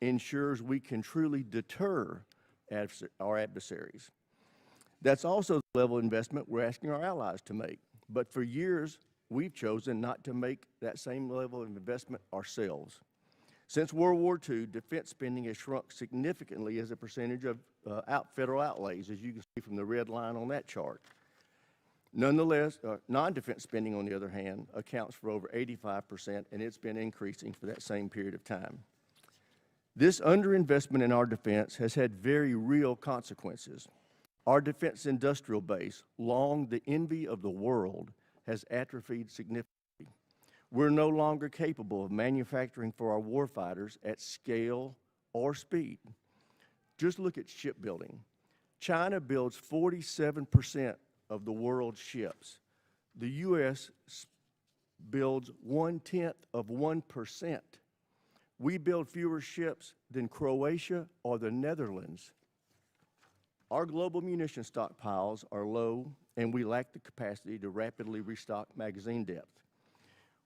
ensures we can truly deter our adversaries. That's also the level of investment we're asking our allies to make. But for years, we've chosen not to make that same level of investment ourselves. Since World War II, defense spending has shrunk significantly as a percentage of federal outlays, as you can see from the red line on that chart. Nonetheless, non-defense spending, on the other hand, accounts for over 85%, and it's been increasing for that same period of time. This underinvestment in our defense has had very real consequences. Our defense industrial base, long the envy of the world, has atrophied significantly. We're no longer capable of manufacturing for our warfighters at scale or speed. Just look at shipbuilding. China builds 47% of the world's ships. The U.S. builds 0.1%. We build fewer ships than Croatia or the Netherlands. Our global munition stockpiles are low, and we lack the capacity to rapidly restock magazine depth.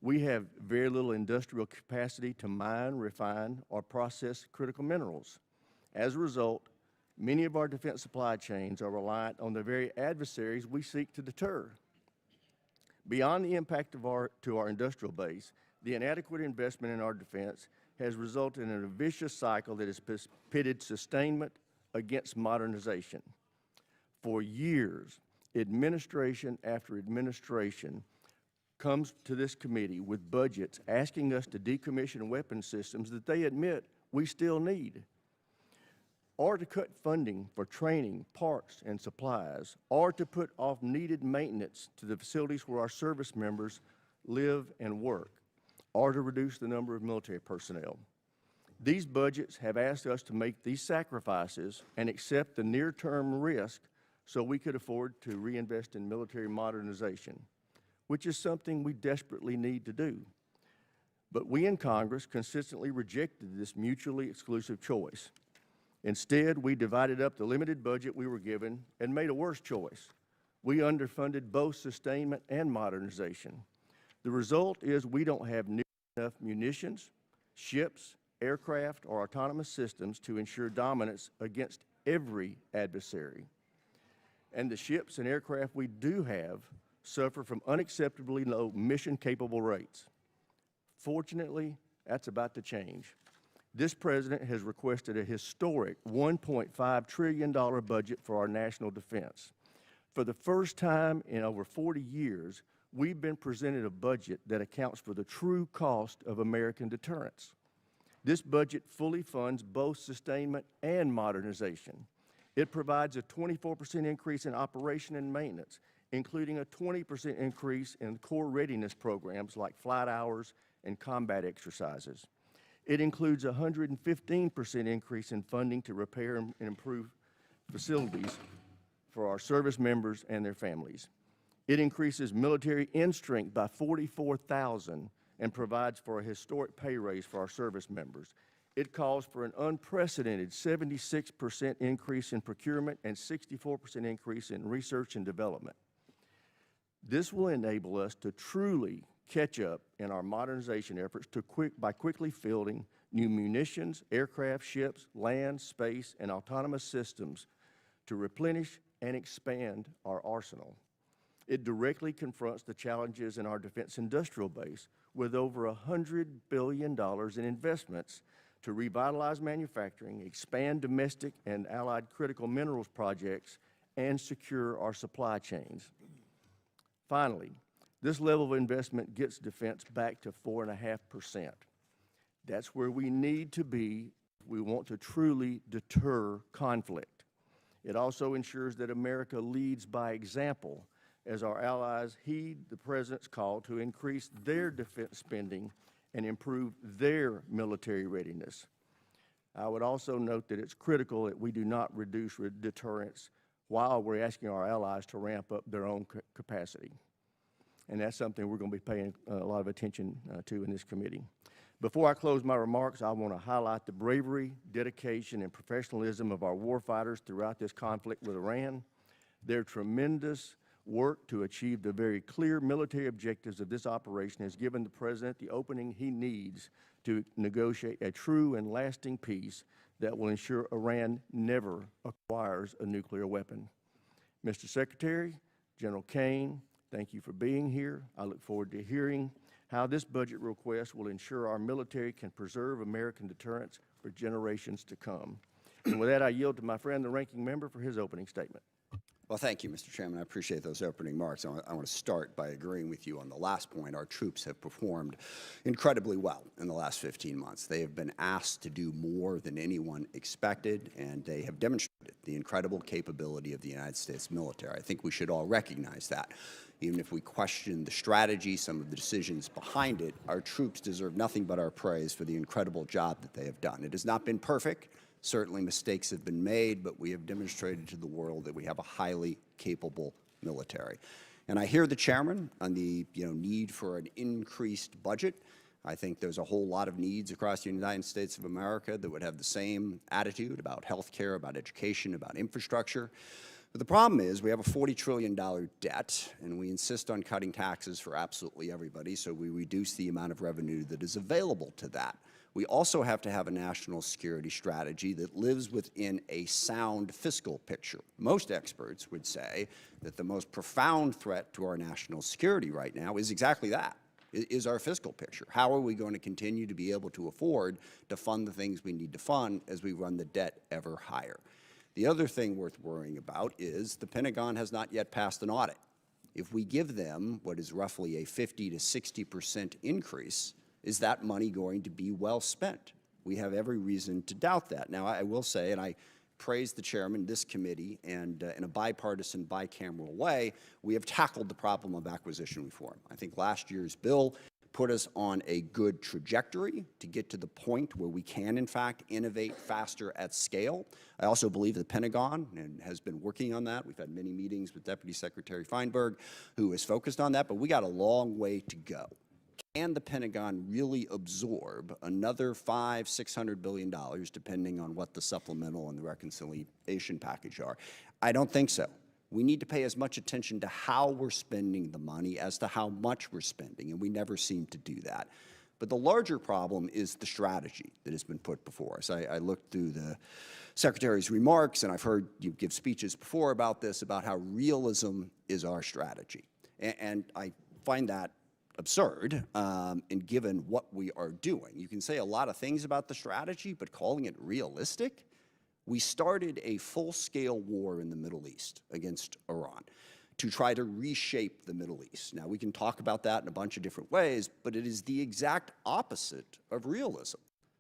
We have very little industrial capacity to mine, refine, or process critical minerals. As a result, many of our defense supply chains are reliant on the very adversaries we seek to deter. Beyond the impact to our industrial base, the inadequate investment in our defense has resulted in a vicious cycle that has pitted sustainment against modernization. For years, administration after administration comes to this committee with budgets asking us to decommission weapon systems that they admit we still need, or to cut funding for training, parts, and supplies, or to put off needed maintenance to the facilities where our service members live and work, or to reduce the number of military personnel. These budgets have asked us to make these sacrifices and accept the near-term risk so we could afford to reinvest in military modernization, which is something we desperately need to do. But we in Congress consistently rejected this mutually exclusive choice. Instead, we divided up the limited budget we were given and made a worse choice. We underfunded both sustainment and modernization. The result is we don't have near enough munitions, ships, aircraft, or autonomous systems to ensure dominance against every adversary. And the ships and aircraft we do have suffer from unacceptably low mission-capable rates. Fortunately, that's about to change. This president has requested a historic $1.5 trillion budget for our national defense. For the first time in over 40 years, we've been presented a budget that accounts for the true cost of American deterrence. This budget fully funds both sustainment and modernization. It provides a 24% increase in operation and maintenance, including a 20% increase in core readiness programs like flight hours and combat exercises. It includes a 115% increase in funding to repair and improve facilities for our service members and their families. It increases military end strength by 44,000 and provides for a historic pay raise for our service members. It calls for an unprecedented 76% increase in procurement and 64% increase in research and development. This will enable us to truly catch up in our modernization efforts by quickly fielding new munitions, aircraft, ships, land, space, and autonomous systems to replenish and expand our arsenal. It directly confronts the challenges in our defense industrial base with over $100 billion in investments to revitalize manufacturing, expand domestic and allied critical minerals projects, and secure our supply chains. Finally, this level of investment gets defense back to 4.5%. That's where we need to be if we want to truly deter conflict. It also ensures that America leads by example as our allies heed the President's call to increase their defense spending and improve their military readiness. I would also note that it's critical that we do not reduce deterrence while we're asking our allies to ramp up their own capacity. And that's something we're going to be paying a lot of attention to in this committee. Before I close my remarks, I want to highlight the bravery, dedication, and professionalism of our warfighters throughout this conflict with Iran. Their tremendous work to achieve the very clear military objectives of this operation has given the President the opening he needs to negotiate a true and lasting peace that will ensure Iran never acquires a nuclear weapon. Mr. Secretary, General Caine, thank you for being here. I look forward to hearing how this budget request will ensure our military can preserve American deterrence for generations to come. And with that, I yield to my friend, the ranking member, for his opening statement. Well, thank you, Mr. Chairman. I appreciate those opening remarks. I want to start by agreeing with you on the last point. Our troops have performed incredibly well in the last 15 months. They have been asked to do more than anyone expected, and they have demonstrated the incredible capability of the United States military. I think we should all recognize that. Even if we question the strategy, some of the decisions behind it, our troops deserve nothing but our praise for the incredible job that they have done. It has not been perfect. Certainly mistakes have been made, but we have demonstrated to the world that we have a highly capable military. And I hear the chairman on the need for an increased budget. I think there's a whole lot of needs across the United States of America that would have the same attitude about health care, about education, about infrastructure. But the problem is we have a $40 trillion debt, and we insist on cutting taxes for absolutely everybody, so we reduce the amount of revenue that is available to that. We also have to have a national security strategy that lives within a sound fiscal picture. Most experts would say that the most profound threat to our national security right now is exactly that, is our fiscal picture. How are we going to continue to be able to afford to fund the things we need to fund as we run the debt ever higher? The other thing worth worrying about is the Pentagon has not yet passed an audit. If we give them what is roughly a 50 to 60% increase, is that money going to be well spent? We have every reason to doubt that. Now, I will say, and I praise the chairman, this committee, and in a bipartisan, bicameral way, we have tackled the problem of acquisition reform. I think last year's bill put us on a good trajectory to get to the point where we can, in fact, innovate faster at scale. I also believe the Pentagon has been working on that. We've had many meetings with Deputy Secretary Feinberg, who is focused on that, but we got a long way to go. Can the Pentagon really absorb another $500–600 billion, depending on what the supplemental and the reconciliation package are? I don't think so. We need to pay as much attention to how we're spending the money as to how much we're spending, and we never seem to do that. But the larger problem is the strategy that has been put before us. I looked through the Secretary's remarks, and I've heard you give speeches before about this, about how realism is our strategy. And I find that absurd, and given what we are doing. You can say a lot of things about the strategy, but calling it realistic? We started a full-scale war in the Middle East against Iran to try to reshape the Middle East. Now, we can talk about that in a bunch of different ways, but it is the exact opposite of realism.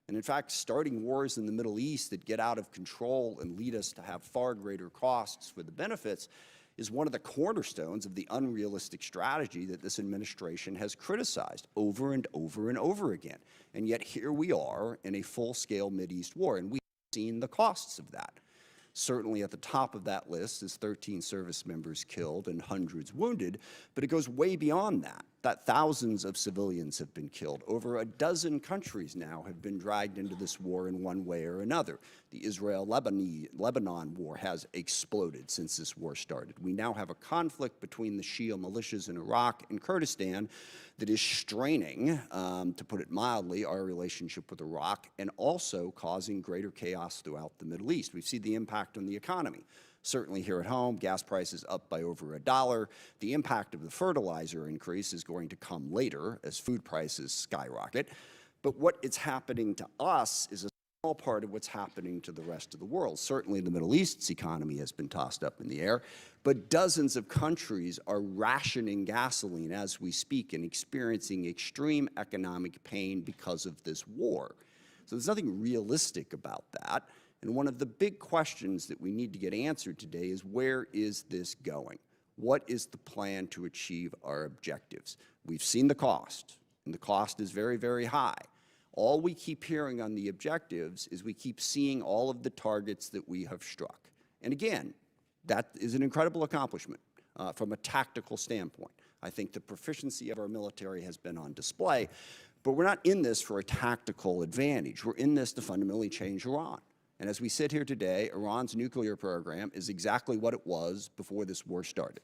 And in fact, starting wars in the Middle East that get out of control and lead us to have far greater costs for the benefits is one of the cornerstones of the unrealistic strategy that this administration has criticized over and over and over again. And yet here we are in a full-scale Mideast war, and we've seen the costs of that. Certainly at the top of that list is 13 service members killed and hundreds wounded, but it goes way beyond that. That thousands of civilians have been killed. Over a dozen countries now have been dragged into this war in one way or another. The Israel-Lebanon war has exploded since this war started. We now have a conflict between the Shia militias in Iraq and Kurdistan that is straining, to put it mildly, our relationship with Iraq and also causing greater chaos throughout the Middle East. We've seen the impact on the economy. Certainly here at home, gas prices up by over $1. The impact of the fertilizer increase is going to come later as food prices skyrocket. But what is happening to us is a small part of what's happening to the rest of the world. Certainly the Middle East's economy has been tossed up in the air, but dozens of countries are rationing gasoline as we speak and experiencing extreme economic pain because of this war. So there's nothing realistic about that. And one of the big questions that we need to get answered today is, where is this going? What is the plan to achieve our objectives? We've seen the cost, and the cost is very, very high. All we keep hearing on the objectives is we keep seeing all of the targets that we have struck. And again, that is an incredible accomplishment from a tactical standpoint. I think the proficiency of our military has been on display, but we're not in this for a tactical advantage. We're in this to fundamentally change Iran. And as we sit here today, Iran's nuclear program is exactly what it was before this war started.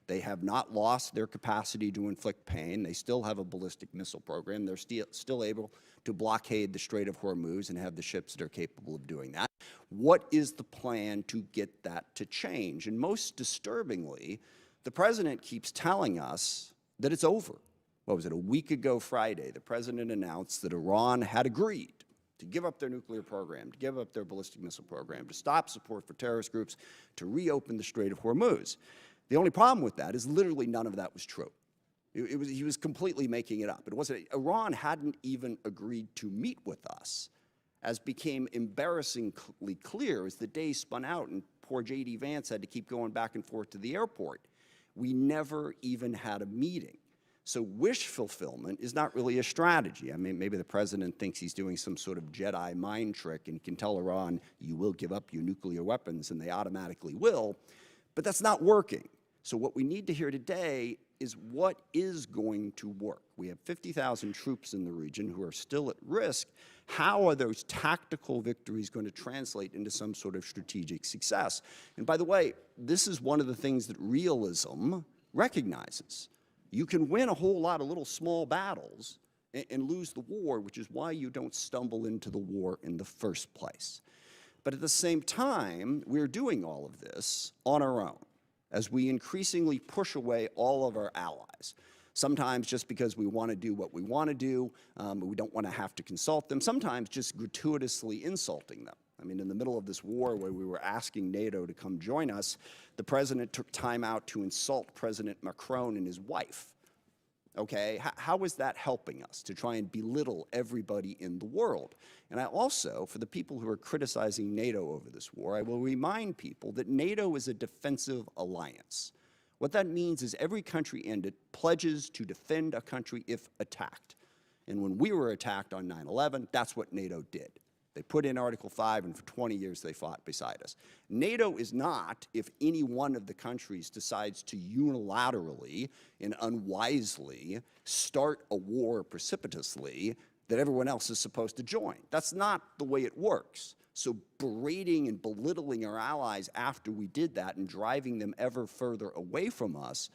They have not lost their capacity to inflict pain. They still have a ballistic missile program. They're still able to blockade the Strait of Hormuz and have the ships that are capable of doing that. What is the plan to get that to change? And most disturbingly, the president keeps telling us that it's over. What was it, a week ago Friday, the president announced that Iran had agreed to give up their nuclear program, to give up their ballistic missile program, to stop support for terrorist groups, to reopen the Strait of Hormuz. The only problem with that is literally none of that was true. He was completely making it up. It wasn't, Iran hadn't even agreed to meet with us, as became embarrassingly clear as the day spun out and poor J.D. Vance had to keep going back and forth to the airport. We never even had a meeting. So wish fulfillment is not really a strategy. I mean, maybe the president thinks he's doing some sort of Jedi mind trick and can tell Iran, you will give up your nuclear weapons, and they automatically will, but that's not working. So what we need to hear today is what is going to work. We have 50,000 troops in the region who are still at risk. How are those tactical victories going to translate into some sort of strategic success? And by the way, this is one of the things that realism recognizes. You can win a whole lot of little small battles and lose the war, which is why you don't stumble into the war in the first place. But at the same time, we're doing all of this on our own, as we increasingly push away all of our allies. Sometimes just because we want to do what we want to do, we don't want to have to consult them, sometimes just gratuitously insulting them. I mean, in the middle of this war where we were asking NATO to come join us, the president took time out to insult President Macron and his wife. Okay, how is that helping us to try and belittle everybody in the world? And I also, for the people who are criticizing NATO over this war, I will remind people that NATO is a defensive alliance. What that means is every country in it pledges to defend a country if attacked. And when we were attacked on 9/11, that's what NATO did. They put in Article 5, and for 20 years they fought beside us. NATO is not if any one of the countries decides to unilaterally and unwisely start a war precipitously that everyone else is supposed to join. That's not the way it works. So berating and belittling our allies after we did that and driving them ever further away from us,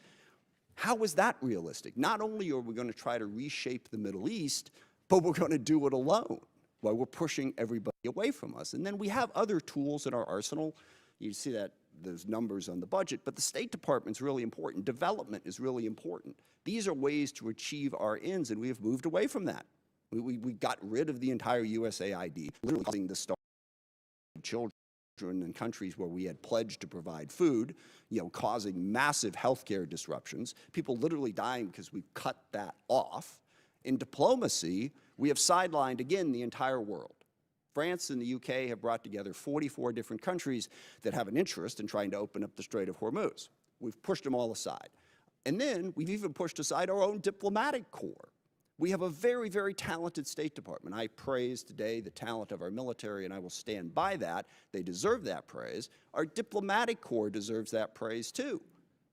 how is that realistic? Not only are we going to try to reshape the Middle East, but we're going to do it alone, while we're pushing everybody away from us. And then we have other tools in our arsenal. You see that those numbers on the budget, but the State Department's really important. Development is really important. These are ways to achieve our ends, and we have moved away from that. We got rid of the entire USAID, literally causing the starving children in countries where we had pledged to provide food, causing massive healthcare disruptions, people literally dying because we've cut that off. In diplomacy, we have sidelined, again, the entire world. France and the UK have brought together 44 different countries that have an interest in trying to open up the Strait of Hormuz. We've pushed them all aside. And then we've even pushed aside our own diplomatic corps. We have a very, very talented State Department. I praise today the talent of our military, and I will stand by that. They deserve that praise. Our diplomatic corps deserves that praise too.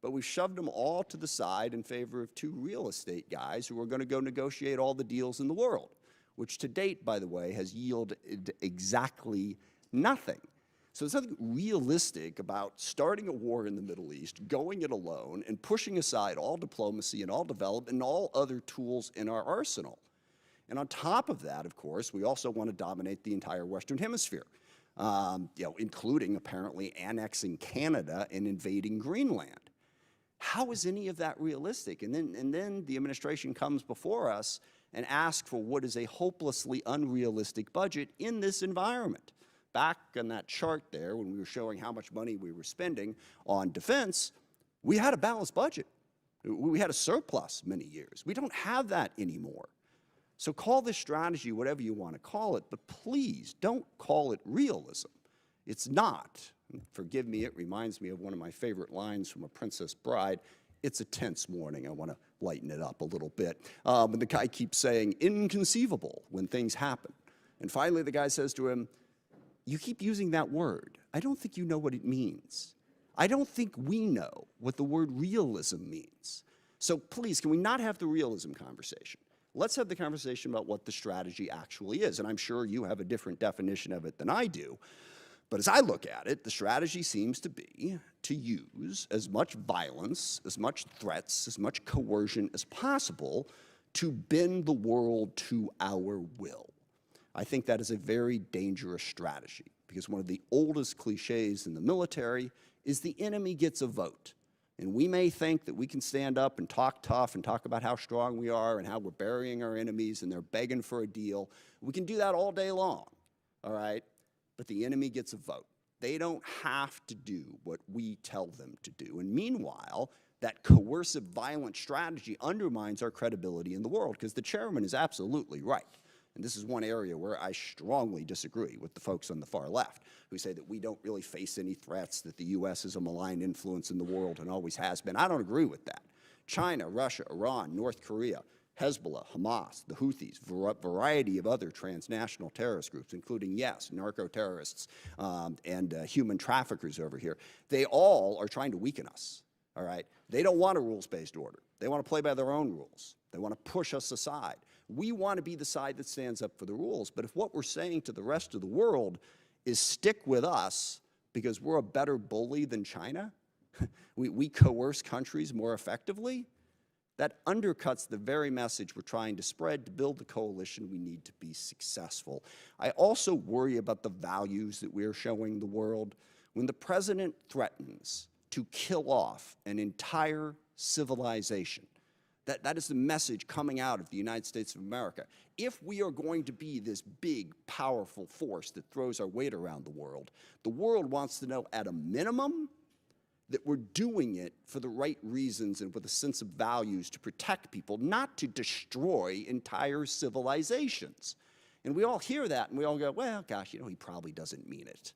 But we've shoved them all to the side in favor of two real estate guys who are going to go negotiate all the deals in the world, which to date, by the way, has yielded exactly nothing. So there's nothing realistic about starting a war in the Middle East, going it alone, and pushing aside all diplomacy and all development and all other tools in our arsenal. And on top of that, of course, we also want to dominate the entire Western Hemisphere, including apparently annexing Canada and invading Greenland. How is any of that realistic? And then the administration comes before us and asks for what is a hopelessly unrealistic budget in this environment. Back on that chart there, when we were showing how much money we were spending on defense, we had a balanced budget. We had a surplus many years. We don't have that anymore. So call this strategy whatever you want to call it, but please don't call it realism. It's not. Forgive me, it reminds me of one of my favorite lines from A Princess Bride. It's a tense morning. I want to lighten it up a little bit. And the guy keeps saying, inconceivable, when things happen. And finally, the guy says to him, you keep using that word. I don't think you know what it means. I don't think we know what the word realism means. So please, can we not have the realism conversation? Let's have the conversation about what the strategy actually is. And I'm sure you have a different definition of it than I do. But as I look at it, the strategy seems to be to use as much violence, as much threats, as much coercion as possible to bend the world to our will. I think that is a very dangerous strategy, because one of the oldest cliches in the military is the enemy gets a vote. And we may think that we can stand up and talk tough and talk about how strong we are and how we're burying our enemies and they're begging for a deal. We can do that all day long, all right? But the enemy gets a vote. They don't have to do what we tell them to do. And meanwhile, that coercive, violent strategy undermines our credibility in the world, because the chairman is absolutely right. And this is one area where I strongly disagree with the folks on the far left who say that we don't really face any threats, that the U.S. is a malign influence in the world and always has been. I don't agree with that. China, Russia, Iran, North Korea, Hezbollah, Hamas, the Houthis, variety of other transnational terrorist groups, including, yes, narco-terrorists and human traffickers over here. They all are trying to weaken us, all right? They don't want a rules-based order. They want to play by their own rules. They want to push us aside. We want to be the side that stands up for the rules. But if what we're saying to the rest of the world is stick with us because we're a better bully than China, we coerce countries more effectively, that undercuts the very message we're trying to spread to build the coalition we need to be successful. I also worry about the values that we are showing the world. When the president threatens to kill off an entire civilization, that is the message coming out of the United States of America. If we are going to be this big, powerful force that throws our weight around the world wants to know at a minimum that we're doing it for the right reasons and with a sense of values to protect people, not to destroy entire civilizations. And we all hear that and we all go, well, gosh, you know, he probably doesn't mean it.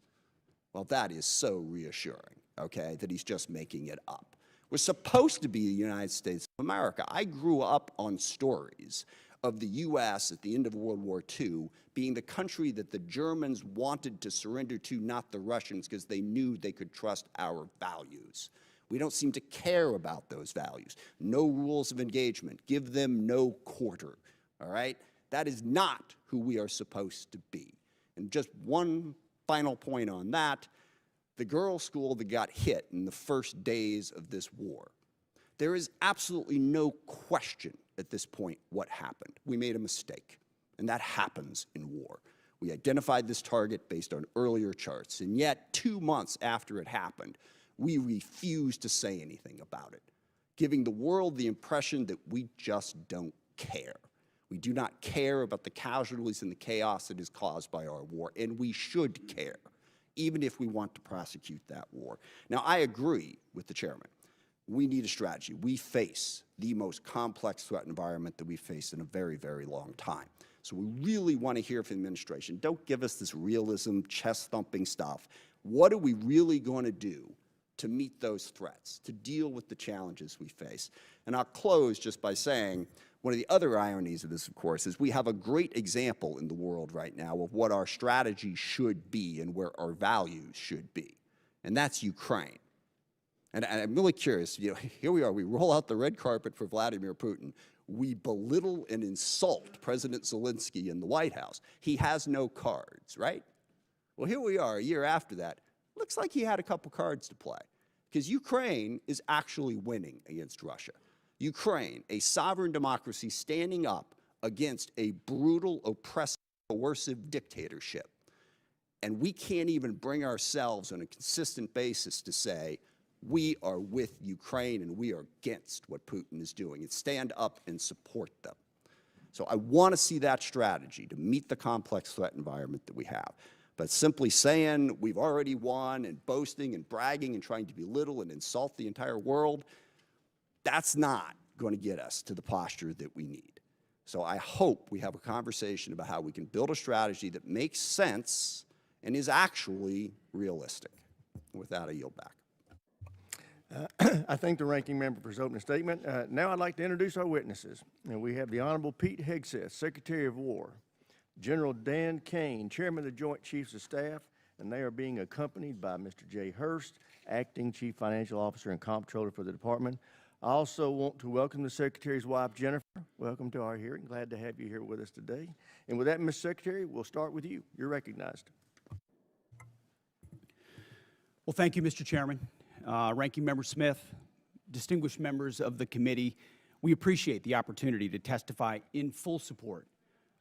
Well, that is so reassuring, okay, that he's just making it up. We're supposed to be the United States of America. I grew up on stories of the U.S. at the end of World War II being the country that the Germans wanted to surrender to, not the Russians, because they knew they could trust our values. We don't seem to care about those values. No rules of engagement. Give them no quarter, all right? That is not who we are supposed to be. And just one final point on that. The girls' school that got hit in the first days of this war, there is absolutely no question at this point what happened. We made a mistake, and that happens in war. We identified this target based on earlier charts, and yet 2 months after it happened, we refused to say anything about it, giving the world the impression that we just don't care. We do not care about the casualties and the chaos that is caused by our war, and we should care, even if we want to prosecute that war. Now, I agree with the chairman. We need a strategy. We face the most complex threat environment that we've faced in a very, very long time. So we really want to hear from the administration. Don't give us this realism, chest-thumping stuff. What are we really going to do to meet those threats, to deal with the challenges we face? And I'll close just by saying, one of the other ironies of this, of course, is we have a great example in the world right now of what our strategy should be and where our values should be, and that's Ukraine. And I'm really curious, you know, here we are, we roll out the red carpet for Vladimir Putin. We belittle and insult President Zelensky in the White House. He has no cards, right? Well, here we are a year after that. Looks like he had a couple cards to play, because Ukraine is actually winning against Russia. Ukraine, a sovereign democracy standing up against a brutal, oppressive, coercive dictatorship. And we can't even bring ourselves on a consistent basis to say, we are with Ukraine and we are against what Putin is doing, and stand up and support them. So I want to see that strategy to meet the complex threat environment that we have. But simply saying we've already won and boasting and bragging and trying to belittle and insult the entire world, that's not going to get us to the posture that we need. So I hope we have a conversation about how we can build a strategy that makes sense and is actually realistic. With that, I yield back. I thank the ranking member for his opening statement. Now I'd like to introduce our witnesses. And we have the Honorable Pete Hegseth, Secretary of War, General Dan Caine, Chairman of the Joint Chiefs of Staff, and they are being accompanied by Mr. Jay Hurst, Acting Chief Financial Officer and Comptroller for the Department. I also want to welcome the Secretary's wife, Jennifer. Welcome to our hearing. Glad to have you here with us today. And with that, Ms. Secretary, we'll start with you. You're recognized. Well, thank you, Mr. Chairman. Ranking Member Smith, distinguished members of the committee, we appreciate the opportunity to testify in full support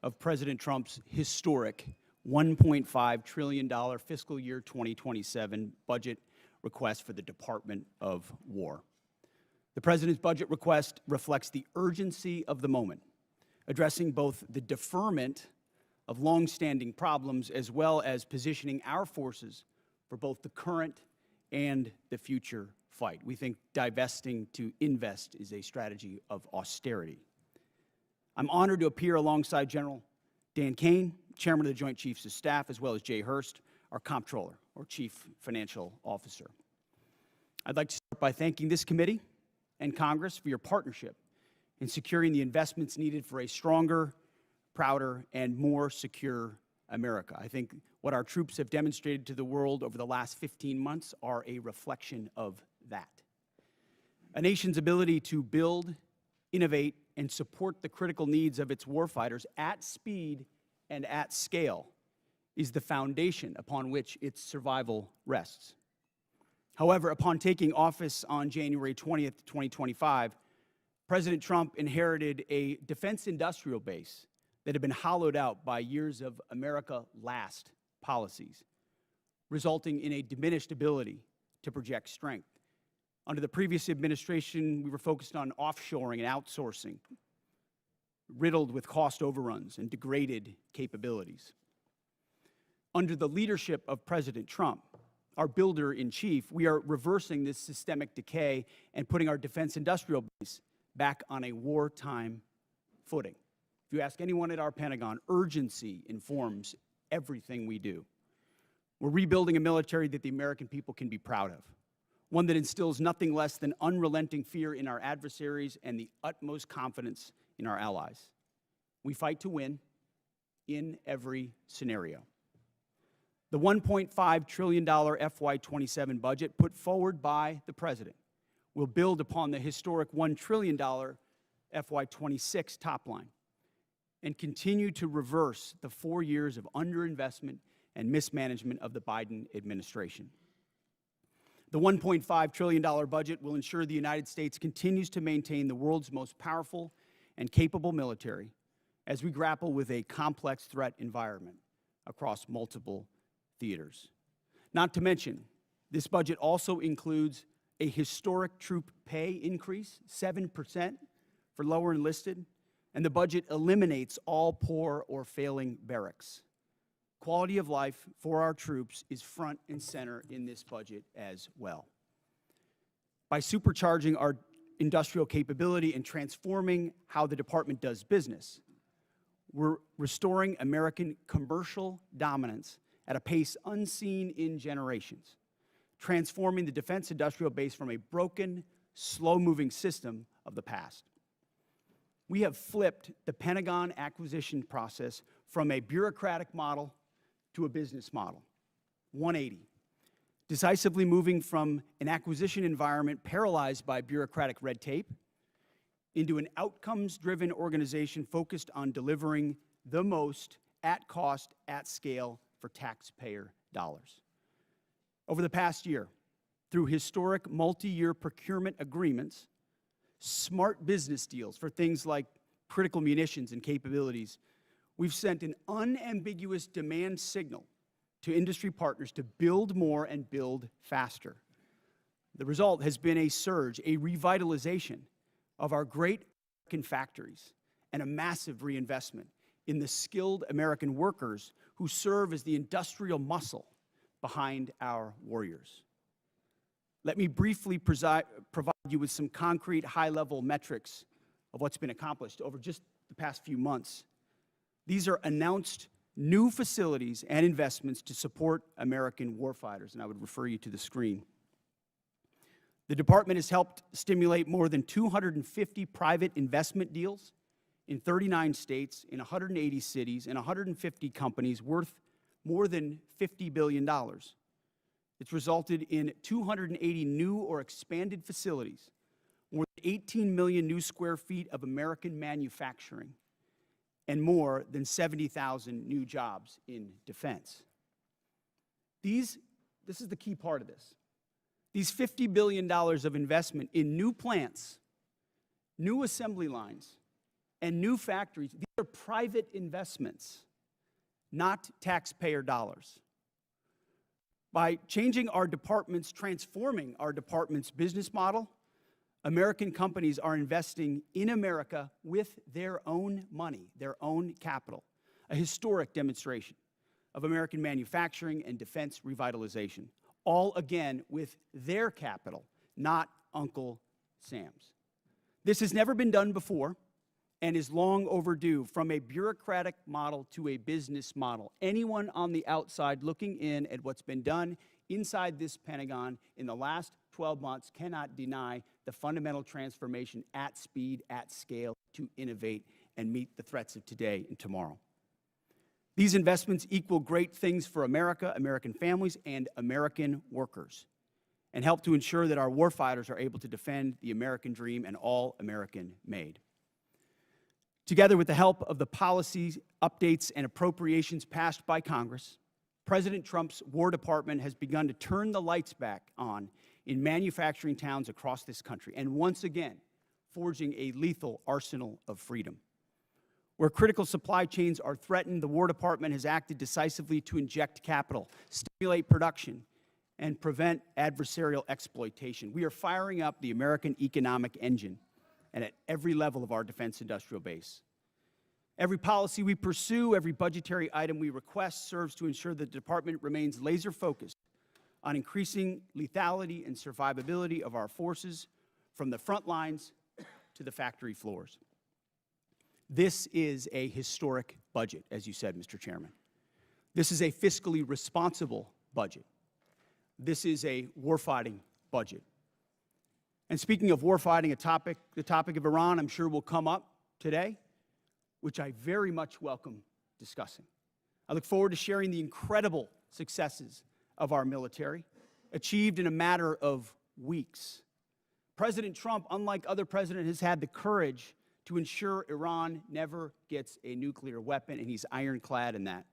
of President Trump's historic $1.5 trillion fiscal year 2027 budget request for the Department of War. The President's budget request reflects the urgency of the moment, addressing both the deferment of longstanding problems as well as positioning our forces for both the current and the future fight. We think divesting to invest is a strategy of austerity. I'm honored to appear alongside General Dan Caine, Chairman of the Joint Chiefs of Staff, as well as Jay Hurst, our Comptroller, or Chief Financial Officer. I'd like to start by thanking this committee and Congress for your partnership in securing the investments needed for a stronger, prouder, and more secure America. I think what our troops have demonstrated to the world over the last 15 months are a reflection of that. A nation's ability to build, innovate, and support the critical needs of its warfighters at speed and at scale is the foundation upon which its survival rests. However, upon taking office on January 20th, 2025, President Trump inherited a defense industrial base that had been hollowed out by years of America Last policies, resulting in a diminished ability to project strength. Under the previous administration, we were focused on offshoring and outsourcing, riddled with cost overruns and degraded capabilities. Under the leadership of President Trump, our builder-in-chief, we are reversing this systemic decay and putting our defense industrial base back on a wartime footing. If you ask anyone at our Pentagon, urgency informs everything we do. We're rebuilding a military that the American people can be proud of, one that instills nothing less than unrelenting fear in our adversaries and the utmost confidence in our allies. We fight to win in every scenario. The $1.5 trillion FY27 budget put forward by the President will build upon the historic $1 trillion FY26 top line and continue to reverse the 4 years of underinvestment and mismanagement of the Biden administration. The $1.5 trillion budget will ensure the United States continues to maintain the world's most powerful and capable military as we grapple with a complex threat environment across multiple theaters. Not to mention, this budget also includes a historic troop pay increase, 7% for lower enlisted, and the budget eliminates all poor or failing barracks. Quality of life for our troops is front and center in this budget as well. By supercharging our industrial capability and transforming how the department does business, we're restoring American commercial dominance at a pace unseen in generations, transforming the defense industrial base from a broken, slow-moving system of the past. We have flipped the Pentagon acquisition process from a bureaucratic model to a business model, 180, decisively moving from an acquisition environment paralyzed by bureaucratic red tape into an outcomes-driven organization focused on delivering the most at cost, at scale for taxpayer dollars. Over the past year, through historic multi-year procurement agreements, smart business deals for things like critical munitions and capabilities, we've sent an unambiguous demand signal to industry partners to build more and build faster. The result has been a surge, a revitalization of our great American factories and a massive reinvestment in the skilled American workers who serve as the industrial muscle behind our warriors. Let me briefly provide you with some concrete high-level metrics of what's been accomplished over just the past few months. These are announced new facilities and investments to support American warfighters, and I would refer you to the screen. The department has helped stimulate more than 250 private investment deals in 39 states, in 180 cities, and 150 companies worth more than $50 billion. It's resulted in 280 new or expanded facilities, more than 18 million new square feet of American manufacturing, and more than 70,000 new jobs in defense. This is the key part of this. These $50 billion of investment in new plants, new assembly lines, and new factories, these are private investments, not taxpayer dollars. By changing our departments, transforming our department's business model, American companies are investing in America with their own money, their own capital, a historic demonstration of American manufacturing and defense revitalization, all again with their capital, not Uncle Sam's. This has never been done before and is long overdue, from a bureaucratic model to a business model. Anyone on the outside looking in at what's been done inside this Pentagon in the last 12 months cannot deny the fundamental transformation at speed, at scale, to innovate and meet the threats of today and tomorrow. These investments equal great things for America, American families, and American workers, and help to ensure that our warfighters are able to defend the American dream and all American made. Together with the help of the policy updates and appropriations passed by Congress, President Trump's War Department has begun to turn the lights back on in manufacturing towns across this country, and once again, forging a lethal arsenal of freedom. Where critical supply chains are threatened, the War Department has acted decisively to inject capital, stimulate production, and prevent adversarial exploitation. We are firing up the American economic engine, and at every level of our defense industrial base. Every policy we pursue, every budgetary item we request serves to ensure the department remains laser-focused on increasing lethality and survivability of our forces from the front lines to the factory floors. This is a historic budget, as you said, Mr. Chairman. This is a fiscally responsible budget. This is a warfighting budget. And speaking of warfighting, the topic of Iran, I'm sure will come up today, which I very much welcome discussing. I look forward to sharing the incredible successes of our military, achieved in a matter of weeks. President Trump, unlike other presidents, has had the courage to ensure Iran never gets a nuclear weapon, and he's ironclad in that.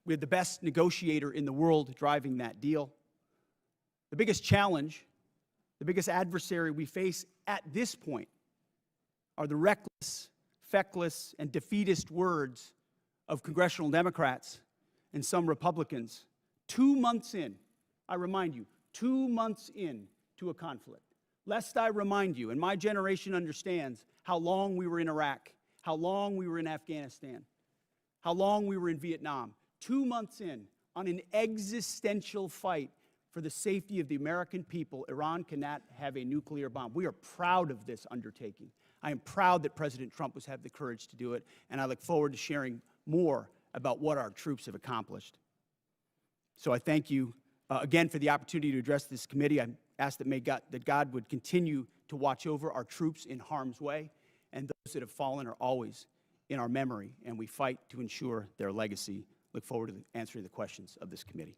We have the best negotiator in the world driving that deal. The biggest challenge, the biggest adversary we face at this point are the reckless, feckless, and defeatist words of congressional Democrats and some Republicans 2 months in, I remind you, 2 months in to a conflict. Lest I remind you, and my generation understands how long we were in Iraq, how long we were in Afghanistan, how long we were in Vietnam. 2 months in on an existential fight for the safety of the American people, Iran cannot have a nuclear bomb. We are proud of this undertaking. I am proud that President Trump has had the courage to do it, and I look forward to sharing more about what our troops have accomplished. So I thank you again for the opportunity to address this committee. I ask that God would continue to watch over our troops in harm's way, and those that have fallen are always in our memory, and we fight to ensure their legacy. Look forward to answering the questions of this committee.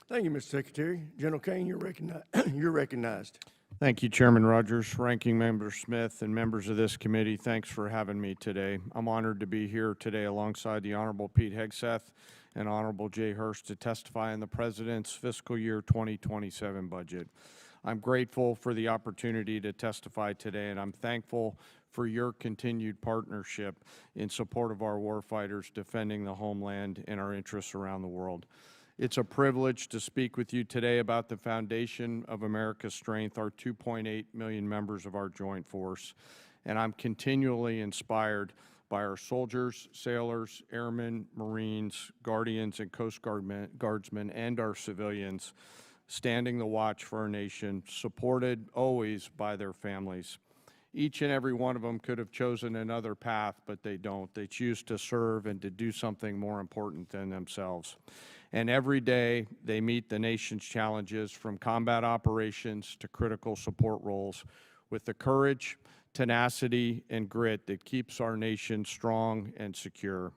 Thank you, Mr. Secretary. General Caine, you're recognized. Thank you, Chairman Rogers, Ranking Member Smith, and members of this committee. Thanks for having me today. I'm honored to be here today alongside the Honorable Pete Hegseth and Honorable Jay Hurst to testify on the President's fiscal year 2027 budget. I'm grateful for the opportunity to testify today, and I'm thankful for your continued partnership in support of our warfighters defending the homeland and our interests around the world. It's a privilege to speak with you today about the foundation of America's strength, our 2.8 million members of our joint force. And I'm continually inspired by our soldiers, sailors, airmen, Marines, Guardians, and Coast Guardsmen, and our civilians standing the watch for our nation, supported always by their families. Each and every one of them could have chosen another path, but they don't. They choose to serve and to do something more important than themselves. And every day they meet the nation's challenges, from combat operations to critical support roles, with the courage, tenacity, and grit that keeps our nation strong and secure.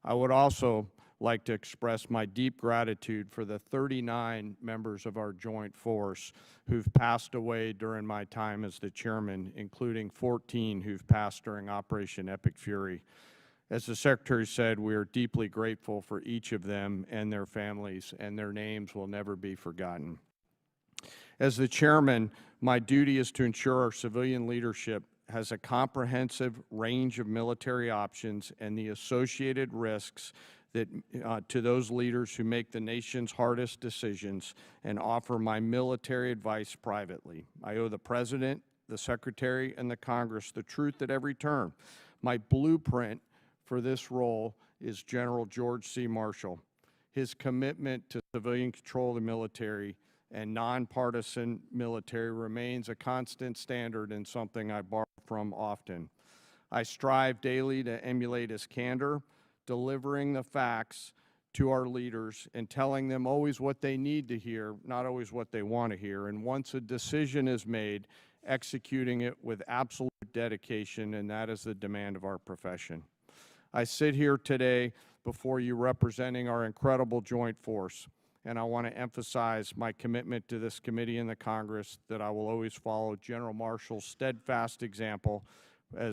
I would also like to express my deep gratitude for the 39 members of our joint force who've passed away during my time as the chairman, including 14 who've passed during Operation Epic Fury. As the Secretary said, we are deeply grateful for each of them and their families, and their names will never be forgotten. As the chairman, my duty is to ensure our civilian leadership has a comprehensive range of military options and the associated risks that, to those leaders who make the nation's hardest decisions, and offer my military advice privately. I owe the President, the Secretary, and the Congress the truth at every turn. My blueprint for this role is General George C. Marshall. His commitment to civilian control of the military and nonpartisan military remains a constant standard and something I borrow from often. I strive daily to emulate his candor, delivering the facts to our leaders and telling them always what they need to hear, not always what they want to hear. And once a decision is made, executing it with absolute dedication, and that is the demand of our profession. I sit here today before you representing our incredible joint force, and I want to emphasize my commitment to this committee and the Congress that I will always follow General Marshall's steadfast example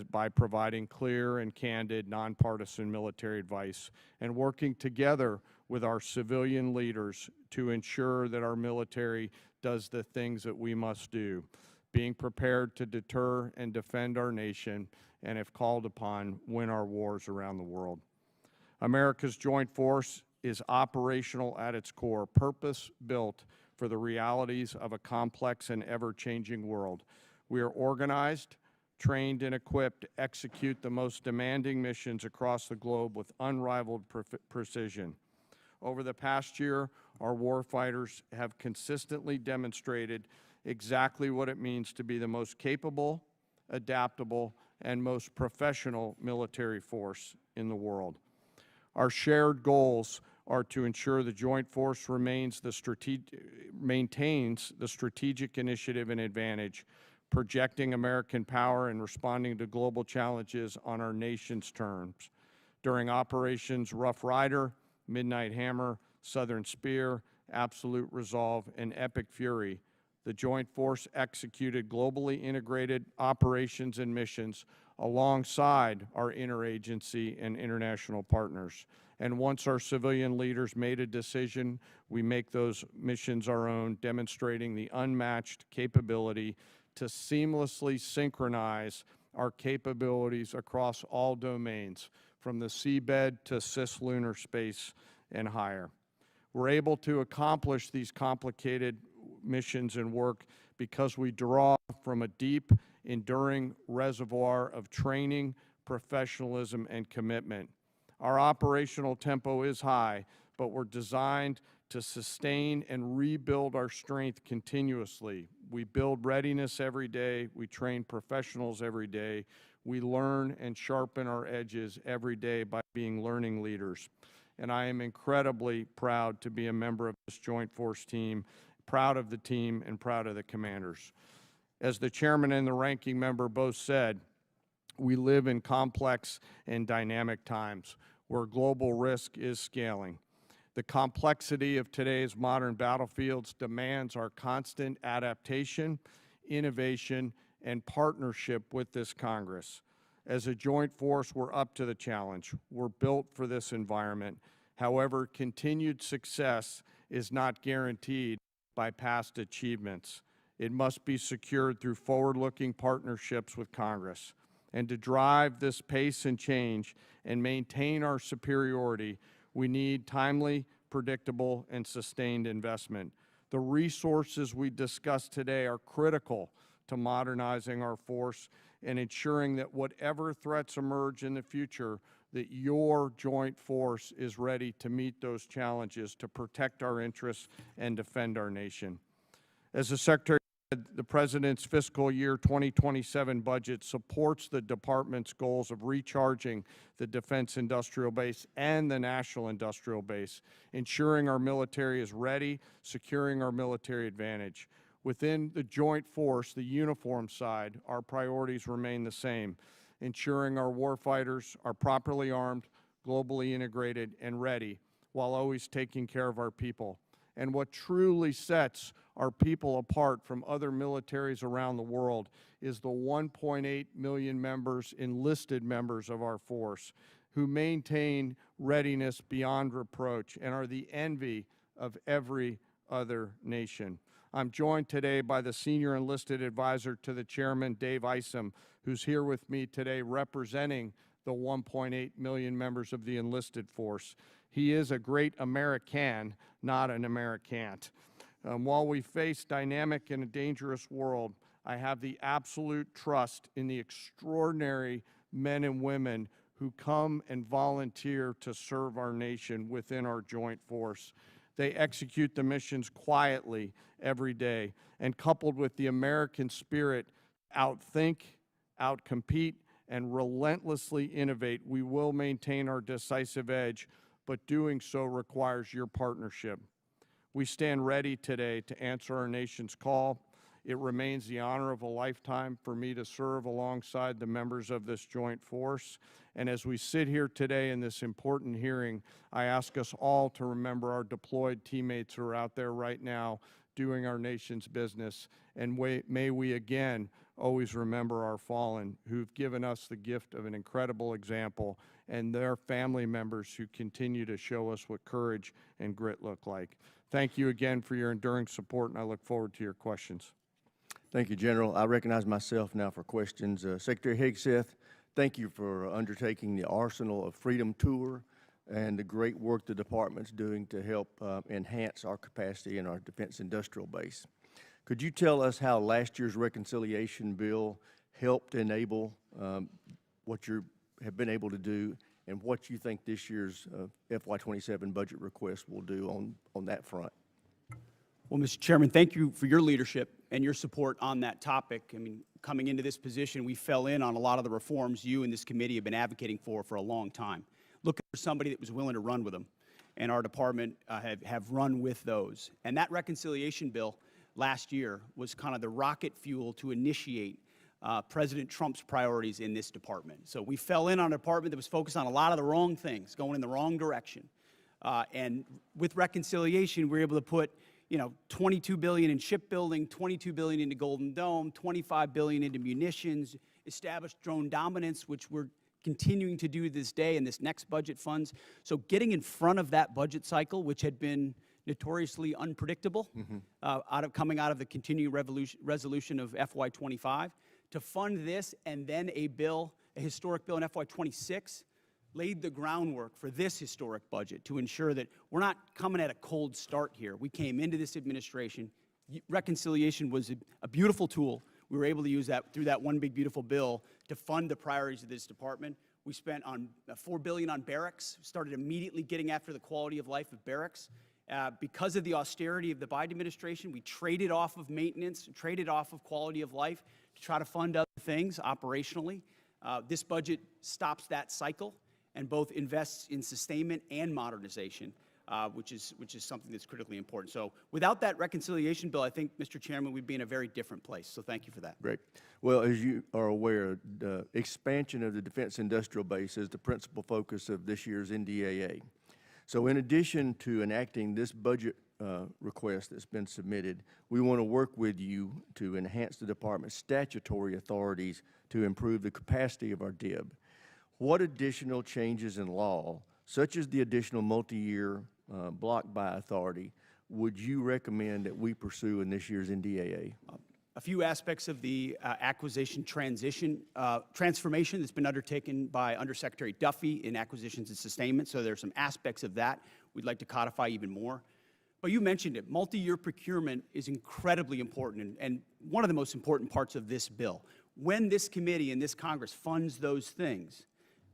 by providing clear and candid, nonpartisan military advice and working together with our civilian leaders to ensure that our military does the things that we must do, being prepared to deter and defend our nation, and if called upon, win our wars around the world. America's joint force is operational at its core, purpose-built for the realities of a complex and ever-changing world. We are organized, trained, and equipped to execute the most demanding missions across the globe with unrivaled precision. Over the past year, our warfighters have consistently demonstrated exactly what it means to be the most capable, adaptable, and most professional military force in the world. Our shared goals are to ensure the joint force maintains the strategic initiative and advantage, projecting American power and responding to global challenges on our nation's terms. During operations Rough Rider, Midnight Hammer, Southern Spear, Absolute Resolve, and Epic Fury, the joint force executed globally integrated operations and missions alongside our interagency and international partners. And once our civilian leaders made a decision, we make those missions our own, demonstrating the unmatched capability to seamlessly synchronize our capabilities across all domains, from the seabed to cislunar space and higher. We're able to accomplish these complicated missions and work because we draw from a deep, enduring reservoir of training, professionalism, and commitment. Our operational tempo is high, but we're designed to sustain and rebuild our strength continuously. We build readiness every day. We train professionals every day. We learn and sharpen our edges every day by being learning leaders. And I am incredibly proud to be a member of this joint force team, proud of the team and proud of the commanders. As the chairman and the ranking member both said, we live in complex and dynamic times where global risk is scaling. The complexity of today's modern battlefields demands our constant adaptation, innovation, and partnership with this Congress. As a joint force, we're up to the challenge. We're built for this environment. However, continued success is not guaranteed by past achievements. It must be secured through forward-looking partnerships with Congress. And to drive this pace and change and maintain our superiority, we need timely, predictable, and sustained investment. The resources we discussed today are critical to modernizing our force and ensuring that whatever threats emerge in the future, that your joint force is ready to meet those challenges, to protect our interests and defend our nation. As the Secretary said, the President's fiscal year 2027 budget supports the Department's goals of recharging the defense industrial base and the national industrial base, ensuring our military is ready, securing our military advantage. Within the joint force, the uniform side, our priorities remain the same, ensuring our warfighters are properly armed, globally integrated, and ready, while always taking care of our people. And what truly sets our people apart from other militaries around the world is the 1.8 million members, enlisted members of our force, who maintain readiness beyond reproach and are the envy of every other nation. I'm joined today by the Senior Enlisted Advisor to the Chairman, Dave Isom, who's here with me today representing the 1.8 million members of the enlisted force. He is a great American, not an Americant. While we face dynamic and a dangerous world, I have the absolute trust in the extraordinary men and women who come and volunteer to serve our nation within our joint force. They execute the missions quietly every day, and coupled with the American spirit, outthink, outcompete, and relentlessly innovate, we will maintain our decisive edge, but doing so requires your partnership. We stand ready today to answer our nation's call. It remains the honor of a lifetime for me to serve alongside the members of this joint force. And as we sit here today in this important hearing, I ask us all to remember our deployed teammates who are out there right now doing our nation's business. And may we again always remember our fallen who've given us the gift of an incredible example, and their family members who continue to show us what courage and grit look like. Thank you again for your enduring support, and I look forward to your questions. Thank you, General. I recognize myself now for questions. Secretary Hegseth, thank you for undertaking the Arsenal of Freedom tour and the great work the department's doing to help enhance our capacity in our defense industrial base. Could you tell us how last year's reconciliation bill helped enable what you have been able to do, and what you think this year's FY27 budget request will do on that front? Well, Mr. Chairman, thank you for your leadership and your support on that topic. I mean, coming into this position, we fell in on a lot of the reforms you and this committee have been advocating for a long time. Looking for somebody that was willing to run with them, and our department have run with those. And that reconciliation bill last year was kind of the rocket fuel to initiate President Trump's priorities in this department. So we fell in on a department that was focused on a lot of the wrong things, going in the wrong direction. And with reconciliation, we were able to put $22 billion in shipbuilding, $22 billion into Golden Dome, $25 billion into munitions, established drone dominance, which we're continuing to do this day in this next budget funds. So getting in front of that budget cycle, which had been notoriously unpredictable, coming out of the continuing resolution of FY25, to fund this and then a historic bill in FY26, laid the groundwork for this historic budget to ensure that we're not coming at a cold start here. We came into this administration. Reconciliation was a beautiful tool. We were able to use that through that one big beautiful bill to fund the priorities of this department. We spent on $4 billion on barracks, started immediately getting after the quality of life of barracks. Because of the austerity of the Biden administration, we traded off of maintenance, traded off of quality of life to try to fund other things operationally. This budget stops that cycle and both invests in sustainment and modernization, which is something that's critically important. So without that reconciliation bill, I think, Mr. Chairman, we'd be in a very different place. So thank you for that. Great. Well, as you are aware, the expansion of the defense industrial base is the principal focus of this year's NDAA. So in addition to enacting this budget request that's been submitted, we want to work with you to enhance the department's statutory authorities to improve the capacity of our DIB. What additional changes in law, such as the additional multi-year block buy authority, would you recommend that we pursue in this year's NDAA? A few aspects of the acquisition transformation that's been undertaken by Undersecretary Duffy in acquisitions and sustainment. So there are some aspects of that we'd like to codify even more. But you mentioned it, multi-year procurement is incredibly important and one of the most important parts of this bill. When this committee and this Congress funds those things,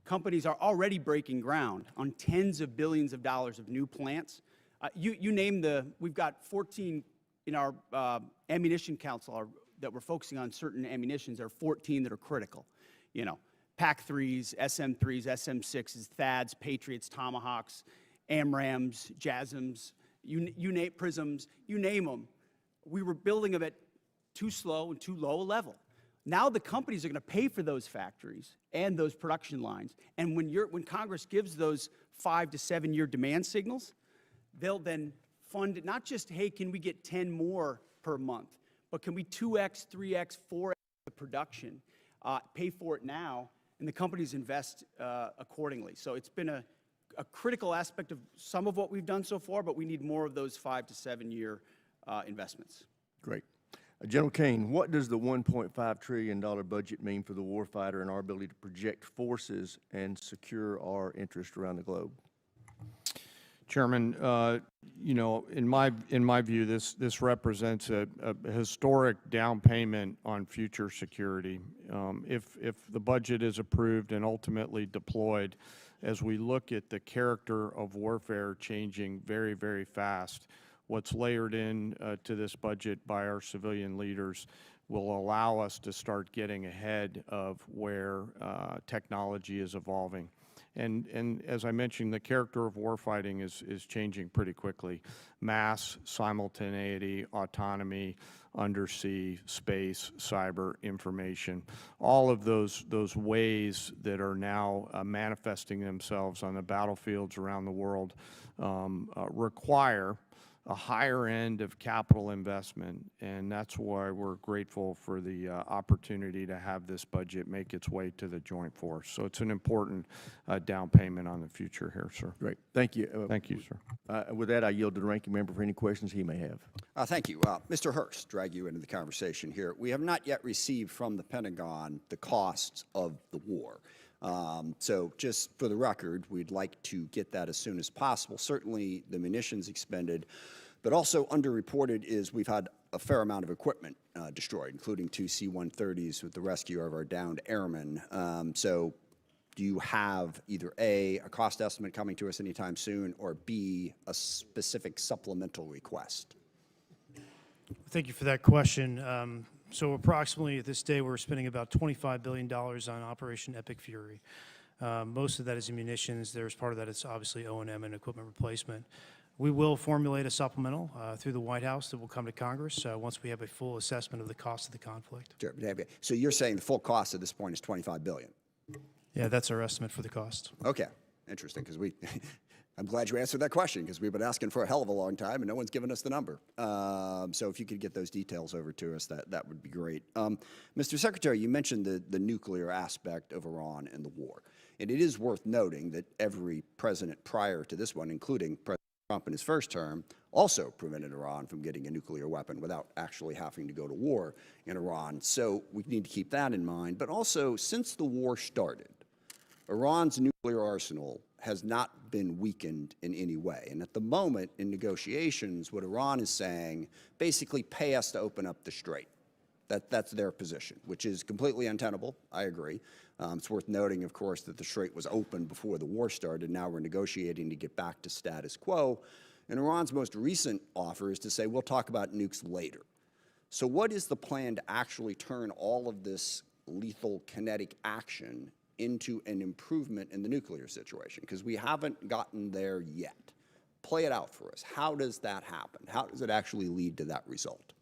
companies are already breaking ground on tens of billions of dollars of new plants. You name we've got 14 in our ammunition council that we're focusing on certain ammunitions. There are 14 that are critical. PAC-3s, SM-3s, SM-6s, THAADs, Patriots, Tomahawks, AMRAAMs, JASSMs, you name prisms, you name them. We were building them at too slow and too low a level. Now the companies are going to pay for those factories and those production lines. And when Congress gives those 5 to 7 year demand signals, they'll then fund it, not just, hey, can we get 10 more per month, but can we 2x, 3x, 4x the production, pay for it now, and the companies invest accordingly. So it's been a a critical aspect of some of what we've done so far, but we need more of those 5 to 7 year investments. Great. General Caine, what does the $1.5 trillion budget mean for the warfighter and our ability to project forces and secure our interests around the globe? Chairman, you know, in my view, this represents a historic down payment on future security. If the budget is approved and ultimately deployed, as we look at the character of warfare changing very, very fast, what's layered in to this budget by our civilian leaders will allow us to start getting ahead of where technology is evolving. And as I mentioned, the character of warfighting is changing pretty quickly. Mass, simultaneity, autonomy, undersea, space, cyber, information, all of those ways that are now manifesting themselves on the battlefields around the world require a higher end of capital investment, and that's why we're grateful for the opportunity to have this budget make its way to the joint force. So it's an important down payment on the future here, sir. Great. Thank you. Thank you, sir. With that, I yield to the ranking member for any questions he may have. Thank you. Mr. Hurst, drag you into the conversation here. We have not yet received from the Pentagon the costs of the war. So just for the record, we'd like to get that as soon as possible. Certainly the munitions expended, but also underreported is we've had a fair amount of equipment destroyed, including 2 C-130s with the rescue of our downed airmen. So do you have either A, a cost estimate coming to us anytime soon, or B, a specific supplemental request? Thank you for that question. So approximately at this day, we're spending about $25 billion on Operation Epic Fury. Most of that is in munitions. There's part of that is obviously O&M and equipment replacement. We will formulate a supplemental through the White House that will come to Congress once we have a full assessment of the cost of the conflict. Sure. So you're saying the full cost at this point is $25 billion? Yeah, that's our estimate for the cost. Okay, interesting, because I'm glad you answered that question, because we've been asking for a hell of a long time and no one's given us the number. So if you could get those details over to us, that would be great. Mr. Secretary, you mentioned the nuclear aspect of Iran and the war. And it is worth noting that every president prior to this one, including President Trump in his first term, also prevented Iran from getting a nuclear weapon without actually having to go to war in Iran. So we need to keep that in mind. But also, since the war started, Iran's nuclear arsenal has not been weakened in any way. And at the moment, in negotiations, what Iran is saying, basically pay us to open up the strait. That's their position, which is completely untenable. I agree. It's worth noting, of course, that the strait was open before the war started. Now we're negotiating to get back to status quo. And Iran's most recent offer is to say, we'll talk about nukes later. So what is the plan to actually turn all of this lethal kinetic action into an improvement in the nuclear situation? Because we haven't gotten there yet. Play it out for us. How does that happen? How does it actually lead to that result?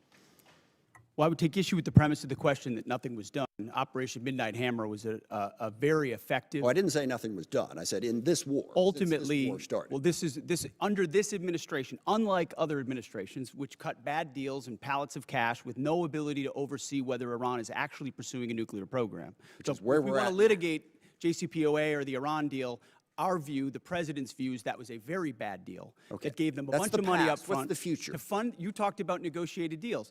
Well, I would take issue with the premise of the question that nothing was done. Operation Midnight Hammer was a very effective. Oh, I didn't say nothing was done. I said in this war. Ultimately, since this war started. well, under this administration, unlike other administrations, which cut bad deals and pallets of cash with no ability to oversee whether Iran is actually pursuing a nuclear program. Which is where if we we're want at to now. litigate JCPOA or the Iran deal, our view, the president's view, is that was a very bad deal. Okay. That gave them a That's bunch the of money up past. What's front the future? to fund. You talked about negotiated deals.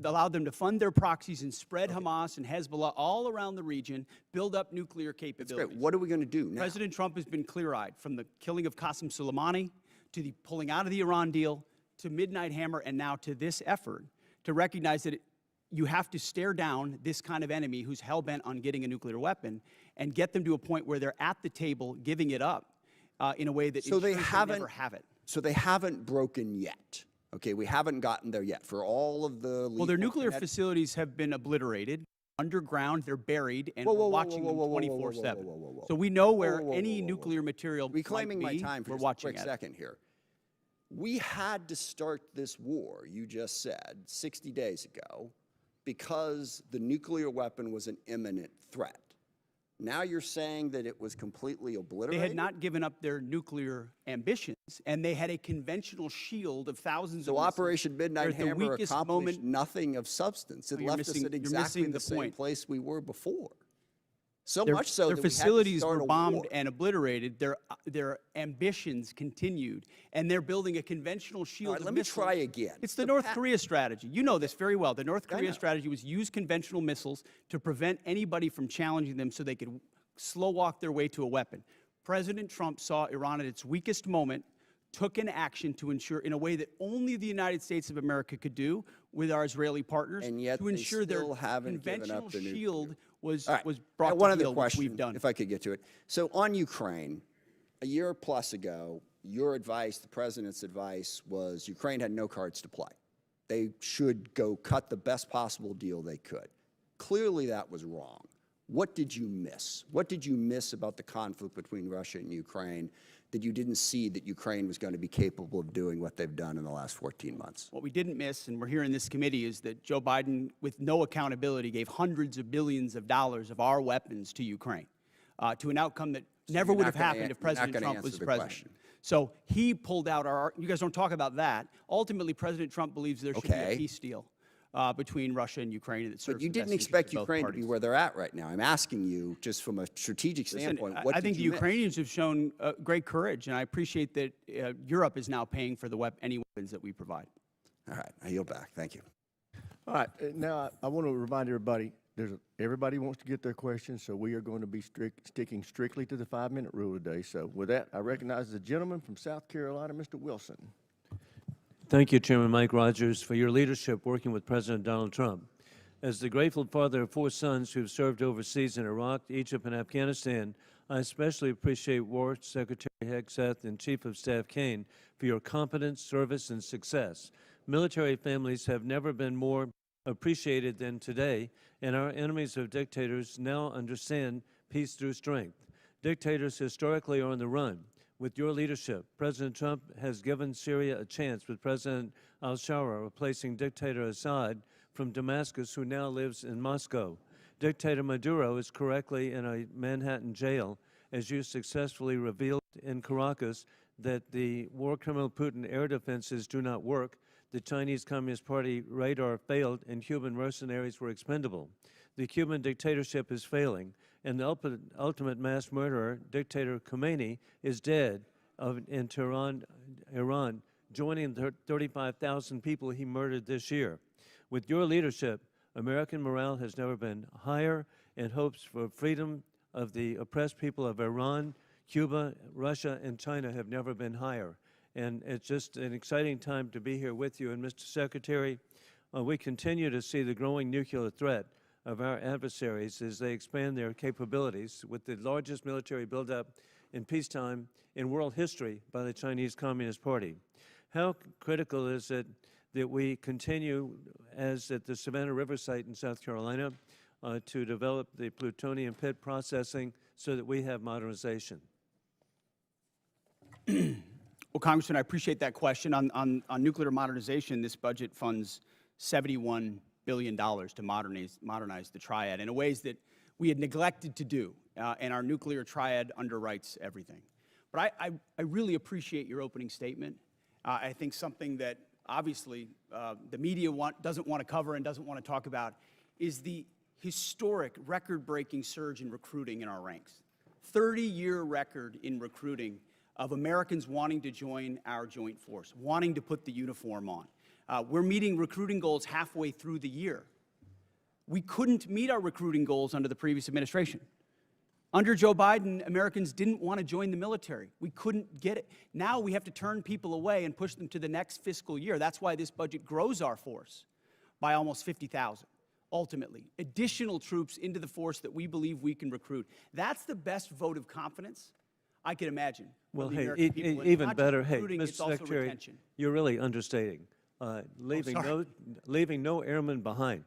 Allowed them to fund their proxies and spread Hamas and Hezbollah all around the region, build up nuclear capabilities. Great. What are we going to do now? President Trump has been clear-eyed, from the killing of Qasem Soleimani to the pulling out of the Iran deal to Midnight Hammer and now to this effort, to recognize that you have to stare down this kind of enemy who's hell-bent on getting a nuclear weapon and get them to a point where they're at the table giving it up in a way that So they ensures never have it. So they haven't broken yet. Okay, we haven't gotten there yet. For all of the Well, their lethal nuclear kinetic- facilities have been obliterated. Underground, they're buried, and Whoa, we're whoa, whoa, watching whoa, them whoa, whoa, whoa, 24/7. whoa, whoa, whoa, whoa. So we know where Whoa, whoa, whoa, any whoa, whoa. nuclear material Reclaiming might my be. time for We're just a watching quick it. second here. We had to start this war, you just said, 60 days ago, because the nuclear weapon was an imminent threat. Now you're saying that it was completely They obliterated? had not given up their nuclear ambitions, and they had a conventional shield of thousands So of missiles. Operation Midnight They're at the Hammer weakest accomplished moment. nothing of substance. It No, you're left us missing- at you're exactly missing the the same point. place we were before. So Their, much so their that we had to facilities start were a bombed war. and obliterated. Their ambitions continued, and they're building a conventional shield. All right, of let me missiles. try again. It's the North Korea strategy. You know this very well. The North I Korea know. strategy was use conventional missiles to prevent anybody from challenging them, so they could slow walk their way to a weapon. President Trump saw Iran at its weakest moment, took an action to ensure, in a way that only the United States of America could do with our Israeli partners, And yet to they ensure their still haven't given conventional up the nuclear. shield was All right. was I brought got to one other heel, which question, we've done. if I could get to it. So on Ukraine, a year plus ago, your advice, the president's advice, was Ukraine had no cards to play. They should go cut the best possible deal they could. Clearly that was wrong. What did you miss? What did you miss about the conflict between Russia and Ukraine that you didn't see that Ukraine was going to be capable of doing what they've done in the last 14 months? What we didn't miss, and we're here in this committee, is that Joe Biden, with no accountability, gave hundreds of billions of dollars of our weapons to Ukraine, to an outcome that never you're would not have gonna happened if you're not President gonna Trump was answer the president. question. So he pulled out our. You guys don't talk about that. Ultimately, President Trump believes there should be Okay. a peace deal between Russia and Ukraine that serves But you the best didn't interests expect of both Ukraine to be parties. where they're at right now. I'm asking you, just from a strategic Listen, standpoint, what I did think the you miss? Ukrainians have shown great courage, and I appreciate that Europe is now paying for any weapons that we provide. All right, I yield back. Thank you. All right, now I want to remind everybody, everybody wants to get their questions, so we are going to be sticking strictly to the 5-minute rule today. So with that, I recognize the gentleman from South Carolina, Mr. Wilson. Thank you, Chairman Mike Rogers, for your leadership working with President Donald Trump. As the grateful father of 4 sons who've served overseas in Iraq, Egypt, and Afghanistan, I especially appreciate War Secretary Hegseth and Chief of Staff Caine for your competence, service, and success. Military families have never been more appreciated than today, and our enemies of dictators now understand peace through strength. Dictators historically are on the run. With your leadership, President Trump has given Syria a chance with President al-Shara replacing dictator Assad from Damascus, who now lives in Moscow. Dictator Maduro is correctly in a Manhattan jail, as you successfully revealed in Caracas that the war criminal Putin air defenses do not work, the Chinese Communist Party radar failed, and Cuban mercenaries were expendable. The Cuban dictatorship is failing, and the ultimate mass murderer, dictator Khomeini, is dead in Tehran, Iran, joining the 35,000 people he murdered this year. With your leadership, American morale has never been higher, and hopes for freedom of the oppressed people of Iran, Cuba, Russia, and China have never been higher. And it's just an exciting time to be here with you. And Mr. Secretary, we continue to see the growing nuclear threat of our adversaries as they expand their capabilities, with the largest military buildup in peacetime in world history by the Chinese Communist Party. How critical is it that we continue, as at the Savannah River site in South Carolina, to develop the plutonium pit processing so that we have modernization? Well, Congressman, I appreciate that question. On nuclear modernization, this budget funds $71 billion to modernize the triad in ways that we had neglected to do, and our nuclear triad underwrites everything. But I really appreciate your opening statement. I think something that obviously the media doesn't want to cover and doesn't want to talk about is the historic, record-breaking surge in recruiting in our ranks. 30-year record in recruiting of Americans wanting to join our joint force, wanting to put the uniform on. We're meeting recruiting goals halfway through the year. We couldn't meet our recruiting goals under the previous administration. Under Joe Biden, Americans didn't want to join the military. We couldn't get it. Now we have to turn people away and push them to the next fiscal year. That's why this budget grows our force by almost 50,000, ultimately. Additional troops into the force that we believe we can recruit. That's the best vote of confidence I can imagine. Well, the hey, American people. And it's even not just better, hey, recruiting, it's Mr. also Secretary, retention. you're really understating, leaving no airmen behind.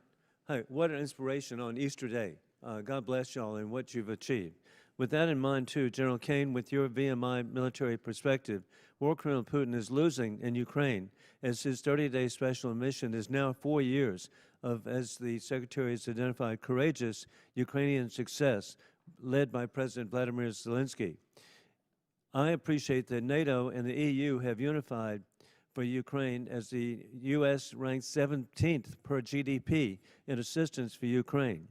Hey, what an inspiration on Easter Day. God bless y'all and what you've achieved. With that in mind, too, General Caine, with your VMI military perspective, war criminal Putin is losing in Ukraine, as his 30-day special mission is now 4 years of, as the Secretary has identified, courageous Ukrainian success led by President Vladimir Zelensky. I appreciate that NATO and the EU have unified for Ukraine, as the U.S. ranks 17th per GDP in assistance for Ukraine.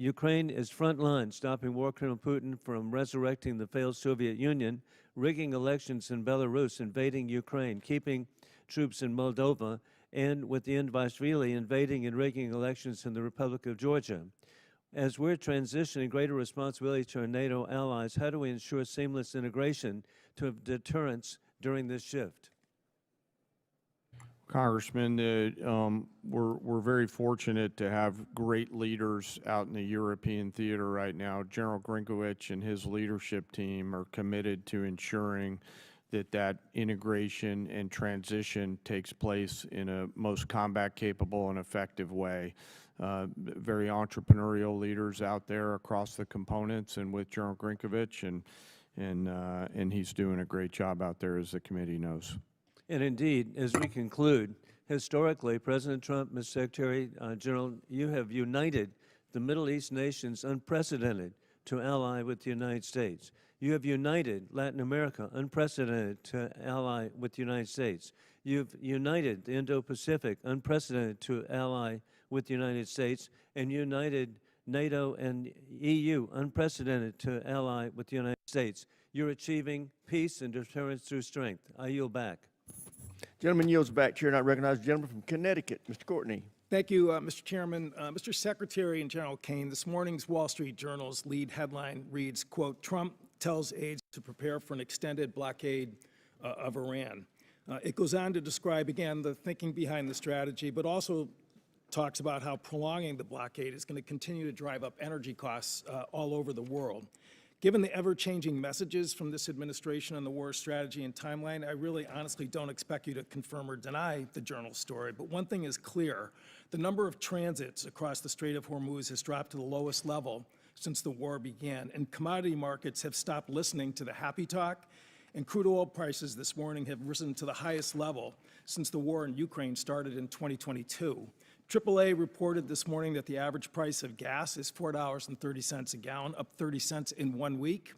Ukraine is frontline, stopping war criminal Putin from resurrecting the failed Soviet Union, rigging elections in Belarus, invading Ukraine, keeping troops in Moldova, and with the Indvaishvili invading and rigging elections in the Republic of Georgia. As we're transitioning greater responsibility to our NATO allies, how do we ensure seamless integration to have deterrence during this shift? Congressman, we're very fortunate to have great leaders out in the European theater right now. General Grinkowicz and his leadership team are committed to ensuring that integration and transition takes place in a most combat capable and effective way. Very entrepreneurial leaders out there across the components, and with General Grinkowicz, and he's doing a great job out there, as the committee knows. And indeed, as we conclude, historically, President Trump, Mr. Secretary General, you have united the Middle East nations unprecedented to ally with the United States. You have united Latin America unprecedented to ally with the United States. You've united the Indo-Pacific unprecedented to ally with the United States, and united NATO and EU unprecedented to ally with the United States. You're achieving peace and deterrence through strength. I yield back. Gentleman yields back. Chair not recognized. Gentleman from Connecticut, Mr. Courtney. Thank you, Mr. Chairman. Mr. Secretary and General Caine, this morning's Wall Street Journal's lead headline reads, quote, Trump tells aides to prepare for an extended blockade of Iran. It goes on to describe, again, the thinking behind the strategy, but also talks about how prolonging the blockade is going to continue to drive up energy costs all over the world. Given the ever-changing messages from this administration on the war strategy and timeline, I really honestly don't expect you to confirm or deny the Journal's story. But one thing is clear. The number of transits across the Strait of Hormuz has dropped to the lowest level since the war began, and commodity markets have stopped listening to the happy talk, and crude oil prices this morning have risen to the highest level since the war in Ukraine started in 2022. AAA reported this morning that the average price of gas is $4.30 a gallon, up 30 cents in 1 week.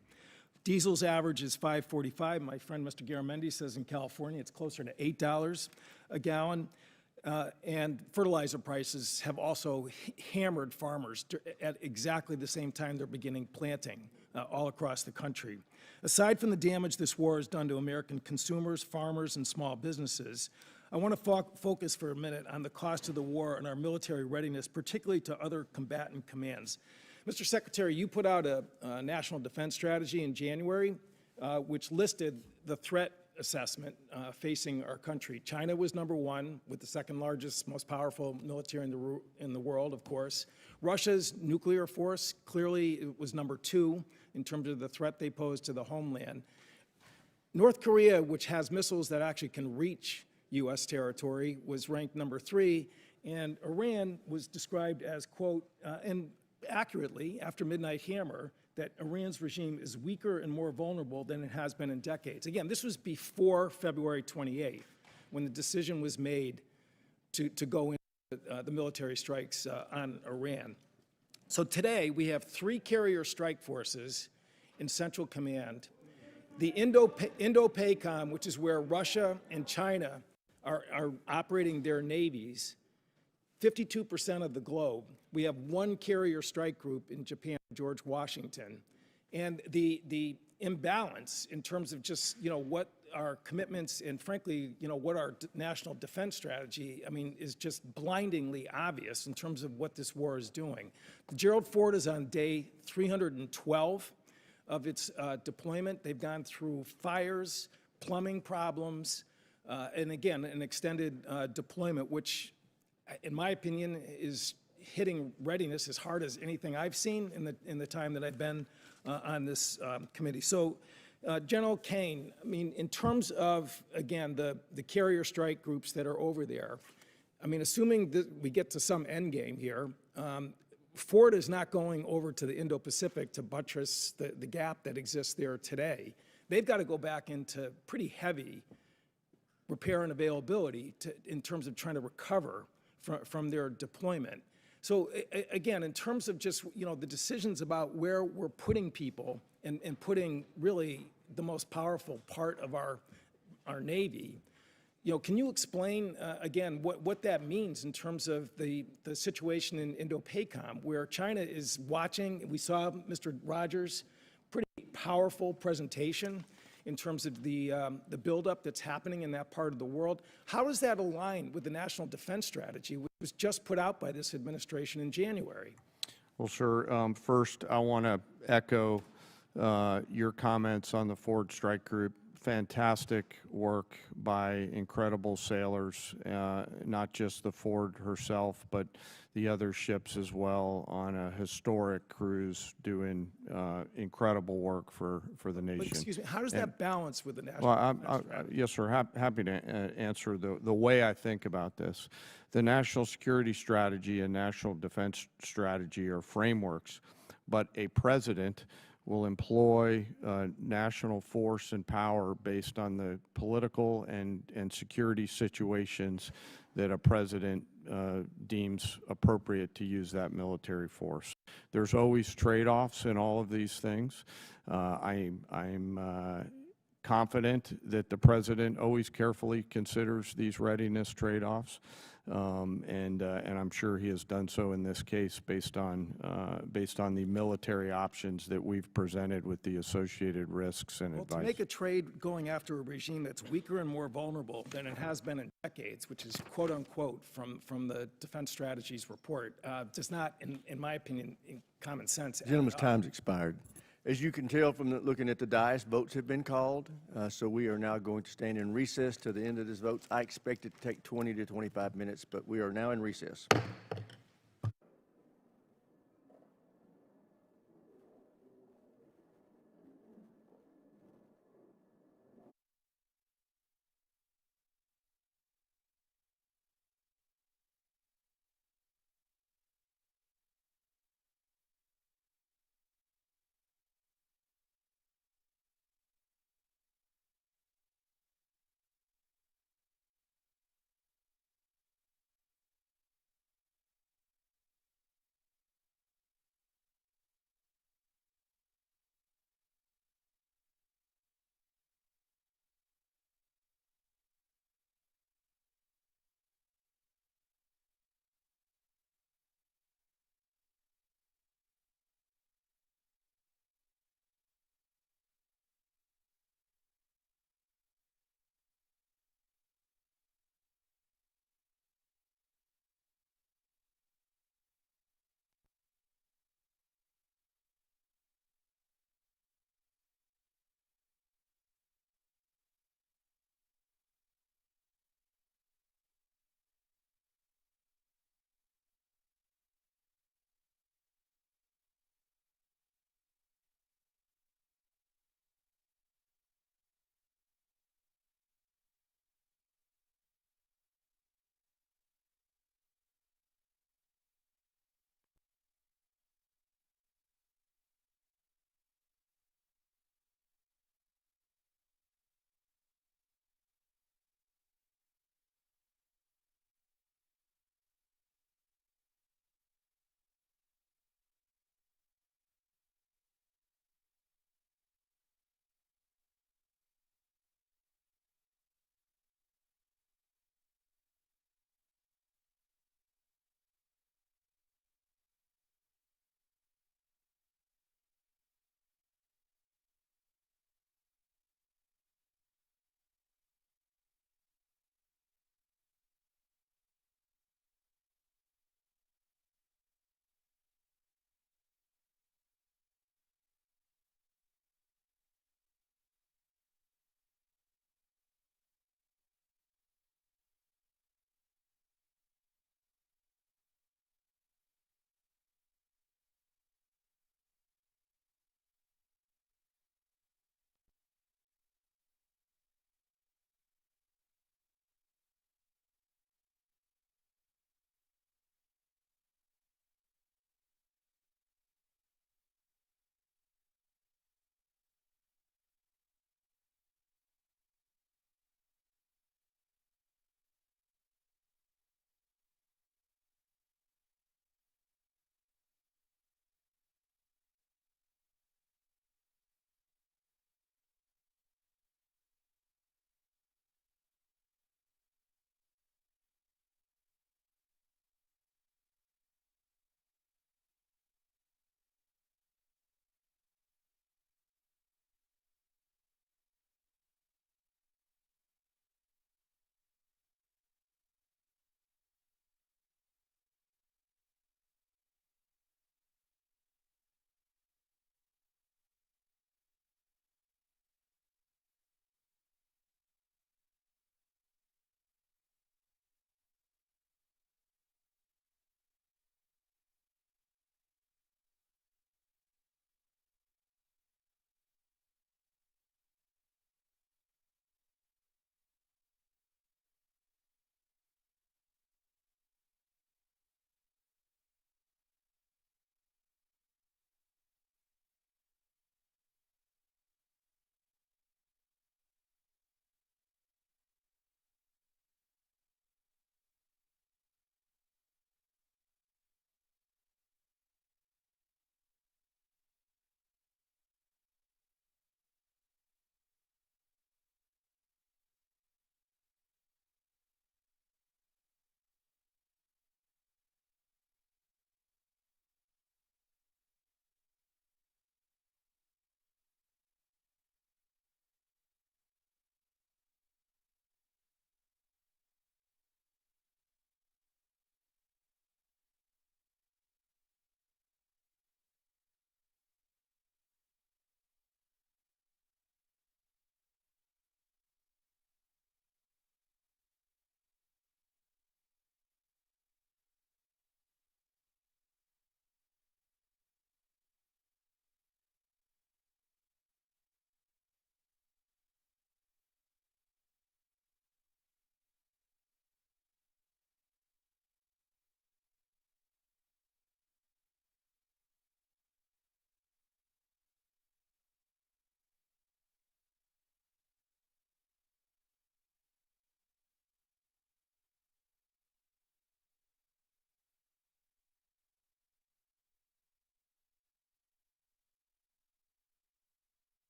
Diesel's average is $5.45. My friend Mr. Garamendi says in California it's closer to $8 a gallon. And fertilizer prices have also hammered farmers at exactly the same time they're beginning planting all across the country. Aside from the damage this war has done to American consumers, farmers, and small businesses, I want to focus for a minute on the cost of the war and our military readiness, particularly to other combatant commands. Mr. Secretary, you put out a national defense strategy in January, which listed the threat assessment facing our country. China was #1, with the second largest, most powerful military in the world, of course. Russia's nuclear force clearly was #2 in terms of the threat they pose to the homeland. North Korea, which has missiles that actually can reach U.S. territory, was ranked #3, and Iran was described as, quote, and accurately, after Midnight Hammer, that Iran's regime is weaker and more vulnerable than it has been in decades. Again, this was before February 28th, when the decision was made to go into the military strikes on Iran. So today, we have 3 carrier strike forces in Central Command. The Indo-PACOM, which is where Russia and China are operating their navies, 52% of the globe. We have 1 carrier strike group in Japan, George Washington. And the imbalance in terms of just, what our commitments and frankly, what our national defense strategy, is just blindingly obvious in terms of what this war is doing. The Gerald Ford is on day 312 of its deployment. They've gone through fires, plumbing problems, and again, an extended deployment, which, in my opinion, is hitting readiness as hard as anything I've seen in the time that I've been on this committee. So, General Caine, in terms of, again, the carrier strike groups that are over there, assuming that we get to some end game here, Ford is not going over to the Indo-Pacific to buttress the gap that exists there today. They've got to go back into pretty heavy repair and availability in terms of trying to recover from their deployment. So again, in terms of just, the decisions about where we're putting people and putting really the most powerful part of our Navy, can you explain again what that means in terms of the situation in Indo-PACOM, where China is watching? We saw Mr. Rogers' pretty powerful presentation in terms of the buildup that's happening in that part of the world. How does that align with the National Defense Strategy, which was just put out by this administration in January? Well, sir, first, I want to echo your comments on the Ford Strike Group. Fantastic work by incredible sailors, not just the Ford herself, but the other ships as well, on a historic cruise doing incredible work for the nation. But excuse me, how does that balance with the National Well, Defense Strategy? yes, sir. Happy to answer the way I think about this. The national security strategy and national defense strategy are frameworks, but a president will employ national force and power based on the political and security situations that a president deems appropriate to use that military force. There's always trade-offs in all of these things. I'm confident that the president always carefully considers these readiness trade-offs, and I'm sure he has done so in this case based on the military options that we've presented with the associated risks and Well, advice. to make a trade going after a regime that's weaker and more vulnerable than it has been in decades, which is quote unquote from the Defense Strategies report, does not, in my opinion, in common sense. Gentleman's time's expired. As you can tell from looking at the dais, votes have been called, so we are now going to stand in recess to the end of this vote. I expect it to take 20 to 25 minutes, but we are now in recess.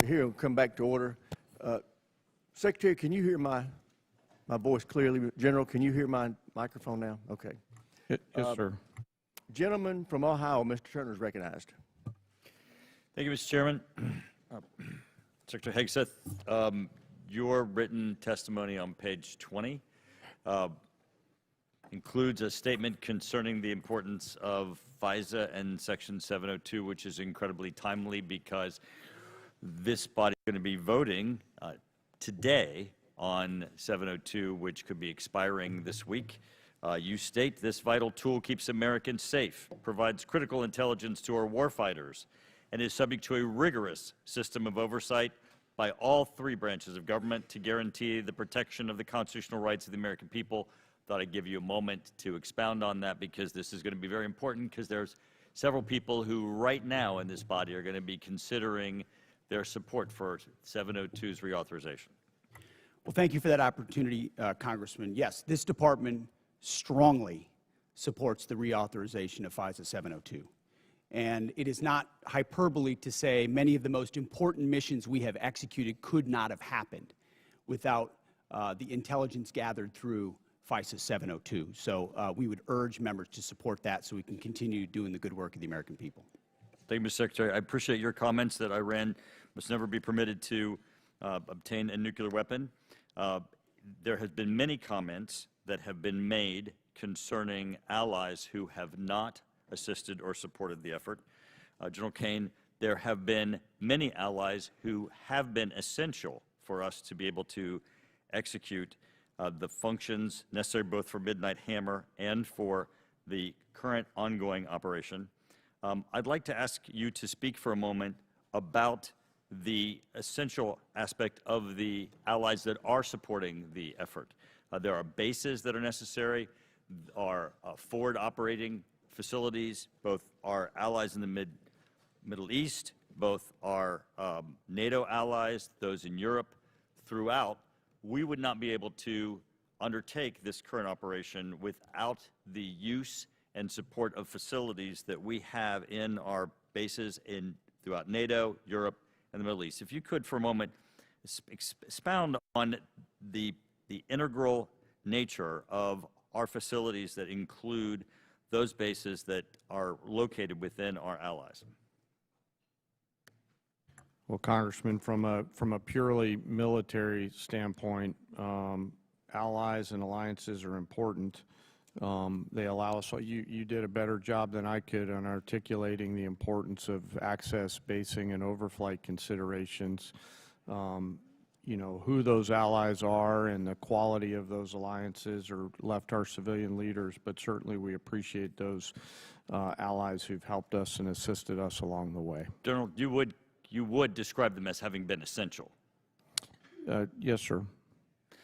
here and come back to order. Secretary, can you hear my voice clearly? General, can you hear my microphone now? Okay. Yes, sir. Gentleman from Ohio, Mr. Turner is recognized. Thank you, Mr. Chairman. Secretary Hegseth, your written testimony on page 20 includes a statement concerning the importance of FISA and Section 702, which is incredibly timely because this body is going to be voting today on 702, which could be expiring this week. You state this vital tool keeps Americans safe, provides critical intelligence to our warfighters, and is subject to a rigorous system of oversight by all three branches of government to guarantee the protection of the constitutional rights of the American people. Thought I'd give you a moment to expound on that because this is going to be very important because there's several people who right now in this body are going to be considering their support for 702's reauthorization. Well, thank you for that opportunity, Congressman. Yes, this department strongly supports the reauthorization of FISA 702. And it is not hyperbole to say many of the most important missions we have executed could not have happened without the intelligence gathered through FISA 702. So we would urge members to support that so we can continue doing the good work of the American people. Thank you, Mr. Secretary. I appreciate your comments that Iran must never be permitted to obtain a nuclear weapon. There have been many comments that have been made concerning allies who have not assisted or supported the effort. General Caine, there have been many allies who have been essential for us to be able to execute the functions necessary both for Midnight Hammer and for the current ongoing operation. I'd like to ask you to speak for a moment about the essential aspect of the allies that are supporting the effort. There are bases that are necessary, are forward operating facilities, both our allies in the Middle East, both our NATO allies, those in Europe, throughout. We would not be able to undertake this current operation without the use and support of facilities that we have in our bases throughout NATO, Europe, and the Middle East. If you could, for a moment, expound on the integral nature of our facilities that include those bases that are located within our allies. Well, Congressman, from a purely military standpoint, allies and alliances are important. They allow us, you did a better job than I could on articulating the importance of access, basing, and overflight considerations. You know, who those allies are and the quality of those alliances are left our civilian leaders, but certainly we appreciate those allies who've helped us and assisted us along the way. General, you would describe them as having been essential. Yes, sir.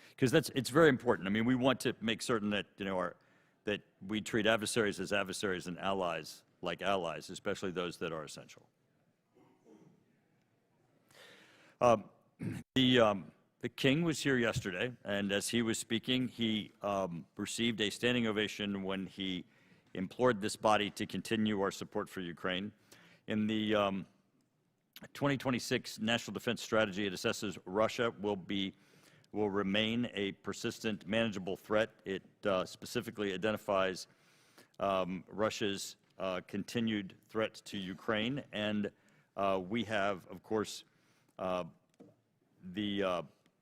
Because it's very important. I mean, we want to make certain that, you know, that we treat adversaries as adversaries and allies like allies, especially those that are essential. The King was here yesterday, and as he was speaking, he received a standing ovation when he implored this body to continue our support for Ukraine. In the 2026 National Defense Strategy, it assesses Russia will remain a persistent, manageable threat. It specifically identifies Russia's continued threat to Ukraine, and we have, of course,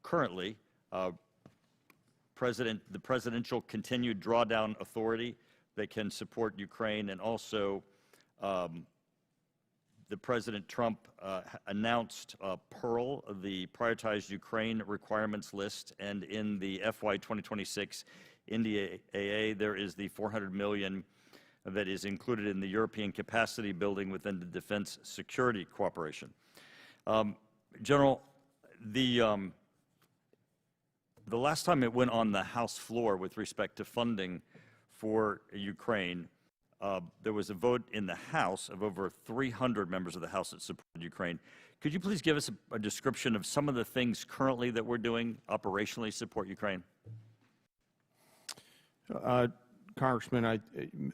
currently the presidential continued drawdown authority that can support Ukraine, and also the President Trump announced Pearl, the prioritized Ukraine requirements list, and in the FY 2026 NDAA, there is the $400 million that is included in the European capacity building within the defense security cooperation. General, the last time it went on the House floor with respect to funding for Ukraine, there was a vote in the House of over 300 members of the House that supported Ukraine. Could you please give us a description of some of the things currently that we're doing operationally to support Ukraine? Congressman,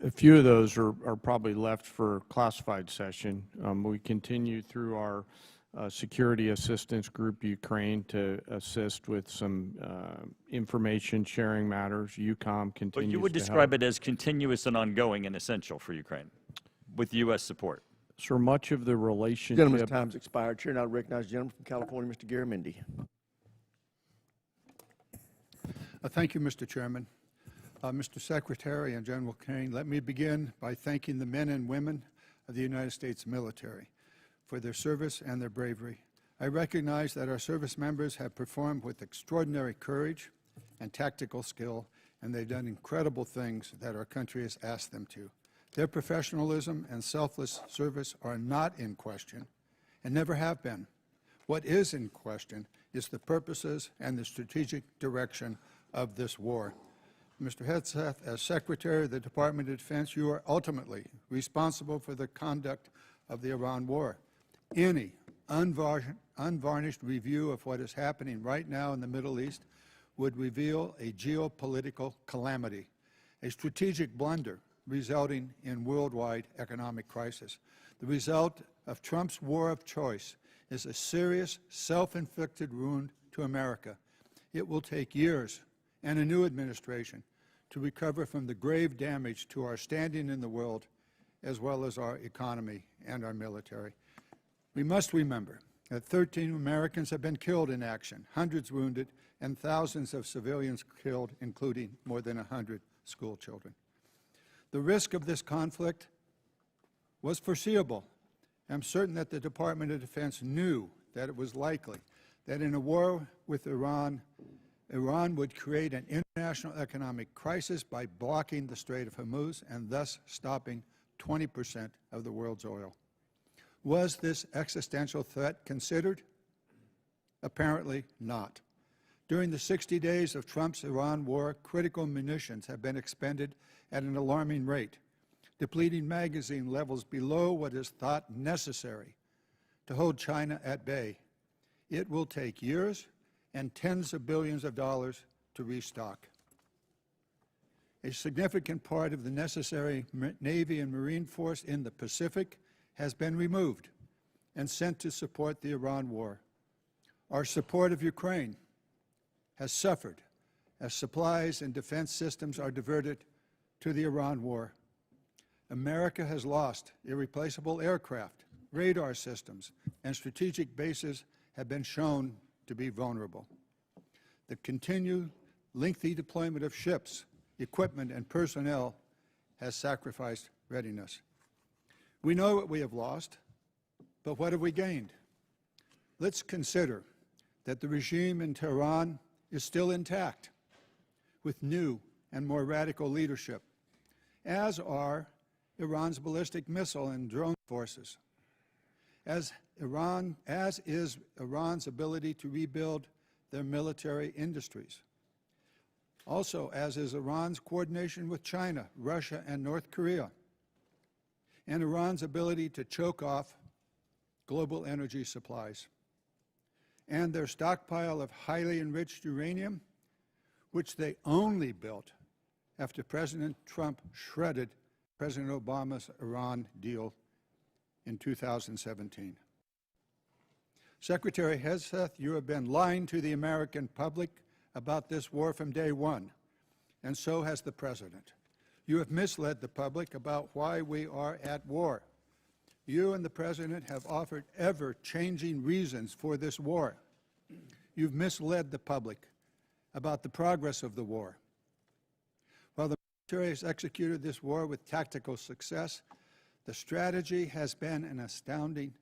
a few of those are probably left for classified session. We continue through our security assistance group Ukraine to assist with some information sharing matters. UCOM continues But you would to describe help. it as continuous and ongoing and essential for Ukraine, with U.S. support. Sir, much of the relationship. Gentleman's time's expired. Chair now recognizes the gentleman from California, Mr. Garamendi. Thank you, Mr. Chairman. Mr. Secretary and General Caine, let me begin by thanking the men and women of the United States military for their service and their bravery. I recognize that our service members have performed with extraordinary courage and tactical skill, and they've done incredible things that our country has asked them to. Their professionalism and selfless service are not in question and never have been. What is in question is the purposes and the strategic direction of this war. Mr. Hegseth, as Secretary of the Department of Defense, you are ultimately responsible for the conduct of the Iran war. Any unvarnished review of what is happening right now in the Middle East would reveal a geopolitical calamity, a strategic blunder resulting in worldwide economic crisis. The result of Trump's war of choice is a serious, self-inflicted wound to America. It will take years and a new administration to recover from the grave damage to our standing in the world, as well as our economy and our military. We must remember that 13 Americans have been killed in action, hundreds wounded, and thousands of civilians killed, including more than 100 school children. The risk of this conflict was foreseeable. I'm certain that the Department of Defense knew that it was likely that in a war with Iran, Iran would create an international economic crisis by blocking the Strait of Hormuz and thus stopping 20% of the world's oil. Was this existential threat considered? Apparently not. During the 60 days of Trump's Iran war, critical munitions have been expended at an alarming rate, depleting magazine levels below what is thought necessary to hold China at bay. It will take years and tens of billions of dollars to restock. A significant part of the necessary Navy and Marine force in the Pacific has been removed and sent to support the Iran war. Our support of Ukraine has suffered as supplies and defense systems are diverted to the Iran war. America has lost irreplaceable aircraft, radar systems, and strategic bases have been shown to be vulnerable. The continued lengthy deployment of ships, equipment, and personnel has sacrificed readiness. We know what we have lost, but what have we gained? Let's consider that the regime in Tehran is still intact, with new and more radical leadership, as are Iran's ballistic missile and drone forces, as is Iran's ability to rebuild their military industries. Also, as is Iran's coordination with China, Russia, and North Korea, and Iran's ability to choke off global energy supplies, and their stockpile of highly enriched uranium, which they only built after President Trump shredded President Obama's Iran deal in 2017. Secretary Hegseth, you have been lying to the American public about this war from day one, and so has the President. You have misled the public about why we are at war. You and the President have offered ever-changing reasons for this war. You've misled the public about the progress of the war. While the military has executed this war with tactical success, the strategy has been an astounding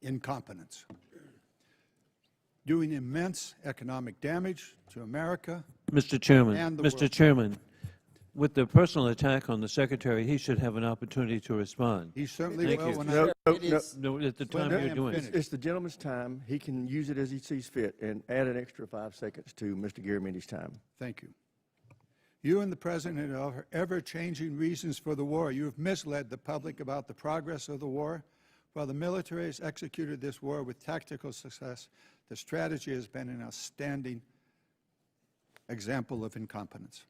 incompetence, doing immense economic damage to America. Mr. Chairman, and the Mr. world. Chairman, with the personal attack on the Secretary, he should have an opportunity to respond. He certainly Thank will you. when No, I... no, No, at the time I you're am doing it. finished. It's the gentleman's time. He can use it as he sees fit and add an extra 5 seconds to Mr. Garamendi's time. Thank you. You and the President offer ever-changing reasons for the war. You have misled the public about the progress of the war. While the military has executed this war with tactical success, the strategy has been an outstanding example of incompetence.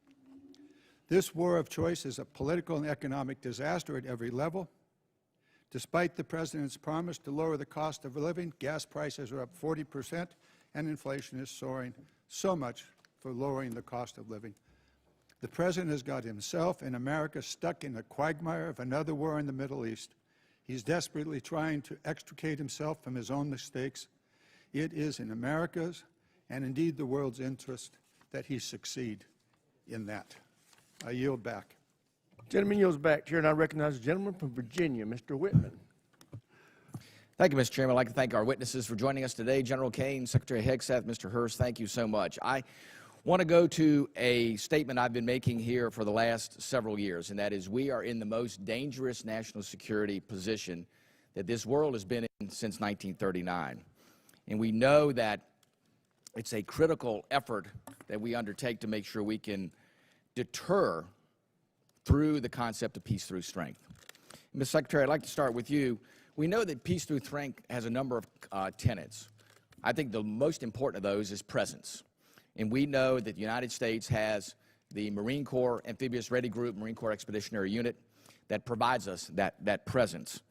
This war of choice is a political and economic disaster at every level. Despite the president's promise to lower the cost of living, gas prices are up 40%, and inflation is soaring. So much for lowering the cost of living. The president has got himself and America stuck in the quagmire of another war in the Middle East. He's desperately trying to extricate himself from his own mistakes. It is in America's and indeed the world's interest that he succeed in that. I yield back. Gentleman yields back. Chair, and I recognize the gentleman from Virginia, Mr. Whitman. Thank you, Mr. Chairman. I'd like to thank our witnesses for joining us today. General Caine, Secretary Hegseth, Mr. Hurst, thank you so much. I want to go to a statement I've been making here for the last several years, and that is we are in the most dangerous national security position that this world has been in since 1939. And we know that it's a critical effort that we undertake to make sure we can deter through the concept of peace through strength. Ms. Secretary, I'd like to start with you. We know that peace through strength has a number of tenets. I think the most important of those is presence. And we know that the United States has the Marine Corps Amphibious Ready Group, Marine Corps Expeditionary Unit, that provides us that presence.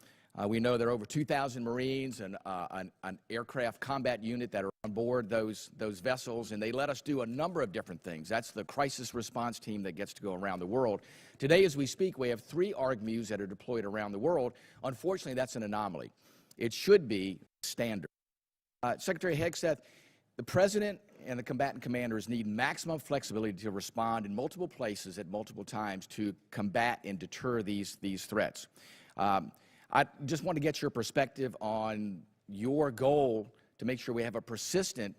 We know there are over 2,000 Marines and an aircraft combat unit that are on board those vessels, and they let us do a number of different things. That's the crisis response team that gets to go around the world. Today, as we speak, we have 3 ARGMUs that are deployed around the world. Unfortunately, that's an anomaly. It should be standard. Secretary Hegseth, the President and the combatant commanders need maximum flexibility to respond in multiple places at multiple times to combat and deter these threats. I just want to get your perspective on your goal to make sure we have a persistent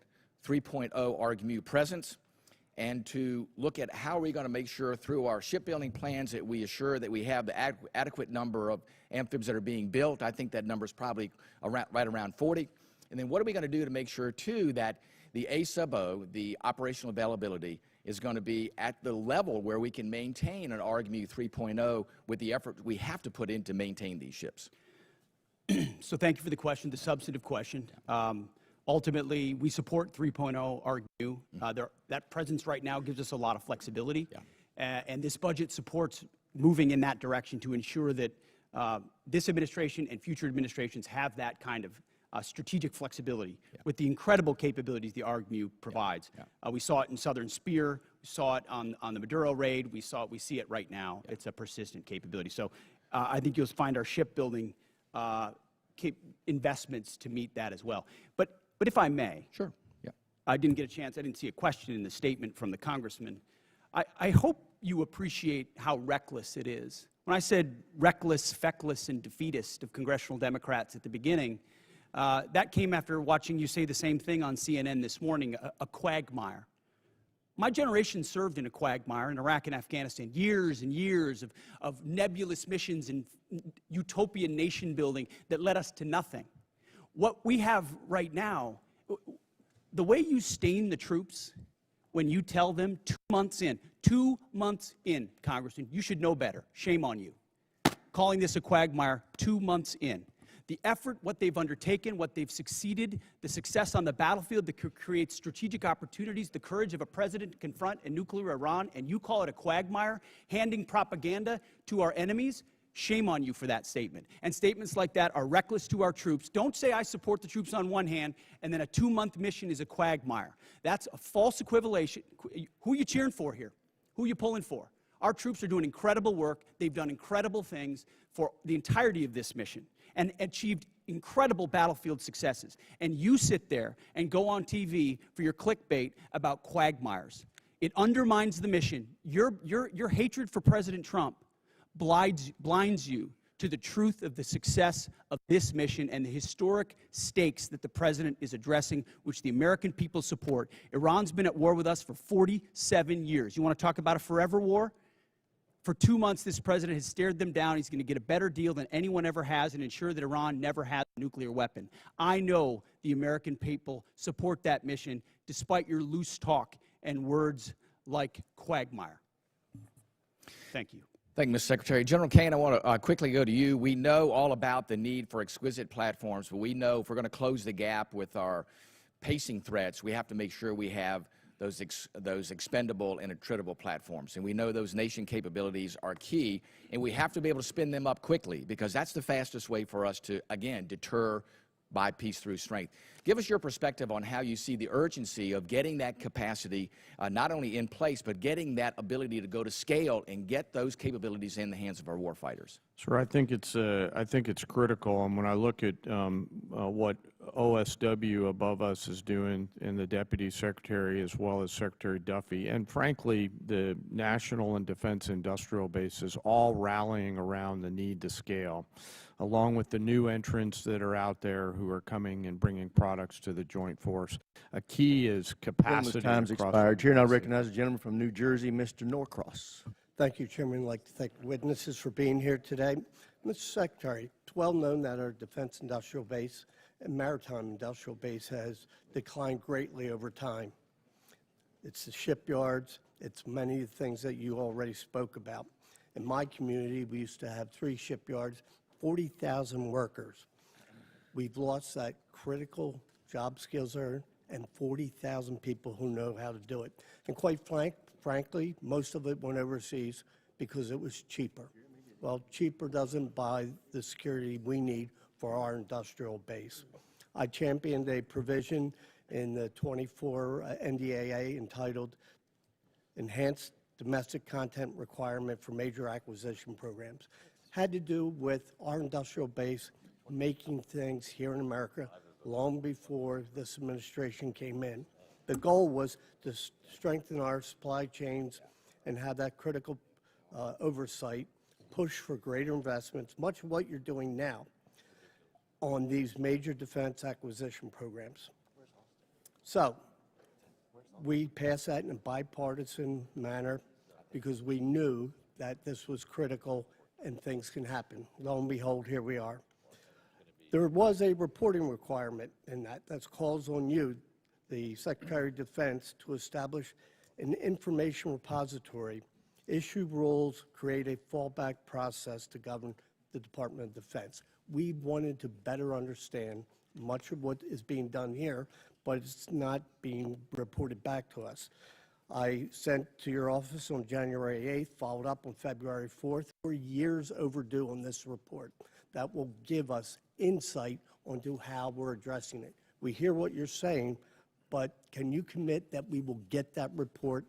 3.0 ARGMU presence, and to look at how are we going to make sure through our shipbuilding plans that we assure that we have the adequate number of amphibs that are being built. I think that number is probably right around 40. And then what are we going to do to make sure, too, that the A-sub-O, the operational availability, is going to be at the level where we can maintain an ARGMU 3.0 with the effort we have to put in to maintain these ships? So thank you for the question, the substantive question. Ultimately, we support 3.0 ARGMU. That presence right now gives us a lot of flexibility. Yeah. And this budget supports moving in that direction to ensure that this administration and future administrations have that kind of strategic flexibility with the incredible capabilities the ARGMU provides. We saw it in Southern Spear. We saw it on the Maduro raid. We see it right now. It's a persistent capability. So I think you'll find our shipbuilding investments to meet that as well. But if I may, sure. Yeah. I didn't get a chance. I didn't see a question in the statement from the congressman. I hope you appreciate how reckless it is. When I said reckless, feckless, and defeatist of congressional Democrats at the beginning, that came after watching you say the same thing on CNN this morning, a quagmire. My generation served in a quagmire in Iraq and Afghanistan, years and years of nebulous missions and utopian nation building that led us to nothing. What we have right now, the way you stain the troops when you tell them 2 months in, Congressman, you should know better. Shame on you. Calling this a quagmire 2 months in. The effort, what they've undertaken, what they've succeeded, the success on the battlefield that creates strategic opportunities, the courage of a president to confront a nuclear Iran, and you call it a quagmire, handing propaganda to our enemies, shame on you for that statement. And statements like that are reckless to our troops. Don't say I support the troops on one hand, and then a 2-month mission is a quagmire. That's a false equivalation. Who are you cheering for here? Who are you pulling for? Our troops are doing incredible work. They've done incredible things for the entirety of this mission and achieved incredible battlefield successes. And you sit there and go on TV for your clickbait about quagmires. It undermines the mission. Your hatred for President Trump blinds you to the truth of the success of this mission and the historic stakes that the president is addressing, which the American people support. Iran's been at war with us for 47 years. You want to talk about a forever war? For 2 months, this president has stared them down. He's going to get a better deal than anyone ever has and ensure that Iran never has a nuclear weapon. I know the American people support that mission, despite your loose talk and words like quagmire. Thank you. Thank you, Mr. Secretary. General Caine, I want to quickly go to you. We know all about the need for exquisite platforms, but we know if we're going to close the gap with our pacing threats, we have to make sure we have those expendable and attritable platforms. And we know those nation capabilities are key, and we have to be able to spin them up quickly, because that's the fastest way for us to, again, deter by peace through strength. Give us your perspective on how you see the urgency of getting that capacity not only in place, but getting that ability to go to scale and get those capabilities in the hands of our warfighters. Sir, I think it's critical, and when I look at what OSW above us is doing, and the Deputy Secretary as well as Secretary Duffy, and frankly, the national and defense industrial bases all rallying around the need to scale, along with the new entrants that are out there who are coming and bringing products to the joint force. A key is capacity. Time's across expired. the Chair, now agency. recognize the gentleman from New Jersey, Mr. Norcross. Thank you, Chairman. I'd like to thank the witnesses for being here today. Mr. Secretary, it's well known that our defense industrial base and maritime industrial base has declined greatly over time. It's the shipyards, it's many of the things that you already spoke about. In my community, we used to have 3 shipyards, 40,000 workers. We've lost that critical job skills there and 40,000 people who know how to do it. And quite frankly, most of it went overseas because it was cheaper. Well, cheaper doesn't buy the security we need for our industrial base. I championed a provision in the 24 NDAA entitled Enhanced Domestic Content Requirement for Major Acquisition Programs. Had to do with our industrial base making things here in America long before this administration came in. The goal was to strengthen our supply chains and have that critical oversight, push for greater investments, much of what you're doing now on these major defense acquisition programs. So we passed that in a bipartisan manner because we knew that this was critical and things can happen. Lo and behold, here we are. There was a reporting requirement in that. That calls on you, the Secretary of Defense, to establish an information repository, issue rules, create a fallback process to govern the Department of Defense. We wanted to better understand much of what is being done here, but it's not being reported back to us. I sent to your office on January 8th, followed up on February 4th. We're years overdue on this report. That will give us insight onto how we're addressing it. We hear what you're saying, but can you commit that we will get that report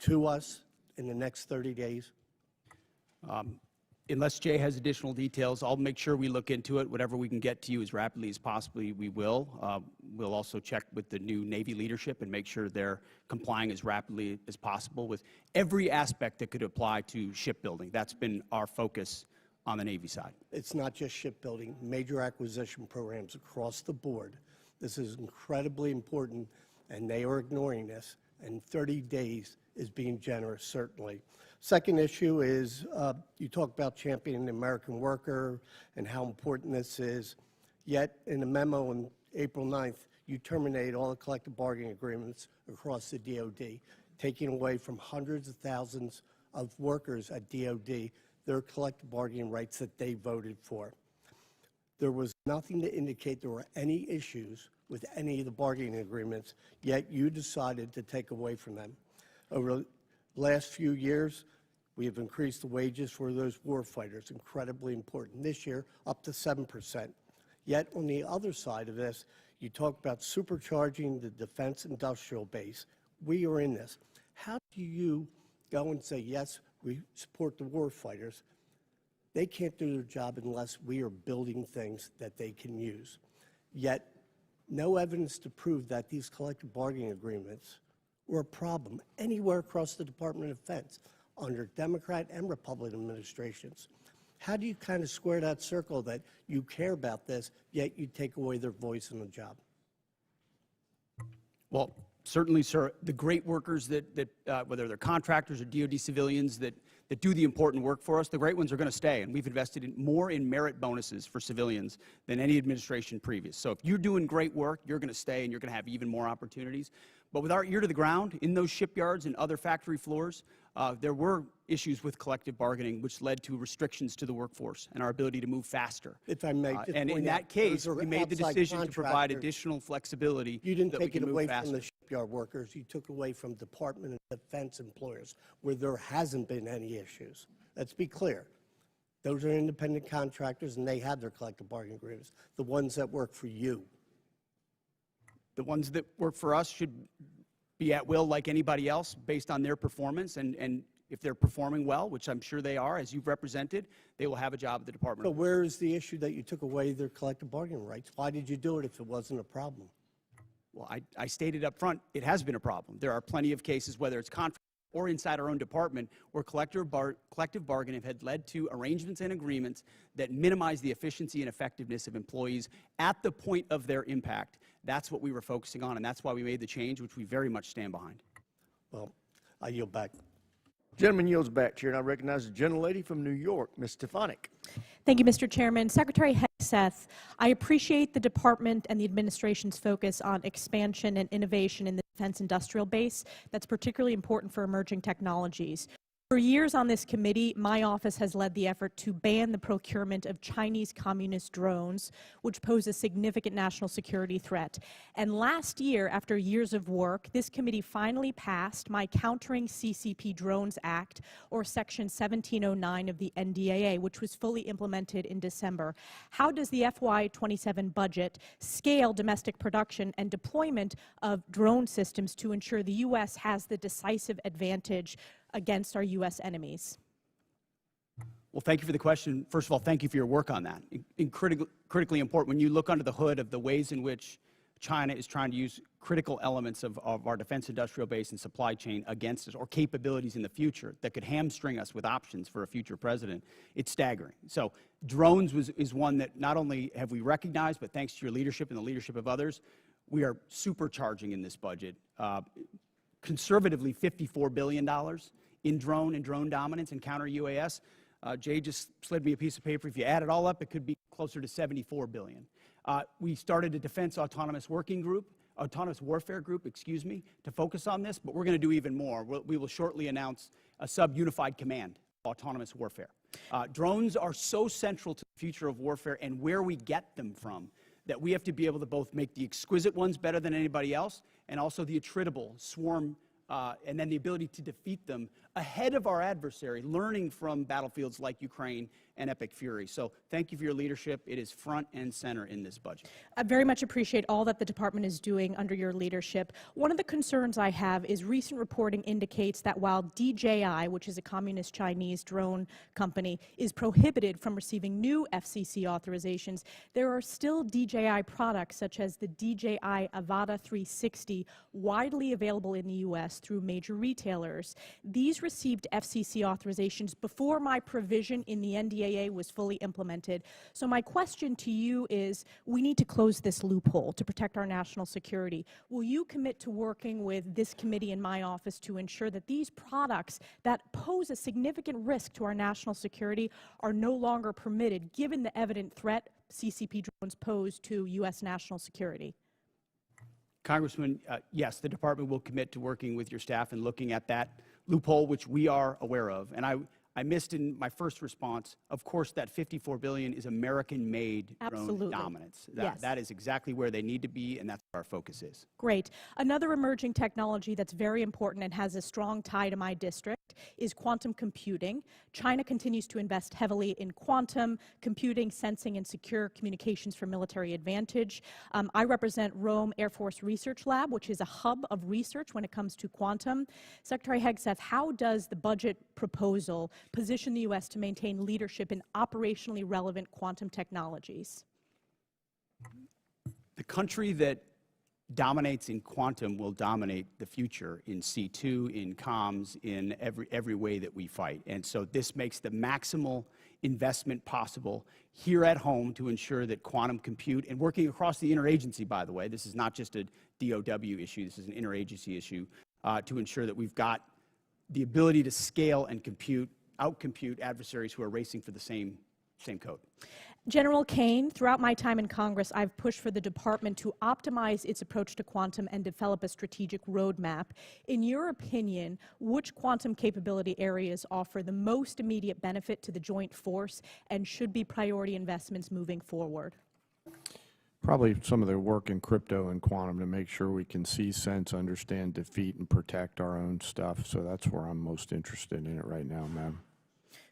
to us in the next 30 days? Unless Jay has additional details, I'll make sure we look into it. Whatever we can get to you as rapidly as possibly, we will. We'll also check with the new Navy leadership and make sure they're complying as rapidly as possible with every aspect that could apply to shipbuilding. That's been our focus on the Navy side. It's not just shipbuilding, major acquisition programs across the board. This is incredibly important, and they are ignoring this, and 30 days is being generous, certainly. Second issue is you talk about championing the American worker and how important this is, yet in a memo on April 9th, you terminate all the collective bargaining agreements across the DOD, taking away from hundreds of thousands of workers at DOD their collective bargaining rights that they voted for. There was nothing to indicate there were any issues with any of the bargaining agreements, yet you decided to take away from them. Over the last few years, we have increased the wages for those warfighters, incredibly important. This year, up to 7%. Yet on the other side of this, you talk about supercharging the defense industrial base. We are in this. How do you go and say, yes, we support the warfighters? They can't do their job unless we are building things that they can use. Yet, no evidence to prove that these collective bargaining agreements were a problem anywhere across the Department of Defense under Democrat and Republican administrations. How do you kind of square that circle that you care about this, yet you take away their voice in the job? Well, certainly, sir, the great workers that whether they're contractors or DOD civilians that do the important work for us, the great ones are going to stay. And we've invested more in merit bonuses for civilians than any administration previous. So if you're doing great work, you're going to stay and you're going to have even more opportunities. But with our ear to the ground in those shipyards and other factory floors, there were issues with collective bargaining, which led to restrictions to the workforce and our ability to move faster. If I may, just and in point that out, case, those are we made the outside decision to provide contractors. additional flexibility You didn't that we take it can move away faster. from the shipyard workers you took away from Department of Defense employers where there hasn't been any issues. Let's be clear. Those are independent contractors, and they have their collective bargaining agreements, the ones that work for you. The ones that work for us should be at will like anybody else based on their performance, and if they're performing well, which I'm sure they are, as you've represented, they will have a job at the Department. So where is the issue that you took away their collective bargaining rights? Why did you do it if it wasn't a problem? Well, I stated up front, it has been a problem. There are plenty of cases, whether it's contract or inside our own department, where collective bargaining had led to arrangements and agreements that minimize the efficiency and effectiveness of employees at the point of their impact. That's what we were focusing on, and that's why we made the change, which we very much stand behind. Well, I yield back. Gentleman yields back, Chair, and I recognize the gentlelady from New York, Ms. Stefanik. Thank you, Mr. Chairman. Secretary Hegseth, I appreciate the department and the administration's focus on expansion and innovation in the defense industrial base. That's particularly important for emerging technologies. For years on this committee, my office has led the effort to ban the procurement of Chinese communist drones, which pose a significant national security threat. And last year, after years of work, this committee finally passed my Countering CCP Drones Act, or Section 1709 of the NDAA, which was fully implemented in December. How does the FY27 budget scale domestic production and deployment of drone systems to ensure the U.S. has the decisive advantage against our U.S. enemies? Well, thank you for the question. First of all, thank you for your work on that. Critically important. When you look under the hood of the ways in which China is trying to use critical elements of our defense industrial base and supply chain against us, or capabilities in the future that could hamstring us with options for a future president, it's staggering. So drones is one that not only have we recognized, but thanks to your leadership and the leadership of others, we are supercharging in this budget. Conservatively, $54 billion in drone and drone dominance and counter UAS. Jay just slid me a piece of paper. If you add it all up, it could be closer to $74 billion. We started a defense autonomous warfare group, excuse me, to focus on this, but we're going to do even more. We will shortly announce a sub-unified command, autonomous warfare. Drones are so central to the future of warfare and where we get them from that we have to be able to both make the exquisite ones better than anybody else and also the attritable swarm, and then the ability to defeat them ahead of our adversary, learning from battlefields like Ukraine and Epic Fury. So thank you for your leadership. It is front and center in this budget. I very much appreciate all that the department is doing under your leadership. One of the concerns I have is recent reporting indicates that while DJI, which is a communist Chinese drone company, is prohibited from receiving new FCC authorizations, there are still DJI products such as the DJI Avata 360 widely available in the U.S. through major retailers. These received FCC authorizations before my provision in the NDAA was fully implemented. So my question to you is, we need to close this loophole to protect our national security. Will you commit to working with this committee and my office to ensure that these products that pose a significant risk to our national security are no longer permitted, given the evident threat CCP drones pose to U.S. national security? Congressman, yes, the department will commit to working with your staff and looking at that loophole, which we are aware of. And I missed in my first response, of course, that $54 billion is American-made drone dominance. That is exactly where they need to be, and that's where our focus is. Great. Another emerging technology that's very important and has a strong tie to my district is quantum computing. China continues to invest heavily in quantum computing, sensing, and secure communications for military advantage. I represent Rome Air Force Research Lab, which is a hub of research when it comes to quantum. Secretary Hegseth, how does the budget proposal position the U.S. to maintain leadership in operationally relevant quantum technologies? The country that dominates in quantum will dominate the future in C2, in comms, in every way that we fight. And so this makes the maximal investment possible here at home to ensure that quantum compute, and working across the interagency, by the way, this is not just a DOW issue, this is an interagency issue, to ensure that we've got the ability to scale and outcompute adversaries who are racing for the same code. General Caine, throughout my time in Congress, I've pushed for the department to optimize its approach to quantum and develop a strategic roadmap. In your opinion, which quantum capability areas offer the most immediate benefit to the joint force and should be priority investments moving forward? Probably some of the work in crypto and quantum to make sure we can see, sense, understand, defeat, and protect our own stuff. So that's where I'm most interested in it right now, ma'am.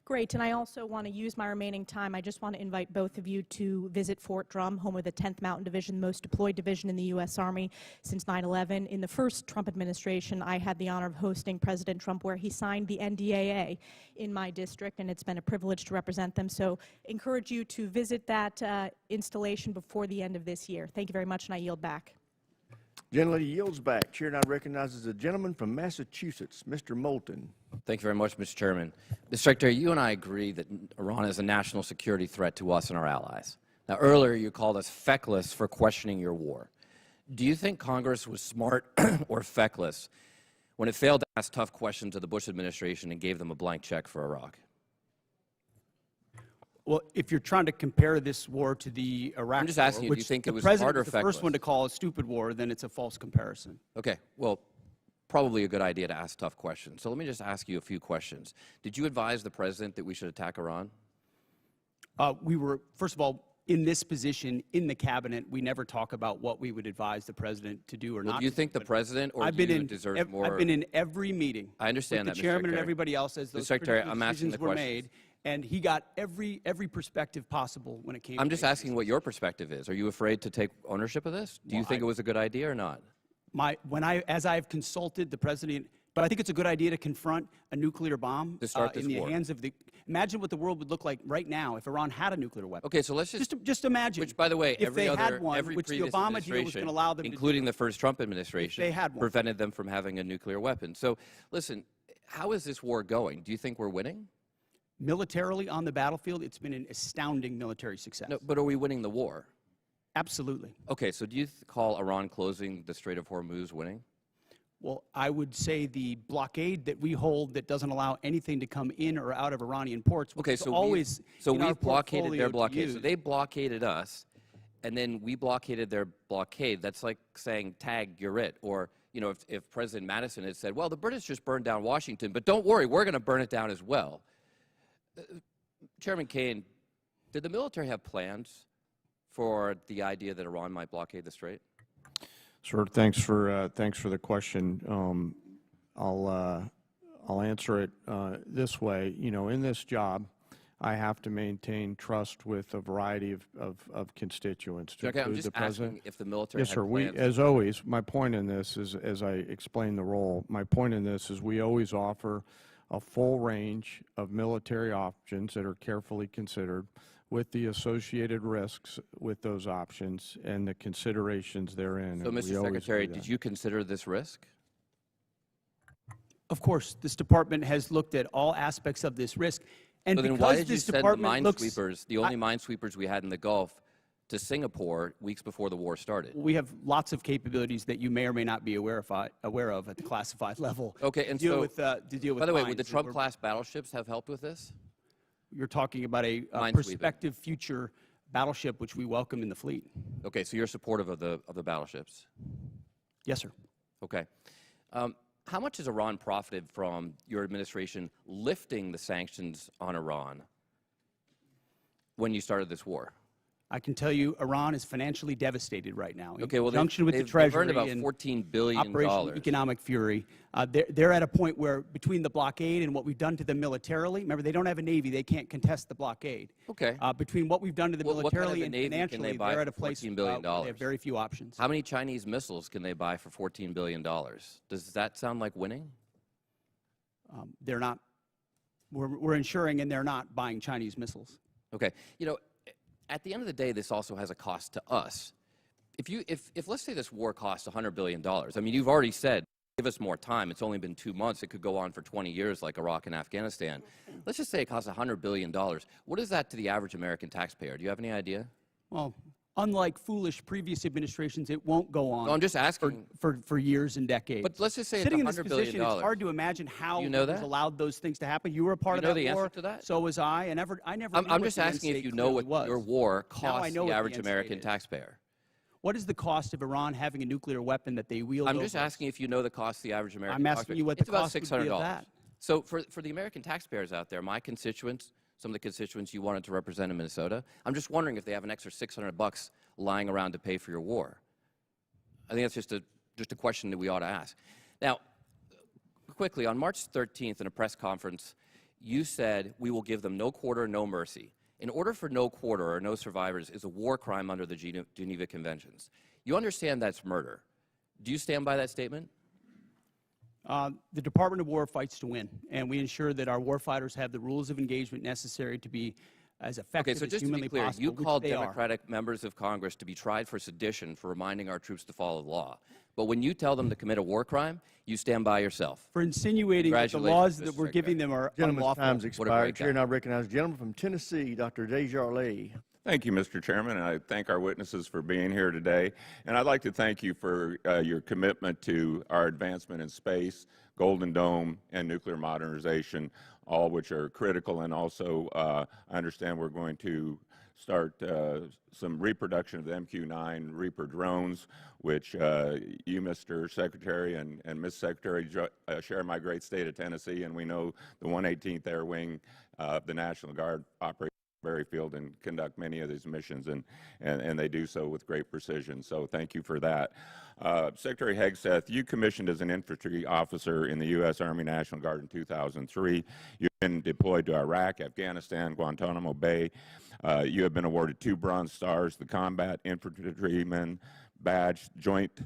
Great, and I also want to use my remaining time. I just want to invite both of you to visit Fort Drum, home of the 10th Mountain Division, the most deployed division in the U.S. Army since 9/11. In the first Trump administration, I had the honor of hosting President Trump, where he signed the NDAA in my district, and it's been a privilege to represent them. So encourage you to visit that installation before the end of this year. Thank you very much, and I yield back. Gentlelady yields back. Chair now recognizes the gentleman from Massachusetts, Mr. Moulton. Thank you very much, Mr. Chairman. Mr. Secretary, you and I agree that Iran is a national security threat to us and our allies. Now, earlier you called us feckless for questioning your war. Do you think Congress was smart or feckless when it failed to ask tough questions of the Bush administration and gave them a blank check for Iraq? Well, if you're trying to compare this war to the Iraq I'm just asking war, you, do you which think the it was president smart or was the first feckless? one to call a stupid war, then it's a false comparison. Okay, well, probably a good idea to ask tough questions. So let me just ask you a few questions. Did you advise the president that we should attack Iran? We were, first of all, in this position in the cabinet, we never talk about what we would advise the president to do or Well, not. do you think the president or do you deserve more? I've been in every meeting. I understand with that, the Mr. chairman and Secretary. everybody else as those Secretary, critical I'm asking decisions the were questions. made, and he got every perspective possible when it came. I'm to just making asking what your perspective is. Are you afraid to take ownership of this? Do you Well, think it was a good idea or not? as I've consulted the president, but I think it's a good idea to confront a nuclear bomb To start this in the war. hands of the. Imagine what the world would look like right now if Iran had a nuclear weapon. Okay, so let's Just imagine. Which, by the way, if every they other, had one, every which the previous Obama deal was administration, going to allow them including to the first Trump administration, they had one. prevented them from having a nuclear weapon. So, listen, how is this war going? Do you think we're winning? militarily on the battlefield. It's been an astounding military success. No, but are we winning the war? Absolutely. Okay, so do you call Iran closing the Strait of Hormuz winning? Well, I would say the blockade that we hold that doesn't allow anything to come in or out of Iranian ports, which Okay, is so always we've blockaded portfolio their to blockade. So use. they blockaded us, and then we blockaded their blockade. That's like saying, tag, you're it. Or, you know, if President Madison had said, well, the British just burned down Washington, but don't worry, we're going to burn it down as well. Chairman Caine, did the military have plans for the idea that Iran might blockade the Strait? Sir, thanks for the question. I'll answer it this way. You know, in this job, I have to maintain trust with a variety of constituents. To Okay, I'm include just the president. asking if the military Yes, had sir. plans. As always, my point in this is, as I explain the role, my point in this is we always offer a full range of military options that are carefully considered, with the associated risks with those options and the considerations therein. So, and we Mr. always Secretary, do did that. you consider this risk? Of course, this department has looked at all aspects of this risk. And So then because why did you this send the department looks, minesweepers, the only minesweepers we had in the Gulf, to Singapore weeks before the war started? we have lots of capabilities that you may or may not be aware of at the classified level. Okay, and to deal so, with, to deal with by the way, would the mines. Trump-class battleships have helped with this? You're talking about a Minesweeping. prospective future battleship, which we welcome in the fleet. Okay, so you're supportive of the battleships. Yes, sir. Okay. How much has Iran profited from your administration lifting the sanctions on Iran when you started this war? I can tell you Iran is financially devastated right now. Okay, in well, conjunction with the they've Treasury earned about and $14 billion. Operation Economic Fury. They're at a point where between the blockade and what we've done to them militarily, remember, they don't have a Navy. They can't contest the blockade. Okay. Between what we've done to them Well, what kind of militarily a and Navy can they financially, buy they're at for a place $14 billion? where they have very few options. How many Chinese missiles can they buy for $14 billion? Does that sound like winning? They're not. We're ensuring, and they're not buying Chinese missiles. Okay. You know, at the end of the day, this also has a cost to us. If let's say this war costs $100 billion, I mean, you've already said, give us more time. It's only been 2 months. It could go on for 20 years like Iraq and Afghanistan. Let's just say it costs $100 billion. What is that to the average American taxpayer? Do you have any idea? Well, unlike foolish previous administrations, it won't go on. No, I'm just asking. For years and decades. But let's just say sitting in it's this $100 billion. position, it's hard to imagine how You know it was that? allowed those things to happen. You were a part of You know that the war. answer to that? So was I. I never. I'm knew just what the end asking if state you know clearly what was. your war Now I costs know the what average end American state is. taxpayer. What is the cost of Iran having a nuclear weapon that they wield? I'm just over us? asking if you know the cost of the average American I'm asking taxpayer. you what It's the about cost would be $600. of that. So for the American taxpayers out there, my constituents, some of the constituents you wanted to represent in Minnesota. I'm just wondering if they have an extra $600 lying around to pay for your war. I think that's just a question that we ought to ask. Now, quickly, on March 13th in a press conference, you said, we will give them no quarter, no mercy. In order for no quarter or no survivors is a war crime under the Geneva Conventions. You understand that's murder. Do you stand by that statement? The Department of War fights to win, and we ensure that our warfighters have the rules of engagement necessary to be as effective Okay, so as just to humanly be clear, possible, you which called they are. Democratic members of Congress to be tried for sedition for reminding our troops to follow the law. But when you tell them to commit a war crime, you stand by yourself. For insinuating that the laws that we're giving them are Gentleman's unlawful. time's What a expired. breakdown. Chair now recognizes the gentleman from Tennessee, Dr. Desjardins. Thank you, Mr. Chairman, and I thank our witnesses for being here today. And I'd like to thank you for your commitment to our advancement in space, Golden Dome, and nuclear modernization, all which are critical. And also, I understand we're going to start some reproduction of the MQ-9 Reaper drones, which you, Mr. Secretary, and Ms. Secretary share my great state of Tennessee, and we know the 118th Air Wing of the National Guard operates Field and conduct many of these missions, and they do so with great precision. So thank you for that. Secretary Hegseth, you commissioned as an infantry officer in the U.S. Army National Guard in 2003. You've been deployed to Iraq, Afghanistan, Guantanamo Bay. You have been awarded 2 Bronze Stars, the Combat Infantryman Badge, Joint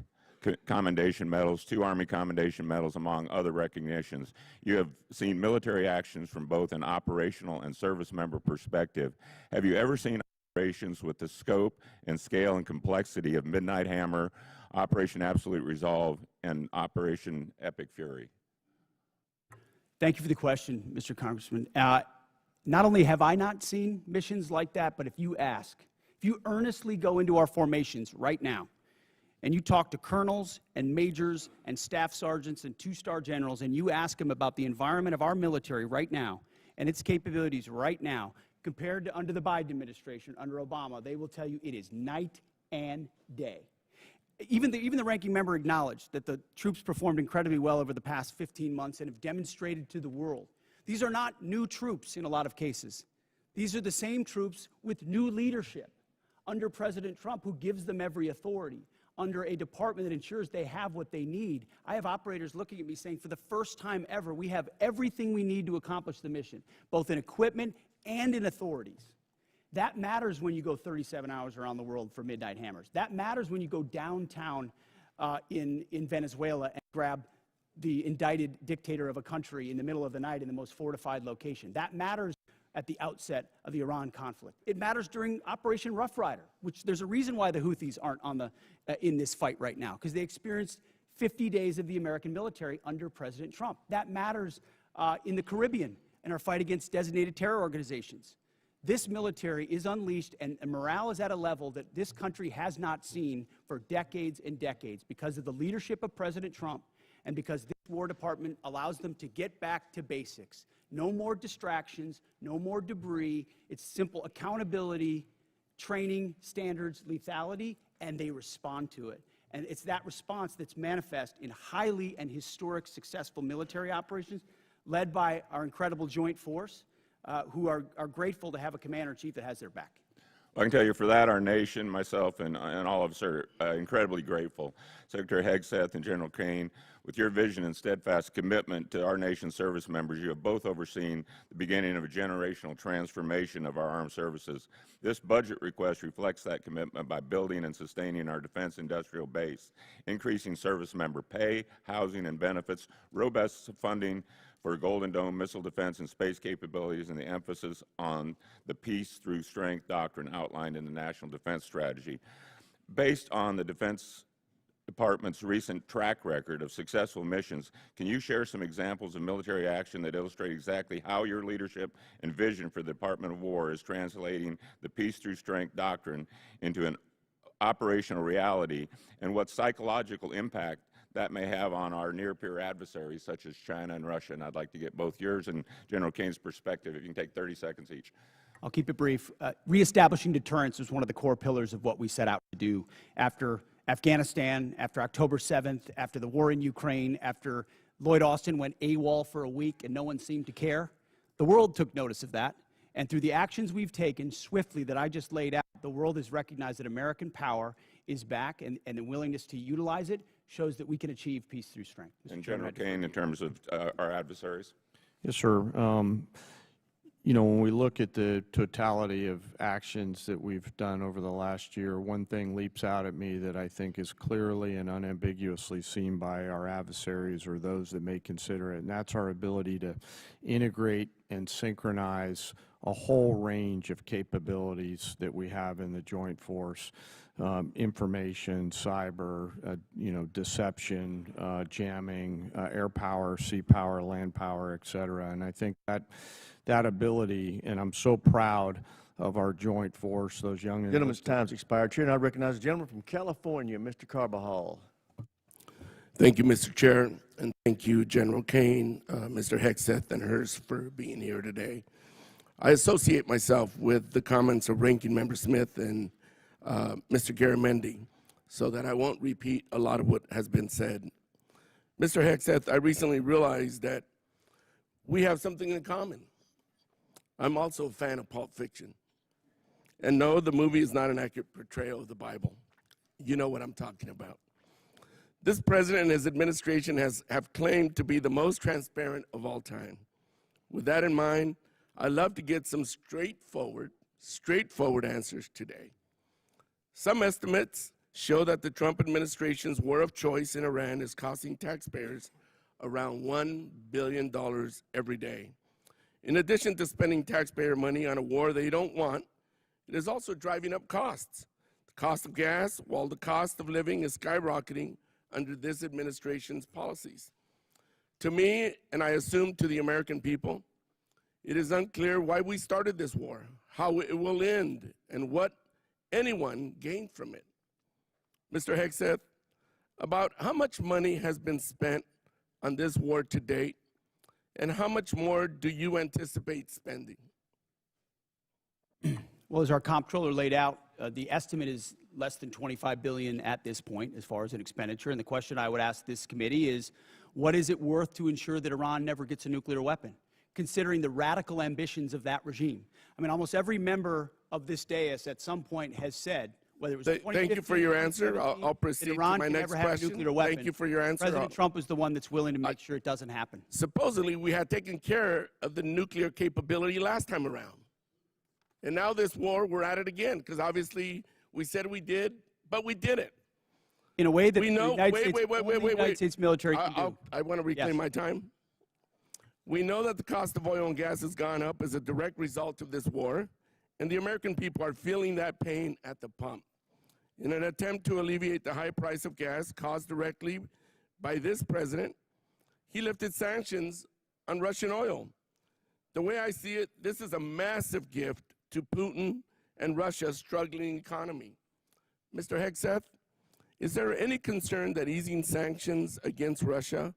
Commendation Medals, 2 Army Commendation Medals, among other recognitions. You have seen military actions from both an operational and service member perspective. Have you ever seen operations with the scope and scale and complexity of Midnight Hammer, Operation Absolute Resolve, and Operation Epic Fury? Thank you for the question, Mr. Congressman. Not only have I not seen missions like that, but if you earnestly go into our formations right now, and you talk to colonels and majors and staff sergeants and 2-star generals, and you ask them about the environment of our military right now and its capabilities right now, compared to under the Biden administration, under Obama, they will tell you it is night and day. Even the ranking member acknowledged that the troops performed incredibly well over the past 15 months and have demonstrated to the world. These are not new troops in a lot of cases. These are the same troops with new leadership under President Trump, who gives them every authority, under a department that ensures they have what they need. I have operators looking at me saying, for the first time ever, we have everything we need to accomplish the mission, both in equipment and in authorities. That matters when you go 37 hours around the world for Midnight Hammers. That matters when you go downtown in Venezuela and grab the indicted dictator of a country in the middle of the night in the most fortified location. That matters at the outset of the Iran conflict. It matters during Operation Rough Rider, which there's a reason why the Houthis aren't on in this fight right now, because they experienced 50 days of the American military under President Trump. That matters in the Caribbean in our fight against designated terror organizations. This military is unleashed, and morale is at a level that this country has not seen for decades and decades because of the leadership of President Trump and because this War Department allows them to get back to basics. No more distractions, no more debris. It's simple accountability, training, standards, lethality, and they respond to it. And it's that response that's manifest in highly and historic successful military operations led by our incredible joint force, who are grateful to have a commander-in-chief that has their back. I can tell you for that, our nation, myself, and all of us are incredibly grateful. Secretary Hegseth and General Caine, with your vision and steadfast commitment to our nation's service members, you have both overseen the beginning of a generational transformation of our armed services. This budget request reflects that commitment by building and sustaining our defense industrial base, increasing service member pay, housing, and benefits, robust funding for Golden Dome missile defense and space capabilities, and the emphasis on the peace through strength doctrine outlined in the National Defense Strategy. Based on the Defense Department's recent track record of successful missions, can you share some examples of military action that illustrate exactly how your leadership and vision for the Department of War is translating the peace through strength doctrine into an operational reality, and what psychological impact that may have on our near-peer adversaries such as China and Russia? And I'd like to get both yours and General Caine's perspective. If you can take 30 seconds each. I'll keep it brief. Reestablishing deterrence was one of the core pillars of what we set out to do after Afghanistan, after October 7th, after the war in Ukraine, after Lloyd Austin went AWOL for a week and no one seemed to care. The world took notice of that, And through the actions we've taken swiftly that I just laid out, the world has recognized that American power is back, and the willingness to utilize it shows that we can achieve peace through strength. And General Caine, in terms of our adversaries? Yes, sir. You know, when we look at the totality of actions that we've done over the last year, one thing leaps out at me that I think is clearly and unambiguously seen by our adversaries or those that may consider it, and that's our ability to integrate and synchronize a whole range of capabilities that we have in the joint force. Information, cyber, you know, deception, jamming, air power, sea power, land power, et cetera. And I think that ability, and I'm so proud of our joint force, those young Gentleman's time's expired. Chair, and I recognize the gentleman from California, Mr. Carbajal. Thank you, Mr. Chair, and thank you, General Caine, Mr. Hegseth, and Hurst for being here today. I associate myself with the comments of Ranking Member Smith and Mr. Garamendi, so that I won't repeat a lot of what has been said. Mr. Hegseth, I recently realized that we have something in common. I'm also a fan of Pulp Fiction. And no, the movie is not an accurate portrayal of the Bible. You know what I'm talking about. This president and his administration have claimed to be the most transparent of all time. With that in mind, I'd love to get some straightforward answers today. Some estimates show that the Trump administration's war of choice in Iran is costing taxpayers around $1 billion every day. In addition to spending taxpayer money on a war they don't want, it is also driving up costs. The cost of gas, while the cost of living is skyrocketing under this administration's policies. To me, and I assume to the American people, it is unclear why we started this war, how it will end, and what anyone gained from it. Mr. Hegseth, about how much money has been spent on this war to date, and how much more do you anticipate spending? Well, as our comptroller laid out, the estimate is less than $25 billion at this point as far as an expenditure. And the question I would ask this committee is, what is it worth to ensure that Iran never gets a nuclear weapon, considering the radical ambitions of that regime? I mean, almost every member of this dais at some point has said, whether it was Thank you for your answer. I'll proceed to my next question. Thank you for your answer. President Trump is the one that's willing to make sure it doesn't happen. Supposedly, we had taken care of the nuclear capability last time around. And now this war, we're at it again, because obviously we said we did, but we didn't. In a way that we know, the United States military can do. I want to reclaim my time. We know that the cost of oil and gas has gone up as a direct result of this war, and the American people are feeling that pain at the pump. In an attempt to alleviate the high price of gas caused directly by this president, he lifted sanctions on Russian oil. The way I see it, this is a massive gift to Putin and Russia's struggling economy. Mr. Hegseth, is there any concern that easing sanctions against Russia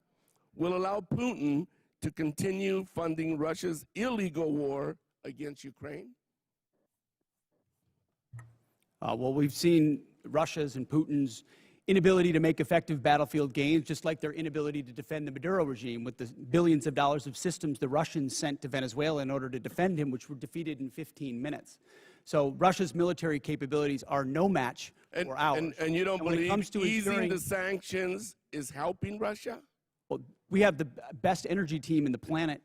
will allow Putin to continue funding Russia's illegal war against Ukraine? Well, we've seen Russia's and Putin's inability to make effective battlefield gains, just like their inability to defend the Maduro regime with the billions of dollars of systems the Russians sent to Venezuela in order to defend him, which were defeated in 15 minutes. So Russia's military capabilities are no match for ours. And you don't believe easing ensuring the sanctions is helping Russia? Well, we have the best energy team in the planet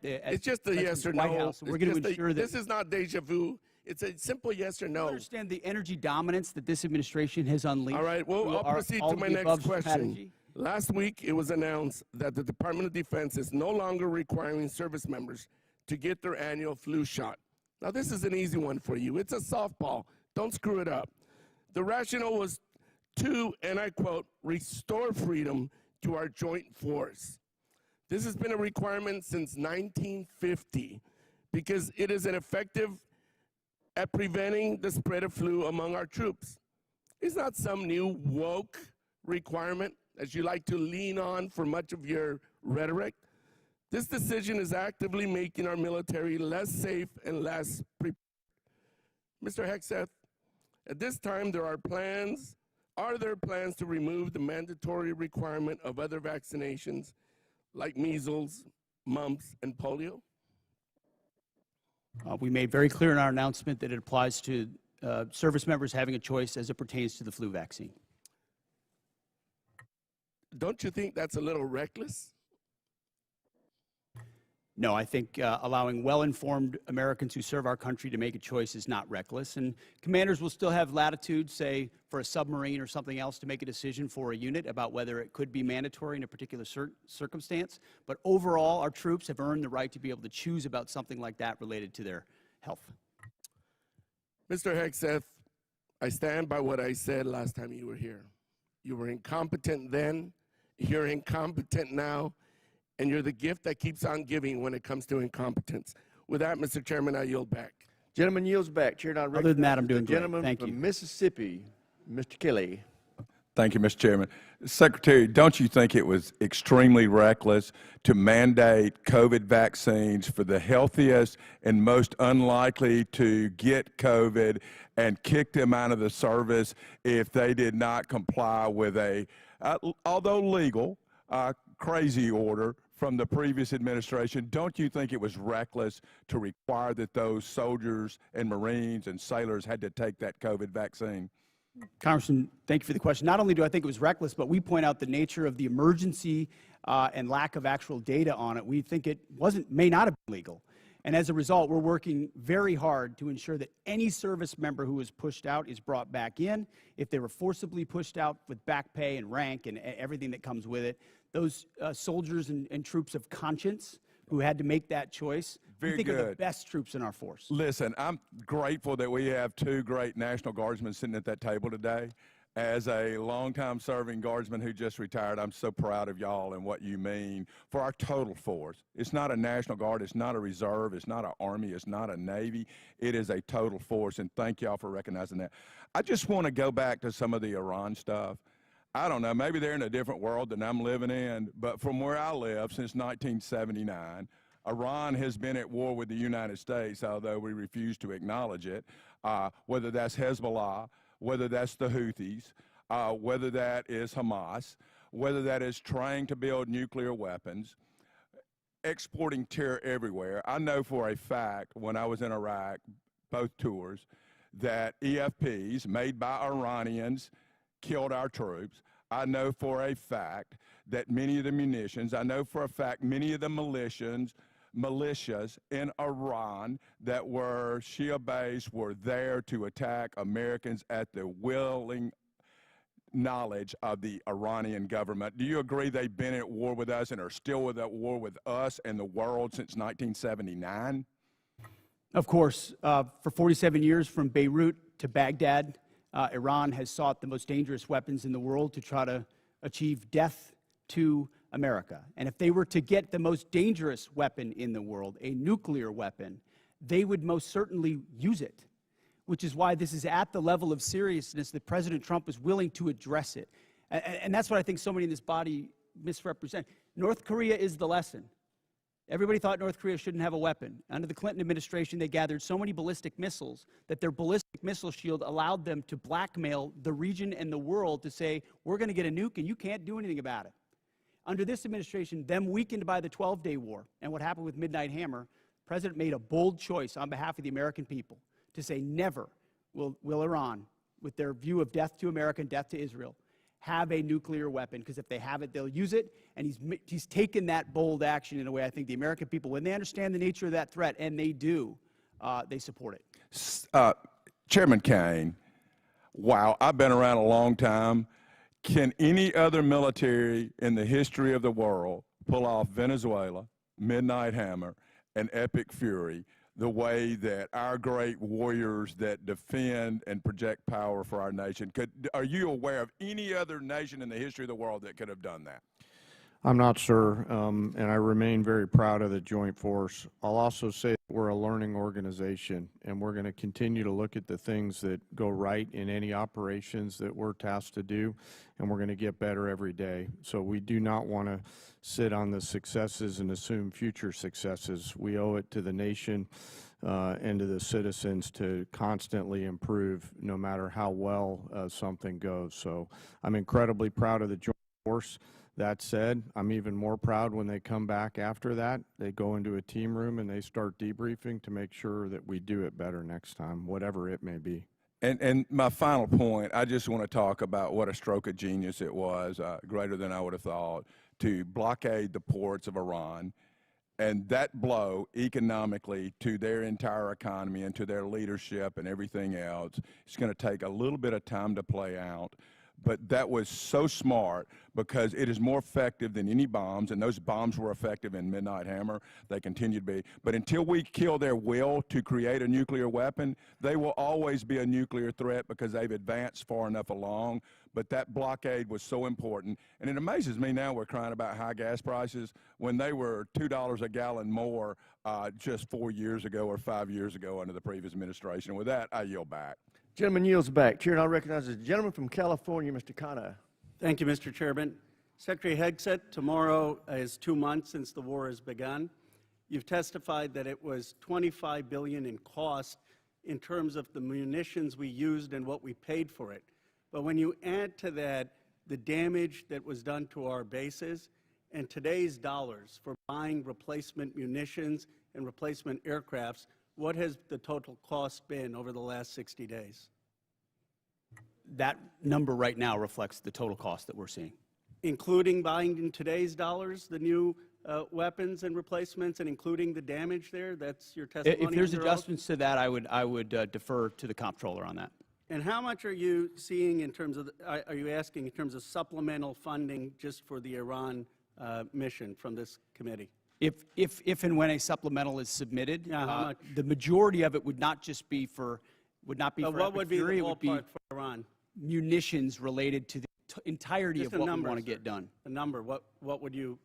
It's just a yes or White no. House, and we're going to ensure that this is not deja vu. It's a simple yes or no. I understand the energy dominance that this administration has unleashed. All right, well, I'll proceed to my next question. Strategy. Last week, it was announced that the Department of Defense is no longer requiring service members to get their annual flu shot. Now, this is an easy one for you. It's a softball. Don't screw it up. The rationale was to, and I quote, restore freedom to our joint force. This has been a requirement since 1950 because it is an effective at preventing the spread of flu among our troops. It's not some new woke requirement, as you like to lean on for much of your rhetoric. This decision is actively making our military less safe and less prepared. Mr. Hegseth, at this time, are there plans to remove the mandatory requirement of other vaccinations like measles, mumps, and polio? We made very clear in our announcement that it applies to service members having a choice as it pertains to the flu vaccine. Don't you think that's a little reckless? No, I think allowing well-informed Americans who serve our country to make a choice is not reckless. And commanders will still have latitude, say, for a submarine or something else, to make a decision for a unit about whether it could be mandatory in a particular circumstance. But overall, our troops have earned the right to be able to choose about something like that related to their health. Mr. Hegseth, I stand by what I said last time you were here. You were incompetent then, you're incompetent now, and you're the gift that keeps on giving when it comes to incompetence. With that, Mr. Chairman, I yield back. Gentleman yields back. Chair now Other than that, I'm recognizes doing the great. gentleman Thank from you. Mississippi, Mr. Kelly. Thank you, Mr. Chairman. Secretary, don't you think it was extremely reckless to mandate COVID vaccines for the healthiest and most unlikely to get COVID and kick them out of the service if they did not comply with a, although legal, crazy order from the previous administration? Don't you think it was reckless to require that those soldiers and Marines and sailors had to take that COVID vaccine? Congressman, thank you for the question. Not only do I think it was reckless, but we point out the nature of the emergency and lack of actual data on it. We think it may not have been legal. And as a result, we're working very hard to ensure that any service member who was pushed out is brought back in. If they were forcibly pushed out with back pay and rank and everything that comes with it, those soldiers and troops of conscience who had to make that choice, we think are the best troops in our force. Listen, I'm grateful that we have two great National Guardsmen sitting at that table today. As a longtime serving Guardsman who just retired, I'm so proud of y'all and what you mean for our total force. It's not a National Guard, it's not a reserve, it's not an Army, it's not a Navy. It is a total force, and thank y'all for recognizing that. I just want to go back to some of the Iran stuff. I don't know, maybe they're in a different world than I'm living in, but from where I live since 1979, Iran has been at war with the United States, although we refuse to acknowledge it, whether that's Hezbollah, whether that's the Houthis, whether that is Hamas, whether that is trying to build nuclear weapons, exporting terror everywhere. I know for a fact when I was in Iraq, both tours, that EFPs made by Iranians killed our troops. I know for a fact that many of the munitions, I know for a fact many of the militias in Iran that were Shia-based were there to attack Americans at the willing knowledge of the Iranian government. Do you agree they've been at war with us and are still at war with us and the world since 1979? Of course, for 47 years from Beirut to Baghdad, Iran has sought the most dangerous weapons in the world to try to achieve death to America. And if they were to get the most dangerous weapon in the world, a nuclear weapon, they would most certainly use it, which is why this is at the level of seriousness that President Trump is willing to address it. And that's what I think so many in this body misrepresent. North Korea is the lesson. Everybody thought North Korea shouldn't have a weapon. Under the Clinton administration, they gathered so many ballistic missiles that their ballistic missile shield allowed them to blackmail the region and the world to say, we're going to get a nuke and you can't do anything about it. Under this administration, them weakened by the 12-day war and what happened with Midnight Hammer, the President made a bold choice on behalf of the American people to say never will Iran, with their view of death to America and death to Israel, have a nuclear weapon, because if they have it, they'll use it. And he's taken that bold action in a way I think the American people, when they understand the nature of that threat, and they do, they support it. Chairman Caine, wow, I've been around a long time. Can any other military in the history of the world pull off Venezuela, Midnight Hammer, and Epic Fury the way that our great warriors that defend and project power for our nation are you aware of any other nation in the history of the world that could have done that? I'm not sure, and I remain very proud of the Joint Force. I'll also say that we're a learning organization, and we're going to continue to look at the things that go right in any operations that we're tasked to do, and we're going to get better every day. So we do not want to sit on the successes and assume future successes. We owe it to the nation and to the citizens to constantly improve no matter how well something goes. So I'm incredibly proud of the Joint Force. That said, I'm even more proud when they come back after that. They go into a team room and they start debriefing to make sure that we do it better next time, whatever it may be. And my final point, I just want to talk about what a stroke of genius it was, greater than I would have thought, to blockade the ports of Iran. And that blow economically to their entire economy and to their leadership and everything else, it's going to take a little bit of time to play out. But that was so smart because it is more effective than any bombs, and those bombs were effective in Midnight Hammer. They continue to be. But until we kill their will to create a nuclear weapon, they will always be a nuclear threat because they've advanced far enough along. But that blockade was so important. And it amazes me now we're crying about high gas prices when they were $2 a gallon more just 4 years ago or 5 years ago under the previous administration. And with that, I yield back. Gentleman yields back. Chair now recognizes the gentleman from California, Mr. Caine. Thank you, Mr. Chairman. Secretary Hegseth, tomorrow is 2 months since the war has begun. You've testified that it was $25 billion in cost in terms of the munitions we used and what we paid for it. But when you add to that the damage that was done to our bases and today's dollars for buying replacement munitions and replacement aircrafts, what has the total cost been over the last 60 days? That number right now reflects the total cost that we're seeing. Including buying in today's dollars the new weapons and replacements and including the damage there? That's your testimony? If there's under oath? adjustments to that, I would defer to the comptroller on that. And how much are you seeing in terms of, are you asking in terms of supplemental funding just for the Iran mission from this committee? If and when a supplemental is submitted, Yeah, how much? the majority of it would not just be for, What Epic would be the Fury, it would be ballpark for Iran? munitions related to the entirety Just of a what number, we want to sir. get done. A number, what would you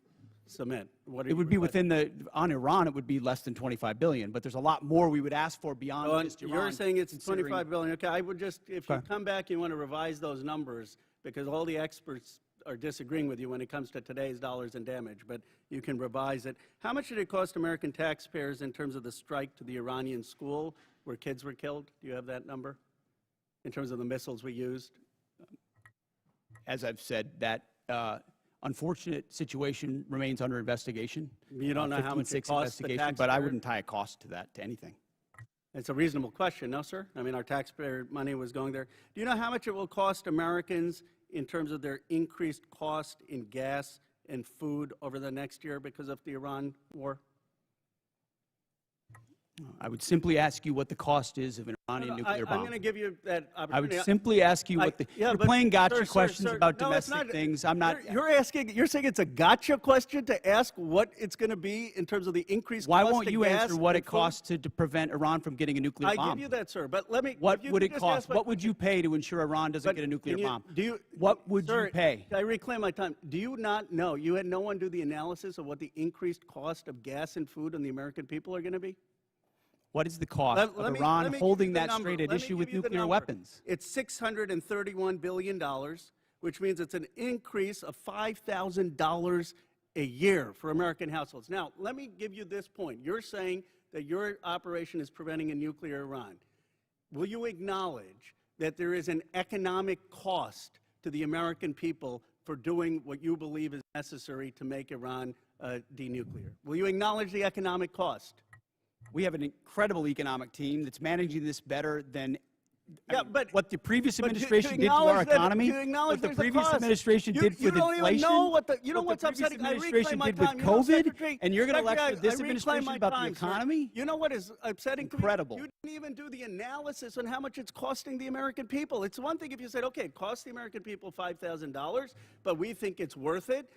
submit? What are It you would be requesting? within on Iran, it would be less than $25 billion, but there's a lot more we would ask for beyond Well, just Iran. you're saying it's considering- 25 billion. Okay, I would just, if you Okay. come back, you want to revise those numbers, because all the experts are disagreeing with you when it comes to today's dollars and damage, but you can revise it. How much did it cost American taxpayers in terms of the strike to the Iranian school where kids were killed? Do you have that number? In terms of the missiles we used? As I've said, that unfortunate situation remains under investigation. You don't know how much it 15-6 costs the investigation, but I taxpayer? wouldn't tie a cost to that, to anything. It's a reasonable question, no, sir? I mean, our taxpayer money was going there. Do you know how much it will cost Americans in terms of their increased cost in gas and food over the next year because of the Iran war? I would simply ask you what the cost is of an Iranian nuclear I'm bomb. going to give you that I opportunity. would simply ask you what the. Yeah, You're but playing gotcha sir, questions sir, about no, it's domestic not. things. I'm not. You're saying it's a gotcha question to ask what it's going to be in terms of the increased Why cost won't of you gas answer what and it food? costs to prevent Iran from getting a nuclear bomb? I give you that, sir. But let me. What if you would could it just cost? ask my What would you pay to ensure Iran doesn't But get a nuclear can you- bomb? do you- What would sir, you pay? I reclaim my time. Do you not know? You had no one do the analysis of what the increased cost of gas and food on the American people are going to be? What is the cost Let of me- let Iran me give holding you the that number. straight at Let me issue give with you the nuclear number. weapons? It's $631 billion, which means it's an increase of $5,000 a year for American households. Now, let me give you this point. You're saying that your operation is preventing a nuclear Iran. Will you acknowledge that there is an economic cost to the American people for doing what you believe is necessary to make Iran denuclear? Will you acknowledge the economic cost? We have an incredible economic team that's managing this better than Yeah, but what the previous but to administration did to our acknowledge that- economy, to acknowledge what the there's a previous cost. administration You- did you with don't even inflation, know what the- you know what what's the previous upsetting? I reclaim administration my did with time. You know, COVID, Secretary- and you're going to Secretary, lecture this I reclaim administration my about time, the sir. economy? You know what is upsetting to me? Incredible. You didn't even do the analysis on how much it's costing the American people. It's one thing if you said, okay, it costs the American people $5,000, but we think it's worth it.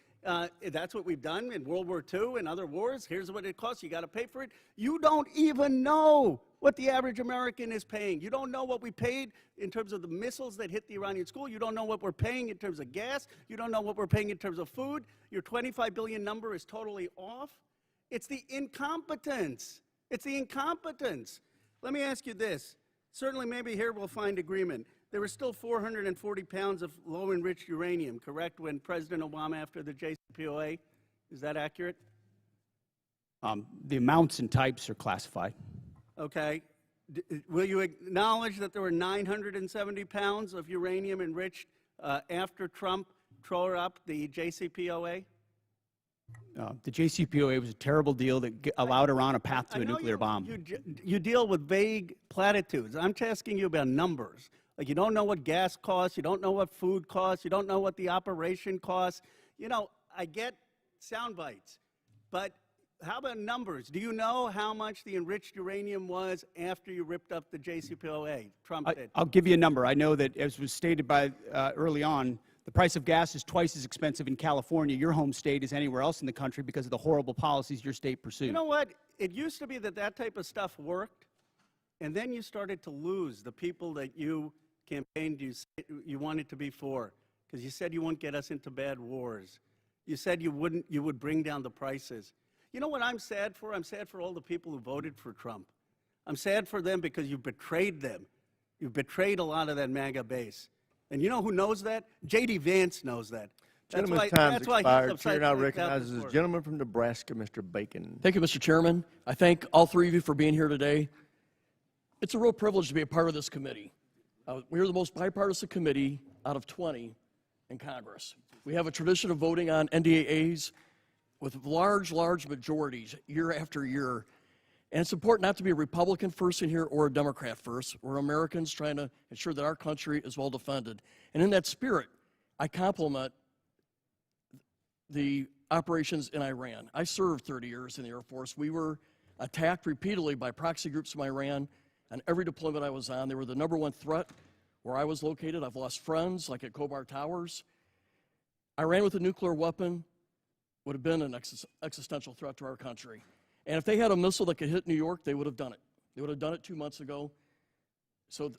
That's what we've done in World War II and other wars. Here's what it costs. You got to pay for it. You don't even know what the average American is paying. You don't know what we paid in terms of the missiles that hit the Iranian school. You don't know what we're paying in terms of gas. You don't know what we're paying in terms of food. Your 25 billion number is totally off. It's the incompetence. It's the incompetence. Let me ask you this. Certainly, maybe here we'll find agreement. There were still 440 pounds of low-enriched uranium, correct, when President Obama, after the JCPOA? Is that accurate? The amounts and types are classified. Okay. Will you acknowledge that there were 970 pounds of uranium enriched after Trump tore up the JCPOA? The JCPOA was a terrible deal that allowed Iran a path to I a know nuclear bomb. You deal with vague platitudes. I'm asking you about numbers. Like, you don't know what gas costs, you don't know what food costs, you don't know what the operation costs. You know, I get sound bites, but how about numbers? Do you know how much the enriched uranium was after you ripped up the JCPOA? Trump did. I'll give you a number. I know that, as was stated by early on, the price of gas is twice as expensive in California, your home state, as anywhere else in the country because of the horrible policies your state pursued. You know what? It used to be that that type of stuff worked, and then you started to lose the people that you campaigned you wanted to be for, because you said you wouldn't get us into bad wars. You said you would bring down the prices. You know what I'm sad for? I'm sad for all the people who voted for Trump. I'm sad for them because you betrayed them. You betrayed a lot of that MAGA base. And you know who knows that? J.D. Vance knows that. Gentleman's time's expired. Chair now recognizes the gentleman from Nebraska, Mr. Bacon. Thank you, Mr. Chairman. I thank all three of you for being here today. It's a real privilege to be a part of this committee. We're the most bipartisan committee out of 20 in Congress. We have a tradition of voting on NDAAs with large majorities year after year. And it's important not to be a Republican first in here or a Democrat first. We're Americans trying to ensure that our country is well defended. And in that spirit, I compliment the operations in Iran. I served 30 years in the Air Force. We were attacked repeatedly by proxy groups from Iran on every deployment I was on. They were the #1 threat where I was located. I've lost friends, like at Khobar Towers. Iran with a nuclear weapon would have been an existential threat to our country. And if they had a missile that could hit New York, they would have done it. They would have done it 2 months ago. So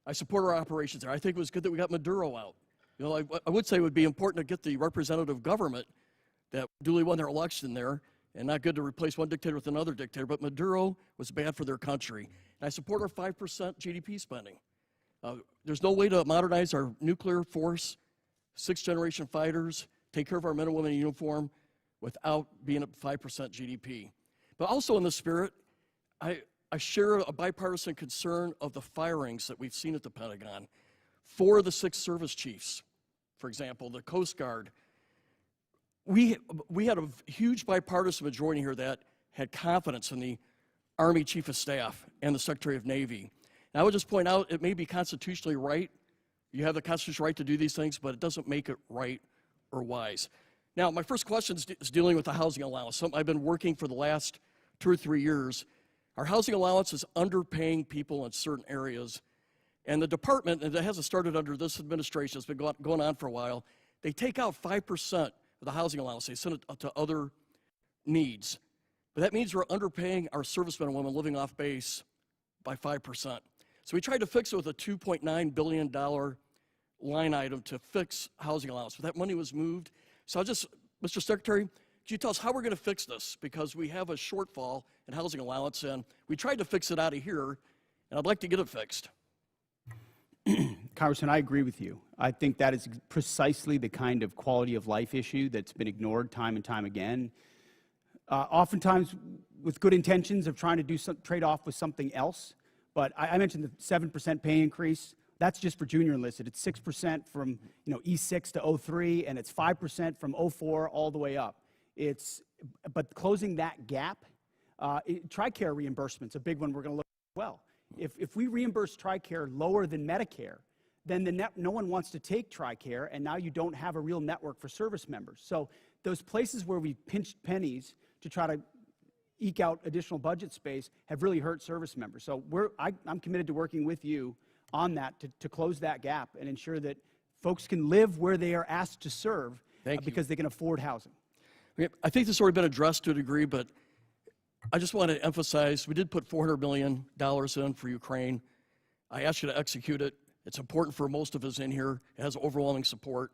I support our operations there. I think it was good that we got Maduro out. You know, I would say it would be important to get the representative government that duly won their election there, and not good to replace one dictator with another dictator, but Maduro was bad for their country. And I support our 5% GDP spending. There's no way to modernize our nuclear force, 6th-generation fighters, take care of our men and women in uniform without being at 5% GDP. But also in the spirit, I share a bipartisan concern of the firings that we've seen at the Pentagon. 4 of the 6 service chiefs, for example, the Coast Guard. We had a huge bipartisan majority here that had confidence in the Army Chief of Staff and the Secretary of Navy. And I would just point out, it may be constitutionally right. You have the constitutional right to do these things, but it doesn't make it right or wise. Now, my first question is dealing with the housing allowance. Something I've been working for the last 2 or 3 years. Our housing allowance is underpaying people in certain areas. And the department, and it hasn't started under this administration, it's been going on for a while, they take out 5% of the housing allowance. They send it to other needs. But that means we're underpaying our servicemen and women living off base by 5%. So we tried to fix it with a $2.9 billion line item to fix housing allowance. But that money was moved. So Mr. Secretary, could you tell us how we're going to fix this? Because we have a shortfall in housing allowance, and we tried to fix it out of here, and I'd like to get it fixed. Congressman, I agree with you. I think that is precisely the kind of quality of life issue that's been ignored time and time again. Oftentimes with good intentions of trying to do some trade-off with something else. But I mentioned the 7% pay increase. That's just for junior enlisted. It's 6% from E6 to 03, and it's 5% from 04 all the way up. But closing that gap, TRICARE reimbursement's a big one we're going to look at as well. If we reimburse TRICARE lower than Medicare, then no one wants to take TRICARE, and now you don't have a real network for service members. So those places where we pinched pennies to try to eke out additional budget space have really hurt service members. So I'm committed to working with you on that to close that gap and ensure that folks can live where they are asked to serve because they can afford housing. I think this has already been addressed to a degree, but I just want to emphasize we did put $400 million in for Ukraine. I asked you to execute it. It's important for most of us in here. It has overwhelming support.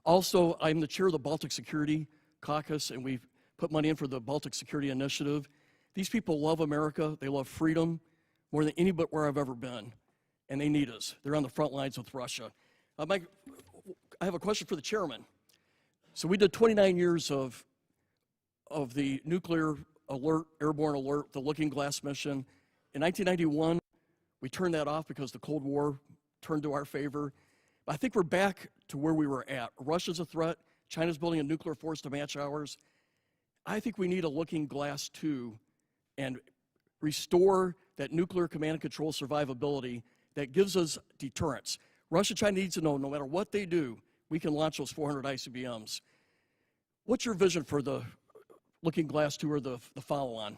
Also, I'm the chair of the Baltic Security Caucus, and we've put money in for the Baltic Security Initiative. These people love America. They love freedom more than anywhere I've ever been, and they need us. They're on the front lines with Russia. Mike, I have a question for the chairman. So we did 29 years of the nuclear alert, airborne alert, the Looking Glass mission. In 1991, we turned that off because the Cold War turned to our favor. I think we're back to where we were at. Russia's a threat. China's building a nuclear force to match ours. I think we need a looking glass too and restore that nuclear command and control survivability that gives us deterrence. Russia, China needs to know no matter what they do, we can launch those 400 ICBMs. What's your vision for the looking glass two or the follow-on?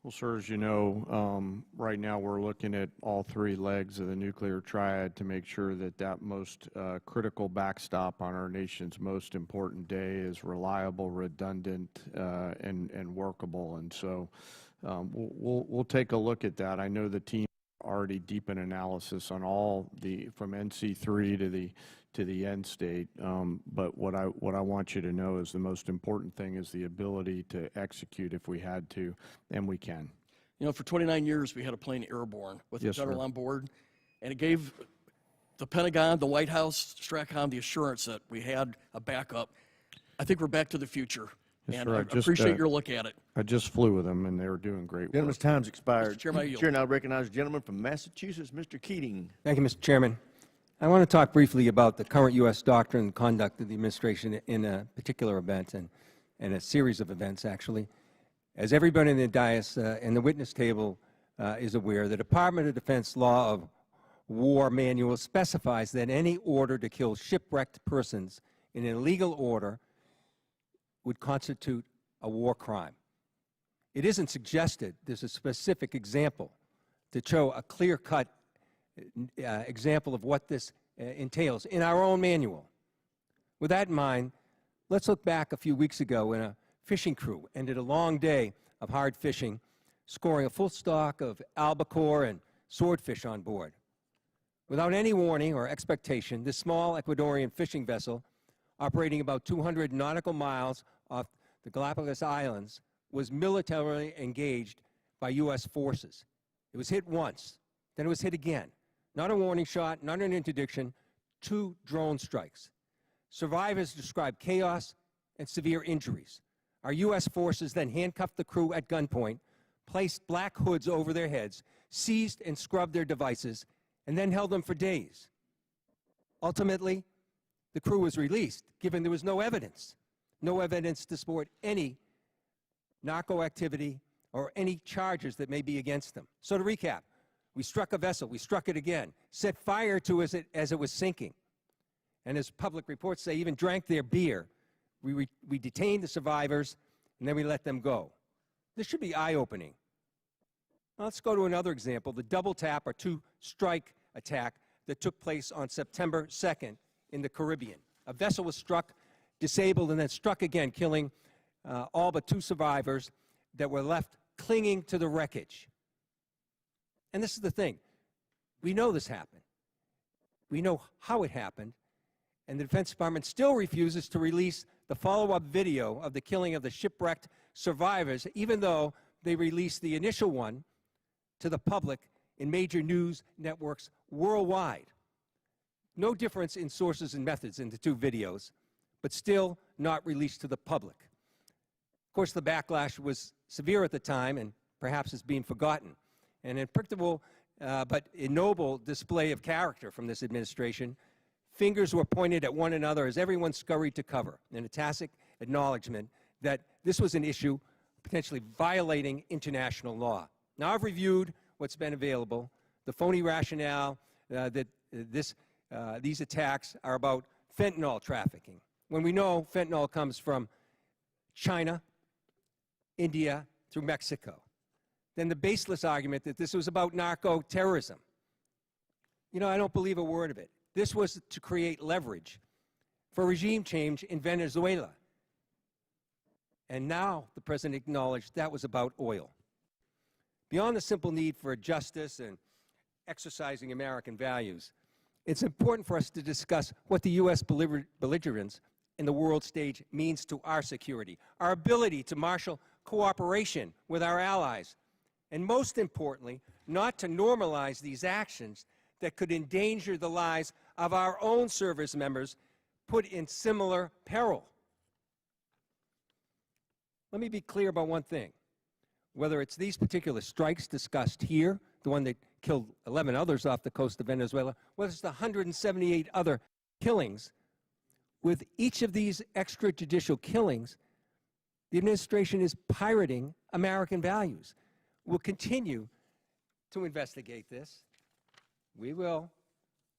Well, sir, as you know, right now we're looking at all three legs of the nuclear triad to make sure that that most critical backstop on our nation's most important day is reliable, redundant, and workable. And so we'll take a look at that. I know the team already deep in analysis on all the from NC3 to the end state. But what I want you to know is the most important thing is the ability to execute if we had to, and we can. You know, for 29 years, we had a plane airborne with the Yes, general sir. on board, and it gave the Pentagon, the White House, Stratcom the assurance that we had a backup. I think we're back to the future, Yes, and sir. I appreciate your look at it. I just flew with them, and they were doing great work. Gentleman's time's expired. Mr. Chairman, I yield. Chair now recognizes the gentleman from Massachusetts, Mr. Keating. Thank you, Mr. Chairman. I want to talk briefly about the current U.S. doctrine and conduct of the administration in a particular event and a series of events, actually. As everybody in the dais and the witness table is aware, the Department of Defense Law of War Manual specifies that any order to kill shipwrecked persons in an illegal order would constitute a war crime. It isn't suggested there's a specific example to show a clear-cut example of what this entails in our own manual. With that in mind, let's look back a few weeks ago when a fishing crew ended a long day of hard fishing, scoring a full stock of albacore and swordfish on board. Without any warning or expectation, this small Ecuadorian fishing vessel, operating about 200 nautical miles off the Galapagos Islands, was militarily engaged by U.S. forces. It was hit once, then it was hit again. Not a warning shot, not an interdiction, 2 drone strikes. Survivors described chaos and severe injuries. Our U.S. forces then handcuffed the crew at gunpoint, placed black hoods over their heads, seized and scrubbed their devices, and then held them for days. Ultimately, the crew was released, given there was no evidence to support any narco activity or any charges that may be against them. So to recap, we struck a vessel, we struck it again, set fire to it as it was sinking, and as public reports say, even drank their beer. We detained the survivors, and then we let them go. This should be eye-opening. Now let's go to another example, the double tap or 2-strike attack that took place on September 2nd in the Caribbean. A vessel was struck, disabled, and then struck again, killing all but 2 survivors that were left clinging to the wreckage. And this is the thing. We know this happened. We know how it happened. And the Defense Department still refuses to release the follow-up video of the killing of the shipwrecked survivors, even though they released the initial one to the public in major news networks worldwide. No difference in sources and methods in the 2 videos, but still not released to the public. Of course, the backlash was severe at the time and perhaps is being forgotten. An unpredictable but ignoble display of character from this administration. Fingers were pointed at one another as everyone scurried to cover, in a tacit acknowledgement that this was an issue potentially violating international law. Now, I've reviewed what's been available, the phony rationale that these attacks are about fentanyl trafficking, when we know fentanyl comes from China, India, through Mexico. Then the baseless argument that this was about narco-terrorism. You know, I don't believe a word of it. This was to create leverage for regime change in Venezuela. And now the president acknowledged that was about oil. Beyond the simple need for justice and exercising American values, it's important for us to discuss what the U.S. belligerence in the world stage means to our security, our ability to marshal cooperation with our allies, and most importantly, not to normalize these actions that could endanger the lives of our own service members put in similar peril. Let me be clear about one thing. Whether it's these particular strikes discussed here, the one that killed 11 others off the coast of Venezuela, whether it's the 178 other killings, with each of these extrajudicial killings, the administration is pirating American values. We'll continue to investigate this. We will.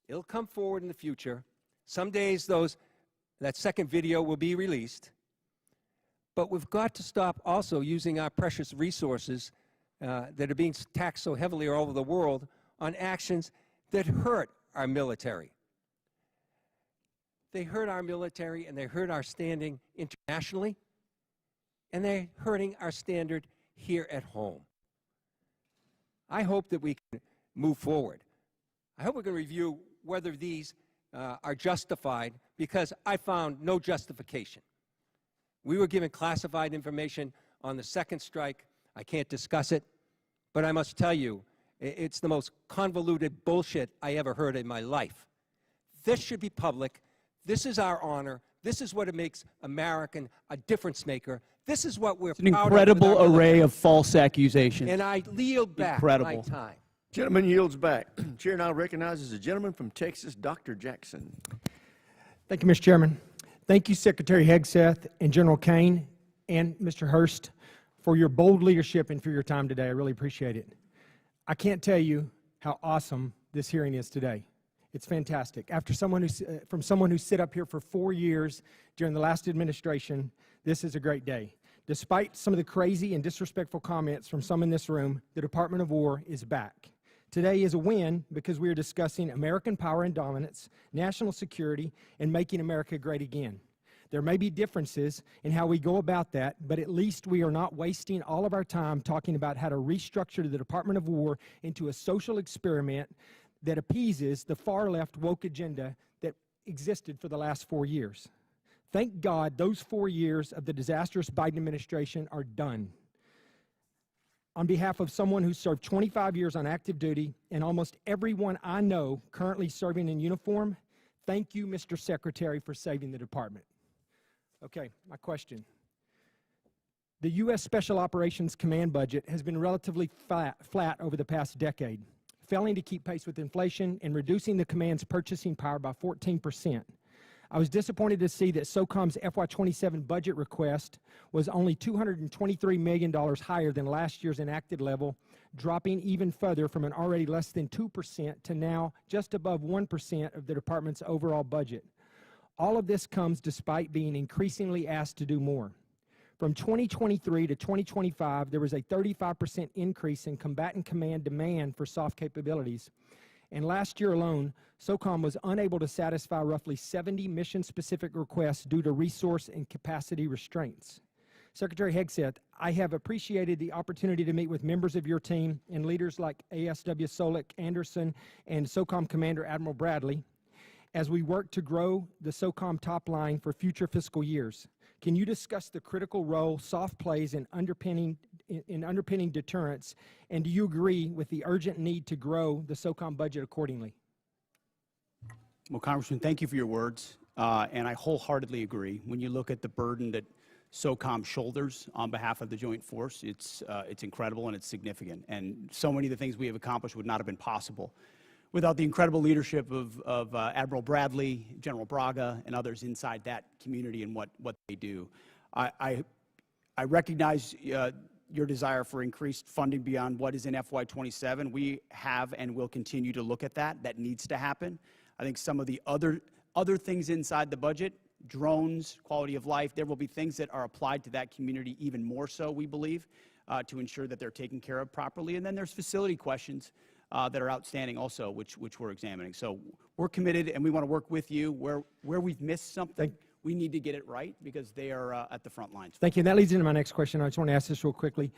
It'll come forward in the future. Some days that second video will be released. But we've got to stop also using our precious resources that are being taxed so heavily all over the world on actions that hurt our military. They hurt our military and they hurt our standing internationally, and they're hurting our standard here at home. I hope that we can move forward. I hope we can review whether these are justified, because I found no justification. We were given classified information on the second strike. I can't discuss it, but I must tell you, it's the most convoluted bullshit I ever heard in my life. This should be public. This is our honor. This is what makes American a difference maker. This is what we're proud of. An incredible array of false accusations. And I yield back my time. Gentleman yields back. Chair now recognizes the gentleman from Texas, Dr. Jackson. Thank you, Mr. Chairman. Thank you, Secretary Hegseth and General Caine and Mr. Hurst, for your bold leadership and for your time today. I really appreciate it. I can't tell you how awesome this hearing is today. It's fantastic. After from someone who sat up here for 4 years during the last administration, this is a great day. Despite some of the crazy and disrespectful comments from some in this room, the Department of War is back. Today is a win because we are discussing American power and dominance, national security, and making America great again. There may be differences in how we go about that, but at least we are not wasting all of our time talking about how to restructure the Department of War into a social experiment that appeases the far-left woke agenda that existed for the last 4 years. Thank God those 4 years of the disastrous Biden administration are done. On behalf of someone who served 25 years on active duty and almost everyone I know currently serving in uniform, thank you, Mr. Secretary, for saving the department. Okay, my question. The U.S. Special Operations Command budget has been relatively flat over the past decade, failing to keep pace with inflation and reducing the command's purchasing power by 14%. I was disappointed to see that SOCOM's FY27 budget request was only $223 million higher than last year's enacted level, dropping even further from an already less than 2% to now just above 1% of the department's overall budget. All of this comes despite being increasingly asked to do more. From 2023 to 2025, there was a 35% increase in combatant command demand for soft capabilities. And last year alone, SOCOM was unable to satisfy roughly 70 mission-specific requests due to resource and capacity restraints. Secretary Hegseth, I have appreciated the opportunity to meet with members of your team and leaders like ASW Solik Anderson and SOCOM Commander Admiral Bradley as we work to grow the SOCOM top line for future fiscal years. Can you discuss the critical role soft plays in underpinning deterrence, and do you agree with the urgent need to grow the SOCOM budget accordingly? Well, Congressman, thank you for your words, and I wholeheartedly agree. When you look at the burden that SOCOM shoulders on behalf of the Joint Force, it's incredible and it's significant. And so many of the things we have accomplished would not have been possible without the incredible leadership of Admiral Bradley, General Braga, and others inside that community and what they do. I recognize your desire for increased funding beyond what is in FY27. We have and will continue to look at that. That needs to happen. I think some of the other things inside the budget, drones, quality of life, there will be things that are applied to that community even more so, we believe, to ensure that they're taken care of properly. And then there's facility questions that are outstanding also, which we're examining. So we're committed, and we want to work with you. Where we've missed something, we need to get it right because they are at the front lines. Thank you. And that leads into my next question. I just want to ask this real quickly.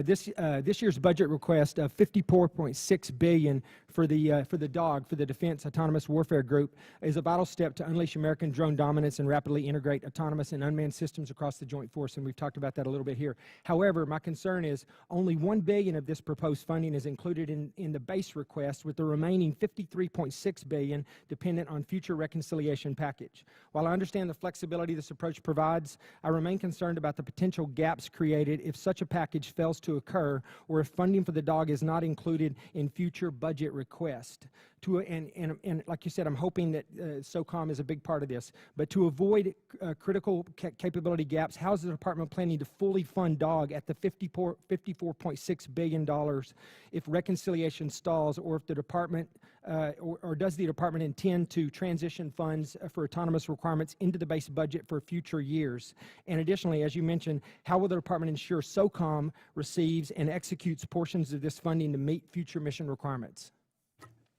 This year's budget request of $54.6 billion for the DAWG, for the Defense Autonomous Warfare Group, is a vital step to unleash American drone dominance and rapidly integrate autonomous and unmanned systems across the Joint Force. And we've talked about that a little bit here. However, my concern is only $1 billion of this proposed funding is included in the base request, with the remaining $53.6 billion dependent on future reconciliation package. While I understand the flexibility this approach provides, I remain concerned about the potential gaps created if such a package fails to occur or if funding for the DAWG is not included in future budget requests. and like you said, I'm hoping that SOCOM is a big part of this, but to avoid critical capability gaps, how is the department planning to fully fund DOG at the $54.6 billion if reconciliation stalls, or if the department, or does the department intend to transition funds for autonomous requirements into the base budget for future years? And additionally, as you mentioned, how will the department ensure SOCOM receives and executes portions of this funding to meet future mission requirements?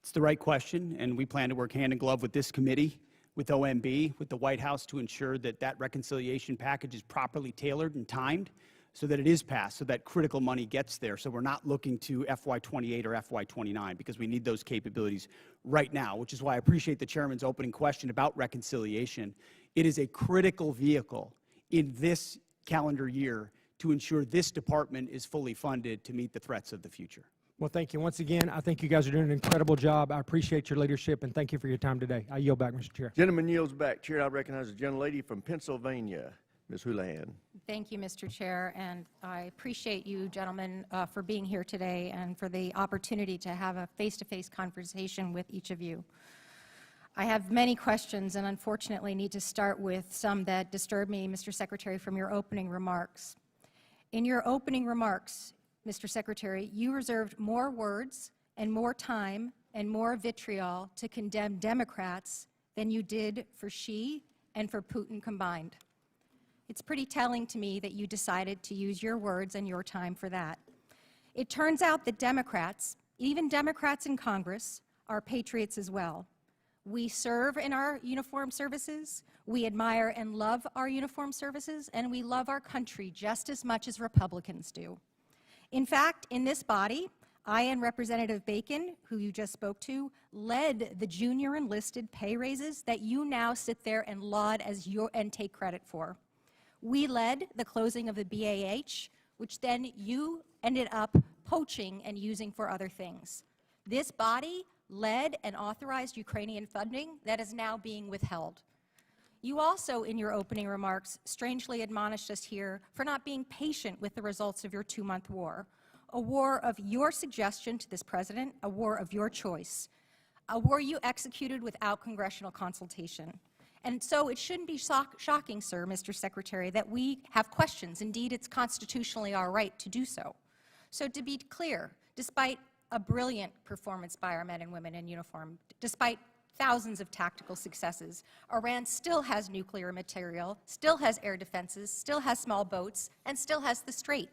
It's the right question, and we plan to work hand in glove with this committee, with OMB, with the White House to ensure that that reconciliation package is properly tailored and timed so that it is passed, so that critical money gets there. So we're not looking to FY28 or FY29 because we need those capabilities right now, which is why I appreciate the chairman's opening question about reconciliation. It is a critical vehicle in this calendar year to ensure this department is fully funded to meet the threats of the future. Well, thank you. Once again, I think you guys are doing an incredible job. I appreciate your leadership, and thank you for your time today. I yield back, Mr. Chair. Gentleman yields back. Chair, I recognize the gentlelady from Pennsylvania, Ms. Houlihan. Thank you, Mr. Chair, and I appreciate you gentlemen for being here today and for the opportunity to have a face-to-face conversation with each of you. I have many questions and unfortunately need to start with some that disturbed me, Mr. Secretary, from your opening remarks. In your opening remarks, Mr. Secretary, you reserved more words and more time and more vitriol to condemn Democrats than you did for Xi and for Putin combined. It's pretty telling to me that you decided to use your words and your time for that. It turns out that Democrats, even Democrats in Congress, are patriots as well. We serve in our uniformed services, we admire and love our uniformed services, and we love our country just as much as Republicans do. In fact, in this body, I and Representative Bacon, who you just spoke to, led the junior enlisted pay raises that you now sit there and laud as and take credit for. We led the closing of the BAH, which then you ended up poaching and using for other things. This body led and authorized Ukrainian funding that is now being withheld. You also, in your opening remarks, strangely admonished us here for not being patient with the results of your 2-month war, a war of your suggestion to this president, a war of your choice, a war you executed without congressional consultation. And so it shouldn't be shocking, sir, Mr. Secretary, that we have questions. Indeed, it's constitutionally our right to do so. So to be clear, despite a brilliant performance by our men and women in uniform, despite thousands of tactical successes, Iran still has nuclear material, still has air defenses, still has small boats, and still has the Strait.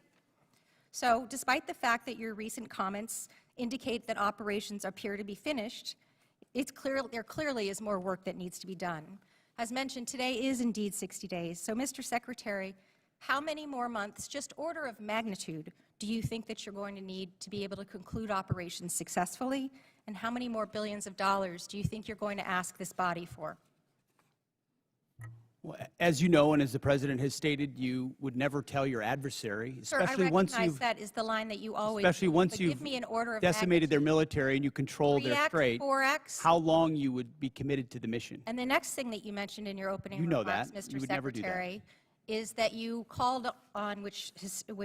So despite the fact that your recent comments indicate that operations appear to be finished, there clearly is more work that needs to be done. As mentioned, today is indeed 60 days. So, Mr. Secretary, how many more months, just order of magnitude, do you think that you're going to need to be able to conclude operations successfully? And how many more billions of dollars do you think you're going to ask this body for? Well, as you know, and as the President has stated, you would never tell your adversary, especially once you've that is the line that you always especially do, once but you've give me an order of decimated their military and you control their 3x, strait, 4x. how long you would be committed to the mission. And the next thing that you mentioned in your opening You know remarks, that. Mr. You would never do that. Secretary, is that you called on, which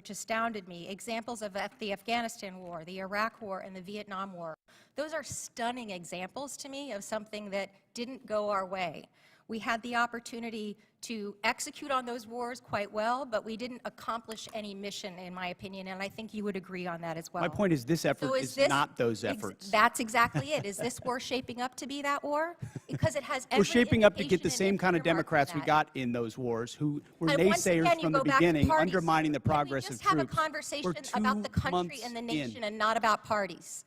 astounded me, examples of the Afghanistan war, the Iraq war, and the Vietnam war. Those are stunning examples to me of something that didn't go our way. We had the opportunity to execute on those wars quite well, but we didn't accomplish any mission, in my opinion, and I think you would agree on that as well. My point is this effort So is this not those efforts. That's exactly it. Is this war shaping up to be that war? Because it has every We're shaping up to get the indication same kind of and earmark for Democrats we that. got in those wars who were And once naysayers again, you from the go back to beginning, parties. undermining the Can we progress just of have troops. a conversation We're about the 2 country months and the in. nation and not about parties?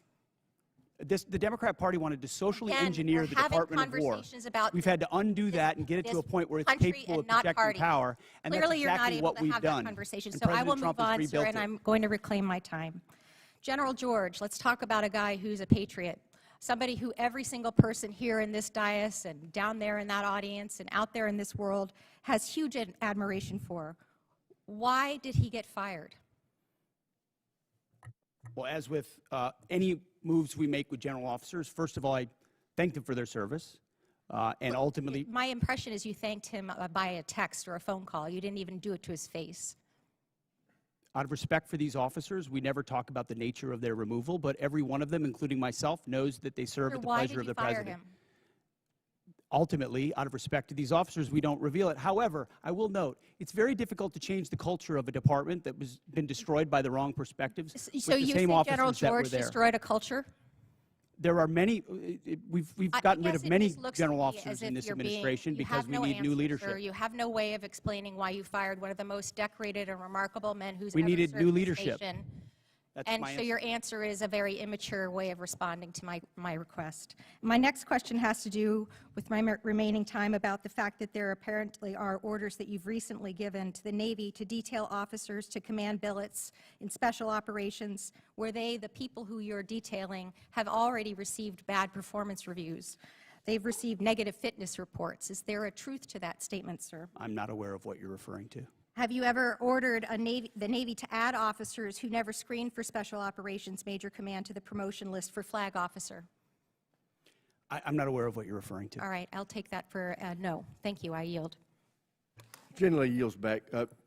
The Democrat Party wanted to socially Again, engineer we're the having Department of War. conversations about We've had to undo that and get it to a point where it's country capable of and not projecting parties. power, and Clearly, that's you're not exactly able what to we've have done. that conversation. And So I will President Trump move has on, sir, rebuilt and it. I'm going to reclaim my time. General George, let's talk about a guy who's a patriot, somebody who every single person here in this dais and down there in that audience and out there in this world has huge admiration for. Why did he get fired? Well, as with any moves we make with general officers, first of all, I thank them for their service, and ultimately, My impression is you thanked him by a text or a phone call. You didn't even do it to his face. Out of respect for these officers, we never talk about the nature of their removal, but every one of them, including myself, knows that they serve at the pleasure of the President. Ultimately, out of respect to these officers, we don't reveal it. However, I will note, it's very difficult to change the culture of a department that was been destroyed by the wrong perspectives. So you think General George destroyed a culture? There are many, we've gotten rid of many general officers in this administration because we need new leadership. Sir. You have no way of explaining why you fired one of the most decorated and remarkable men who's We ever needed served new this leadership. nation. That's And my so answer. your answer is a very immature way of responding to my request. My next question has to do with my remaining time about the fact that there apparently are orders that you've recently given to the Navy to detail officers to command billets in special operations where they, the people who you're detailing, have already received bad performance reviews. They've received negative fitness reports. Is there a truth to that statement, sir? I'm not aware of what you're referring to. Have you ever ordered the Navy to add officers who never screened for Special Operations Major Command to the promotion list for flag officer? I'm not aware of what you're referring to. All right, I'll take that for no. Thank you, I yield. Generally yields back.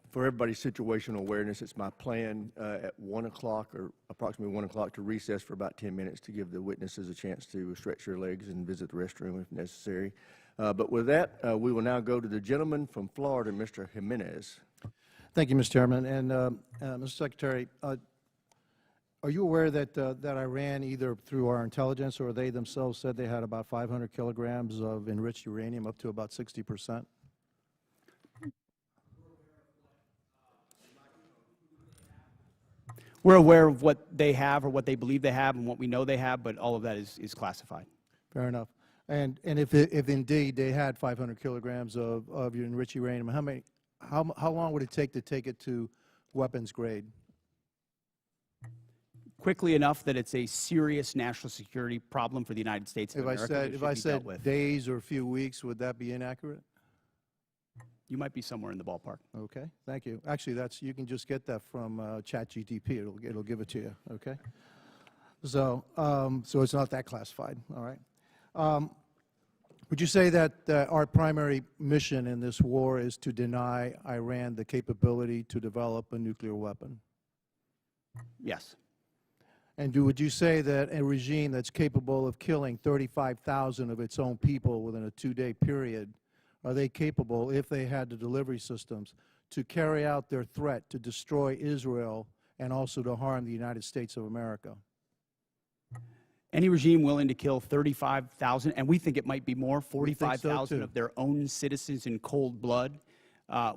For everybody's situational awareness, it's my plan at 1 o'clock or approximately 1 o'clock to recess for about 10 minutes to give the witnesses a chance to stretch their legs and visit the restroom if necessary. But with that, we will now go to the gentleman from Florida, Mr. Jimenez. Thank you, Mr. Chairman. And Mr. Secretary, are you aware that that Iran, either through our intelligence or they themselves, said they had about 500 kilograms of enriched uranium, up to about 60%? We're aware of what they have or what they believe they have and what we know they have, but all of that is classified. Fair enough. And if indeed they had 500 kilograms of your enriched uranium, how long would it take it to weapons grade? Quickly enough that it's a serious national security problem for the United States of America. If I said days or a few weeks, would that be inaccurate? You might be somewhere in the ballpark. Okay, thank you. Actually, you can just get that from ChatGPT. It'll give it to you. Okay. So so it's not that classified. All right. Would you say that our primary mission in this war is to deny Iran the capability to develop a nuclear weapon? Yes. And would you say that a regime that's capable of killing 35,000 of its own people within a 2-day period, are they capable, if they had the delivery systems, to carry out their threat to destroy Israel and also to harm the United States of America? Any regime willing to kill 35,000, and we think it might be more, 45,000 of their own citizens in cold blood,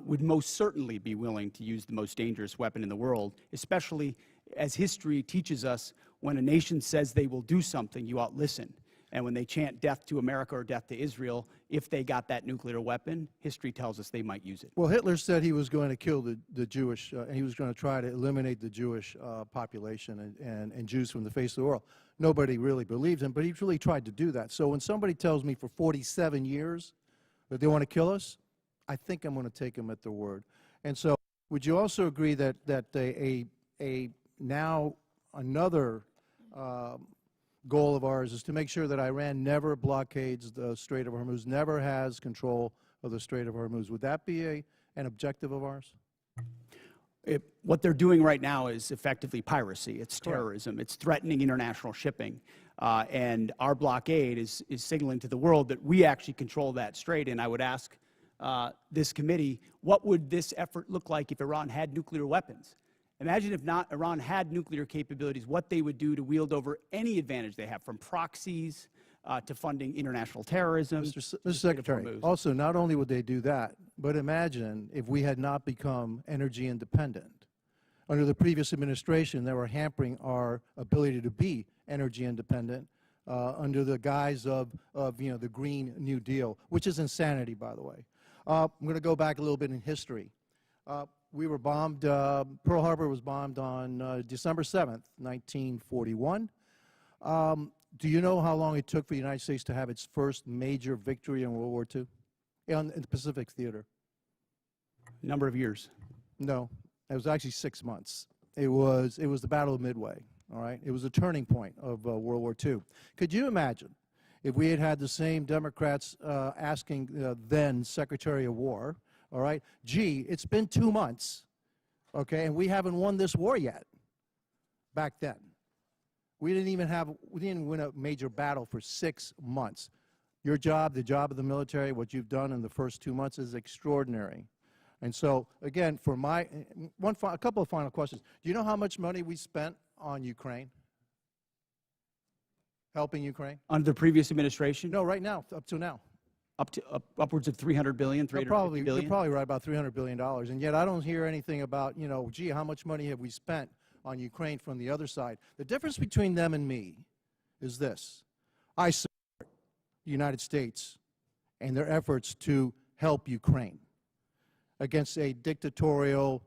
would most certainly be willing to use the most dangerous weapon in the world, especially as history teaches us, when a nation says they will do something, you ought listen. And when they chant death to America or death to Israel, if they got that nuclear weapon, history tells us they might use it. Well, Hitler said he was going to kill the Jewish, and he was going to try to eliminate the Jewish population and Jews from the face of the world. Nobody really believed him, but he really tried to do that. So when somebody tells me for 47 years that they want to kill us, I think I'm going to take them at their word. And so would you also agree that now another goal of ours is to make sure that Iran never blockades the Strait of Hormuz, never has control of the Strait of Hormuz? Would that be an objective of ours? What they're doing right now is effectively piracy. It's terrorism. It's threatening international shipping. And our blockade is signaling to the world that we actually control that strait. And I would ask this committee, what would this effort look like if Iran had nuclear weapons? Imagine if not Iran had nuclear capabilities, what they would do to wield over any advantage they have, from proxies to funding international terrorism. Mr. Secretary, also, not only would they do that, but imagine if we had not become energy independent. Under the previous administration, they were hampering our ability to be energy independent under the guise of the Green New Deal, which is insanity, by the way. I'm going to go back a little bit in history. We were bombed, Pearl Harbor was bombed on December 7th, 1941. Do you know how long it took for the United States to have its first major victory in World War II in the Pacific Theater? Number of years. No, it was actually 6 months. It was the Battle of Midway, all right? It was a turning point of World War II. Could you imagine if we had had the same Democrats asking then Secretary of War, all right, gee, it's been 2 months. okay? And we haven't won this war yet back then. We didn't win a major battle for 6 months. Your job, the job of the military, what you've done in the first 2 months is extraordinary. And so, again, for a couple of final questions. Do you know how much money we spent on Ukraine? Helping Ukraine? Under the previous administration? No, right now, up to now. Upwards of $300 billion, $350 billion? You're probably right, about $300 billion. And yet I don't hear anything about, gee, how much money have we spent on Ukraine from the other side? The difference between them and me is this. I support the United States and their efforts to help Ukraine against a dictatorial,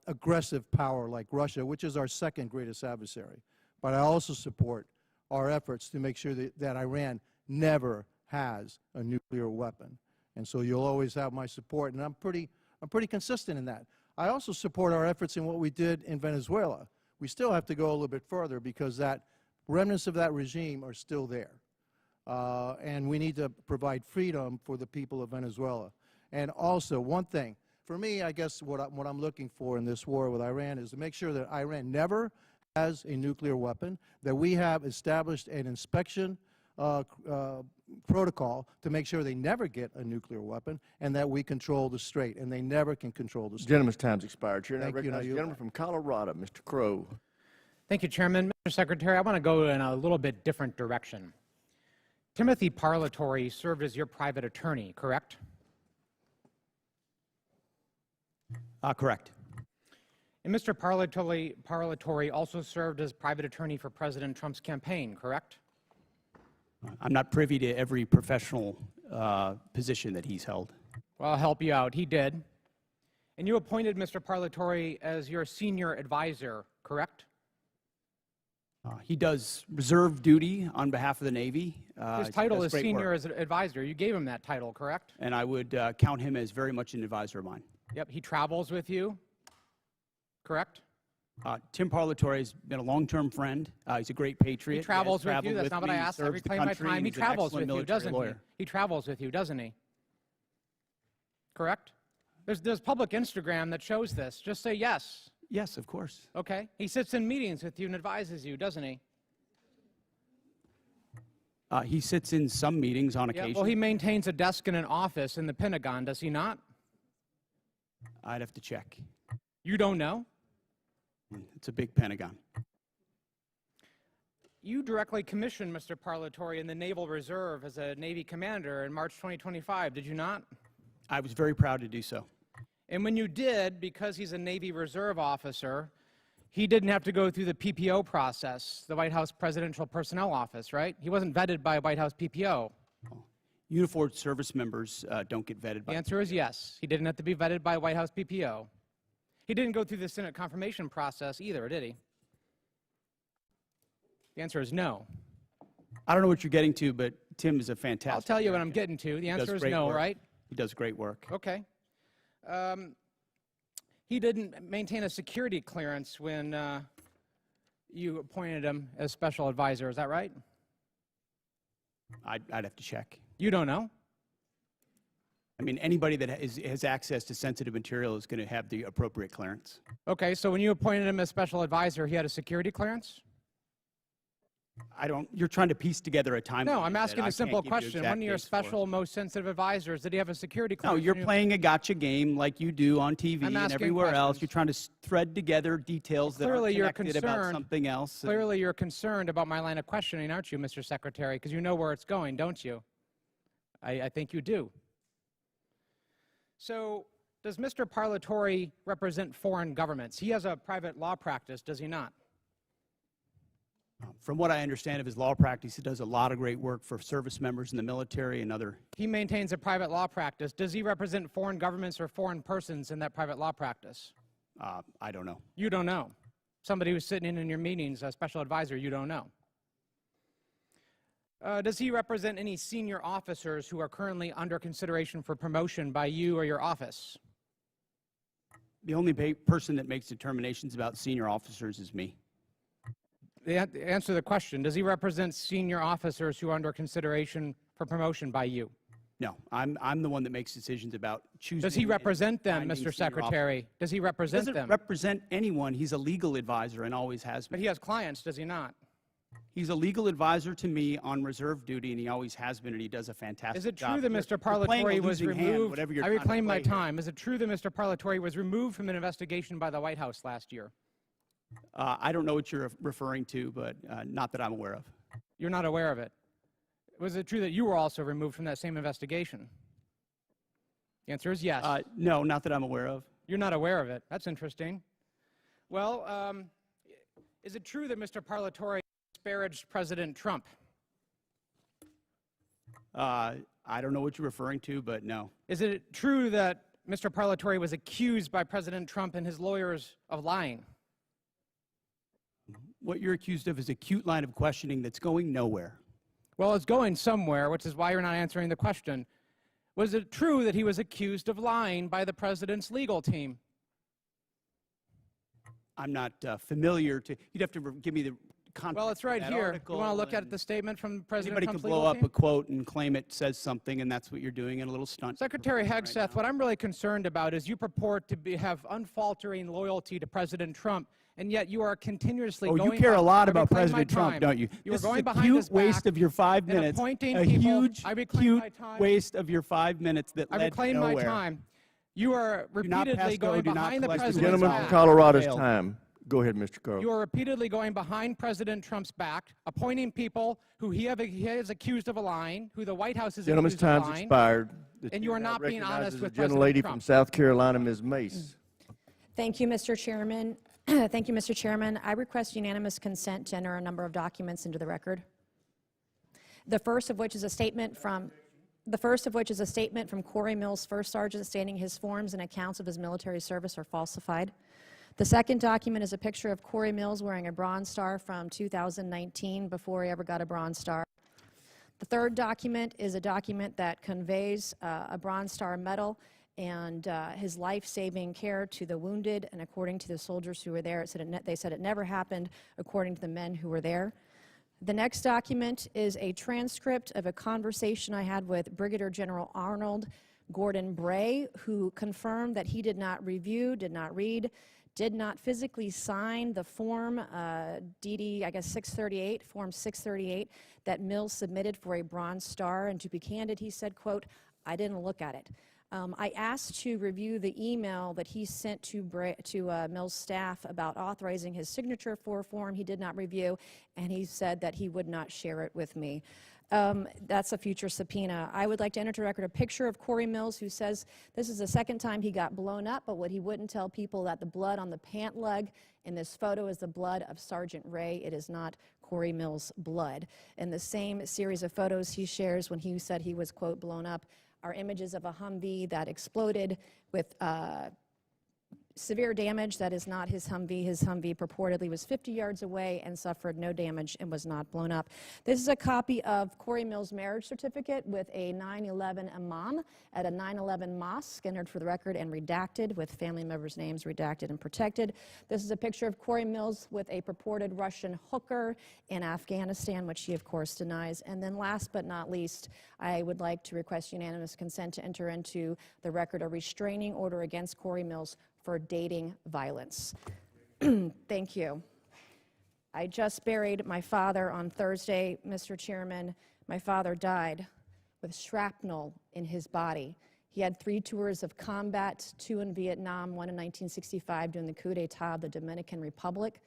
aggressive power like Russia, which is our second greatest adversary. But I also support our efforts to make sure that Iran never has a nuclear weapon. And so you'll always have my support, and I'm pretty consistent in that. I also support our efforts in what we did in Venezuela. We still have to go a little bit further because that remnants of that regime are still there. And we need to provide freedom for the people of Venezuela. And also, one thing, for me, I guess what I'm looking for in this war with Iran is to make sure that Iran never has a nuclear weapon, that we have established an inspection protocol to make sure they never get a nuclear weapon, and that we control the strait, and they never can control the strait. Gentleman's time's expired. Chair, now Thank you. recognize the gentleman from Colorado, Mr. Crow. Thank you, Chairman. Mr. Secretary, I want to go in a little bit different direction. Timothy Parlatore served as your private attorney, correct? Correct. And Mr. Parlatore also served as private attorney for President Trump's campaign, correct? I'm not privy to every professional position that he's held. Well, I'll help you out. He did. And you appointed Mr. Parlatore as your senior advisor, correct? He does reserve duty on behalf of the Navy. His title is senior advisor. You gave him that title, correct? And I would count him as very much an advisor of mine. Yep. He travels with you, correct? Tim Parlatore has been a long-term friend. He's a great patriot. He travels with you. That's not what I asked. I Serves the reclaim my country, time. and He he's an travels excellent with you, doesn't he? military He travels with you, doesn't he? Correct? There's public Instagram that shows this. Just say yes. Yes, of course. Okay. He sits in meetings with you and advises you, doesn't he? He sits in some meetings on occasion. Well, he maintains a desk in an office in the Pentagon, does he not? I'd have to check. You don't know? It's a big Pentagon. You directly commissioned Mr. Parlatore in the Naval Reserve as a Navy commander in March 2025, did you not? I was very proud to do so. And when you did, because he's a Navy Reserve officer, he didn't have to go through the PPO process, the White House Presidential Personnel Office, right? He wasn't vetted by a White House PPO. Uniformed service members don't get vetted by The answer is yes. He didn't have to be vetted by a White House PPO. He didn't go through the Senate confirmation process either, did he? The answer is no. I don't know what you're getting to, but Tim is a fantastic I'll tell you what I'm getting to. The answer is no, right? He does great work. Okay. He didn't maintain a security clearance when you appointed him as special advisor. Is that right? I'd have to check. You don't know? I mean, anybody that has access to sensitive material is going to have the appropriate clearance. Okay, so when you appointed him as special advisor, he had a security clearance? You're trying to piece together a timeline. No, I'm asking a simple question. One of your special, most sensitive advisors, did he have a security clearance? No, you're playing a gotcha game like you do on TV and everywhere else. questions. You're trying to thread together details that are connected about something else. Clearly you're concerned about my line of questioning, aren't you, Mr. Secretary? Because you know where it's going, don't you? I think you do. So does Mr. Parlatore represent foreign governments? He has a private law practice, does he not? From what I understand of his law practice, he does a lot of great work for service members in the military and other. He maintains a private law practice. Does he represent foreign governments or foreign persons in that private law practice? I don't know. You don't know. Somebody who's sitting in your meetings, a special advisor, you don't know. Does he represent any senior officers who are currently under consideration for promotion by you or your office? The only person that makes determinations about senior officers is me. Answer the question. Does he represent senior officers who are under consideration for promotion by you? No, I'm the one that makes decisions about choosing. Does he and represent them, finding Mr. senior Secretary? Does he represent doesn't them? represent anyone. He's a legal advisor and always has been. But he has clients, does he not? He's a legal advisor to me on reserve duty, and he always has been, and he does a fantastic job. Is it true that Mr. You're playing a Parlatore was losing hand, removed? whatever you're I trying to reclaim my play here. time. Is it true that Mr. Parlatore was removed from an investigation by the White House last year? I don't know what you're referring to, but not that I'm aware of. You're not aware of it. Was it true that you were also removed from that same investigation? The answer is yes. No, not that I'm aware of. You're not aware of it. That's interesting. Well, is it true that Mr. Parlatore disparaged President Trump? I don't know what you're referring to, but no. Is it true that Mr. Parlatore was accused by President Trump and his lawyers of lying? What you're accused of is a cute line of questioning that's going nowhere. Well, it's going somewhere, which is why you're not answering the question. Was it true that he was accused of lying by the president's legal team? I'm not familiar to. You'd have to give me the context. Well, it's right of that here. You article, want to look at and the statement from President Anybody Trump's could blow legal up team? a quote and claim it says something, and that's what you're doing in a little stunt. Secretary Hegseth, what I'm really concerned about is you purport to have unfaltering loyalty to President Trump, and yet you are continuously Oh, going you care a lot I about reclaim my President Trump, time. don't you? You This are going is a behind his cute waste back of your 5 and minutes. appointing A people. huge, I reclaim cute my time. waste of your 5 minutes that I led reclaim nowhere. my time. You are Do not repeatedly pass go, going do not behind the collect the president's Gentleman back. from Colorado's Failed. time. Go ahead, Mr. Carl. You are repeatedly going behind President Trump's back, appointing people who he is accused of lying, who the White House is Gentleman's accused of time's lying. expired. The And you are chair now not being recognizes honest the with gentlelady President from Trump. South Carolina, Ms. Mace. Thank you, Mr. Chairman. Thank you, Mr. Chairman. I request unanimous consent to enter a number of documents into the record. The first of which is a statement from Corey Mills, First Sergeant, stating his forms and accounts of his military service are falsified. The second document is a picture of Corey Mills wearing a Bronze Star from 2019, before he ever got a Bronze Star. The third document is a document that conveys a Bronze Star medal and his life-saving care to the wounded, and according to the soldiers who were there, they said it never happened, according to the men who were there. The next document is a transcript of a conversation I had with Brigadier General Arnold Gordon Bray, who confirmed that he did not review, did not read, did not physically sign the form DD, I guess 638, form 638, that Mills submitted for a Bronze Star. And to be candid, he said, quote, "I didn't look at it." I asked to review the email that he sent to Mills' staff about authorizing his signature for a form he did not review, and he said that he would not share it with me. That's a future subpoena. I would like to enter into record a picture of Corey Mills, who says this is the second time he got blown up, but what he wouldn't tell people, that the blood on the pant leg in this photo is the blood of Sergeant Ray. It is not Corey Mills' blood. In the same series of photos he shares when he said he was, quote, blown up, are images of a Humvee that exploded with severe damage. That is not his Humvee. His Humvee purportedly was 50 yards away and suffered no damage and was not blown up. This is a copy of Corey Mills' marriage certificate with a 9/11 imam at a 9/11 mosque, entered for the record and redacted, with family members' names redacted and protected. This is a picture of Corey Mills with a purported Russian hooker in Afghanistan, which he, of course, denies. And then last but not least, I would like to request unanimous consent to enter into the record a restraining order against Corey Mills for dating violence. Thank you. I just buried my father on Thursday, Mr. Chairman. My father died with shrapnel in his body. He had 3 tours of combat, 2 in Vietnam, 1 in 1965 during the coup d'etat of the Dominican Republic.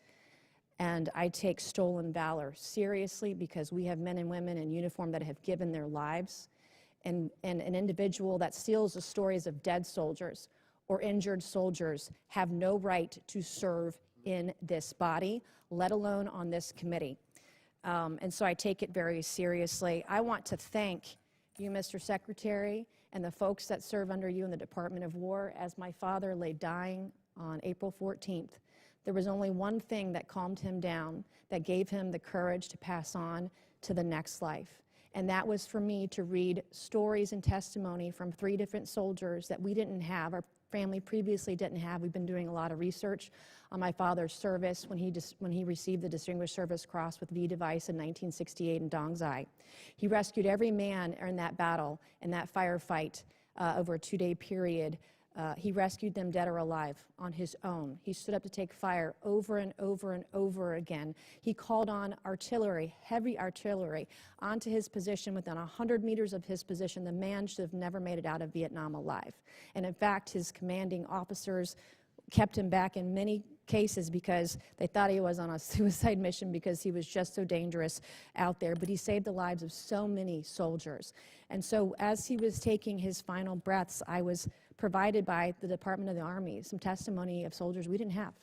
And I take stolen valor seriously, because we have men and women in uniform that have given their lives. And an individual that steals the stories of dead soldiers or injured soldiers have no right to serve in this body, let alone on this committee. And so I take it very seriously. I want to thank you, Mr. Secretary, and the folks that serve under you in the Department of War. As my father lay dying on April 14th, there was only one thing that calmed him down, that gave him the courage to pass on to the next life. And that was for me to read stories and testimony from 3 different soldiers that we didn't have, our family previously didn't have. We've been doing a lot of research on my father's service when he received the Distinguished Service Cross with V device in 1968 in Dong Zai. He rescued every man in that battle, in that firefight over a 2-day period. He rescued them dead or alive on his own. He stood up to take fire over and over and over again. He called on artillery, heavy artillery, onto his position within 100 meters of his position. The man should have never made it out of Vietnam alive. And in fact, his commanding officers kept him back in many cases because they thought he was on a suicide mission because he was just so dangerous out there. But he saved the lives of so many soldiers. And so as he was taking his final breaths, I was provided by the Department of the Army some testimony of soldiers we didn't have,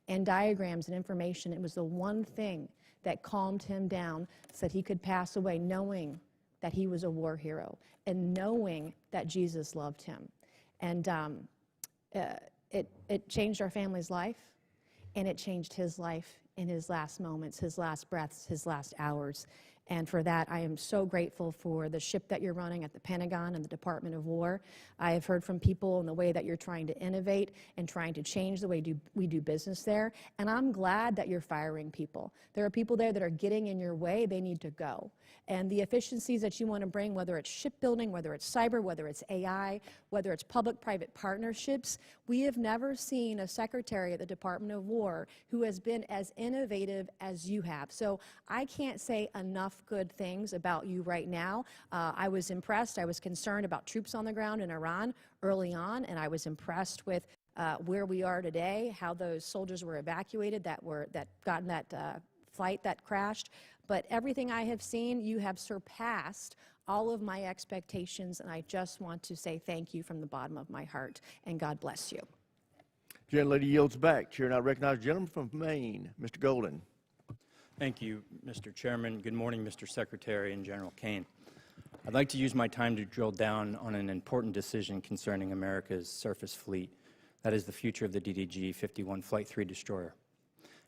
and diagrams and information. It was the one thing that calmed him down so that he could pass away knowing that he was a war hero and knowing that Jesus loved him. And it changed our family's life, and it changed his life in his last moments, his last breaths, his last hours. And for that, I am so grateful for the ship that you're running at the Pentagon and the Department of War. I have heard from people in the way that you're trying to innovate and trying to change the way we do business there. And I'm glad that you're firing people. There are people there that are getting in your way. They need to go. And the efficiencies that you want to bring, whether it's shipbuilding, whether it's cyber, whether it's AI, whether it's public-private partnerships, we have never seen a secretary at the Department of War who has been as innovative as you have. So I can't say enough good things about you right now. I was impressed. I was concerned about troops on the ground in Iran early on, and I was impressed with where we are today, how those soldiers were evacuated that got in that flight that crashed. But everything I have seen, you have surpassed all of my expectations, and I just want to say thank you from the bottom of my heart, and God bless you. Gentlelady yields back. Chair now recognizes the gentleman from Maine, Mr. Golden. Thank you, Mr. Chairman. Good morning, Mr. Secretary and General Caine. I'd like to use my time to drill down on an important decision concerning America's surface fleet. That is the future of the DDG-51 Flight 3 destroyer.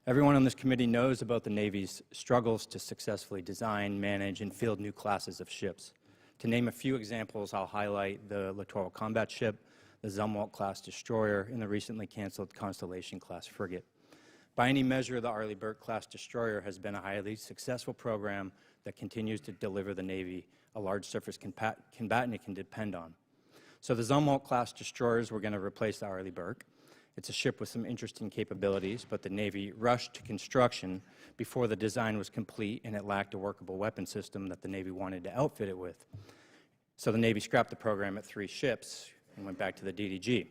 Everyone on this committee knows about the Navy's struggles to successfully design, manage, and field new classes of ships. To name a few examples, I'll highlight the Littoral Combat Ship, the Zumwalt-class destroyer, and the recently canceled Constellation-class frigate. By any measure, the Arleigh Burke-class destroyer has been a highly successful program that continues to deliver the Navy a large surface combatant it can depend on. So the Zumwalt-class destroyers were going to replace the Arleigh Burke. It's a ship with some interesting capabilities, but the Navy rushed to construction before the design was complete, and it lacked a workable weapon system that the Navy wanted to outfit it with. So the Navy scrapped the program at 3 ships and went back to the DDG.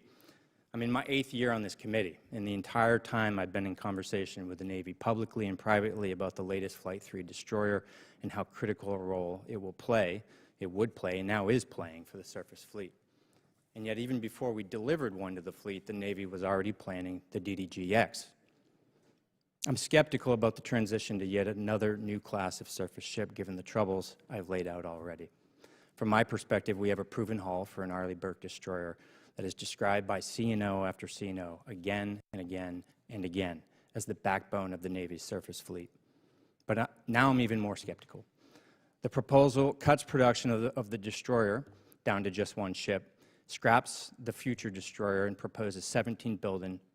I'm in my 8th year on this committee, and the entire time I've been in conversation with the Navy publicly and privately about the latest Flight 3 destroyer and how critical a role it would play, and now is playing for the surface fleet. And yet, even before we delivered one to the fleet, the Navy was already planning the DDG-X. I'm skeptical about the transition to yet another new class of surface ship, given the troubles I've laid out already. From my perspective, we have a proven hull for an Arleigh Burke destroyer that is described by CNO after CNO again and again and again as the backbone of the Navy's surface fleet. But now I'm even more skeptical. The proposal cuts production of the destroyer down to just 1 ship, scraps the future destroyer, and proposes $17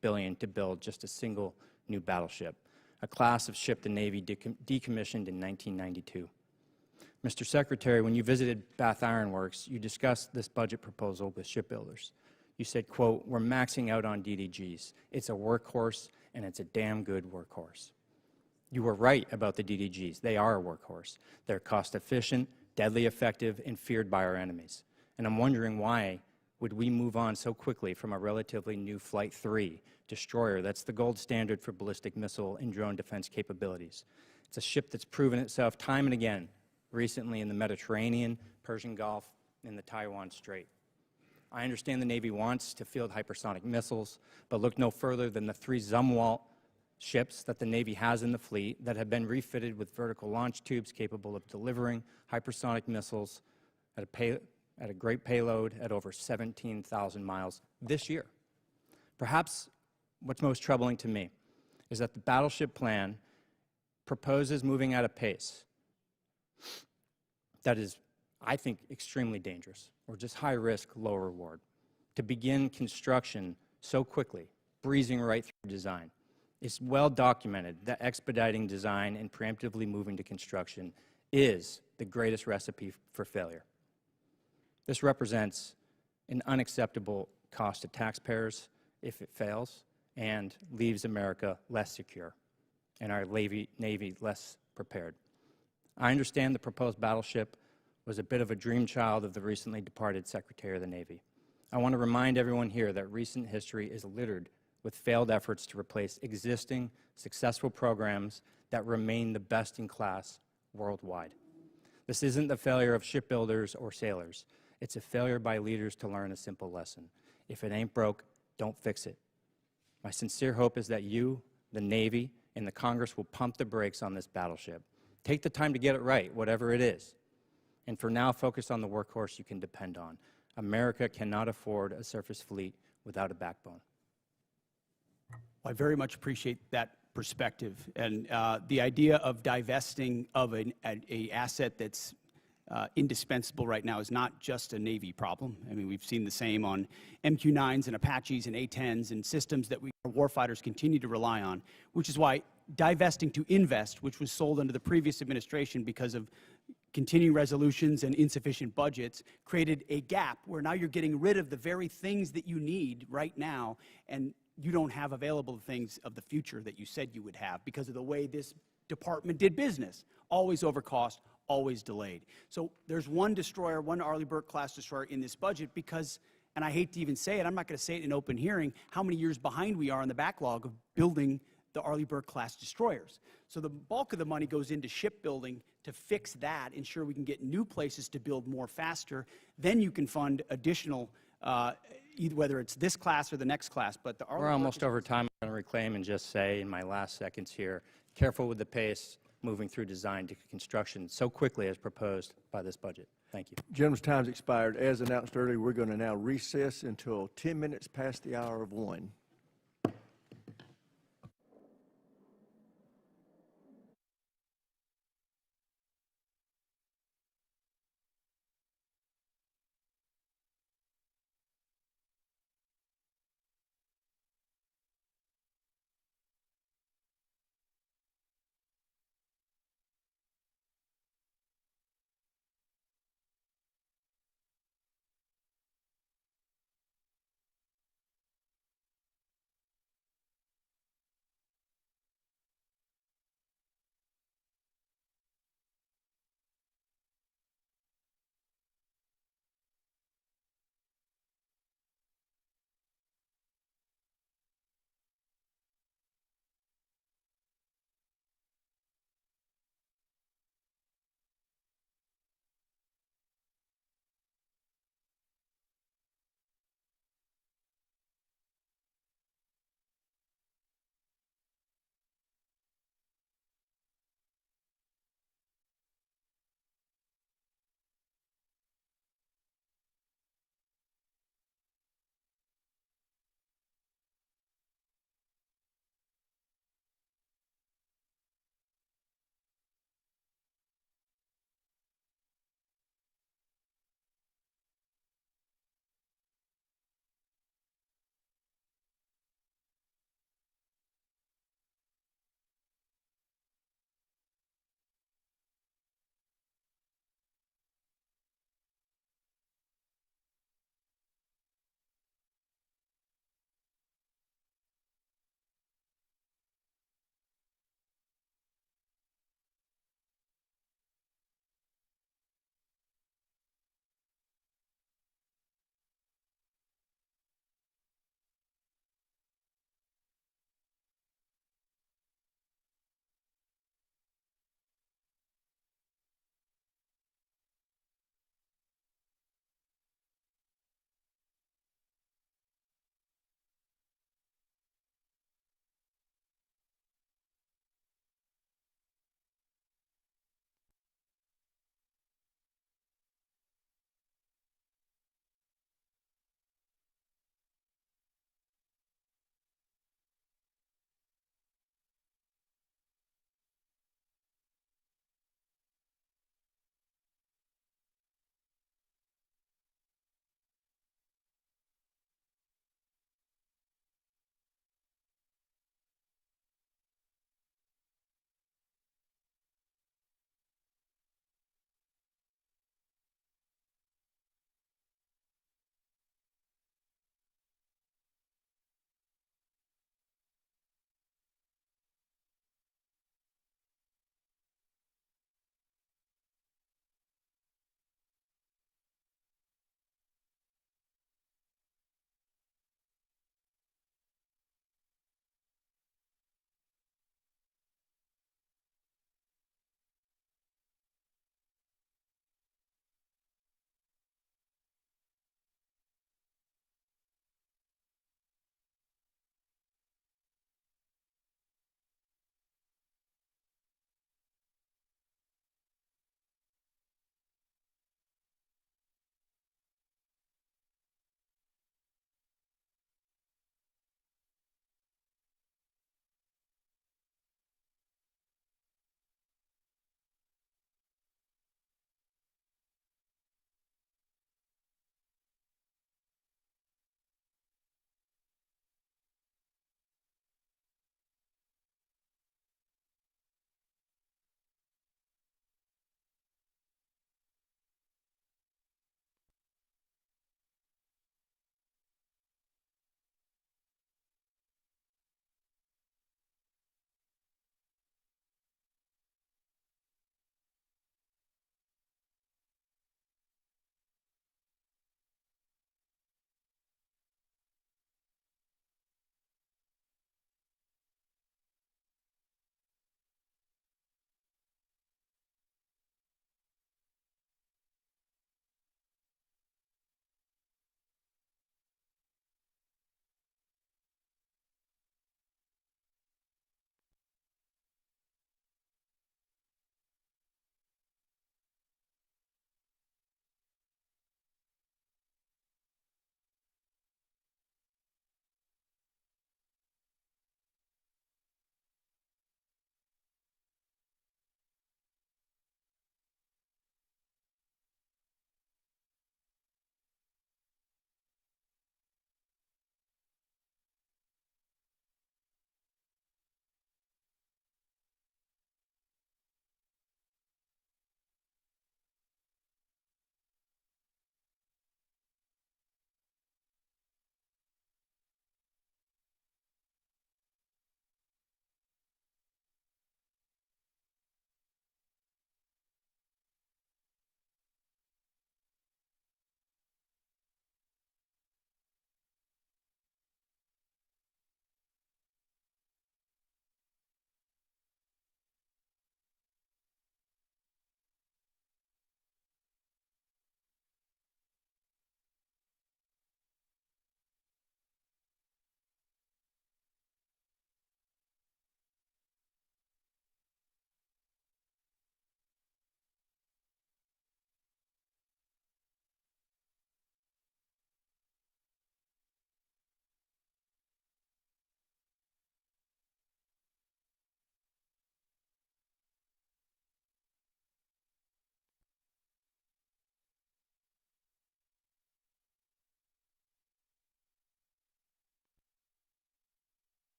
billion to build just a single new battleship, a class of ship the Navy decommissioned in 1992. Mr. Secretary, when you visited Bath Iron Works, you discussed this budget proposal with shipbuilders. You said, quote, "We're maxing out on DDGs. It's a workhorse, and it's a damn good workhorse." You were right about the DDGs. They are a workhorse. They're cost-efficient, deadly effective, and feared by our enemies. And I'm wondering why would we move on so quickly from a relatively new Flight 3 destroyer that's the gold standard for ballistic missile and drone defense capabilities. It's a ship that's proven itself time and again, recently in the Mediterranean, Persian Gulf, and the Taiwan Strait. I understand the Navy wants to field hypersonic missiles, but look no further than the 3 Zumwalt ships that the Navy has in the fleet that have been refitted with vertical launch tubes capable of delivering hypersonic missiles at a great payload at over 17,000 miles this year. Perhaps what's most troubling to me is that the battleship plan proposes moving at a pace that is, I think, extremely dangerous, or just high risk, low reward. to begin construction so quickly, breezing right through design. It's well documented that expediting design and preemptively moving to construction is the greatest recipe for failure. This represents an unacceptable cost to taxpayers if it fails and leaves America less secure and our Navy less prepared. I understand the proposed battleship was a bit of a dream child of the recently departed Secretary of the Navy. I want to remind everyone here that recent history is littered with failed efforts to replace existing successful programs that remain the best in class worldwide. This isn't the failure of shipbuilders or sailors. It's a failure by leaders to learn a simple lesson. If it ain't broke, don't fix it. My sincere hope is that you, the Navy, and the Congress will pump the brakes on this battleship. Take the time to get it right, whatever it is. And for now, focus on the workhorse you can depend on. America cannot afford a surface fleet without a backbone. I very much appreciate that perspective. And the idea of divesting of an asset that's indispensable right now is not just a Navy problem. I mean, we've seen the same on MQ-9s and Apaches and A-10s and systems that our warfighters continue to rely on, which is why divesting to invest, which was sold under the previous administration because of continuing resolutions and insufficient budgets, created a gap where now you're getting rid of the very things that you need right now, and you don't have available the things of the future that you said you would have because of the way this department did business. Always over cost, always delayed. So there's one destroyer, one Arleigh Burke-class destroyer in this budget because, and I hate to even say it, I'm not going to say it in open hearing, how many years behind we are in the backlog of building the Arleigh Burke-class destroyers. So the bulk of the money goes into shipbuilding to fix that, ensure we can get new places to build more faster. Then you can fund additional, whether it's this class or the next class. But the Arleigh We're almost over time. I'm going to reclaim and just say in my last seconds here, careful with the pace moving through design to construction so quickly as proposed by this budget. Thank you. Gentleman's time's expired. As announced earlier, we're going to now recess until 10 minutes past the hour of 1.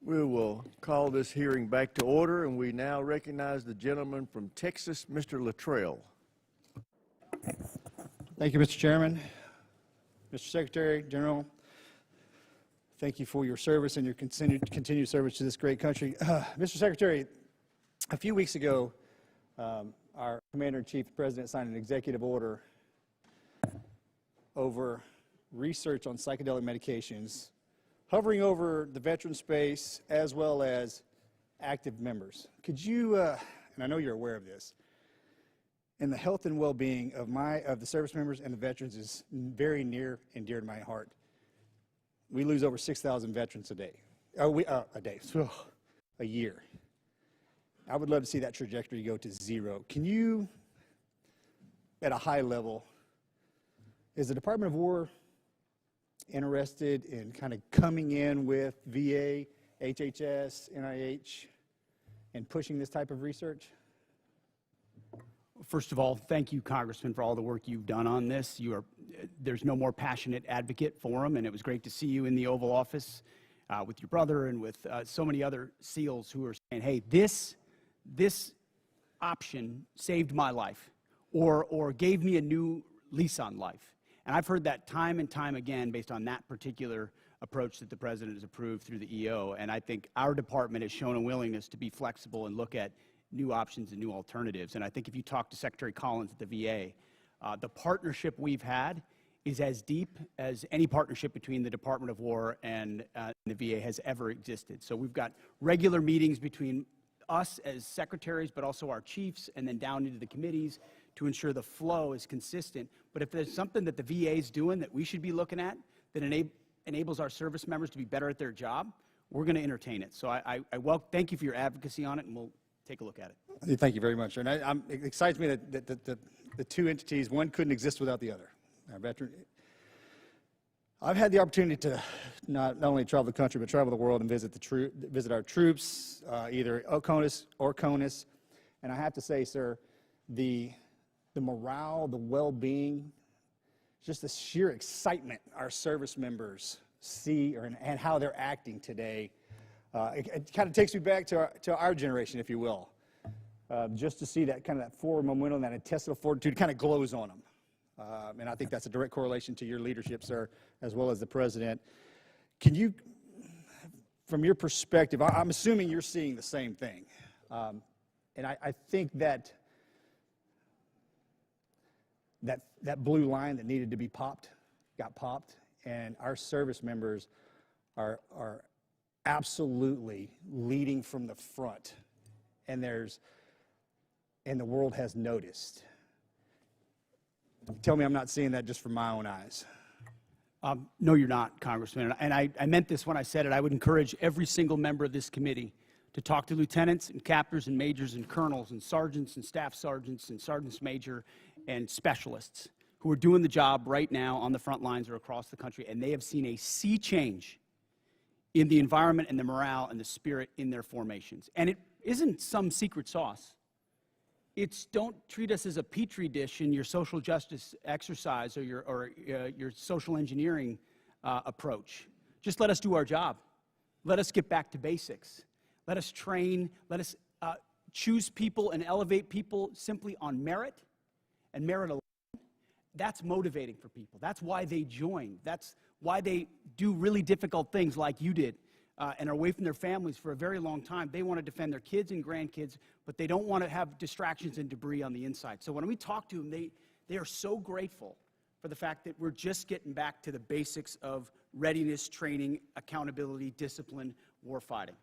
We will call this hearing back to order, and we now recognize the gentleman from Texas, Mr. Luttrell. Thank you, Mr. Chairman. Mr. Secretary General, thank you for your service and your continued service to this great country. Mr. Secretary, a few weeks ago, our Commander-in-Chief, the President, signed an executive order over research on psychedelic medications, hovering over the veteran space as well as active members. Could you, and I know you're aware of this, and the health and well-being of the service members and the veterans is very near and dear to my heart. We lose over 6,000 veterans a day. A year. I would love to see that trajectory go to zero. Can you, at a high level, is the Department of War interested in kind of coming in with VA, HHS, NIH, and pushing this type of research? First of all, thank you, Congressman, for all the work you've done on this. There's no more passionate advocate for them, and it was great to see you in the Oval Office with your brother and with so many other SEALs who are saying, hey, this option saved my life or gave me a new lease on life. And I've heard that time and time again based on that particular approach that the President has approved through the EO. And I think our department has shown a willingness to be flexible and look at new options and new alternatives. And I think if you talk to Secretary Collins at the VA, the partnership we've had is as deep as any partnership between the Department of War and the VA has ever existed. So we've got regular meetings between us as secretaries, but also our chiefs, and then down into the committees to ensure the flow is consistent. But if there's something that the VA is doing that we should be looking at that enables our service members to be better at their job, we're going to entertain it. So thank you for your advocacy on it, and we'll take a look at it. Thank you very much. And it excites me that the two entities, one couldn't exist without the other. I've had the opportunity to not only travel the country, but travel the world and visit our troops, either OCONUS or CONUS. And I have to say, sir, the morale, the well-being, just the sheer excitement our service members see and how they're acting today, it kind of takes me back to our generation, if you will, just to see that kind of that forward momentum, that intestinal fortitude kind of glows on them. And I think that's a direct correlation to your leadership, sir, as well as the President. Can you, from your perspective, I'm assuming you're seeing the same thing. And I think that blue line that needed to be popped got popped, and our service members are absolutely leading from the front, and the world has noticed. Tell me I'm not seeing that just from my own eyes. No, you're not, Congressman. And I meant this when I said it. I would encourage every single member of this committee to talk to lieutenants and captains and majors and colonels and sergeants and staff sergeants and sergeants major and specialists who are doing the job right now on the front lines or across the country, and they have seen a sea change in the environment and the morale and the spirit in their formations. And it isn't some secret sauce. It's don't treat us as a petri dish in your social justice exercise or your social engineering approach. Just let us do our job. Let us get back to basics. Let us train. Let us choose people and elevate people simply on merit and merit alone. That's motivating for people. That's why they join. That's why they do really difficult things like you did and are away from their families for a very long time. They want to defend their kids and grandkids, but they don't want to have distractions and debris on the inside. So when we talk to them, they are so grateful for the fact that we're just getting back to the basics of readiness, training, accountability, discipline, warfighting.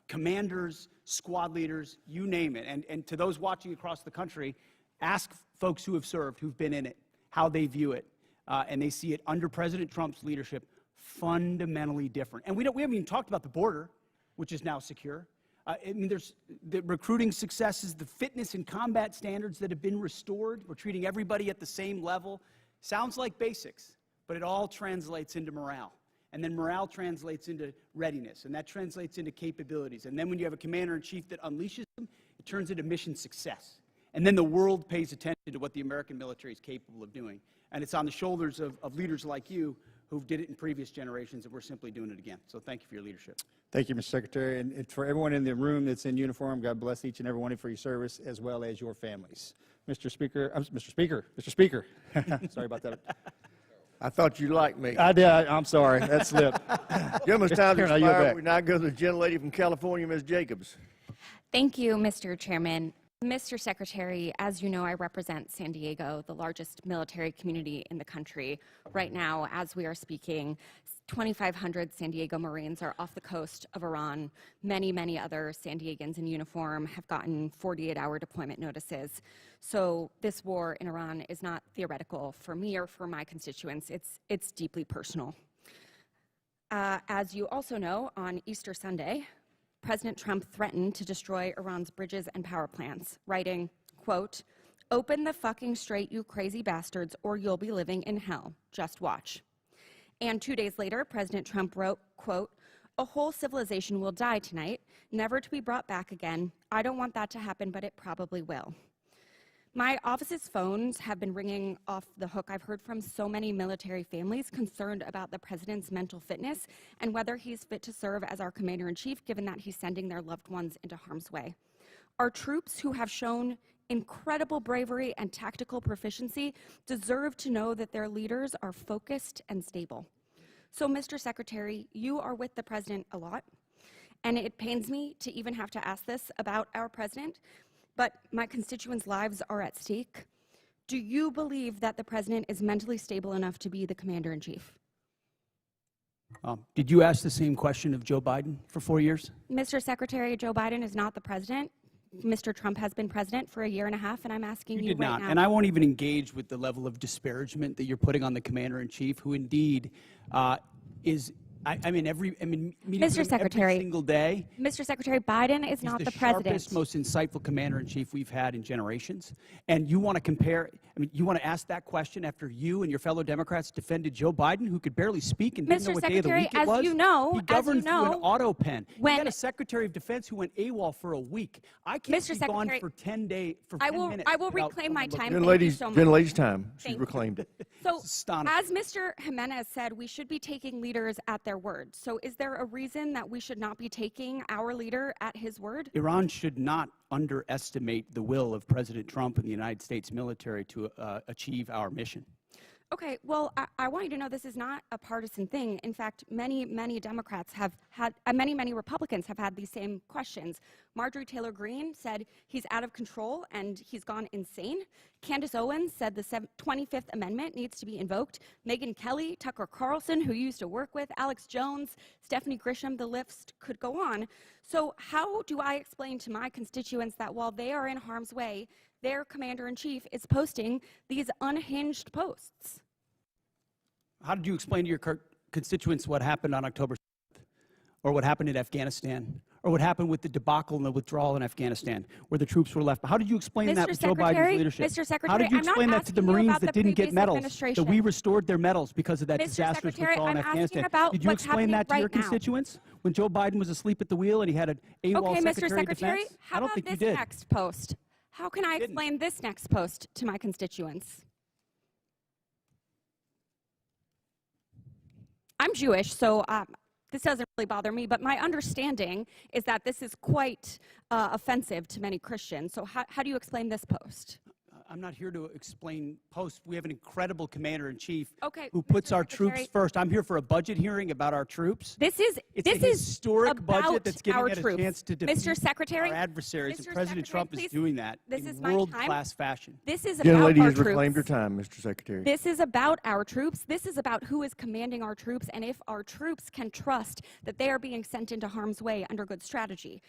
Commanders, squad leaders, you name it. And to those watching across the country, ask folks who have served, who've been in it, how they view it. And they see it under President Trump's leadership fundamentally different. And we haven't even talked about the border, which is now secure. I mean, there's the recruiting successes, the fitness and combat standards that have been restored. We're treating everybody at the same level. Sounds like basics, but it all translates into morale. And then morale translates into readiness, and that translates into capabilities. And then when you have a commander-in-chief that unleashes them, it turns into mission success. And then the world pays attention to what the American military is capable of doing. And it's on the shoulders of leaders like you who did it in previous generations, and we're simply doing it again. So thank you for your leadership. Thank you, Mr. Secretary. And for everyone in the room that's in uniform, God bless each and every one of you for your service, as well as your families. Mr. Speaker, sorry about that. I thought you liked me. I did. I'm sorry. That slipped. Gentleman's time to Karen, I yield expire. back. We now go to the gentlelady from California, Ms. Jacobs. Thank you, Mr. Chairman. Mr. Secretary, as you know, I represent San Diego, the largest military community in the country. Right now, as we are speaking, 2,500 San Diego Marines are off the coast of Iran. Many, many other San Diegans in uniform have gotten 48-hour deployment notices. So this war in Iran is not theoretical for me or for my constituents. It's deeply personal. As you also know, on Easter Sunday, President Trump threatened to destroy Iran's bridges and power plants, writing, quote, "Open the fucking strait, you crazy bastards, or you'll be living in hell. Just watch." And 2 days later, President Trump wrote, quote, "A whole civilization will die tonight, never to be brought back again. I don't want that to happen, but it probably will." My office's phones have been ringing off the hook. I've heard from so many military families concerned about the president's mental fitness and whether he's fit to serve as our commander-in-chief, given that he's sending their loved ones into harm's way. Our troops, who have shown incredible bravery and tactical proficiency, deserve to know that their leaders are focused and stable. So, Mr. Secretary, you are with the president a lot, and it pains me to even have to ask this about our president, but my constituents' lives are at stake. Do you believe that the president is mentally stable enough to be the commander-in-chief? Did you ask the same question of Joe Biden for 4 years? Mr. Secretary, Joe Biden is not the president. Mr. Trump has been president for 1.5 years, and I'm asking you did right not, now. and I won't even engage with the level of disparagement that you're putting on the commander-in-chief, who indeed is. Meeting Mr. Secretary, every single day. Mr. Secretary, Biden is not the president. Sharpest, most insightful commander-in-chief we've had in generations. And you want to compare, you want to ask that question after you and your fellow Democrats defended Joe Biden, who could barely speak and didn't know what day of the week it was? As you know, he governed through an auto pen. You had a Secretary of Defense who went AWOL for a week. I can't be gone for 10 days, for 10 minutes. I will reclaim my time. Gentlelady's time. She's reclaimed it. So, as Mr. Jimenez said, we should be taking leaders at their word. So is there a reason that we should not be taking our leader at his word? Iran should not underestimate the will of President Trump and the United States military to achieve our mission. Okay, well, I want you to know this is not a partisan thing. In fact, many Democrats have had, many Republicans have had these same questions. Marjorie Taylor Greene said he's out of control and he's gone insane. Candace Owens said the 25th Amendment needs to be invoked. Megyn Kelly, Tucker Carlson, who you used to work with, Alex Jones, Stephanie Grisham, the list could go on. So how do I explain to my constituents that while they are in harm's way, their commander-in-chief is posting these unhinged posts? How did you explain to your constituents what happened on October 7th, or what happened in Afghanistan, or what happened with the debacle and the withdrawal in Afghanistan, where the troops were left? How did you explain that with Joe Biden's leadership? Mr. Secretary, how did you explain that to the Marines that didn't get medals, administration. that we restored their medals because of that disastrous withdrawal in Afghanistan? Did you explain that to your constituents when Joe Biden was asleep at the wheel and he had an AWOL Secretary of Defense? How about this next post? How can I explain this next post to my constituents? I'm Jewish, so this doesn't really bother me, but my understanding is that this is quite offensive to many Christians. So how do you explain this post? I'm not here to explain posts. We have an incredible commander-in-chief who Mr. puts our Secretary, troops first. I'm here for a budget hearing about our troops. This is a historic budget that's giving our us troops. a chance to defeat Mr. Secretary, our adversaries, and Mr. President Trump Secretary, is doing that this in is my world-class fashion. This is about Gentlelady our has troops. reclaimed her time, Mr. Secretary. This is about our troops. This is about who is commanding our troops and if our troops can trust that they are being sent into harm's way under good strategy.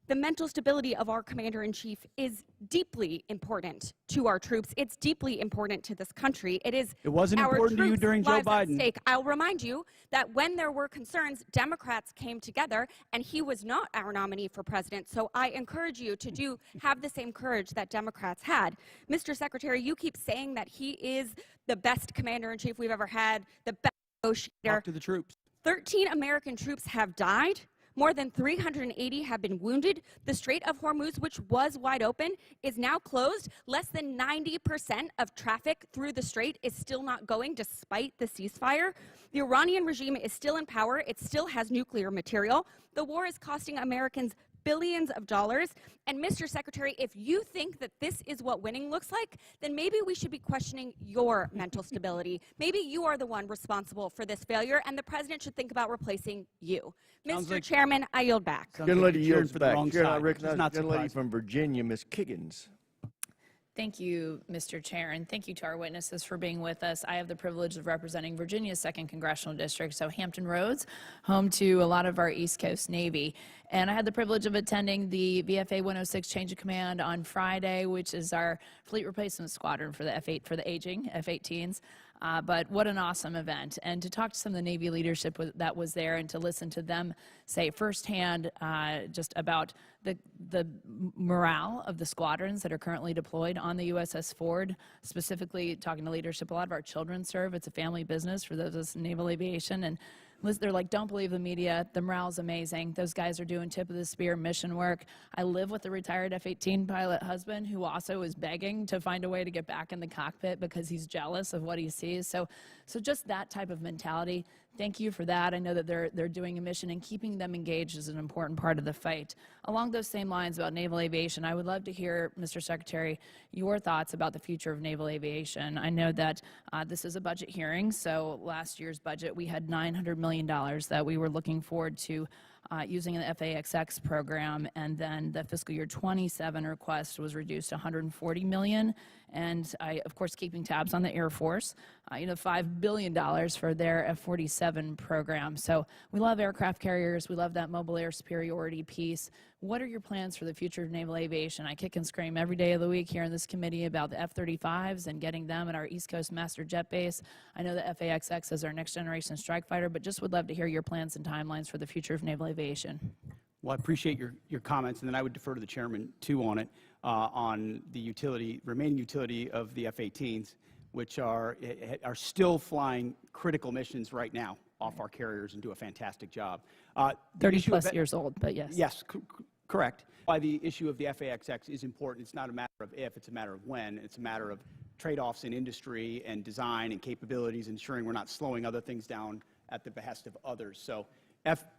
The mental stability of our commander-in-chief is deeply important to our troops. It's deeply important to this country. It wasn't important to you during Joe Biden. Stake. I'll remind you that when there were concerns, Democrats came together, and he was not our nominee for president. So I encourage you to have the same courage that Democrats had. Mr. Secretary, you keep saying that he is the best commander-in-chief we've ever had, the best negotiator. Talk to the troops. 13 American troops have died. More than 380 have been wounded. The Strait of Hormuz, which was wide open, is now closed. Less than 90% of traffic through the strait is still not going despite the ceasefire. The Iranian regime is still in power. It still has nuclear material. The war is costing Americans billions of dollars. And Mr. Secretary, if you think that this is what winning looks like, then maybe we should be questioning your mental stability. Maybe you are the one responsible for this failure, and the president should think about replacing you. Mr. Chairman, I yield back. Gentlelady yields for the back. wrong Chair, I side. recognize It's not the gentlelady surprising. from Virginia, Ms. Kiggins. Thank you, Mr. Chair, and thank you to our witnesses for being with us. I have the privilege of representing Virginia's 2nd Congressional District, so Hampton Roads, home to a lot of our East Coast Navy. And I had the privilege of attending the VFA 106 Change of Command on Friday, which is our fleet replacement squadron for the F-8, for the aging F-18s. But what an awesome event. And to talk to some of the Navy leadership that was there and to listen to them say firsthand just about the morale of the squadrons that are currently deployed on the USS Ford, specifically talking to leadership. A lot of our children serve. It's a family business for those of us in naval aviation. And they're like, don't believe the media. The morale's amazing. Those guys are doing tip of the spear mission work. I live with a retired F-18 pilot husband who also is begging to find a way to get back in the cockpit because he's jealous of what he sees. So just that type of mentality. Thank you for that. I know that they're doing a mission, and keeping them engaged is an important part of the fight. Along those same lines about naval aviation, I would love to hear, Mr. Secretary, your thoughts about the future of naval aviation. I know that this is a budget hearing, so last year's budget we had $900 million that we were looking forward to using in the FAXX program, and then the fiscal year 27 request was reduced to $140 million. And I, of course, keeping tabs on the Air Force, $5 billion for their F-47 program. So we love aircraft carriers. We love that mobile air superiority piece. What are your plans for the future of naval aviation? I kick and scream every day of the week here in this committee about the F-35s and getting them at our East Coast Master Jet Base. I know the FAXX is our next generation strike fighter, but just would love to hear your plans and timelines for the future of naval aviation. Well, I appreciate your comments, and then I would defer to the chairman, too, on it, on the remaining utility of the F-18s, which are still flying critical missions right now off our carriers and do a fantastic job. 30-plus years old, but yes. Yes, correct. Why the issue of the FAXX is important. It's not a matter of if, it's a matter of when. It's a matter of trade-offs in industry and design and capabilities, ensuring we're not slowing other things down at the behest of others. So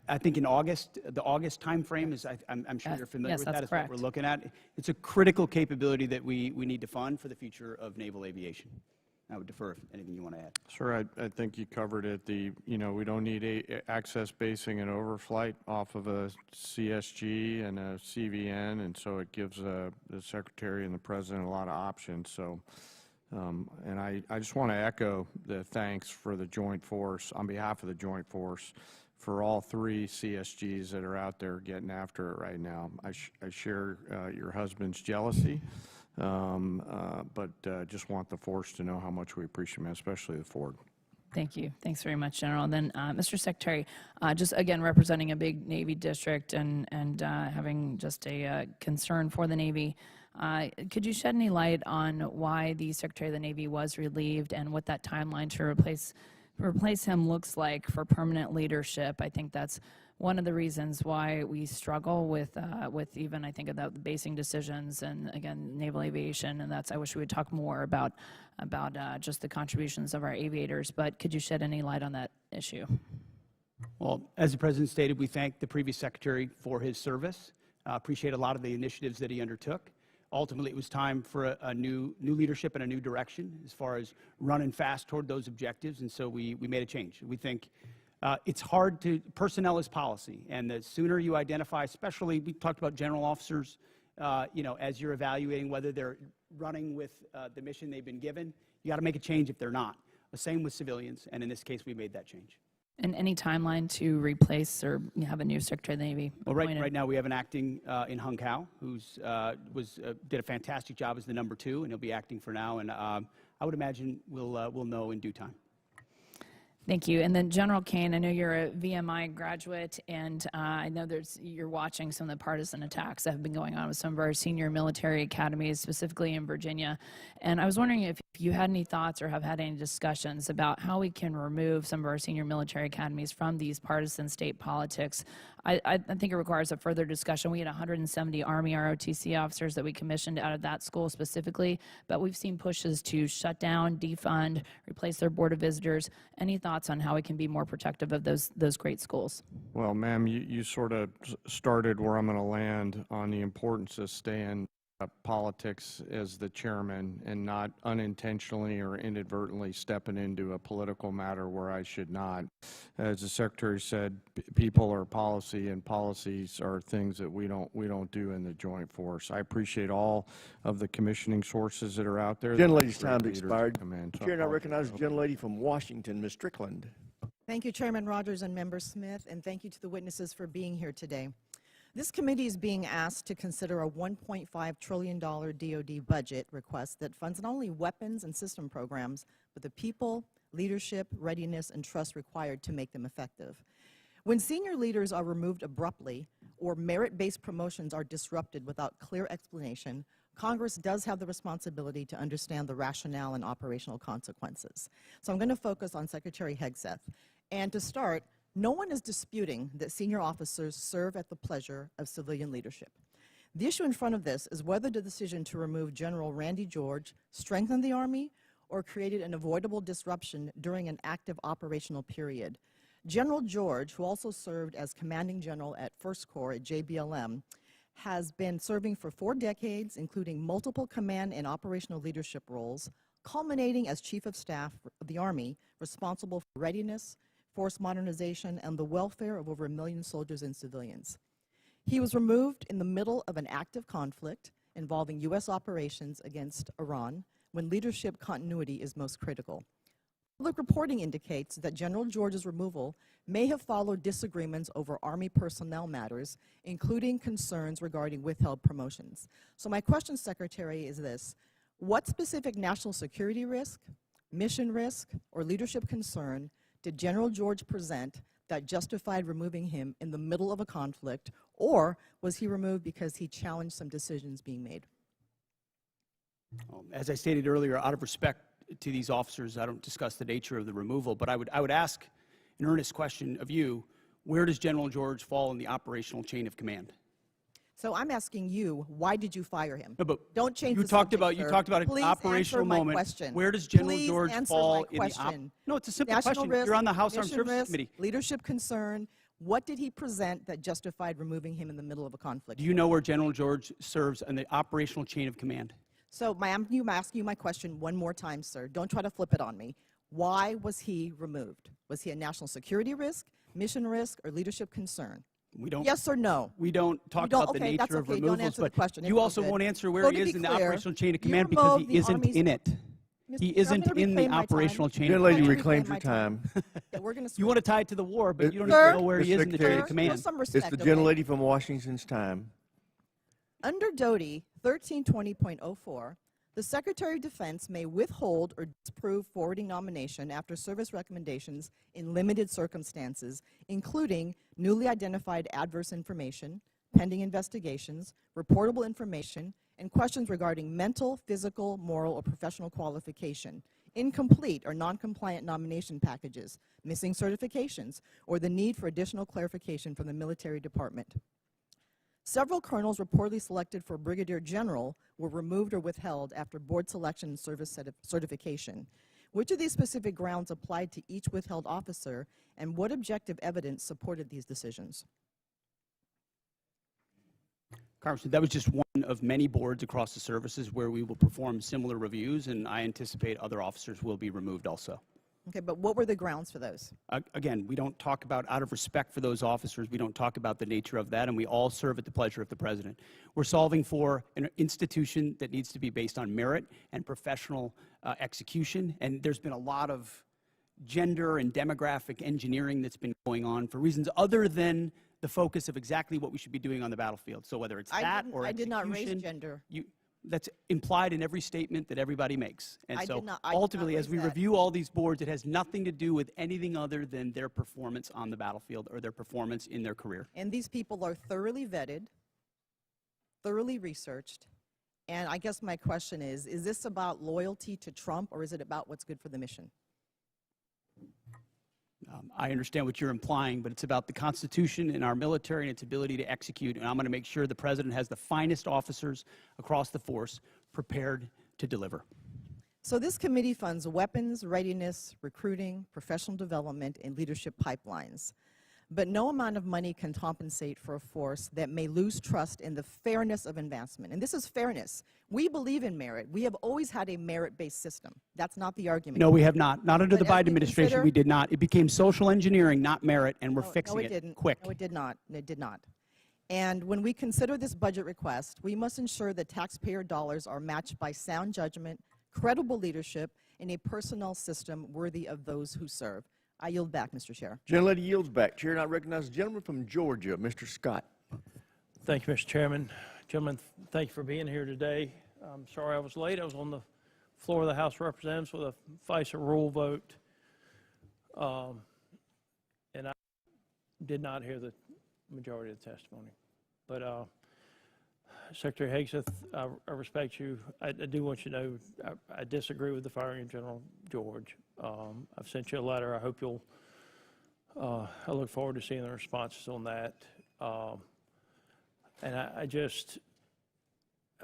I think in August, the August timeframe is, I'm sure you're familiar with that, is what we're looking at. It's a critical capability that we need to fund for the future of naval aviation. I would defer if anything you want to add. Sir, I think you covered it. We don't need access basing and overflight off of a CSG and a CVN, and so it gives the Secretary and the President a lot of options. So, and I just want to echo the thanks for the Joint Force, on behalf of the Joint Force, for all 3 CSGs that are out there getting after it right now. I share your husband's jealousy, but just want the force to know how much we appreciate him, especially the Ford. Thank you. Thanks very much, General. Then, Mr. Secretary, just again representing a big Navy district and having just a concern for the Navy, could you shed any light on why the Secretary of the Navy was relieved and what that timeline to replace him looks like for permanent leadership? I think that's one of the reasons why we struggle with even, I think, about the basing decisions and, again, naval aviation, and I wish we would talk more about just the contributions of our aviators, but could you shed any light on that issue? Well, as the President stated, we thank the previous Secretary for his service, appreciate a lot of the initiatives that he undertook. Ultimately, it was time for a new leadership and a new direction as far as running fast toward those objectives, and so we made a change. We think it's hard to, personnel is policy, and the sooner you identify, especially, we talked about general officers, as you're evaluating whether they're running with the mission they've been given, you got to make a change if they're not. The same with civilians, and in this case, we made that change. And any timeline to replace or have a new Secretary of the Navy Well, appointed? right now we have an acting in Hung Kao, who's did a fantastic job as the #2, and he'll be acting for now. And I would imagine we'll know in due time. Thank you. And then General Caine, I know you're a VMI graduate, and I know you're watching some of the partisan attacks that have been going on with some of our senior military academies, specifically in Virginia. And I was wondering if if you had any thoughts or have had any discussions about how we can remove some of our senior military academies from these partisan state politics. I think it requires a further discussion. We had 170 Army ROTC officers that we commissioned out of that school specifically, but we've seen pushes to shut down, defund, replace their board of visitors. Any thoughts on how we can be more protective of those great schools? Well, ma'am, you sort of started where I'm going to land on the importance of staying politics as the chairman and not unintentionally or inadvertently stepping into a political matter where I should not. As the Secretary said, people are policy, and policies are things that we don't do in the joint force. I appreciate all of the commissioning sources that are out there. Gentlelady's time's expired. So Chair now recognizes the gentlelady from Washington, Ms. Strickland. Thank you, Chairman Rogers and Member Smith, and thank you to the witnesses for being here today. This committee is being asked to consider a $1.5 trillion DoD budget request that funds not only weapons and system programs, but the people, leadership, readiness, and trust required to make them effective. When senior leaders are removed abruptly or merit-based promotions are disrupted without clear explanation, Congress does have the responsibility to understand the rationale and operational consequences. So I'm going to focus on Secretary Hegseth. And to start, no one is disputing that senior officers serve at the pleasure of civilian leadership. The issue in front of this is whether the decision to remove General Randy George strengthened the Army or created an avoidable disruption during an active operational period. General George, who also served as commanding general at 1st Corps at JBLM, has been serving for 4 decades, including multiple command and operational leadership roles, culminating as Chief of Staff of the Army, responsible for readiness, force modernization, and the welfare of over 1 million soldiers and civilians. He was removed in the middle of an active conflict involving U.S. operations against Iran, when leadership continuity is most critical. Public reporting indicates that General George's removal may have followed disagreements over Army personnel matters, including concerns regarding withheld promotions. So my question, Secretary, is this: what specific national security risk, mission risk, or leadership concern did General George present that justified removing him in the middle of a conflict, or was he removed because he challenged some decisions being made? As I stated earlier, out of respect to these officers, I don't discuss the nature of the removal, but I would ask an earnest question of you: where does General George fall in the operational chain of command? So I'm asking you, why did you fire him? No, but don't change you the talked subject, about sir. you talked about an Please operational answer my moment. question. Where does General Please George answer fall my in question. No, it's a simple National question. risk, You're on the House Armed mission Services risk, Committee. Leadership concern. What did he present that justified removing him in the middle of a conflict? Do you know where General George serves in the operational chain of command? So I'm asking you my question one more time, sir. Don't try to flip it on me. Why was he removed? Was he a national security risk, mission risk, or leadership concern? We don't. Yes or no? We don't talk about the okay, that's nature of okay. removals, Don't answer but the question. you It's all also good. won't answer So where to he be is in the clear, operational chain of you command because removed he the isn't Army's- in it. He Mr. Chair, I'm isn't gonna in the reclaim my time. operational chain of Gentlelady command. reclaimed her time. Yeah, we're gonna You want to tie it to the war, but you don't Sir? even know where he Mr. is in the chain of Secretary, command. some It's respect, the okay? gentlelady from Washington's time. Under DoD 1320.04, the Secretary of Defense may withhold or disapprove forwarding nomination after service recommendations in limited circumstances, including newly identified adverse information, pending investigations, reportable information, and questions regarding mental, physical, moral, or professional qualification, incomplete or non-compliant nomination packages, missing certifications, or the need for additional clarification from the military department. Several colonels reportedly selected for brigadier general were removed or withheld after board selection and service certification. Which of these specific grounds applied to each withheld officer, and what objective evidence supported these decisions? Congressman, that was just one of many boards across the services where we will perform similar reviews, and I anticipate other officers will be removed also. Okay, but what were the grounds for those? Again, we don't talk about, out of respect for those officers, we don't talk about the nature of that, and we all serve at the pleasure of the President. We're solving for an institution that needs to be based on merit and professional execution, and there's been a lot of gender and demographic engineering that's been going on for reasons other than the focus of exactly what we should be doing on the battlefield. So whether it's that or I did not raise execution, gender. that's implied in every statement that everybody makes. And I so did not ultimately, as raise we that. review all these boards, it has nothing to do with anything other than their performance on the battlefield or their performance in their career. And these people are thoroughly vetted, thoroughly researched, And I guess my question is this about loyalty to Trump, or is it about what's good for the mission? I understand what you're implying, but it's about the Constitution and our military and its ability to execute, and I'm going to make sure the President has the finest officers across the force prepared to deliver. So this committee funds weapons, readiness, recruiting, professional development, and leadership pipelines. But no amount of money can compensate for a force that may lose trust in the fairness of advancement. And this is fairness. We believe in merit. We have always had a merit-based system. That's not the argument. No, we have not. Not under the But as Biden we administration, consider- we did not. It became social engineering, not merit, and we're fixing it didn't. quick. No, it did not. It did not. And when we consider this budget request, we must ensure that taxpayer dollars are matched by sound judgment, credible leadership, and a personnel system worthy of those who serve. I yield back, Mr. Chair. Gentlelady yields back. Chair, and I recognize the gentleman from Georgia, Mr. Scott. Thank you, Mr. Chairman. Gentlemen, thank you for being here today. I'm sorry I was late. I was on the floor of the House of Representatives with a FISA rule vote, and I did not hear the majority of the testimony. But Secretary Hegseth, I respect you. I do want you to know I disagree with the firing of General George. I've sent you a letter. I hope you'll, I look forward to seeing the responses on that. And I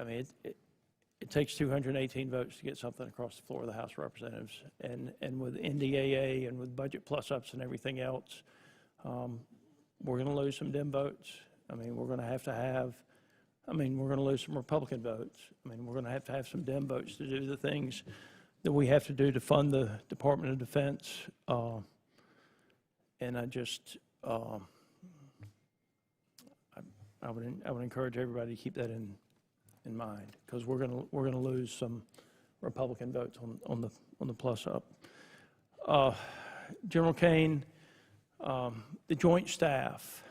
mean, it takes 218 votes to get something across the floor of the House of Representatives. And with NDAA and with budget plus-ups and everything else, we're going to lose some Dem votes. I mean, we're going to have, we're going to lose some Republican votes. I mean, we're going to have some Dem votes to do the things that we have to do to fund the Department of Defense. And I just, I would encourage everybody to keep that in mind, because we're gonna lose some Republican votes on the plus up. General Caine, the Joint Staff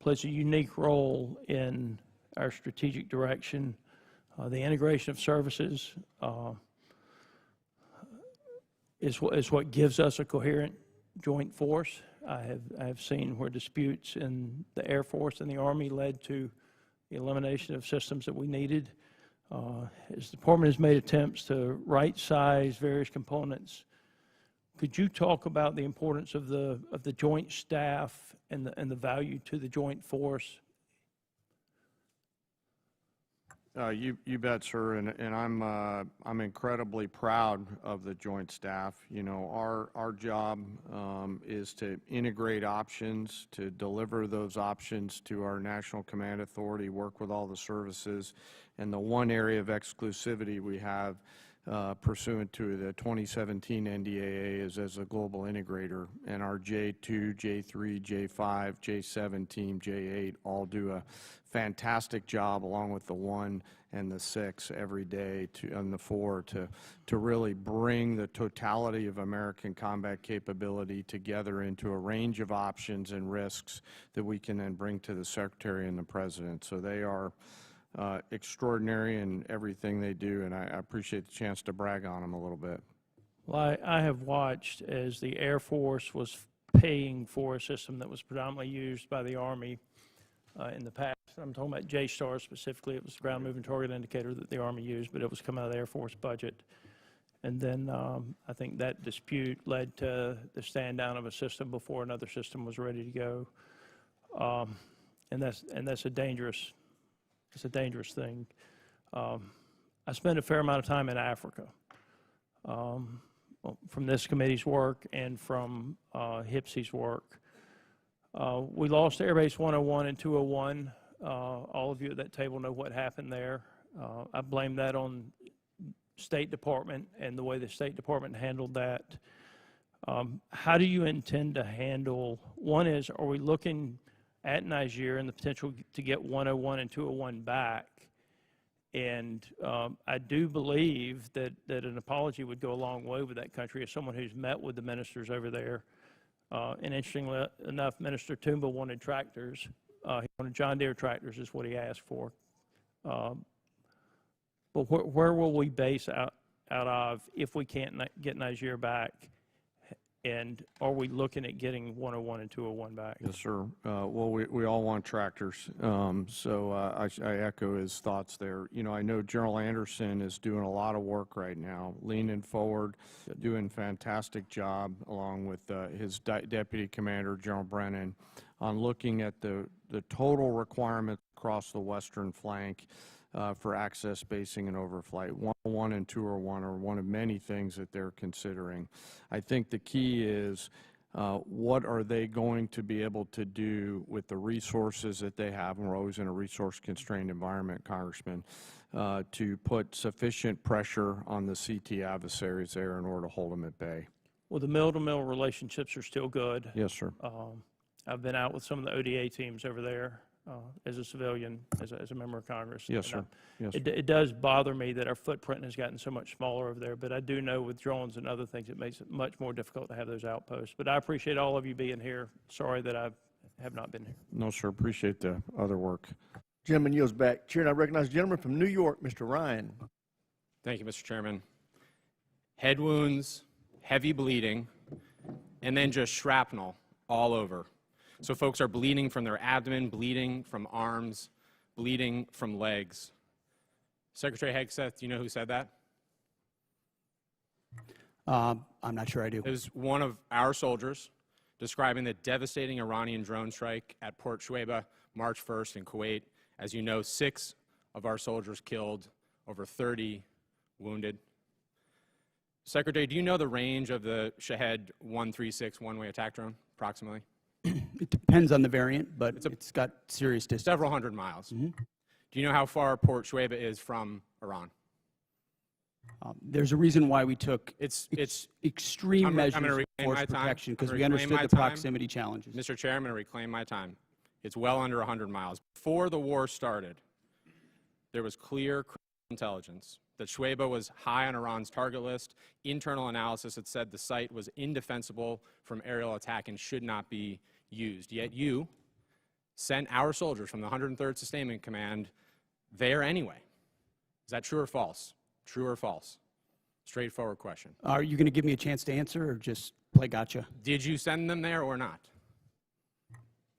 plays a unique role in our strategic direction. The integration of services is what gives us a coherent joint force. I have seen where disputes in the Air Force and the Army led to the elimination of systems that we needed. As the Department has made attempts to right-size various components, could you talk about the importance of the Joint Staff and the value to the joint force? You bet, sir, and I'm incredibly proud of the Joint Staff. You know, our job is to integrate options, to deliver those options to our National Command Authority, work with all the services, and the one area of exclusivity we have pursuant to the 2017 NDAA is as a global integrator, and our J2, J3, J5, J7 team, J8 all do a fantastic job along with the 1 and the 6 every day and the 4 to really bring the totality of American combat capability together into a range of options and risks that we can then bring to the Secretary and the President. So they are extraordinary in everything they do, and I appreciate the chance to brag on them a little bit. Well, I have watched as the Air Force was paying for a system that was predominantly used by the Army in the past. I'm talking about JSTAR specifically. It was the ground moving target indicator that the Army used, but it was coming out of the Air Force budget. And then I think that dispute led to the stand down of a system before another system was ready to go. And that's a dangerous. It's a dangerous thing. I spent a fair amount of time in Africa from this committee's work and from HIPSI's work. We lost Air Base 101 and 201. All of you at that table know what happened there. I blame that on State Department and the way the State Department handled that. How do you intend to handle, one is, are we looking at Niger and the potential to get 101 and 201 back? And I do believe that an apology would go a long way with that country as someone who's met with the ministers over there. And interestingly enough, Minister Toomba wanted tractors. He wanted John Deere tractors is what he asked for. But where will we base out of if we can't get Niger back? And are we looking at getting 101 and 201 back? Yes, sir. Well, we all want tractors, so I echo his thoughts there. You know, I know General Anderson is doing a lot of work right now, leaning forward, doing a fantastic job, along with his Deputy Commander, General Brennan, on looking at the total requirements across the western flank for access, spacing, and overflight. 101 and 201 are one of many things that they're considering. I think the key is what are they going to be able to do with the resources that they have, and we're always in a resource-constrained environment, Congressman, to put sufficient pressure on the CT adversaries there in order to hold them at bay. Well, the mill-to-mill relationships are still good. Yes, sir. I've been out with some of the ODA teams over there as a civilian, as a member of Congress. Yes, sir. Yes, sir. It does bother me that our footprint has gotten so much smaller over there, but I do know with drones and other things, it makes it much more difficult to have those outposts. But I appreciate all of you being here. Sorry that I have not been here. No, sir. Appreciate the other work. Gentleman yields back. Chair, and I recognize the gentleman from New York, Mr. Ryan. Thank you, Mr. Chairman. Head wounds, heavy bleeding, and then just shrapnel all over. So folks are bleeding from their abdomen, bleeding from arms, bleeding from legs. Secretary Hegseth, do you know who said that? I'm not sure I do. It was one of our soldiers describing the devastating Iranian drone strike at Port Shuaibah, March 1st in Kuwait. As you know, 6 of our soldiers killed, over 30 wounded. Secretary, do you know the range of the Shahed 136 one-way attack drone, approximately? It depends on the variant, but it's got serious distance. Several hundred miles. Do you know how far Port Shuaibah is from Iran? There's a reason why we took extreme measures of force protection, because we understood the proximity challenges. Mr. Chair, I'm going to reclaim my time. It's well under 100 miles. Before the war started, there was clear intelligence that Shuaibah was high on Iran's target list. Internal analysis had said the site was indefensible from aerial attack and should not be used. Yet you sent our soldiers from the 103rd Sustainment Command there anyway. Is that true or false? True or false? Straightforward question. Are you going to give me a chance to answer or just play gotcha? Did you send them there or not?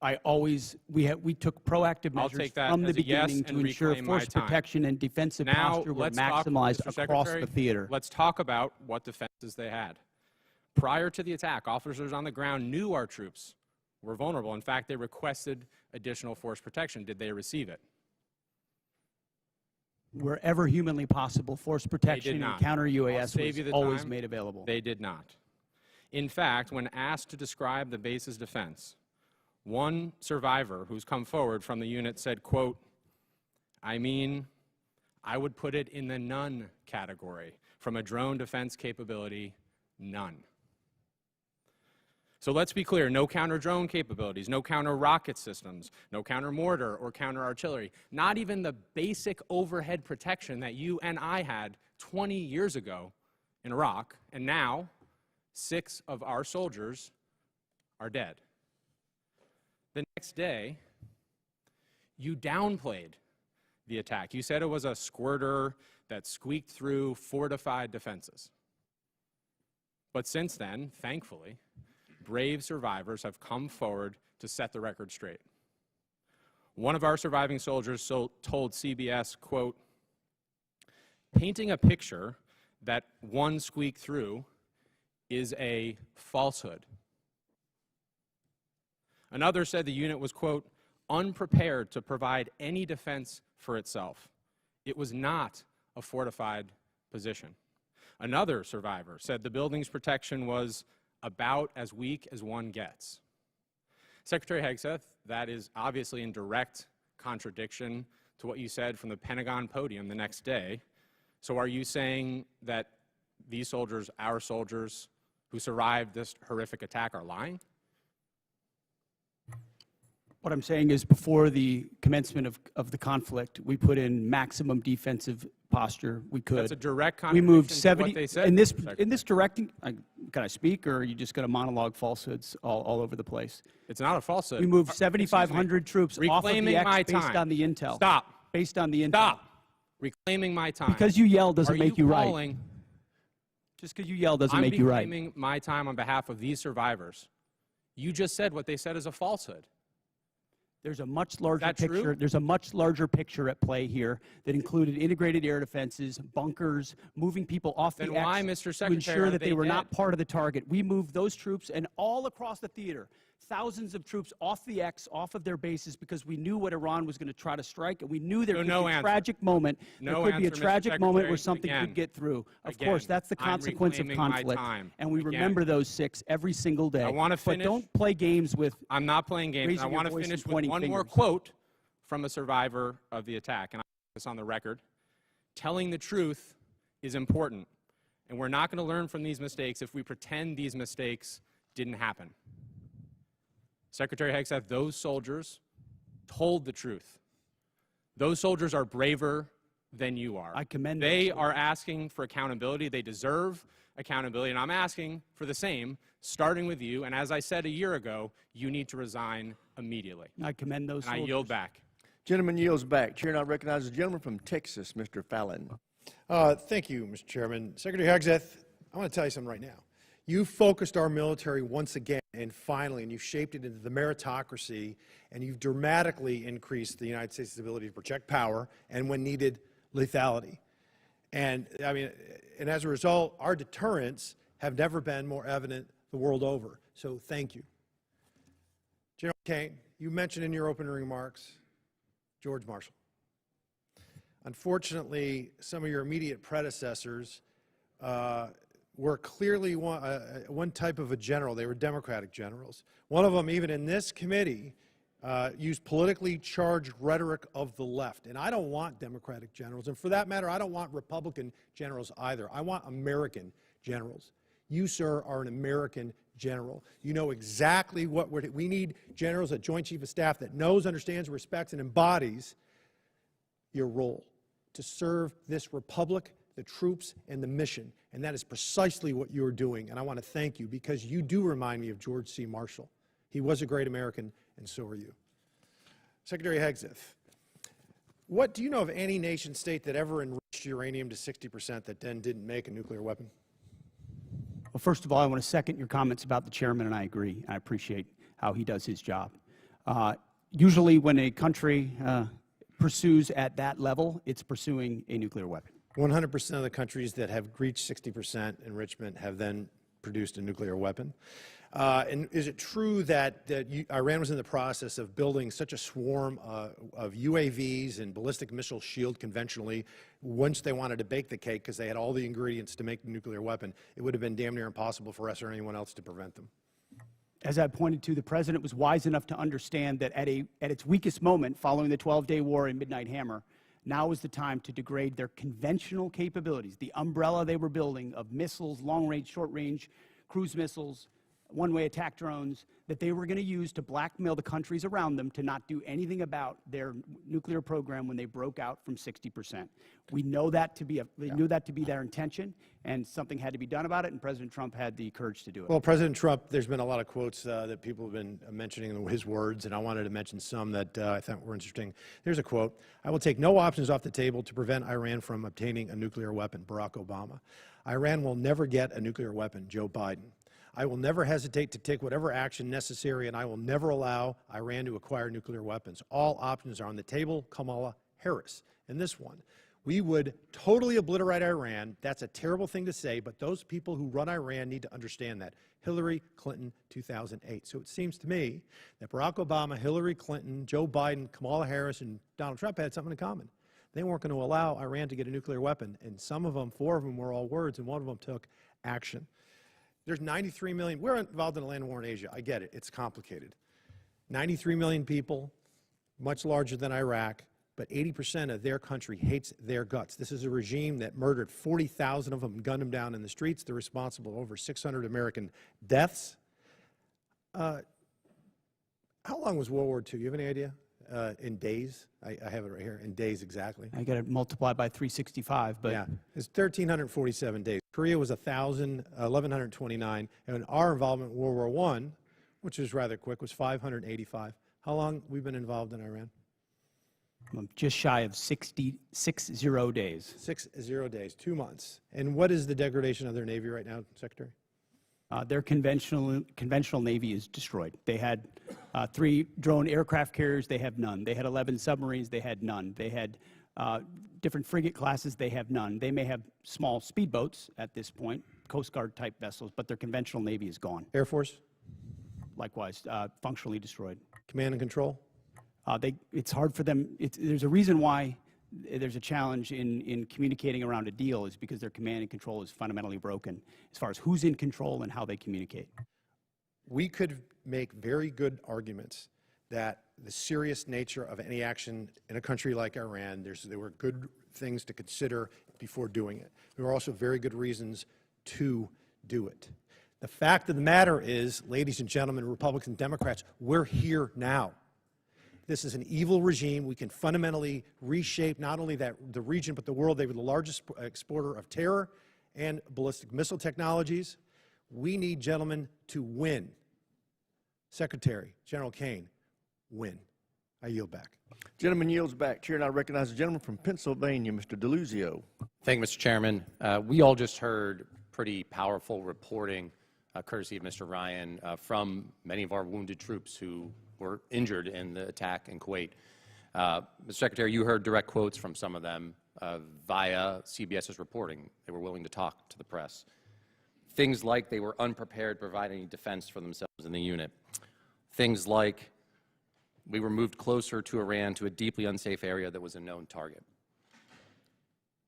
We took proactive measures from the beginning to ensure force protection and defensive posture were maximized across the theater. Let's talk about what defenses they had. Prior to the attack, officers on the ground knew our troops were vulnerable. In fact, they requested additional force protection. Did they receive it? Wherever humanly possible, force protection and counter UAS was always made available. They did not. In fact, when asked to describe the base's defense, one survivor who's come forward from the unit said, quote, I would put it in the none category. From a drone defense capability, none. So let's be clear, no counter-drone capabilities, no counter-rocket systems, no counter-mortar or counter-artillery, not even the basic overhead protection that you and I had 20 years ago in Iraq, and now 6 of our soldiers are dead. The next day, you downplayed the attack. You said it was a squirter that squeaked through fortified defenses. But since then, thankfully, brave survivors have come forward to set the record straight. One of our surviving soldiers told CBS, quote, painting a picture that one squeaked through is a falsehood. Another said the unit was, quote, unprepared to provide any defense for itself. It was not a fortified position. Another survivor said the building's protection was about as weak as one gets. Secretary Hegseth, that is obviously in direct contradiction to what you said from the Pentagon podium the next day. So are you saying that these soldiers, our soldiers, who survived this horrific attack are lying? What I'm saying is before the commencement of the conflict, we put in maximum defensive posture we could. That's a direct contradiction we moved 70, to what they said. In this directing, can I speak, or are you just going to monologue falsehoods all over the place? It's not a falsehood. We moved 7,500 troops off of the X based on the intel. Stop. Based on the intel. Stop. Reclaiming my time. Because you yell doesn't make you right. Just because you yell doesn't I'm make you right. reclaiming my time on behalf of these survivors. You just said what they said is a falsehood. There's a much larger that true? picture. There's a much larger picture at play here that included integrated air defenses, bunkers, moving people off Then the why, X Mr. to Secretary, ensure are that they they were dead? not part of the target. We moved those troops and all across the theater, thousands of troops off the X, off of their bases, because we knew what Iran was going to try to strike, and we knew there So could no be a answer. tragic moment. No there could be a answer, Mr. tragic moment where Secretary. something Again. could get through. Of Again, course, that's the I'm consequence of reclaiming my conflict, time. and we Again. remember those 6 every single day. I want to finish. But don't play games with. I'm not playing games. raising I your want to voice finish and with pointing one more fingers. quote from a survivor of the attack, and I put this on the record. Telling the truth is important, and we're not going to learn from these mistakes if we pretend these mistakes didn't happen. Secretary Hegseth, those soldiers told the truth. Those soldiers are braver than you are. I commend They those are asking for accountability. They deserve accountability, and I'm asking for the same, starting with you. And as I said a year ago, you need to resign immediately. I commend those And I soldiers. yield back. Gentleman yields back. Chair now recognizes the gentleman from Texas, Mr. Fallon. Thank you, Mr. Chairman. Secretary Hegseth, I want to tell you something right now. You focused our military once again, and finally, and you've shaped it into the meritocracy, and you've dramatically increased the United States' ability to project power, and when needed, lethality. And I mean, and as a result, our deterrents have never been more evident the world over. So thank you. General Caine, you mentioned in your opening remarks George Marshall. Unfortunately, some of your immediate predecessors were clearly one type of a general. They were Democratic generals. One of them, even in this committee, used politically charged rhetoric of the left. And I don't want Democratic generals. And for that matter, I don't want Republican generals either. I want American generals. You, sir, are an American general. You know exactly what we need generals, a Joint Chief of Staff that knows, understands, respects, and embodies your role to serve this republic, the troops, and the mission. And that is precisely what you're doing. And I want to thank you because you do remind me of George C. Marshall. He was a great American, and so are you. Secretary Hegseth, what do you know of any nation state that ever enriched uranium to 60% that then didn't make a nuclear weapon? Well, first of all, I want to second your comments about the chairman, and I agree. I appreciate how he does his job. Usually when a country pursues at that level, it's pursuing a nuclear weapon. 100% of the countries that have reached 60% enrichment have then produced a nuclear weapon. And is it true that Iran was in the process of building such a swarm of UAVs and ballistic missile shield conventionally, once they wanted to bake the cake because they had all the ingredients to make the nuclear weapon, it would have been damn near impossible for us or anyone else to prevent them? As I pointed to, the President was wise enough to understand that at its weakest moment, following the 12-day war in Midnight Hammer, now is the time to degrade their conventional capabilities, the umbrella they were building of missiles, long-range, short-range, cruise missiles, one-way attack drones, that they were going to use to blackmail the countries around them to not do anything about their nuclear program when they broke out from 60%. We know that to be they knew that to be their intention, and something had to be done about it, and President Trump had the courage to do it. Well, President Trump, there's been a lot of quotes that people have been mentioning his words, and I wanted to mention some that I thought were interesting. Here's a quote: "I will take no options off the table to prevent Iran from obtaining a nuclear weapon." Barack Obama. "Iran will never get a nuclear weapon." Joe Biden. "I will never hesitate to take whatever action necessary, and I will never allow Iran to acquire nuclear weapons. All options are on the table." Kamala Harris. And this one: "We would totally obliterate Iran." That's a terrible thing to say, but those people who run Iran need to understand that. Hillary Clinton, 2008. So it seems to me that Barack Obama, Hillary Clinton, Joe Biden, Kamala Harris, and Donald Trump had something in common. They weren't going to allow Iran to get a nuclear weapon, and some of them, 4 of them, were all words, and one of them took action. There's 93 million. We're involved in a land war in Asia. I get it. It's complicated. 93 million people, much larger than Iraq, but 80% of their country hates their guts. This is a regime that murdered 40,000 of them and gunned them down in the streets. They're responsible for over 600 American deaths. How long was World War II? You have any idea? In days? I have it right here. In days exactly. I got it multiplied by 365, but yeah, it's 1,347 days. Korea was 1,129, and our involvement in World War I, which was rather quick, was 585. How long we've been involved in Iran? Just shy of 60 days. 60 days, 2 months. And what is the degradation of their Navy right now, Secretary? Their conventional Navy is destroyed. They had 3 drone aircraft carriers, they have none. They had 11 submarines, they had none. They had different frigate classes, they have none. They may have small speedboats at this point, Coast Guard type vessels, but their conventional Navy is gone. Air Force? Likewise, functionally destroyed. Command and control? It's hard for them. There's a reason why there's a challenge in communicating around a deal, is because their command and control is fundamentally broken as far as who's in control and how they communicate. We could make very good arguments that the serious nature of any action in a country like Iran, there were good things to consider before doing it. There were also very good reasons to do it. The fact of the matter is, ladies and gentlemen, Republicans and Democrats, we're here now. This is an evil regime. We can fundamentally reshape not only the region, but the world. They were the largest exporter of terror and ballistic missile technologies. We need, gentlemen, to win. Secretary, General Caine, win. I yield back. Gentleman yields back. Chair, and I recognize the gentleman from Pennsylvania, Mr. DeLuzio. Thank you, Mr. Chairman. We all just heard pretty powerful reporting, courtesy of Mr. Ryan, from many of our wounded troops who were injured in the attack in Kuwait. Mr. Secretary, you heard direct quotes from some of them via CBS's reporting. They were willing to talk to the press. Things like they were unprepared to provide any defense for themselves in the unit. Things like we were moved closer to Iran, to a deeply unsafe area that was a known target.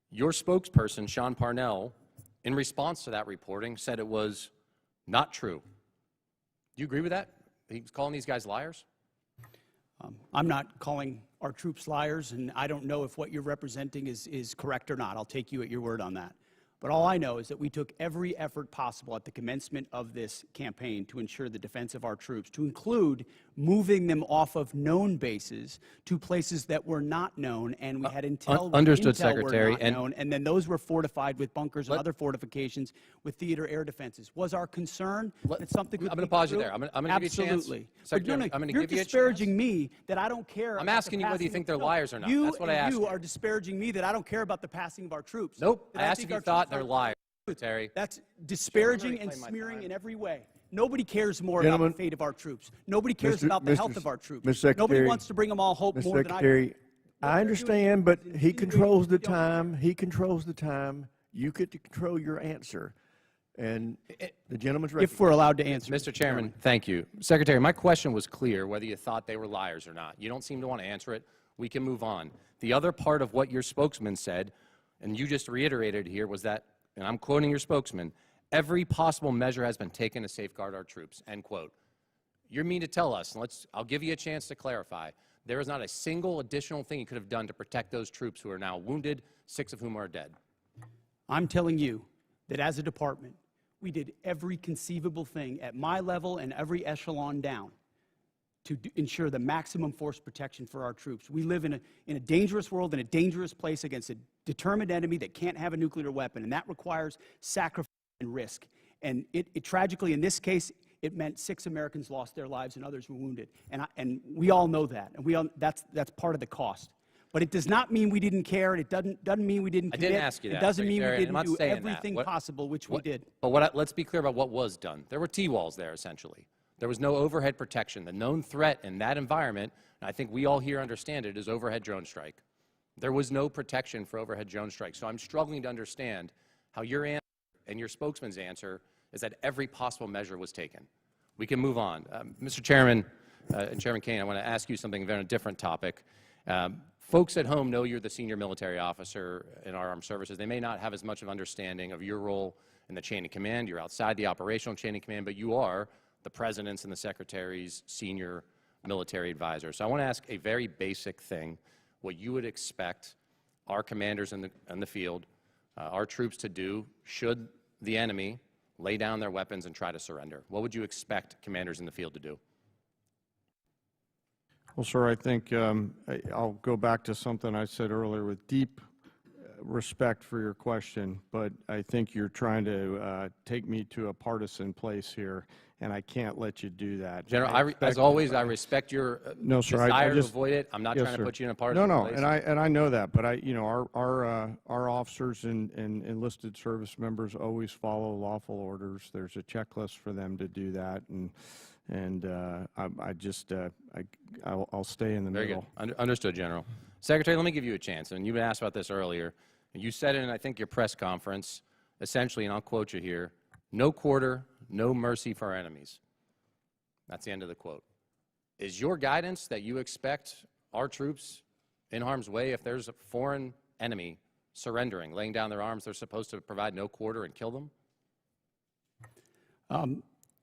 Your spokesperson, Sean Parnell, in response to that reporting, said it was not true. Do you agree with that? He's calling these guys liars? I'm not calling our troops liars, and I don't know if what you're representing is correct or not. I'll take you at your word on that. But all I know is that we took every effort possible at the commencement of this campaign to ensure the defense of our troops, to include moving them off of known bases to places that were not known, and we had intel. Understood, intel Secretary. Were not known, and then those were fortified with bunkers and other fortifications with theater air defenses. Was our concern that something could I'm going be to pause you true? there. I'm going to give you a chance. Absolutely. Secretary, I'm going to You're give you a disparaging chance. me that I don't care. I'm about asking the you whether you passing think of- they're No, liars or not. You That's what I asked you you. are disparaging me that I don't care about the passing of our troops. Nope. That I asked think if you our thought troops they're are- liars, Secretary. That's disparaging and reclaim my smearing time. in every way. Nobody cares more Gentlemen, about the fate of our troops. Nobody cares about the health of our troops. Mr. Secretary, Nobody wants to bring them all hope Mr. more than I do. Secretary, I understand, but he controls the time. He controls the time. You get to control your answer. And the gentleman's If we're allowed to answer. Mr. Chairman, thank you. Secretary, my question was clear, whether you thought they were liars or not. You don't seem to want to answer it. We can move on. The other part of what your spokesman said, and you just reiterated here, was that, and I'm quoting your spokesman, every possible measure has been taken to safeguard our troops, end quote. You mean to tell us, and I'll give you a chance to clarify, there is not a single additional thing you could have done to protect those troops who are now wounded, 6 of whom are dead? I'm telling you that as a department, we did every conceivable thing at my level and every echelon down to ensure the maximum force protection for our troops. We live in a dangerous world, in a dangerous place against a determined enemy that can't have a nuclear weapon, and that requires sacrifice and risk. And it tragically, in this case, it meant 6 Americans lost their lives and others were wounded. And we all know that, and that's part of the cost. But it does not mean we didn't care, and it doesn't mean we didn't commit. I didn't ask you that, It doesn't mean we Secretary, and I'm didn't not do saying everything that. possible, which we did. But let's be clear about what was done. There were T-walls there, essentially. There was no overhead protection. The known threat in that environment, and I think we all here understand it, is overhead drone strike. There was no protection for overhead drone strike. So I'm struggling to understand how your answer and your spokesman's answer is that every possible measure was taken. We can move on. Mr. Chairman, and Chairman Caine, I want to ask you something on a different topic. Folks at home know you're the senior military officer in our armed services. They may not have as much of understanding of your role in the chain of command. You're outside the operational chain of command, but you are the President's and the Secretary's senior military advisor. So I want to ask a very basic thing, what you would expect our commanders in the field, our troops to do should the enemy lay down their weapons and try to surrender. What would you expect commanders in the field to do? Well, sir, I think I'll go back to something I said earlier with deep respect for your question, but I think you're trying to take me to a partisan place here. and I can't let you do that. General, as expect- always, I respect your No, sir, desire I just, to avoid it. I'm not yes, trying sir. to put you in a partisan No, place. and I know that, but our officers and enlisted service members always follow lawful orders. There's a checklist for them to do that, and I'll stay in the Very middle. good. Understood, General. Secretary, let me give you a chance. And you've been asked about this earlier. You said in, I think, your press conference, essentially, and I'll quote you here, "No quarter, no mercy for our enemies." That's the end of the quote. Is your guidance that you expect our troops in harm's way, if there's a foreign enemy surrendering, laying down their arms, they're supposed to provide no quarter and kill them?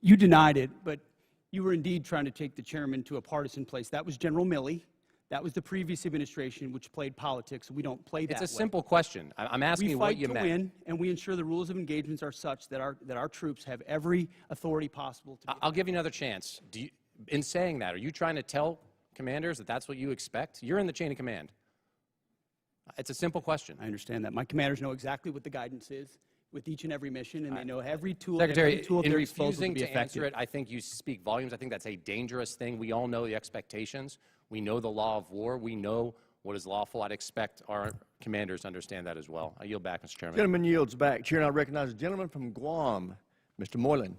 You denied it, but you were indeed trying to take the chairman to a partisan place. That was General Milley. That was the previous administration, which played politics. We don't play that way. It's a simple question. I'm asking you what you meant. We fight to win, and we ensure the rules of engagements are such that our troops have every authority possible to. I'll give you another chance. In saying that, are you trying to tell commanders that that's what you expect? You're in the chain of command. It's a simple question. I understand that. My commanders know exactly what the guidance is with each and every mission, and they know every tool. Secretary, every tool at in their disposal refusing be to effective. answer it, I think you speak volumes. I think that's a dangerous thing. We all know the expectations. We know the law of war. We know what is lawful. I'd expect our commanders to understand that as well. I yield back, Mr. Chairman. Gentleman yields back. Chair now recognizes the gentleman from Guam, Mr. Moylan.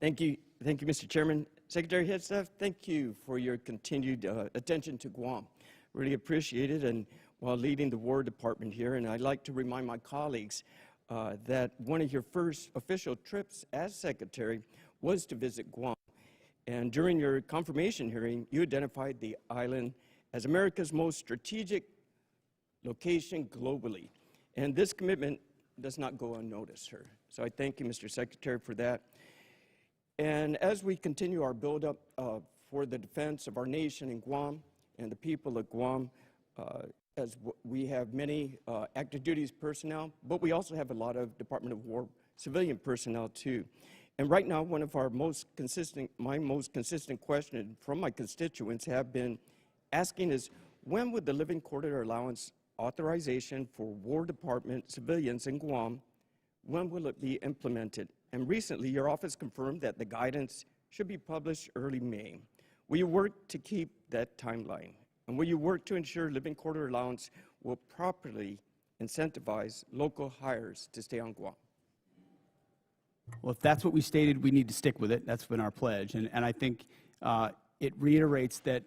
Thank you, Mr. Chairman. Secretary Hegseth, thank you for your continued attention to Guam. Really appreciate it, and while leading the War Department here, and I'd like to remind my colleagues that one of your first official trips as Secretary was to visit Guam. And during your confirmation hearing, you identified the island as America's most strategic location globally. And this commitment does not go unnoticed, sir. So I thank you, Mr. Secretary, for that. And as we continue our buildup for the defense of our nation in Guam and the people of Guam, we have many active duties personnel, but we also have a lot of Department of War civilian personnel too. And right now, my most consistent question from my constituents have been asking is, when would the living quarter allowance authorization for War Department civilians in Guam, when will it be implemented? And recently, your office confirmed that the guidance should be published early May. Will you work to keep that timeline? And will you work to ensure living quarter allowance will properly incentivize local hires to stay on Guam? Well, if that's what we stated, we need to stick with it. That's been our pledge. And I think it reiterates that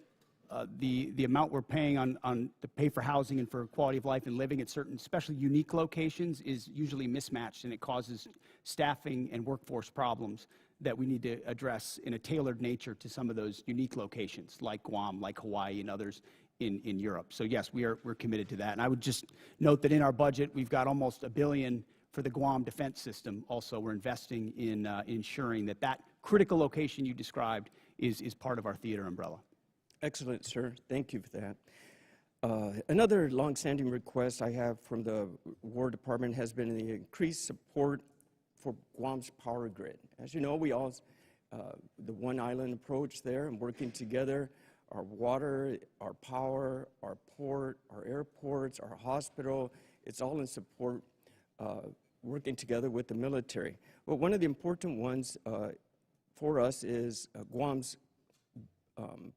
the amount we're paying to pay for housing and for quality of life and living at certain, especially unique locations, is usually mismatched, and it causes staffing and workforce problems that we need to address in a tailored nature to some of those unique locations, like Guam, like Hawaii, and others in Europe. So yes, we're committed to that. And I would just note that in our budget, we've got almost $1 billion for the Guam defense system. Also, we're investing in ensuring that that critical location you described is part of our theater umbrella. Excellent, sir. Thank you for that. Another longstanding request I have from the War Department has been the increased support for Guam's power grid. As you know, we all, the one island approach there and working together, our water, our power, our port, our airports, our hospital, it's all in support, working together with the military. But one of the important ones for us is Guam's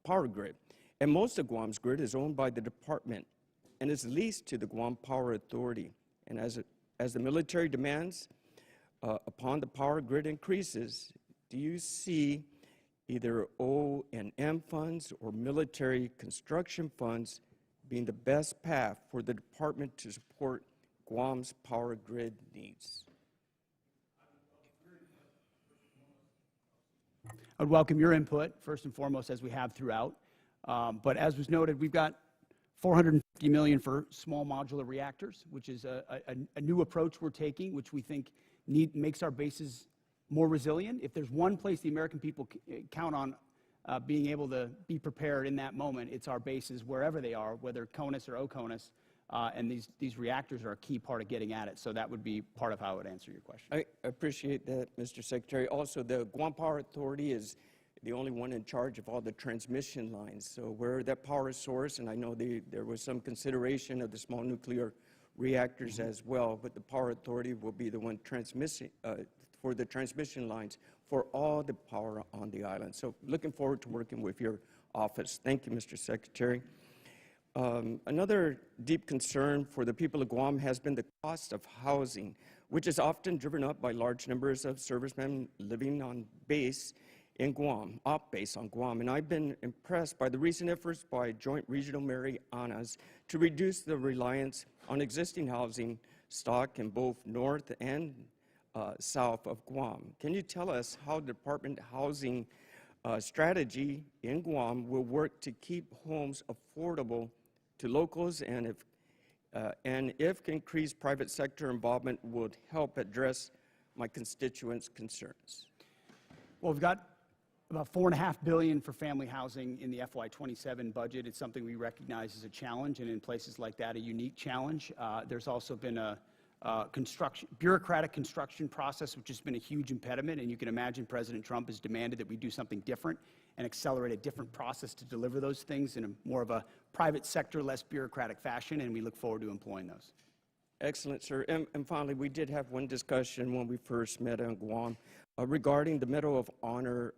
power grid. And most of Guam's grid is owned by the department and is leased to the Guam Power Authority. And as the military demands upon the power grid increases, do you see either O&M funds or military construction funds being the best path for the department to support Guam's power grid needs? I'd welcome your input, first and foremost, as we have throughout. But as was noted, we've got $450 million for small modular reactors, which is a new approach we're taking, which we think makes our bases more resilient. If there's one place the American people count on being able to be prepared in that moment, it's our bases, wherever they are, whether CONUS or OCONUS. And these reactors are a key part of getting at it. So that would be part of how I would answer your question. I appreciate that, Mr. Secretary. Also, the Guam Power Authority is the only one in charge of all the transmission lines. So where that power source, and I know there was some consideration of the small nuclear reactors as well, but the Power Authority will be the one transmitting for the transmission lines for all the power on the island. So looking forward to working with your office. Thank you, Mr. Secretary. Another deep concern for the people of Guam has been the cost of housing, which is often driven up by large numbers of servicemen living on base in Guam, off base on Guam. And I've been impressed by the recent efforts by Joint Regional Marianas to reduce the reliance on existing housing stock in both north and south of Guam. Can you tell us how the Department of Housing strategy in Guam will work to keep homes affordable to locals, and if increased private sector involvement would help address my constituents' concerns? Well, we've got about $4.5 billion for family housing in the FY27 budget. It's something we recognize as a challenge, and in places like that, a unique challenge. There's also been a bureaucratic construction process, which has been a huge impediment, and you can imagine President Trump has demanded that we do something different and accelerate a different process to deliver those things in a more of a private sector, less bureaucratic fashion, and we look forward to employing those. Excellent, sir. And finally, we did have one discussion when we first met in Guam regarding the Medal of Honor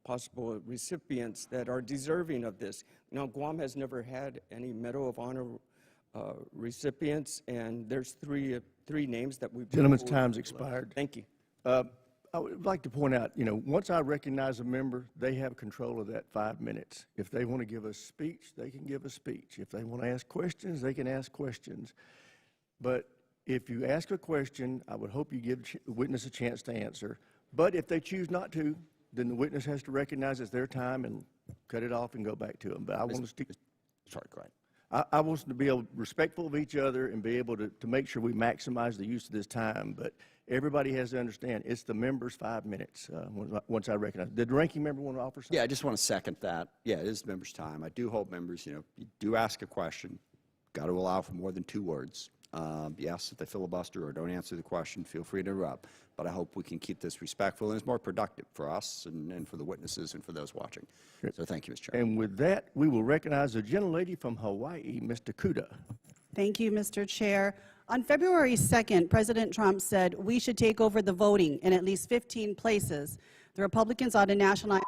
possible recipients that are deserving of this. Now, Guam has never had any Medal of Honor recipients, and there's three names that we've... Gentleman's time's expired. Thank you. I would like to point out, once I recognize a member, they have control of that 5 minutes. If they want to give a speech, they can give a speech. If they want to ask questions, they can ask questions. But if you ask a question, I would hope you give the witness a chance to answer. But if they choose not to, then the witness has to recognize it's their time and cut it off and go back to them. But I want us to... Sorry, go ahead. I want us to be respectful of each other and be able to make sure we maximize the use of this time. But everybody has to understand it's the member's 5 minutes once I recognize. Did the ranking member want to offer something? Yeah, I just want to second that. Yeah, it is the member's time. I do hope members, you do ask a question, got to allow for more than 2 words. Yes, if they filibuster or don't answer the question, feel free to interrupt. But I hope we can keep this respectful and it's more productive for us and for the witnesses and for those watching. Great. So thank you, Mr. Chairman. And with that, we will recognize the gentlelady from Hawaii, Mr. Kuda. Thank you, Mr. Chair. On February 2nd, President Trump said we should take over the voting in at least 15 places. The Republicans ought to nationalize.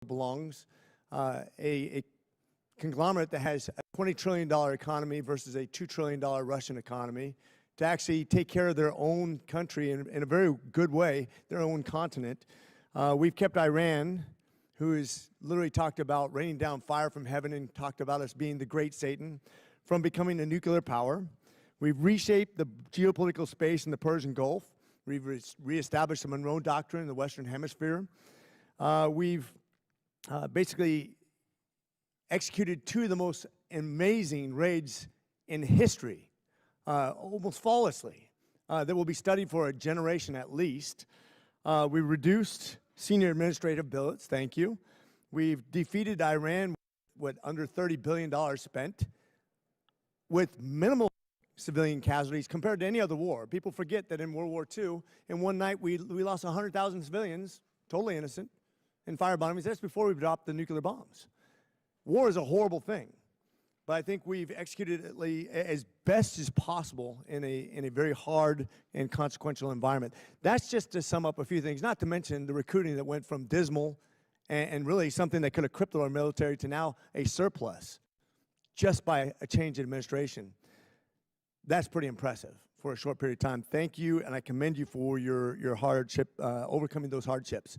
belongs. A conglomerate that has a $20 trillion economy versus a $2 trillion Russian economy, to actually take care of their own country in a very good way, their own continent. We've kept Iran, who has literally talked about raining down fire from heaven and talked about us being the great Satan, from becoming a nuclear power. We've reshaped the geopolitical space in the Persian Gulf. We've reestablished the Monroe Doctrine in the Western Hemisphere. We've basically executed two of the most amazing raids in history, almost flawlessly, that will be studied for a generation at least. We reduced senior administrative billets, thank you. We've defeated Iran with under $30 billion spent, with minimal civilian casualties compared to any other war. People forget that in World War II, in one night we lost 100,000 civilians, totally innocent, in firebombings. That's before we dropped the nuclear bombs. War is a horrible thing, but I think we've executed it as best as possible in a very hard and consequential environment. That's just to sum up a few things, not to mention the recruiting that went from dismal and really something that could have crippled our military to now a surplus just by a change in administration. That's pretty impressive for a short period of time. Thank you, and I commend you for your hardship, overcoming those hardships.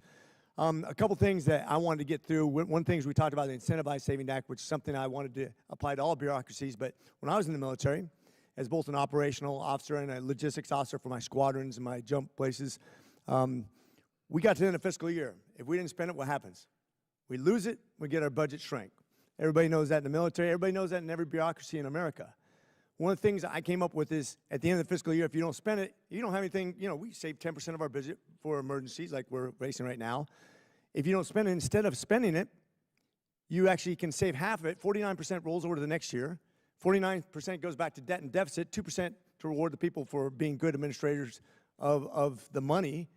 A couple things that I wanted to get through. One thing is we talked about the Incentivized Savings Act, which is something I wanted to apply to all bureaucracies. But when I was in the military, as both an operational officer and a logistics officer for my squadrons and my jump places, we got to the end of the fiscal year. If we didn't spend it, what happens? We lose it, we get our budget shrink. Everybody knows that in the military. Everybody knows that in every bureaucracy in America. One of the things I came up with is, at the end of the fiscal year, if you don't spend it, you don't have anything. You know, we save 10% of our budget for emergencies like we're facing right now. If you don't spend it, instead of spending it, you actually can save half of it. 49% rolls over to the next year. 49% goes back to debt and deficit, 2% to reward the people for being good administrators of the money.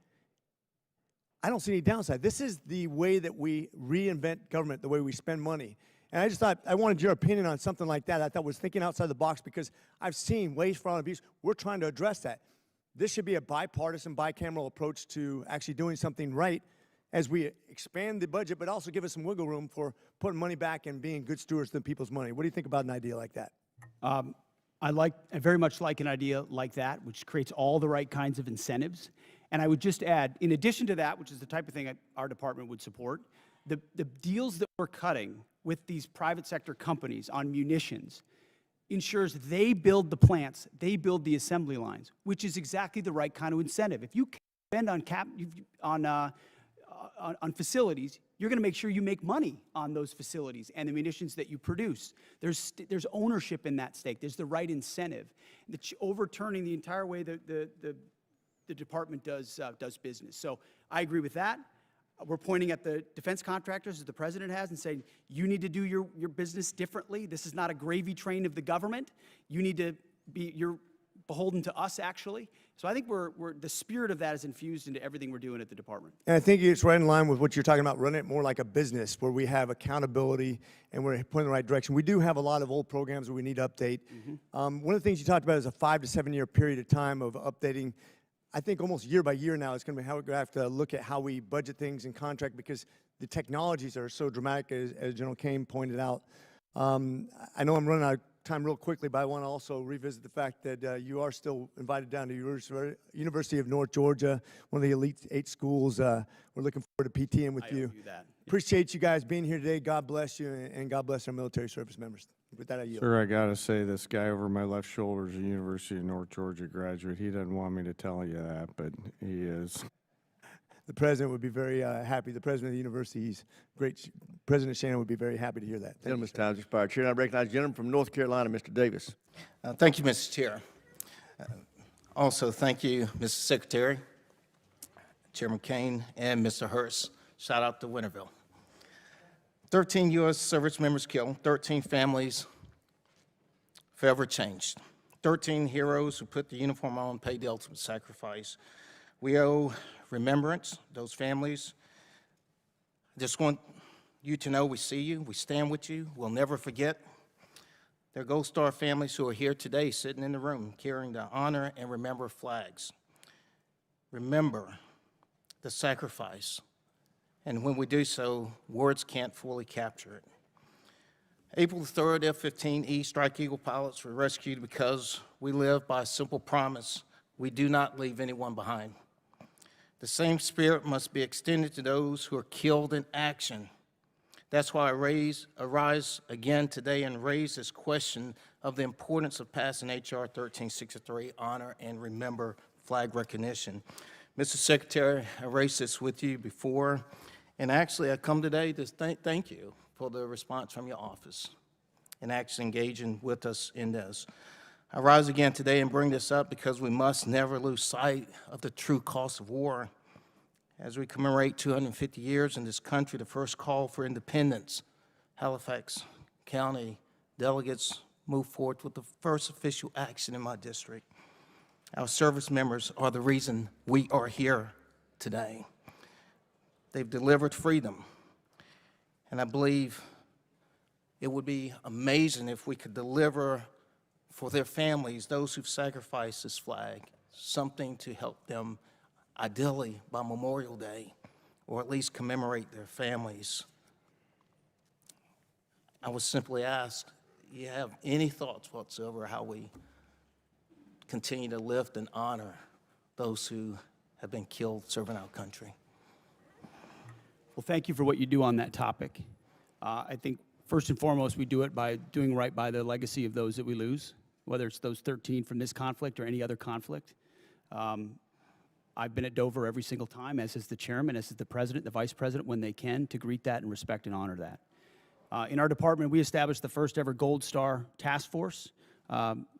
I don't see any downside. This is the way that we reinvent government, the way we spend money. And I just thought, I wanted your opinion on something like that. I thought was thinking outside the box because I've seen waste, fraud, and abuse. We're trying to address that. This should be a bipartisan, bicameral approach to actually doing something right as we expand the budget, but also give us some wiggle room for putting money back and being good stewards of the people's money. What do you think about an idea like that? I very much like an idea like that, which creates all the right kinds of incentives. And I would just add, in addition to that, which is the type of thing our department would support, the deals that we're cutting with these private sector companies on munitions ensures they build the plants, they build the assembly lines, which is exactly the right kind of incentive. If you spend on facilities, you're going to make sure you make money on those facilities and the munitions that you produce. There's ownership in that stake. There's the right incentive. Overturning the entire way the department does business. So I agree with that. We're pointing at the defense contractors, as the president has, and saying, you need to do your business differently. This is not a gravy train of the government. You need to you're beholden to us, actually. So I think the spirit of that is infused into everything we're doing at the department. And I think it's right in line with what you're talking about, running it more like a business where we have accountability and we're pointing in the right direction. We do have a lot of old programs that we need to update. One of the things you talked about is a 5 to 7 year period of time of updating. I think almost year by year now, it's going to be how we have to look at how we budget things and contract because the technologies are so dramatic, as General Caine pointed out. I know I'm running out of time real quickly, but I want to also revisit the fact that you are still invited down to University of North Georgia, one of the elite 8 schools. We're looking forward to PTing with you. Appreciate you guys being here today. God bless you, and God bless our military service members. With that, I yield. Sir, I got to say, this guy over my left shoulder is a University of North Georgia graduate. He doesn't want me to tell you that, but he is. The president would be very happy. The president of the university, he's great. President Shannon would be very happy to hear that. Gentleman's time has expired. Chair, I recognize the gentleman from North Carolina, Mr. Davis. Thank you, Mr. Chair. Also, thank you, Mr. Secretary, Chairman Caine, and Mr. Hurst. Shout out to Winterville. 13 U.S. service members killed, 13 families forever changed, 13 heroes who put the uniform on, paid the ultimate sacrifice. We owe remembrance, those families. Just want you to know we see you, we stand with you, we'll never forget. There are Gold Star families who are here today sitting in the room carrying the honor and remember flags. Remember the sacrifice and when we do so, words can't fully capture it. April the 3rd, F-15E Strike Eagle pilots were rescued because we live by a simple promise: we do not leave anyone behind. The same spirit must be extended to those who are killed in action. That's why I arise again today and raise this question of the importance of passing H.R. 1363, Honor and Remember Flag Recognition. Mr. Secretary, I raised this with you before, and actually I come today to thank you for the response from your office and actually engaging with us in this. I rise again today and bring this up because we must never lose sight of the true cost of war. As we commemorate 250 years in this country, the first call for independence, Halifax County delegates moved forward with the first official action in my district. Our service members are the reason we are here today. They've delivered freedom, and I believe it would be amazing if we could deliver for their families, those who've sacrificed this flag, something to help them, ideally by Memorial Day, or at least commemorate their families. I was simply asked, do you have any thoughts whatsoever how we continue to lift and honor those who have been killed serving our country? Well, thank you for what you do on that topic. I think first and foremost, we do it by doing right by the legacy of those that we lose, whether it's those 13 from this conflict or any other conflict. I've been at Dover every single time, as is the chairman, as is the president, the vice president, when they can, to greet that and respect and honor that. In our department, we established the first ever Gold Star Task Force,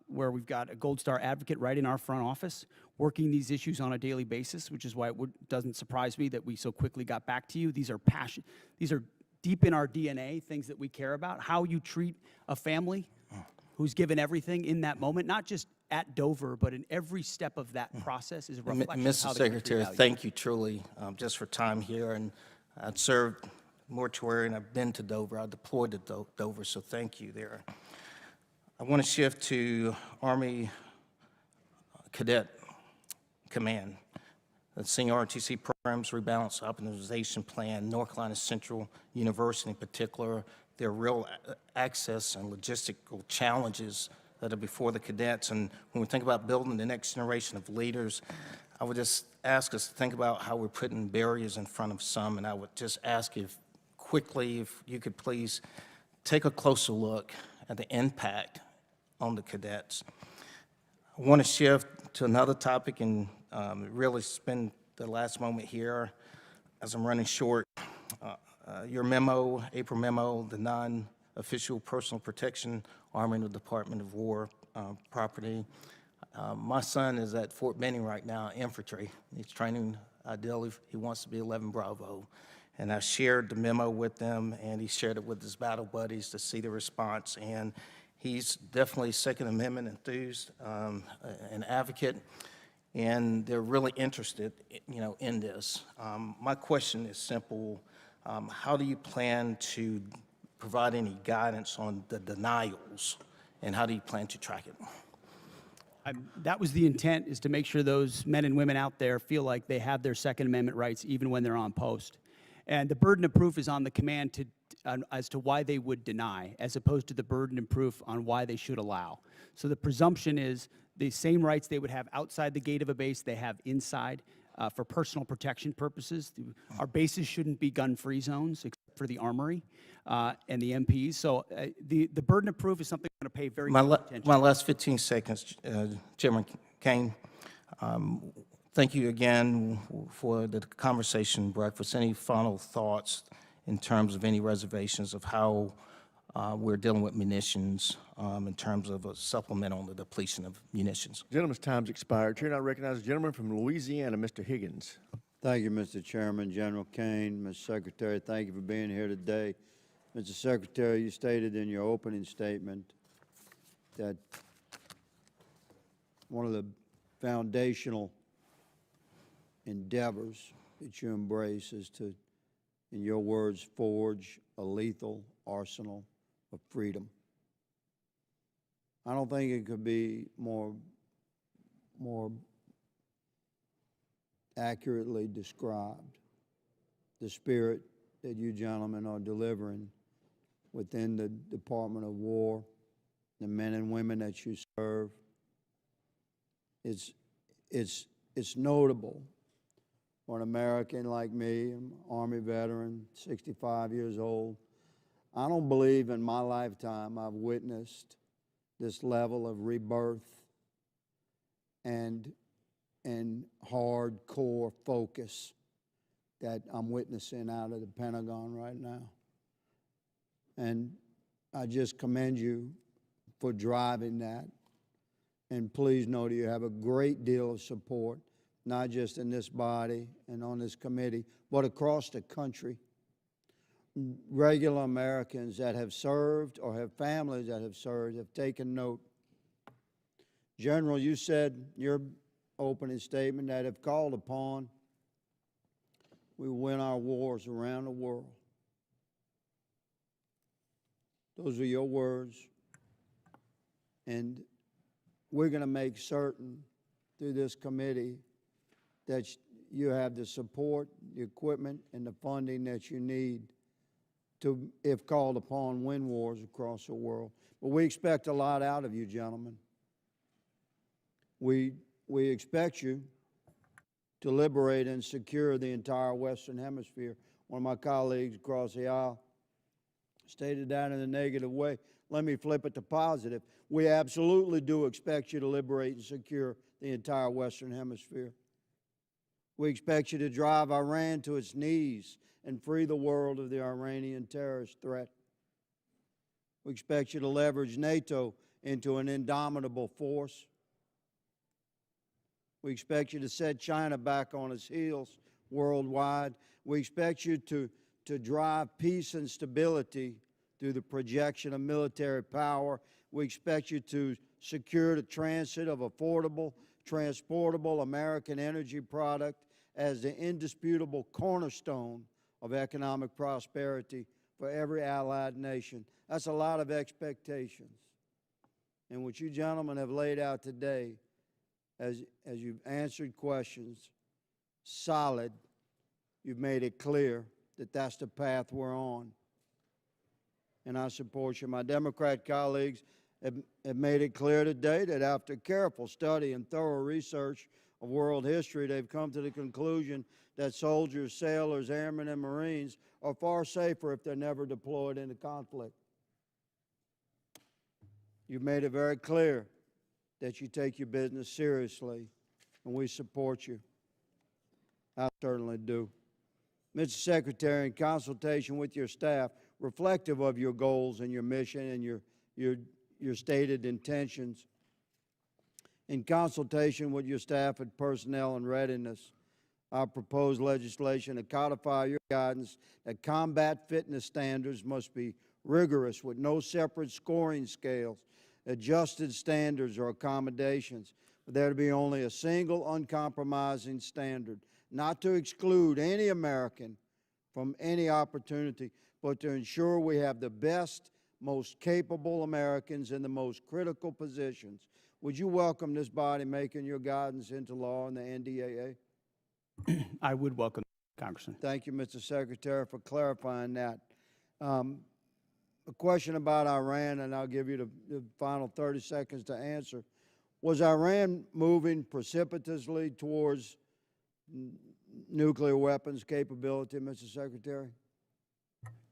where we've got a Gold Star advocate right in our front office working these issues on a daily basis, which is why it doesn't surprise me that we so quickly got back to you. These are deep in our DNA, things that we care about. How you treat a family who's given everything in that moment, not just at Dover, but in every step of that process, is a reflection of how Mr. the country Secretary, values. thank you truly just for time here. And I've served mortuary and I've been to Dover. I deployed to Dover, so thank you there. I want to shift to Army Cadet Command. The Senior ROTC Programs Rebalance Optimization Plan, North Carolina Central University in particular, there are real access and logistical challenges that are before the cadets. And when we think about building the next generation of leaders, I would just ask us to think about how we're putting barriers in front of some. And I would just ask if you could please take a closer look at the impact on the cadets. I want to shift to another topic and really spend the last moment here as I'm running short. Your memo, April memo, the non-official personal protection arm in the Department of War property. My son is at Fort Benning right now, infantry. He's training, ideally, he wants to be 11 Bravo. And I shared the memo with them, and he shared it with his battle buddies to see the response. And he's definitely Second Amendment enthused, an advocate, and they're really interested, in this. My question is simple. How do you plan to provide any guidance on the denials, and how do you plan to track it? That was the intent, is to make sure those men and women out there feel like they have their Second Amendment rights even when they're on post. And the burden of proof is on the command as to why they would deny, as opposed to the burden of proof on why they should allow. So the presumption is the same rights they would have outside the gate of a base they have inside for personal protection purposes. Our bases shouldn't be gun-free zones except for the armory and the MPs. So the burden of proof is something we're going to pay very close attention to. My last 15 seconds, Chairman Caine. Thank you again for the conversation breakfast. Any final thoughts in terms of any reservations of how we're dealing with munitions in terms of a supplement on the depletion of munitions? Gentleman's time's expired. Chair, I recognize the gentleman from Louisiana, Mr. Higgins. Thank you, Mr. Chairman. General Caine, Mr. Secretary, thank you for being here today. Mr. Secretary, you stated in your opening statement that one of the foundational endeavors that you embrace is to, in your words, forge a lethal arsenal of freedom. I don't think it could be more accurately described. the spirit that you gentlemen are delivering within the Department of War, the men and women that you serve. It's notable for an American like me, an Army veteran, 65 years old. I don't believe in my lifetime I've witnessed this level of rebirth and hardcore focus that I'm witnessing out of the Pentagon right now. And I just commend you for driving that. And please know that you have a great deal of support, not just in this body and on this committee, but across the country. Regular Americans that have served or have families that have served have taken note. General, you said in your opening statement that if called upon, we win our wars around the world. Those are your words. And we're going to make certain through this committee that you have the support, the equipment, and the funding that you need to, if called upon, win wars across the world. But we expect a lot out of you, gentlemen. We expect you to liberate and secure the entire Western Hemisphere. One of my colleagues across the aisle stated that in a negative way. Let me flip it to positive. We absolutely do expect you to liberate and secure the entire Western Hemisphere. We expect you to drive Iran to its knees and free the world of the Iranian terrorist threat. We expect you to leverage NATO into an indomitable force. We expect you to set China back on its heels worldwide. We expect you to drive peace and stability through the projection of military power. We expect you to secure the transit of affordable, transportable American energy product as the indisputable cornerstone of economic prosperity for every allied nation. That's a lot of expectations. And what you gentlemen have laid out today, as you've answered questions, solid, you've made it clear that that's the path we're on. And I support you. My Democrat colleagues have made it clear today that after careful study and thorough research of world history, they've come to the conclusion that soldiers, sailors, airmen, and Marines are far safer if they're never deployed into conflict. You've made it very clear that you take your business seriously, and we support you. I certainly do. Mr. Secretary, in consultation with your staff, reflective of your goals and your mission and your stated intentions, in consultation with your staff and personnel and readiness, I propose legislation to codify your guidance that combat fitness standards must be rigorous with no separate scoring scales, adjusted standards or accommodations, but there to be only a single uncompromising standard, not to exclude any American from any opportunity, but to ensure we have the best, most capable Americans in the most critical positions. Would you welcome this body making your guidance into law in the NDAA? I would welcome, Congressman. Thank you, Mr. Secretary, for clarifying that. A question about Iran, and I'll give you the final 30 seconds to answer. Was Iran moving precipitously towards nuclear weapons capability, Mr. Secretary?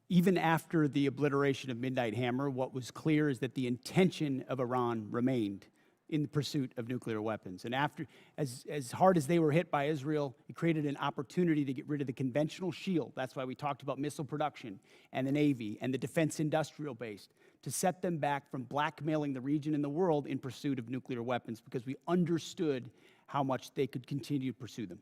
Even after the obliteration of Midnight Hammer, what was clear is that the intention of Iran remained in the pursuit of nuclear weapons. And after, as hard as they were hit by Israel, it created an opportunity to get rid of the conventional shield. That's why we talked about missile production and the Navy and the defense industrial base, to set them back from blackmailing the region and the world in pursuit of nuclear weapons, because we understood how much they could continue to pursue them.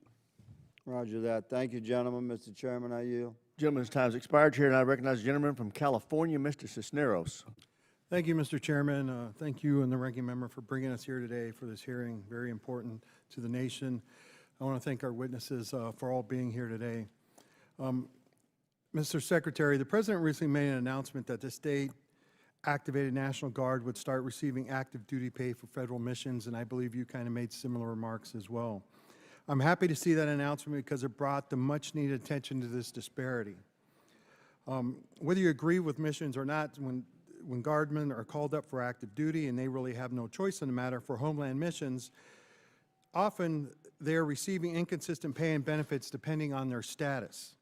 Roger that. Thank you, gentlemen. Mr. Chairman, I yield. Gentleman's time's expired. Chair, and I recognize the gentleman from California, Mr. Cisneros. Thank you, Mr. Chairman. Thank you and the ranking member for bringing us here today for this hearing, very important to the nation. I want to thank our witnesses for all being here today. Mr. Secretary, the President recently made an announcement that the state-activated National Guard would start receiving active duty pay for federal missions, and I believe you kind of made similar remarks as well. I'm happy to see that announcement because it brought the much-needed attention to this disparity. Whether you agree with missions or not, when guardsmen are called up for active duty and they really have no choice in the matter for homeland missions, often they are receiving inconsistent pay and benefits depending on their status.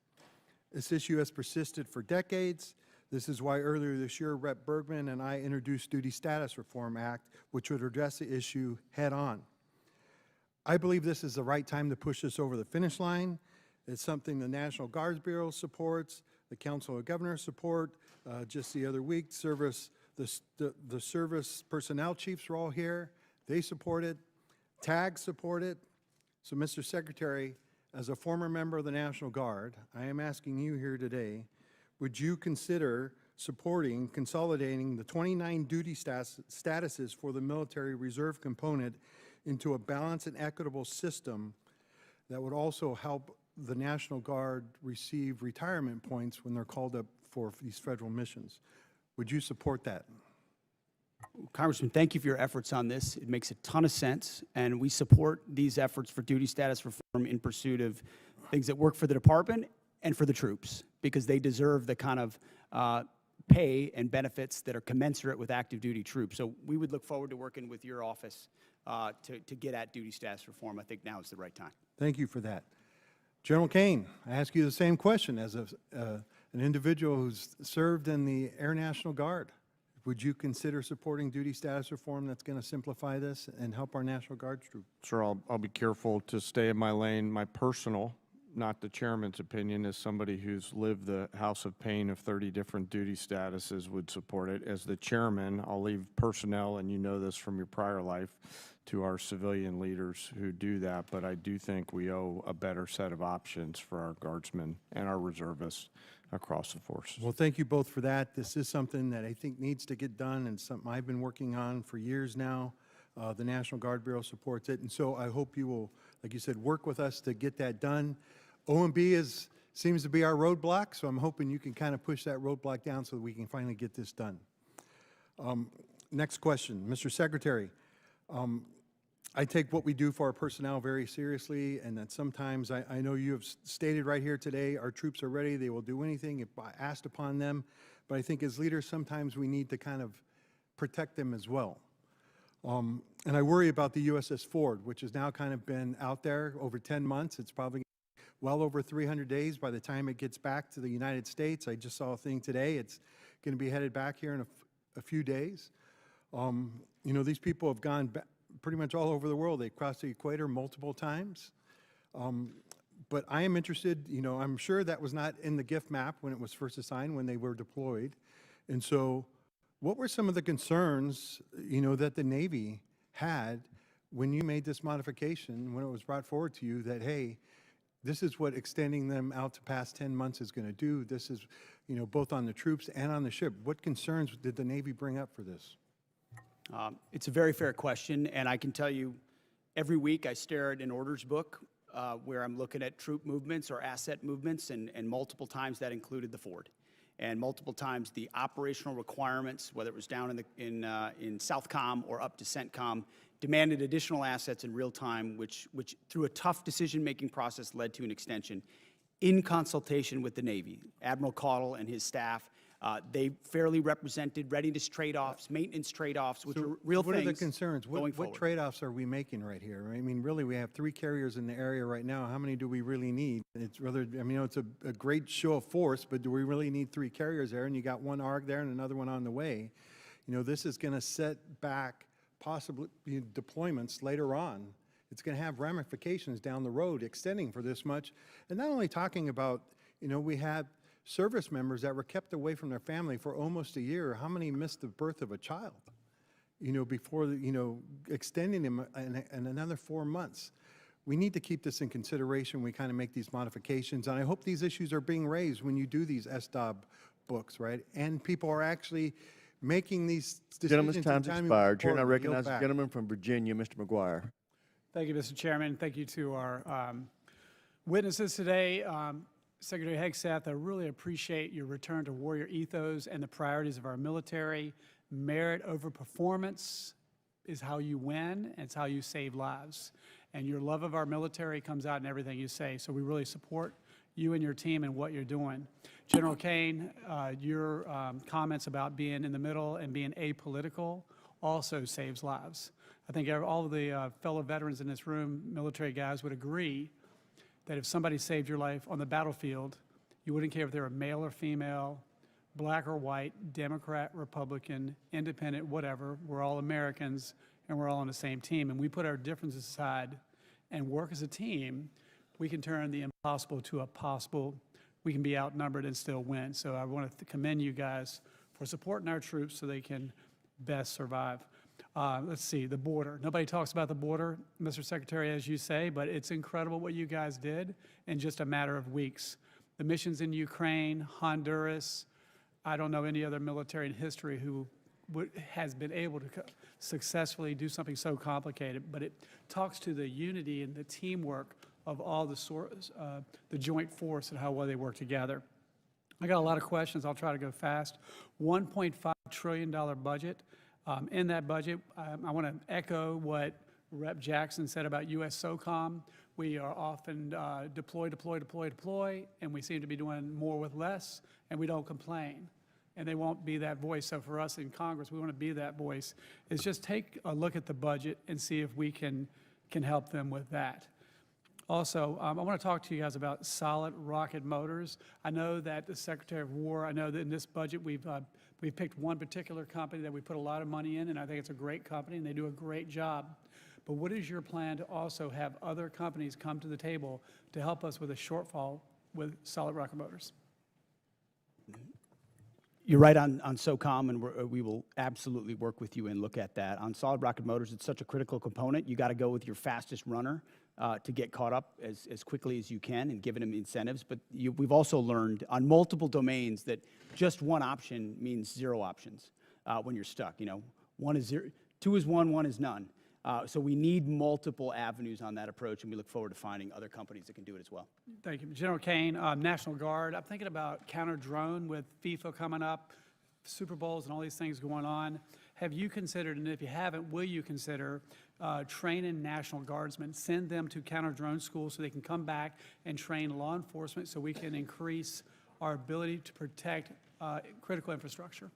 This issue has persisted for decades. This is why earlier this year, Rep. Bergman and I introduced Duty Status Reform Act, which would address the issue head on. I believe this is the right time to push this over the finish line. It's something the National Guards Bureau supports, the Council of Governors support. Just the other week, the service personnel chiefs were all here. They support it. TAG support it. So, Mr. Secretary, as a former member of the National Guard, I am asking you here today, would you consider supporting consolidating the 29 duty statuses for the military reserve component into a balanced and equitable system that would also help the National Guard receive retirement points when they're called up for these federal missions? Would you support that? Congressman, thank you for your efforts on this. It makes a ton of sense, and we support these efforts for duty status reform in pursuit of things that work for the department and for the troops, because they deserve the kind of pay and benefits that are commensurate with active duty troops. So we would look forward to working with your office to get at duty status reform. I think now is the right time. Thank you for that. General Caine, I ask you the same question as an individual who's served in the Air National Guard. Would you consider supporting duty status reform that's going to simplify this and help our National Guard troops? Sir, I'll be careful to stay in my lane. My personal, not the chairman's opinion, as somebody who's lived the house of pain of 30 different duty statuses, would support it. As the chairman, I'll leave personnel, and you know this from your prior life, to our civilian leaders who do that, but I do think we owe a better set of options for our guardsmen and our reservists across the forces. Well, thank you both for that. This is something that I think needs to get done and something I've been working on for years now. The National Guard Bureau supports it, and so I hope you will, like you said, work with us to get that done. OMB seems to be our roadblock, so I'm hoping you can kind of push that roadblock down so that we can finally get this done. Next question, Mr. Secretary. I take what we do for our personnel very seriously, and that sometimes I know you have stated right here today, our troops are ready, they will do anything if asked upon them, but I think as leaders sometimes we need to kind of protect them as well. And I worry about the USS Ford, which has now kind of been out there over 10 months. It's probably well over 300 days by the time it gets back to the United States. I just saw a thing today. It's going to be headed back here in a few days. You know, these people have gone back pretty much all over the world. They've crossed the equator multiple times. But I am interested, you know, I'm sure that was not in the gift map when it was first assigned, when they were deployed. And so what were some of the concerns, you know, that the Navy had when you made this modification, when it was brought forward to you that, hey, this is what extending them out to past 10 months is going to do. This is, you know, both on the troops and on the ship. What concerns did the Navy bring up for this? It's a very fair question, and I can tell you every week I stare at an orders book where I'm looking at troop movements or asset movements, and multiple times that included the Ford. And multiple times the operational requirements, whether it was down in Southcom or up to CENTCOM, demanded additional assets in real time, which through a tough decision-making process led to an extension in consultation with the Navy. Admiral Caudle and his staff, they fairly represented readiness trade-offs, maintenance trade-offs, which are real what things. What are the concerns? What trade-offs are we making right here? I mean, really, we have 3 carriers in the area right now. How many do we really need? It's rather, I mean, you know, it's a great show of force, but do we really need 3 carriers there? And you got 1 ARG there and another one on the way. You know, this is going to set back possibly deployments later on. It's going to have ramifications down the road extending for this much. And not only talking about, you know, we had service members that were kept away from their family for almost a year. How many missed the birth of a child, you know, before, you know, extending them in another 4 months? We need to keep this in consideration when we kind of make these modifications. And I hope these issues are being raised when you do these SDOB books, right? And people are actually making these decisions. Gentleman's time's expired. Chair, I recognize the gentleman from Virginia, Mr. McGuire. Thank you, Mr. Chairman. Thank you to our witnesses today. Secretary Hegseth, I really appreciate your return to warrior ethos and the priorities of our military. Merit over performance is how you win, and it's how you save lives. and your love of our military comes out in everything you say. So we really support you and your team and what you're doing. General Caine, your comments about being in the middle and being apolitical also saves lives. I think all of the fellow veterans in this room, military guys, would agree that if somebody saved your life on the battlefield, you wouldn't care if they were male or female, black or white, Democrat, Republican, independent, whatever. We're all Americans, and we're all on the same team. And we put our differences aside and work as a team, we can turn the impossible to a possible. We can be outnumbered and still win. So I want to commend you guys for supporting our troops so they can best survive. Let's see, the border. Nobody talks about the border, Mr. Secretary, as you say, but it's incredible what you guys did in just a matter of weeks. The missions in Ukraine, Honduras, I don't know any other military in history who has been able to successfully do something so complicated, but it talks to the unity and the teamwork of all the joint force and how well they work together. I got a lot of questions. I'll try to go fast. $1.5 trillion budget. In that budget, I want to echo what Rep. Jackson said about U.S. SOCOM. We are often deploy, and we seem to be doing more with less, and we don't complain. And they won't be that voice. So for us in Congress, we want to be that voice. Is just take a look at the budget and see if we can help them with that. Also, I want to talk to you guys about solid rocket motors. I know that the Secretary of War, I know that in this budget we've picked one particular company that we put a lot of money in, and I think it's a great company, and they do a great job. But what is your plan to also have other companies come to the table to help us with a shortfall with solid rocket motors? You're right on SOCOM, and we will absolutely work with you and look at that. On solid rocket motors, it's such a critical component. You got to go with your fastest runner to get caught up as quickly as you can and giving them incentives. But we've also learned on multiple domains that just one option means zero options when you're stuck. You know, one is zero, two is one is none. So we need multiple avenues on that approach, and we look forward to finding other companies that can do it as well. Thank you. General Caine, National Guard, I'm thinking about counter-drone with FIFA coming up, Super Bowls and all these things going on. Have you considered, and if you haven't, will you consider training National Guardsmen, send them to counter-drone schools so they can come back and train law enforcement so we can increase our ability to protect critical infrastructure?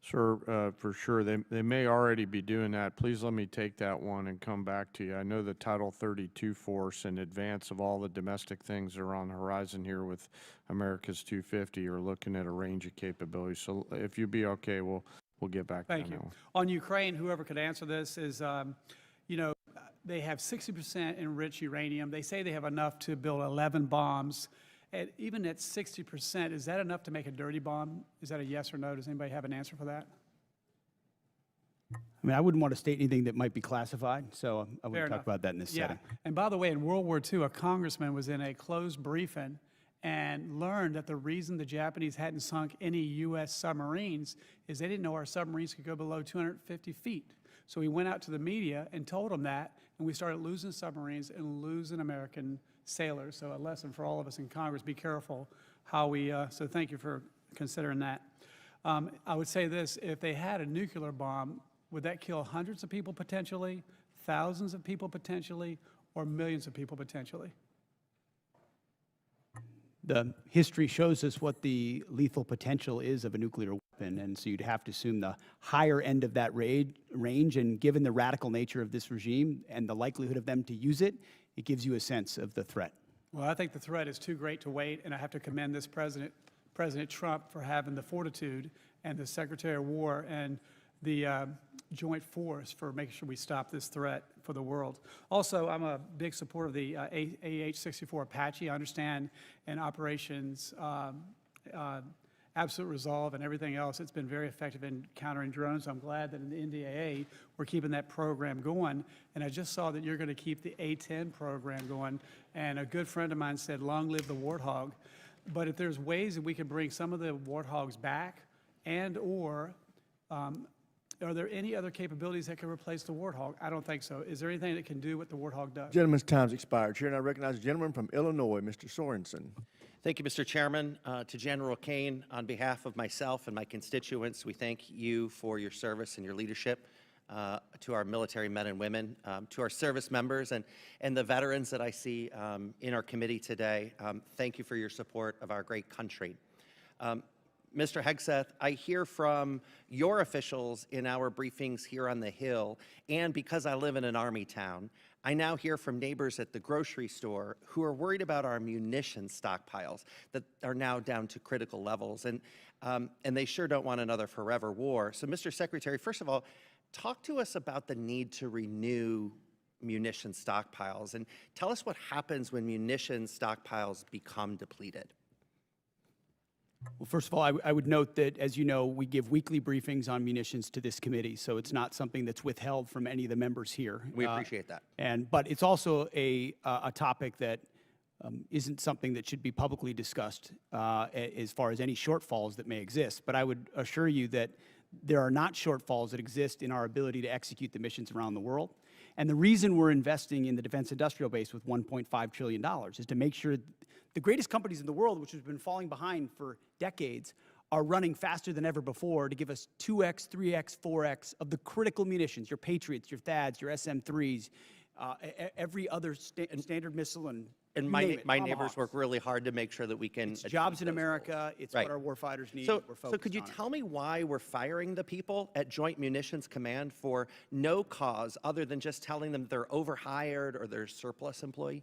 Sir, for sure. They may already be doing that. Please let me take that one and come back to you. I know the Title 32 force, in advance of all the domestic things that are on the horizon here with America's 250, are looking at a range of capabilities. So if you'd be okay, we'll get back to that. Thank you. On Ukraine, whoever could answer this is, you know, they have 60% enriched uranium. They say they have enough to build 11 bombs. Even at 60%, is that enough to make a dirty bomb? Is that a yes or no? Does anybody have an answer for that? I mean, I wouldn't want to state anything that might be classified, so I wouldn't talk about that in this setting. And by the way, in World War II, a congressman was in a closed briefing and learned that the reason the Japanese hadn't sunk any U.S. submarines is they didn't know our submarines could go below 250 feet. So he went out to the media and told them that, and we started losing submarines and losing American sailors. So a lesson for all of us in Congress, be careful how we, so thank you for considering that. I would say this, if they had a nuclear bomb, would that kill hundreds of people potentially, thousands of people potentially, or millions of people potentially? The history shows us what the lethal potential is of a nuclear weapon, and so you'd have to assume the higher end of that range, and given the radical nature of this regime and the likelihood of them to use it, it gives you a sense of the threat. Well, I think the threat is too great to wait, and I have to commend this President Trump for having the fortitude, and the Secretary of War and the joint force for making sure we stop this threat for the world. Also, I'm a big supporter of the AH-64 Apache. I understand in operations Absolute Resolve and everything else, it's been very effective in countering drones. I'm glad that in the NDAA, we're keeping that program going. And I just saw that you're going to keep the A-10 program going. And a good friend of mine said, long live the Warthog. But if there's ways that we could bring some of the Warthogs back, and or are there any other capabilities that can replace the Warthog? I don't think so. Is there anything that can do what the Warthog does? Gentleman's time's expired. Chair, and I recognize the gentleman from Illinois, Mr. Sorensen. Thank you, Mr. Chairman. To General Caine, on behalf of myself and my constituents, we thank you for your service and your leadership to our military men and women, to our service members, and the veterans that I see in our committee today. Thank you for your support of our great country. Mr. Hegseth, I hear from your officials in our briefings here on the Hill, and because I live in an Army town, I now hear from neighbors at the grocery store who are worried about our munitions stockpiles that are now down to critical levels, and they sure don't want another forever war. So, Mr. Secretary, first of all, talk to us about the need to renew munition stockpiles, and tell us what happens when munition stockpiles become depleted. Well, first of all, I would note that, as you know, we give weekly briefings on munitions to this committee, so it's not something that's withheld from any of the members here. We appreciate that. But it's also a topic that isn't something that should be publicly discussed as far as any shortfalls that may exist. But I would assure you that there are not shortfalls that exist in our ability to execute the missions around the world. And the reason we're investing in the defense industrial base with $1.5 trillion is to make sure the greatest companies in the world, which have been falling behind for decades, are running faster than ever before to give us 2x, 3x, 4x of the critical munitions, your Patriots, your THAADs, your SM-3s, every other standard missile, and my neighbors work really hard to make sure that we can It's jobs in America. It's what our warfighters need. So We're could you focused on tell me why we're firing the people at Joint Munitions Command for no cause other than just telling them they're overhired or they're surplus employee?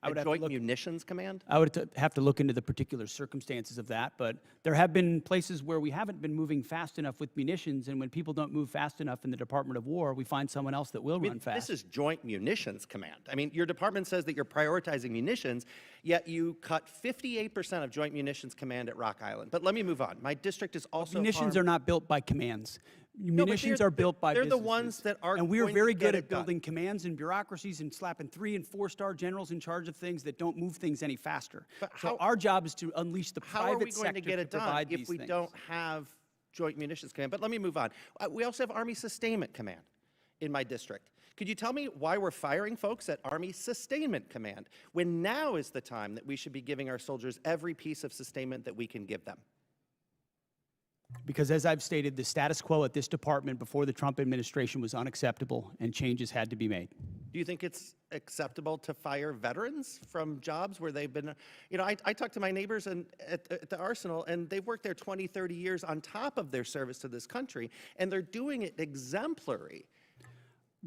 At Joint Munitions Command? I would have to look into the particular circumstances of that, but there have been places where we haven't been moving fast enough with munitions, and when people don't move fast enough in the Department of War, we find someone else that will run fast. This is Joint Munitions Command. I mean, your department says that you're prioritizing munitions, yet you cut 58% of Joint Munitions Command at Rock Island. But let me move on. My district is also Munitions are not built by commands. Munitions are built by businesses. They're the ones that are And we are going very to good get at it done. building commands and bureaucracies and slapping 3- and 4-star generals in charge of things that don't move things any faster. So our job is to unleash the How are we private going sector to get it done provide if these we things. don't have Joint Munitions Command? But let me move on. We also have Army Sustainment Command in my district. Could you tell me why we're firing folks at Army Sustainment Command when now is the time that we should be giving our soldiers every piece of sustainment that we can give them? Because as I've stated, the status quo at this department before the Trump administration was unacceptable, and changes had to be made. Do you think it's acceptable to fire veterans from jobs where they've been, you know, I talk to my neighbors at the Arsenal, and they've worked there 20, 30 years on top of their service to this country, and they're doing it exemplary.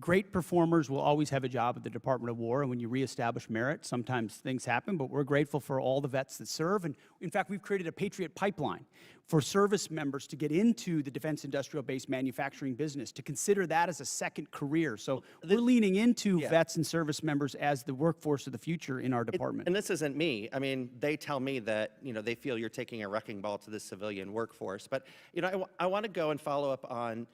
Great performers will always have a job at the Department of War, and when you reestablish merit, sometimes things happen, but we're grateful for all the vets that serve. And in fact, we've created a Patriot pipeline for service members to get into the defense industrial base manufacturing business, to consider that as a second career. So we're leaning into vets and service members as the workforce of the future in our department. And this isn't me. I mean, they tell me that, you know, they feel you're taking a wrecking ball to the civilian workforce. But, you know, I want to go and follow up on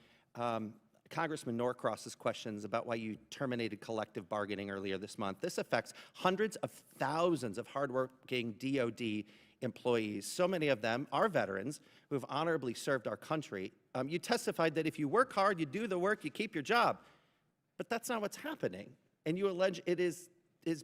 Congressman Norcross's questions about why you terminated collective bargaining earlier this month. This affects hundreds of thousands of hardworking DOD employees. So many of them are veterans who have honorably served our country. You testified that if you work hard, you do the work, you keep your job. But that's not what's happening. And you allege it is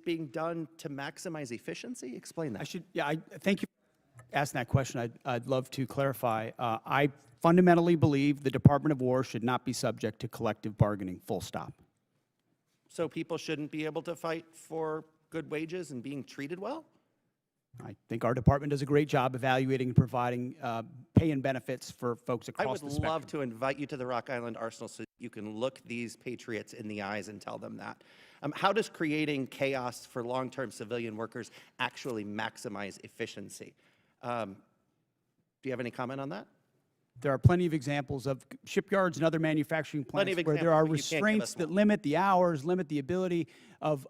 being done to maximize efficiency? Explain that. I thank you for asking that question. I'd love to clarify. I fundamentally believe the Department of War should not be subject to collective bargaining, full stop. So people shouldn't be able to fight for good wages and being treated well? I think our department does a great job evaluating and providing pay and benefits for folks across the spectrum. I would love to invite you to the Rock Island Arsenal so you can look these patriots in the eyes and tell them that. How does creating chaos for long-term civilian workers actually maximize efficiency? Do you have any comment on that? There are plenty of examples of shipyards and other manufacturing plants where there are restraints that limit the hours, limit the ability of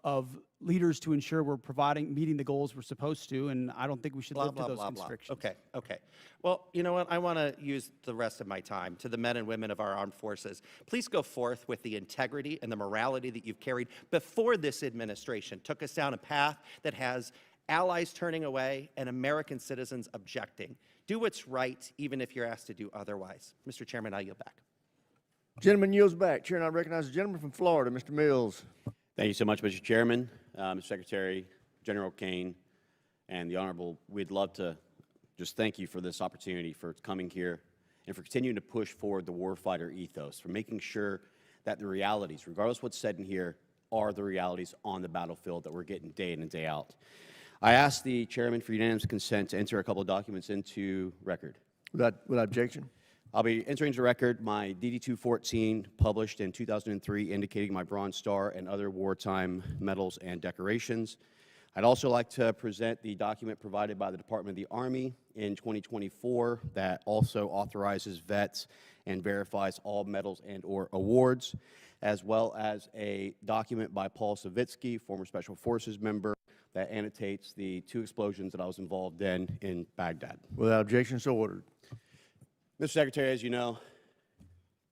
leaders to ensure we're meeting the goals we're supposed to, and I don't think we should live to those constrictions. Okay. Well, you know what? I want to use the rest of my time to the men and women of our armed forces. Please go forth with the integrity and the morality that you've carried before this administration took us down a path that has allies turning away and American citizens objecting. Do what's right, even if you're asked to do otherwise. Mr. Chairman, I yield back. Gentleman yields back. Chair, and I recognize the gentleman from Florida, Mr. Mills. Thank you so much, Mr. Chairman, Mr. Secretary, General Caine, and the Honorable. We'd love to just thank you for this opportunity, for coming here, and for continuing to push forward the warfighter ethos, for making sure that the realities, regardless of what's said in here, are the realities on the battlefield that we're getting day in and day out. I ask the chairman for unanimous consent to enter a couple of documents into record. Without objection. I'll be entering into record my DD-214, published in 2003, indicating my Bronze Star and other wartime medals and decorations. I'd also like to present the document provided by the Department of the Army in 2024 that also authorizes vets and verifies all medals and/or awards, as well as a document by Paul Savitsky, former Special Forces member, that annotates the 2 explosions that I was involved in Baghdad. Without objection, so ordered. Mr. Secretary, as you know,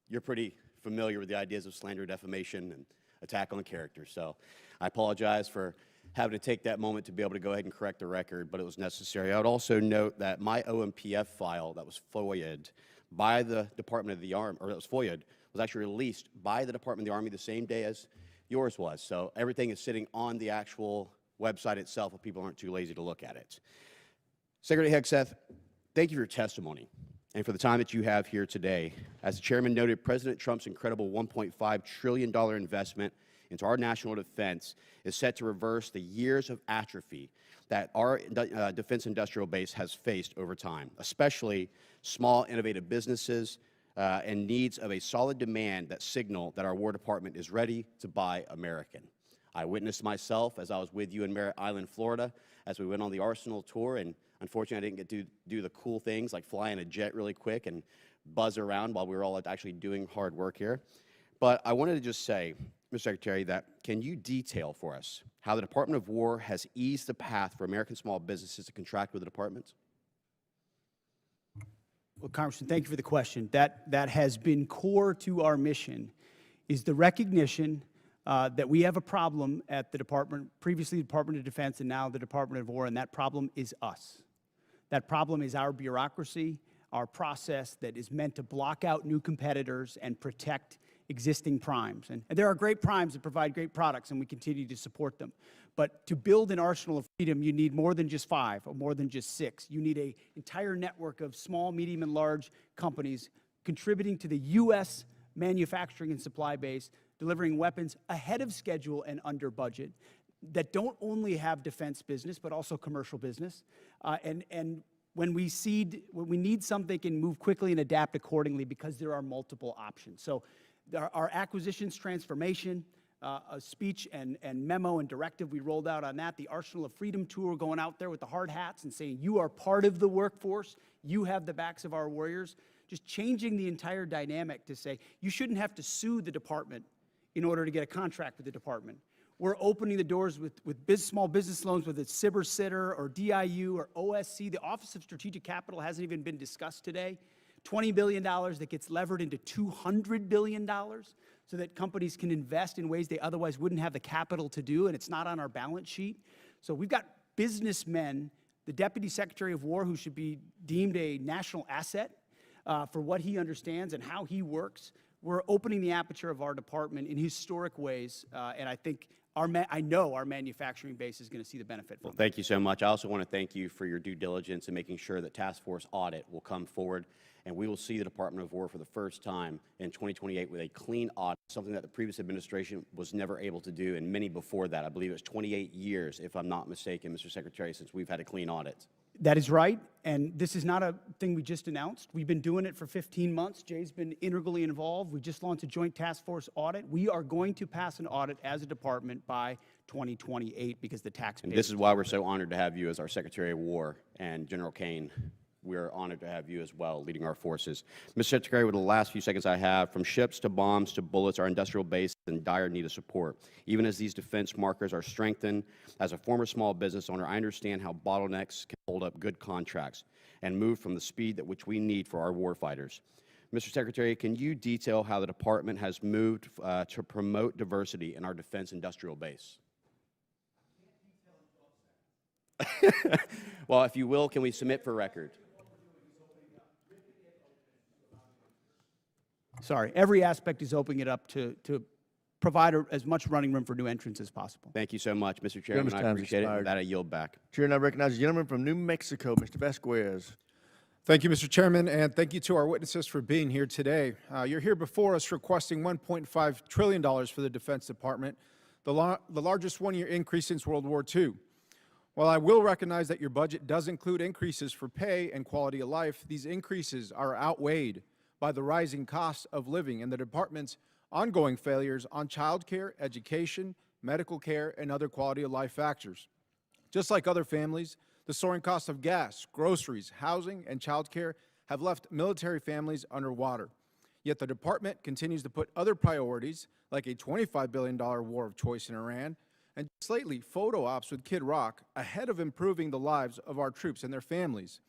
you're pretty familiar with the ideas of slander, defamation, and attack on character. So I apologize for having to take that moment to be able to go ahead and correct the record, but it was necessary. I would also note that my OMPF file that was FOIA'd by the Department of the Army, or that was FOIA'd, was actually released by the Department of the Army the same day as yours was. So everything is sitting on the actual website itself if people aren't too lazy to look at it. Secretary Hegseth, thank you for your testimony and for the time that you have here today. As the chairman noted, President Trump's incredible $1.5 trillion investment into our national defense is set to reverse the years of atrophy that our defense industrial base has faced over time, especially small, innovative businesses and needs of a solid demand that signal that our War Department is ready to buy American. I witnessed myself as I was with you in Merritt Island, Florida, as we went on the Arsenal tour, and unfortunately I didn't get to do the cool things like fly in a jet really quick and buzz around while we were all actually doing hard work here. But I wanted to just say, Mr. Secretary, that can you detail for us how the Department of War has eased the path for American small businesses to contract with the department? Well, Congressman, thank you for the question. That has been core to our mission, is the recognition that we have a problem at the Department, previously the Department of Defense and now the Department of War, and that problem is us. That problem is our bureaucracy, our process that is meant to block out new competitors and protect existing primes. And there are great primes that provide great products, and we continue to support them. But to build an arsenal of freedom, you need more than just 5 or more than just 6. You need an entire network of small, medium, and large companies contributing to the U.S. manufacturing and supply base, delivering weapons ahead of schedule and under budget that don't only have defense business, but also commercial business. And when we need something, they can move quickly and adapt accordingly because there are multiple options. So our acquisitions transformation, a speech and memo and directive we rolled out on that, the Arsenal of Freedom tour, going out there with the hard hats and saying, you are part of the workforce, you have the backs of our warriors, just changing the entire dynamic to say, you shouldn't have to sue the department in order to get a contract with the department. We're opening the doors with small business loans, whether it's SIBR Sitter or DIU or OSC. The Office of Strategic Capital hasn't even been discussed today. $20 billion that gets levered into $200 billion so that companies can invest in ways they otherwise wouldn't have the capital to do, and it's not on our balance sheet. So we've got businessmen, the Deputy Secretary of War, who should be deemed a national asset for what he understands and how he works. We're opening the aperture of our department in historic ways, and I think I know our manufacturing base is going to see the benefit from it. Thank you so much. I also want to thank you for your due diligence in making sure that Task Force Audit will come forward, and we will see the Department of War for the first time in 2028 with a clean audit, something that the previous administration was never able to do, and many before that. I believe it was 28 years, if I'm not mistaken, Mr. Secretary, since we've had a clean audit. That is right, and this is not a thing we just announced. We've been doing it for 15 months. Jay's been integrally involved. We just launched a joint task force audit. We are going to pass an audit as a department by 2028 because the tax base. And this is why we're so honored to have you as our Secretary of War, and General Caine. We're honored to have you as well leading our forces. Mr. Secretary, with the last few seconds I have, from ships to bombs to bullets, our industrial base is in dire need of support. Even as these defense markers are strengthened, as a former small business owner, I understand how bottlenecks can hold up good contracts and move from the speed at which we need for our warfighters. Mr. Secretary, can you detail how the department has moved to promote diversity in our defense industrial base? Well, if you will, can we submit for record? Sorry, every aspect is opening it up to provide as much running room for new entrants as possible. Thank you so much, Mr. Chairman. I appreciate it. With that, I yield back. Chair now recognizes the gentleman from New Mexico, Mr. Vasquez. Thank you, Mr. Chairman, and thank you to our witnesses for being here today. You're here before us requesting $1.5 trillion for the Defense Department, the largest one-year increase since World War II. While I will recognize that your budget does include increases for pay and quality of life, these increases are outweighed by the rising cost of living and the department's ongoing failures on child care, education, medical care, and other quality of life factors. Just like other families, the soaring cost of gas, groceries, housing, and child care have left military families underwater. Yet the department continues to put other priorities, like a $25 billion war of choice in Iran, and just lately, photo ops with Kid Rock, ahead of improving the lives of our troops and their families.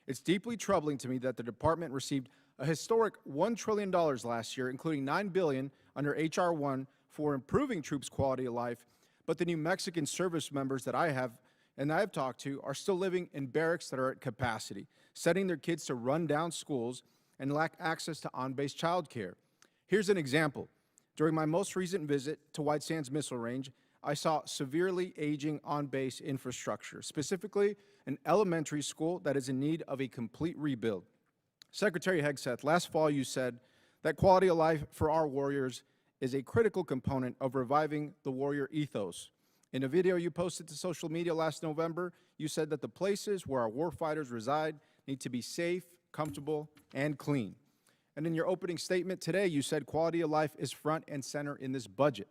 It's deeply troubling to me that the department received a historic $1 trillion last year, including $9 billion under H.R. 1 for improving troops' quality of life, but the New Mexican service members that I have talked to are still living in barracks that are at capacity, sending their kids to run-down schools and lack access to on-base child care. Here's an example. During my most recent visit to White Sands Missile Range, I saw severely aging on-base infrastructure, specifically an elementary school that is in need of a complete rebuild. Secretary Hegseth, last fall you said that quality of life for our warriors is a critical component of reviving the warrior ethos. In a video you posted to social media last November, you said that the places where our warfighters reside need to be safe, comfortable, and clean. And in your opening statement today, you said quality of life is front and center in this budget.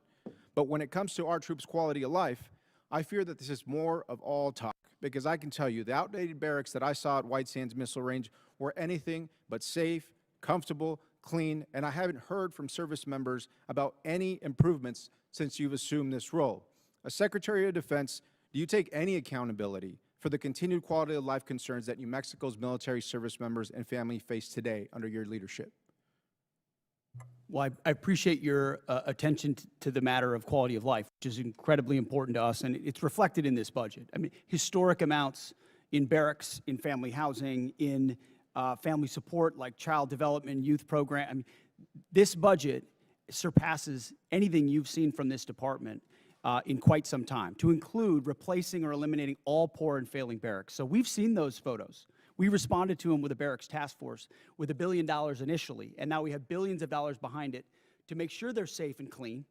But when it comes to our troops' quality of life, I fear that this is more of all talk, because I can tell you the outdated barracks that I saw at White Sands Missile Range were anything but safe, comfortable, clean, and I haven't heard from service members about any improvements since you've assumed this role. As Secretary of Defense, do you take any accountability for the continued quality of life concerns that New Mexico's military service members and family face today under your leadership? Well, I appreciate your attention to the matter of quality of life, which is incredibly important to us, and it's reflected in this budget. I mean, historic amounts in barracks, in family housing, in family support like child development, youth program. I mean, this budget surpasses anything you've seen from this department in quite some time, to include replacing or eliminating all poor and failing barracks. So we've seen those photos. We responded to them with a barracks task force with $1 billion initially, and now we have billions of dollars behind it to make sure they're safe and clean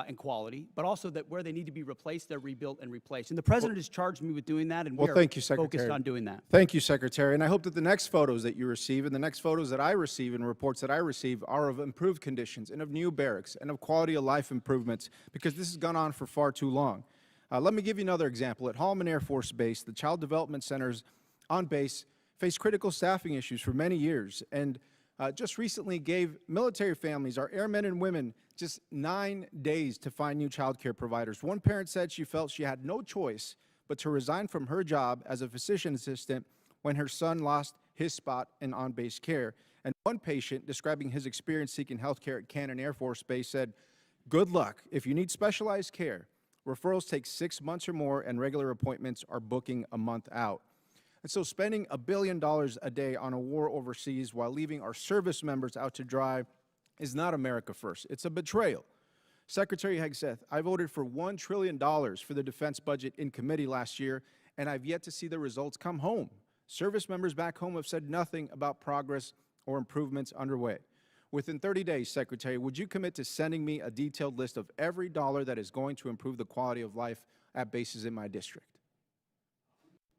and quality, but also that where they need to be replaced, they're rebuilt and replaced. And the President has charged me with doing that, and we are focused on doing that. Thank you, Secretary. And I hope that the next photos that you receive and the next photos that I receive and reports that I receive are of improved conditions and of new barracks and of quality of life improvements, because this has gone on for far too long. Let me give you another example. At Holloman Air Force Base, the Child Development Centers on base faced critical staffing issues for many years, and just recently gave military families, our airmen and women, just 9 days to find new child care providers. One parent said she felt she had no choice but to resign from her job as a physician assistant when her son lost his spot in on-base care. And one patient, describing his experience seeking health care at Caine Air Force Base, said, "Good luck. If you need specialized care, referrals take 6 months or more, and regular appointments are booking a month out." And so spending $1 billion a day on a war overseas while leaving our service members out to dry is not America first. It's a betrayal. Secretary Hegseth, I voted for $1 trillion for the defense budget in committee last year, and I've yet to see the results come home. Service members back home have said nothing about progress or improvements underway. Within 30 days, Secretary, would you commit to sending me a detailed list of every dollar that is going to improve the quality of life at bases in my district?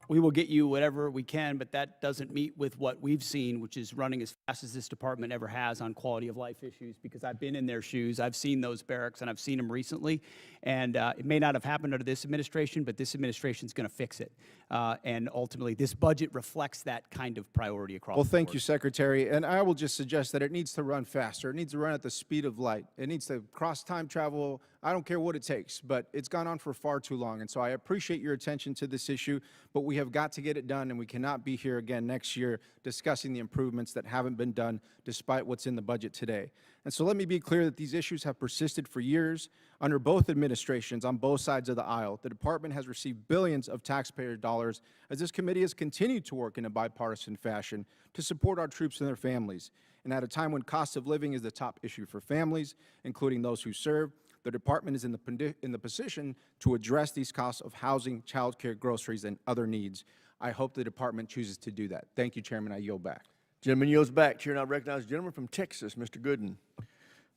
We will get you whatever we can, but that doesn't meet with what we've seen, which is running as fast as this department ever has on quality of life issues, because I've been in their shoes. I've seen those barracks, and I've seen them recently. And it may not have happened under this administration, but this administration is going to fix it. And ultimately, this budget reflects that kind of priority across the board. Well, thank you, Secretary. And I will just suggest that it needs to run faster. It needs to run at the speed of light. It needs to cross time travel. I don't care what it takes, but it's gone on for far too long. And so I appreciate your attention to this issue, but we have got to get it done, and we cannot be here again next year discussing the improvements that haven't been done despite what's in the budget today. And so let me be clear that these issues have persisted for years under both administrations on both sides of the aisle. The department has received billions of taxpayer dollars as this committee has continued to work in a bipartisan fashion to support our troops and their families. And at a time when cost of living is the top issue for families, including those who serve, the department is in the position to address these costs of housing, child care, groceries, and other needs. I hope the department chooses to do that. Thank you, Chairman. I yield back. Gentleman yields back. Chair now recognizes the gentleman from Texas, Mr. Gooden.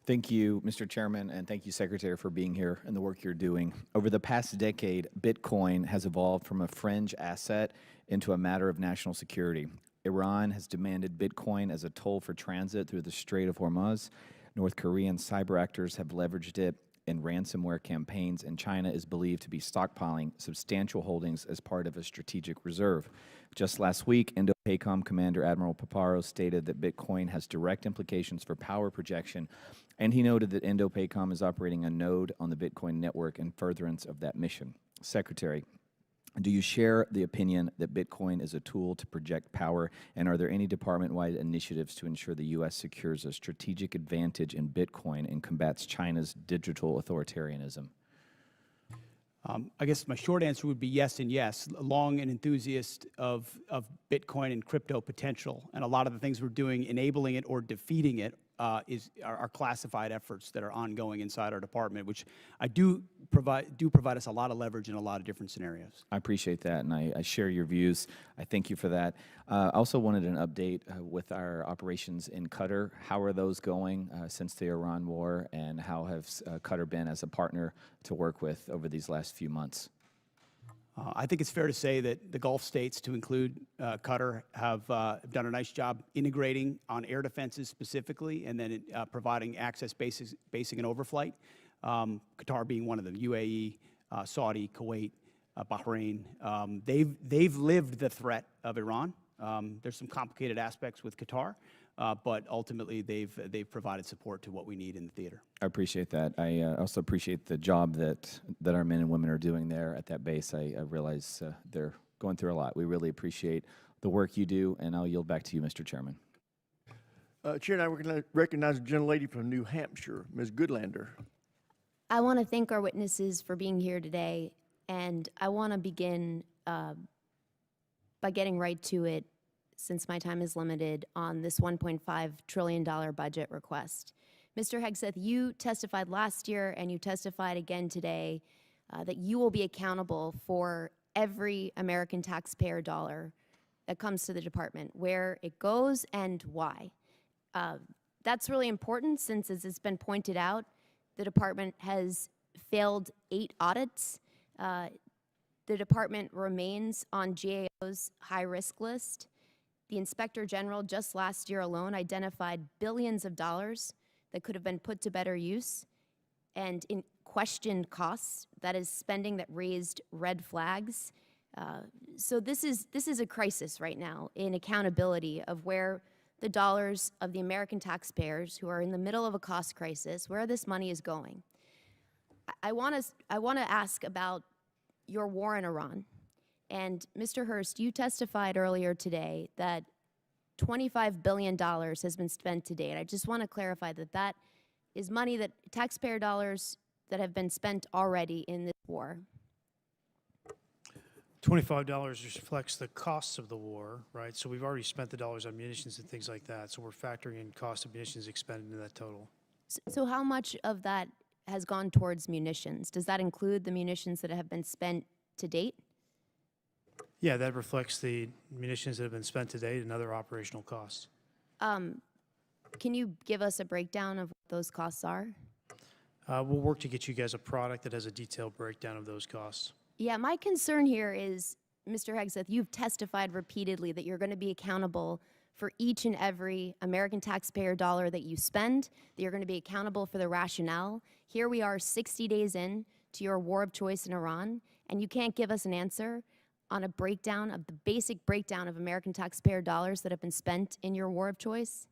Thank you, Mr. Chairman, and thank you, Secretary, for being here and the work you're doing. Over the past decade, Bitcoin has evolved from a fringe asset into a matter of national security. Iran has demanded Bitcoin as a toll for transit through the Strait of Hormuz. North Korean cyber actors have leveraged it in ransomware campaigns, and China is believed to be stockpiling substantial holdings as part of a strategic reserve. Just last week, Indo-PACOM Commander Admiral Paparo stated that Bitcoin has direct implications for power projection, and he noted that Indo-PACOM is operating a node on the Bitcoin network in furtherance of that mission. Secretary, do you share the opinion that Bitcoin is a tool to project power, and are there any department-wide initiatives to ensure the U.S. secures a strategic advantage in Bitcoin and combats China's digital authoritarianism? I guess my short answer would be yes and yes. Long an enthusiast of Bitcoin and crypto potential, and a lot of the things we're doing enabling it or defeating it are classified efforts that are ongoing inside our department, which do provide us a lot of leverage in a lot of different scenarios. I appreciate that, and I share your views. I thank you for that. I also wanted an update with our operations in Qatar. How are those going since the Iran war, and how has Qatar been as a partner to work with over these last few months? I think it's fair to say that the Gulf states, to include Qatar, have done a nice job integrating on air defenses specifically, and then providing access basing and overflight. Qatar being one of them, UAE, Saudi, Kuwait, Bahrain. They've lived the threat of Iran. There's some complicated aspects with Qatar, but ultimately they've provided support to what we need in the theater. I appreciate that. I also appreciate the job that our men and women are doing there at that base. I realize they're going through a lot. We really appreciate the work you do, and I'll yield back to you, Mr. Chairman. Chair, now we recognize the gentlelady from New Hampshire, Ms. Goodlander. I want to thank our witnesses for being here today, and I want to begin by getting right to it, since my time is limited, on this $1.5 trillion budget request. Mr. Hegseth, you testified last year and you testified again today that you will be accountable for every American taxpayer dollar that comes to the department, where it goes and why. That's really important since, as it's been pointed out, the department has failed 8 audits. The department remains on GAO's high-risk list. The Inspector General just last year alone identified billions of dollars that could have been put to better use, and in questioned costs, that is spending that raised red flags. So this is a crisis right now in accountability of where the dollars of the American taxpayers who are in the middle of a cost crisis, where this money is going. I want to ask about your war in Iran. And Mr. Hurst, you testified earlier today that $25 billion has been spent to date. I just want to clarify that that is money, that taxpayer dollars that have been spent already in this war. $25 reflects the costs of the war, right? So we've already spent the dollars on munitions and things like that. So we're factoring in cost of munitions expended into that total. So how much of that has gone towards munitions? Does that include the munitions that have been spent to date? Yeah, that reflects the munitions that have been spent to date and other operational costs. Can you give us a breakdown of what those costs are? We'll work to get you guys a product that has a detailed breakdown of those costs. Yeah, my concern here is, Mr. Hegseth, you've testified repeatedly that you're going to be accountable for each and every American taxpayer dollar that you spend, that you're going to be accountable for the rationale. Here we are 60 days in to your war of choice in Iran, and you can't give us an answer on a breakdown of the basic breakdown of American taxpayer dollars that have been spent in your war of choice?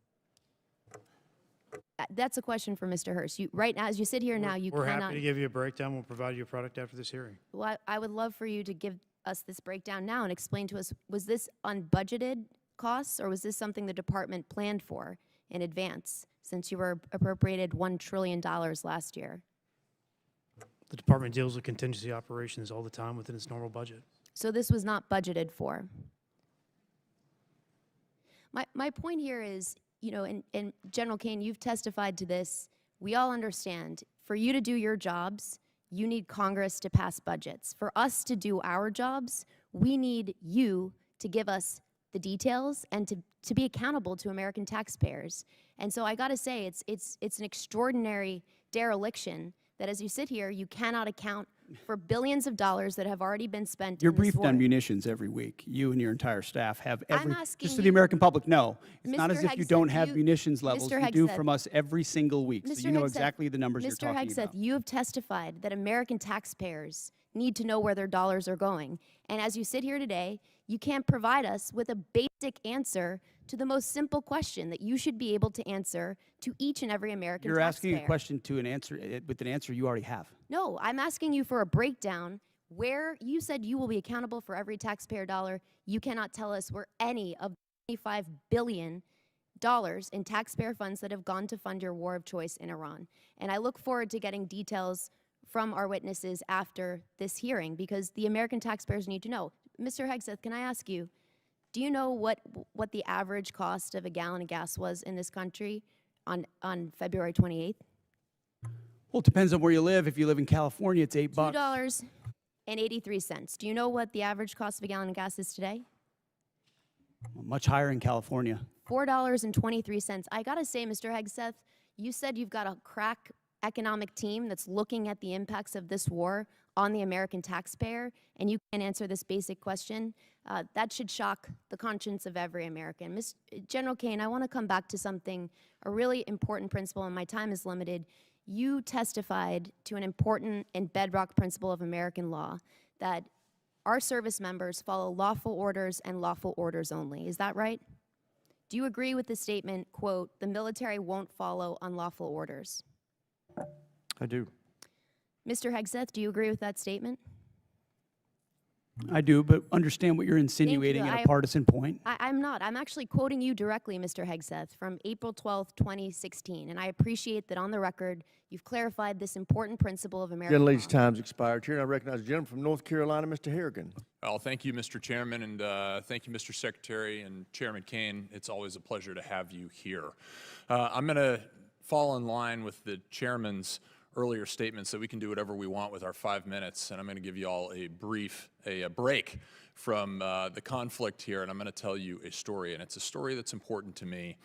That's a question for Mr. Hurst. Right now, as you sit here now, you We're cannot. happy to give you a breakdown. We'll provide you a product after this hearing. Well, I would love for you to give us this breakdown now and explain to us, was this unbudgeted costs, or was this something the department planned for in advance, since you were appropriated $1 trillion last year? The department deals with contingency operations all the time within its normal budget. So this was not budgeted for. My point here is, you know, and General Caine, you've testified to this. We all understand, for you to do your jobs, you need Congress to pass budgets. For us to do our jobs, we need you to give us the details and to be accountable to American taxpayers. And so I got to say, it's an extraordinary dereliction that as you sit here, you cannot account for billions of dollars that have already been spent You're in this briefed war. on munitions every week. You and your entire staff have every, asking just so the you- American public know, it's not Mr. as if you Hegseth, don't have munitions levels. Mr. You do Hegseth, from us every single week, so you know Hegseth, exactly the numbers you're Mr. talking Hegseth, about. you have testified that American taxpayers need to know where their dollars are going. And as you sit here today, you can't provide us with a basic answer to the most simple question that you should be able to answer to each and every American You're asking taxpayer. a question to an answer with an answer you already have. No, I'm asking you for a breakdown where you said you will be accountable for every taxpayer dollar. You cannot tell us where any of the $25 billion in taxpayer funds that have gone to fund your war of choice in Iran. And I look forward to getting details from our witnesses after this hearing, because the American taxpayers need to know. Mr. Hegseth, can I ask you, do you know what the average cost of a gallon of gas was in this country on February 28th? Well, it depends on where you live. If you live in California, it's $8. $2.83. Do you know what the average cost of a gallon of gas is today? Much higher in California. $4.23. I gotta say, Mr. Hegseth, you said you've got a crack economic team that's looking at the impacts of this war on the American taxpayer, and you can't answer this basic question. That should shock the conscience of every American. General Caine, I want to come back to something, a really important principle, and my time is limited. You testified to an important and bedrock principle of American law, that our service members follow lawful orders and lawful orders only. Is that right? Do you agree with the statement, quote, "The military won't follow unlawful orders"? I do. Mr. Hegseth, do you agree with that statement? I do, but understand what you're insinuating at a partisan point. I'm not. I'm actually quoting you directly, Mr. Hegseth, from April 12th, 2016. And I appreciate that on the record, you've clarified this important principle of American law. Gentlelady's time's expired. Chair, I recognize the gentleman from North Carolina, Mr. Harrigan. Well, thank you, Mr. Chairman, and thank you, Mr. Secretary and Chairman Caine. It's always a pleasure to have you here. I'm going to fall in line with the chairman's earlier statements that we can do whatever we want with our 5 minutes, and I'm going to give you all a break from the conflict here, and I'm going to tell you a story, and it's a story that's important to me.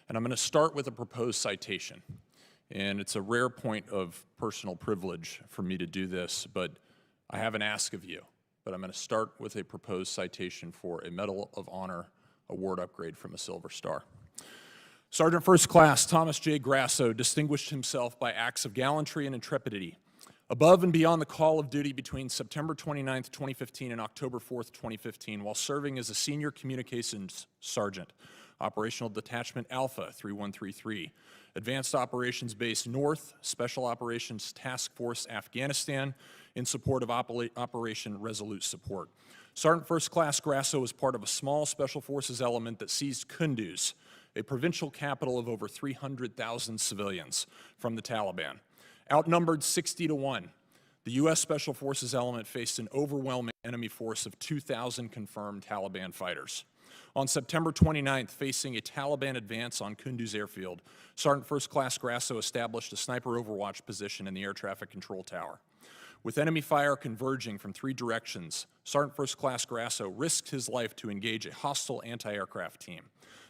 And I'm going to start with a proposed citation. And it's a rare point of personal privilege for me to do this, but I have an ask of you. But I'm going to start with a proposed citation for a Medal of Honor award upgrade from a Silver Star. Sergeant First Class Thomas J. Grasso distinguished himself by acts of gallantry and intrepidity above and beyond the call of duty between September 29th, 2015 and October 4th, 2015, while serving as a senior communications sergeant, Operational Detachment Alpha 3133, Advanced Operations Base North, Special Operations Task Force Afghanistan, in support of Operation Resolute Support. Sergeant First Class Grasso was part of a small Special Forces element that seized Kunduz, a provincial capital of over 300,000 civilians, from the Taliban. Outnumbered 60-1, the U.S. Special Forces element faced an overwhelming enemy force of 2,000 confirmed Taliban fighters. On September 29th, facing a Taliban advance on Kunduz airfield, Sergeant First Class Grasso established a sniper overwatch position in the air traffic control tower. With enemy fire converging from 3 directions, Sergeant First Class Grasso risked his life to engage a hostile anti-aircraft team,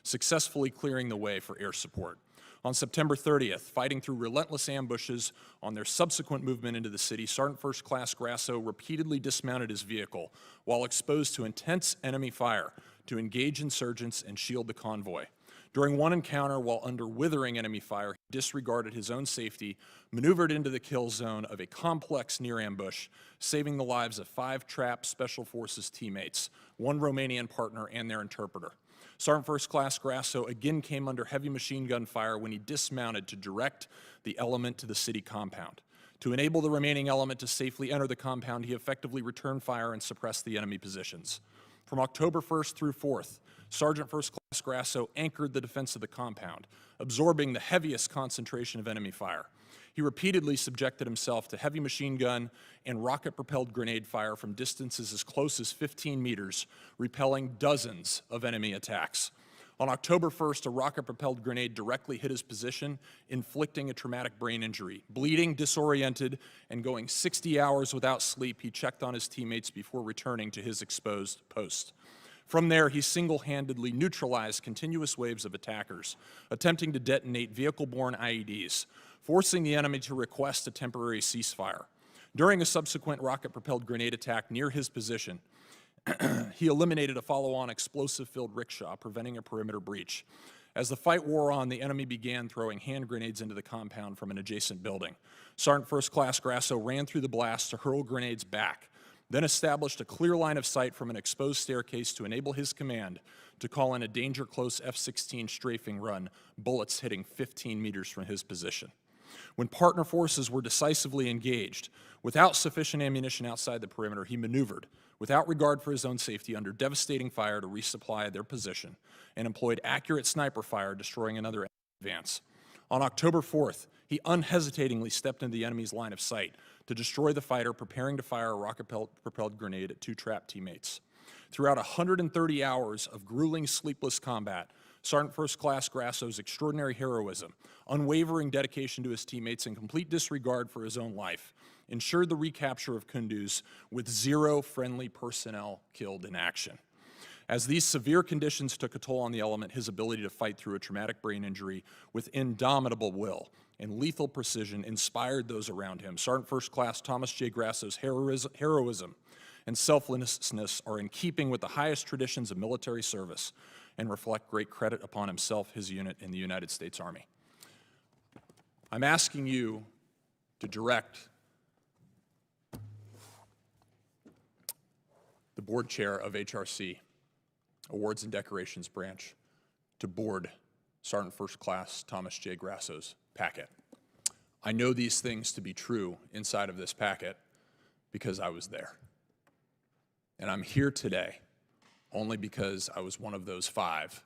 successfully clearing the way for air support. On September 30th, fighting through relentless ambushes on their subsequent movement into the city, Sergeant First Class Grasso repeatedly dismounted his vehicle while exposed to intense enemy fire to engage insurgents and shield the convoy. During one encounter, while under withering enemy fire, he disregarded his own safety, maneuvered into the kill zone of a complex near ambush, saving the lives of 5 trapped Special Forces teammates, 1 Romanian partner, and their interpreter. Sergeant First Class Grasso again came under heavy machine gun fire when he dismounted to direct the element to the city compound. To enable the remaining element to safely enter the compound, he effectively returned fire and suppressed the enemy positions. From October 1st through 4th, Sergeant First Class Grasso anchored the defense of the compound, absorbing the heaviest concentration of enemy fire. He repeatedly subjected himself to heavy machine gun and rocket-propelled grenade fire from distances as close as 15 meters, repelling dozens of enemy attacks. On October 1st, a rocket-propelled grenade directly hit his position, inflicting a traumatic brain injury. Bleeding, disoriented, and going 60 hours without sleep, he checked on his teammates before returning to his exposed post. From there, he single-handedly neutralized continuous waves of attackers, attempting to detonate vehicle-borne IEDs, forcing the enemy to request a temporary ceasefire. During a subsequent rocket-propelled grenade attack near his position, he eliminated a follow-on explosive-filled rickshaw, preventing a perimeter breach. As the fight wore on, the enemy began throwing hand grenades into the compound from an adjacent building. Sergeant First Class Grasso ran through the blast to hurl grenades back, then established a clear line of sight from an exposed staircase to enable his command to call in a danger-close F-16 strafing run, bullets hitting 15 meters from his position. When partner forces were decisively engaged, without sufficient ammunition outside the perimeter, he maneuvered, without regard for his own safety, under devastating fire to resupply their position, and employed accurate sniper fire, destroying another advance. On October 4th, he unhesitatingly stepped into the enemy's line of sight to destroy the fighter preparing to fire a rocket-propelled grenade at two trapped teammates. Throughout 130 hours of grueling, sleepless combat, Sergeant First Class Grasso's extraordinary heroism, unwavering dedication to his teammates, and complete disregard for his own life ensured the recapture of Kunduz with 0 friendly personnel killed in action. As these severe conditions took a toll on the element, his ability to fight through a traumatic brain injury with indomitable will and lethal precision inspired those around him. Sergeant First Class Thomas J. Grasso's heroism and selflessness are in keeping with the highest traditions of military service and reflect great credit upon himself, his unit, and the United States Army. I'm asking you to direct the board chair of HRC, Awards and Decorations Branch, to board Sergeant First Class Thomas J. Grasso's packet. I know these things to be true inside of this packet because I was there. And I'm here today only because I was one of those 5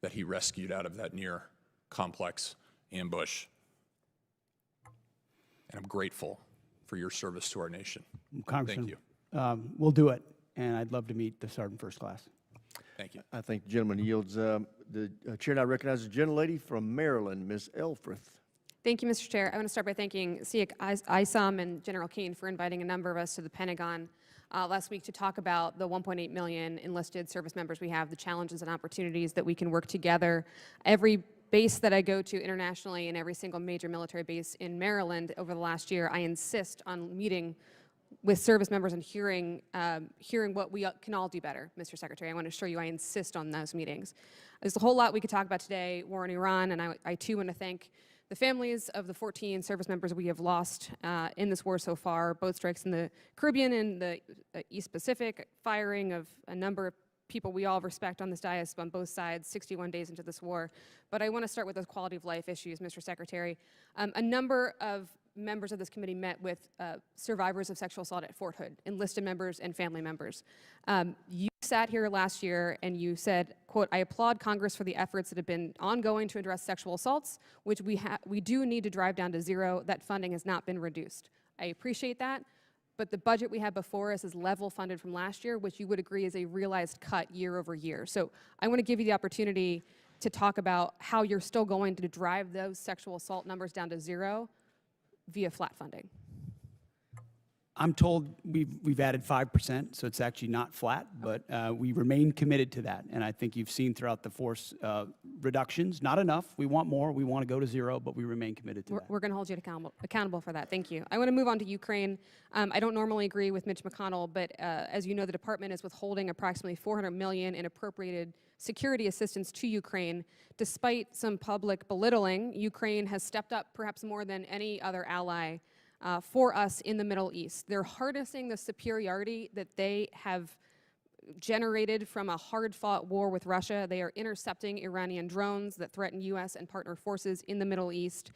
that he rescued out of that near complex ambush. And I'm grateful for your service to our nation. Congressman, Thank you. We'll do it, and I'd love to meet the Sergeant First Class. Thank you. I think the gentleman yields. The chair now recognizes the gentlelady from Maryland, Ms. Elfreth. Thank you, Mr. Chair. I want to start by thanking SEAC ISOM and General Caine for inviting a number of us to the Pentagon last week to talk about the 1.8 million enlisted service members we have, the challenges and opportunities that we can work together. Every base that I go to internationally and every single major military base in Maryland over the last year, I insist on meeting with service members and hearing what we can all do better, Mr. Secretary. I want to assure you I insist on those meetings. There's a whole lot we could talk about today, war in Iran, and I too want to thank the families of the 14 service members we have lost in this war so far, both strikes in the Caribbean and the East Pacific, firing of a number of people we all respect on this dais on both sides 61 days into this war. But I want to start with those quality of life issues, Mr. Secretary. A number of members of this committee met with survivors of sexual assault at Fort Hood, enlisted members and family members. You sat here last year and you said, quote, "I applaud Congress for the efforts that have been ongoing to address sexual assaults, which we do need to drive down to 0. That funding has not been reduced." I appreciate that, but the budget we have before us is level funded from last year, which you would agree is a realized cut year over year. So I want to give you the opportunity to talk about how you're still going to drive those sexual assault numbers down to 0 via flat funding. I'm told we've added 5%, so it's actually not flat, but we remain committed to that. And I think you've seen throughout the force reductions, not enough. We want more. We want to go to 0, but we remain committed to that. We're going to hold you accountable for that. Thank you. I want to move on to Ukraine. I don't normally agree with Mitch McConnell, but as you know, the department is withholding approximately $400 million in appropriated security assistance to Ukraine. Despite some public belittling, Ukraine has stepped up perhaps more than any other ally for us in the Middle East. They're harnessing the superiority that they have generated from a hard-fought war with Russia. They are intercepting Iranian drones that threaten U.S. and partner forces in the Middle East.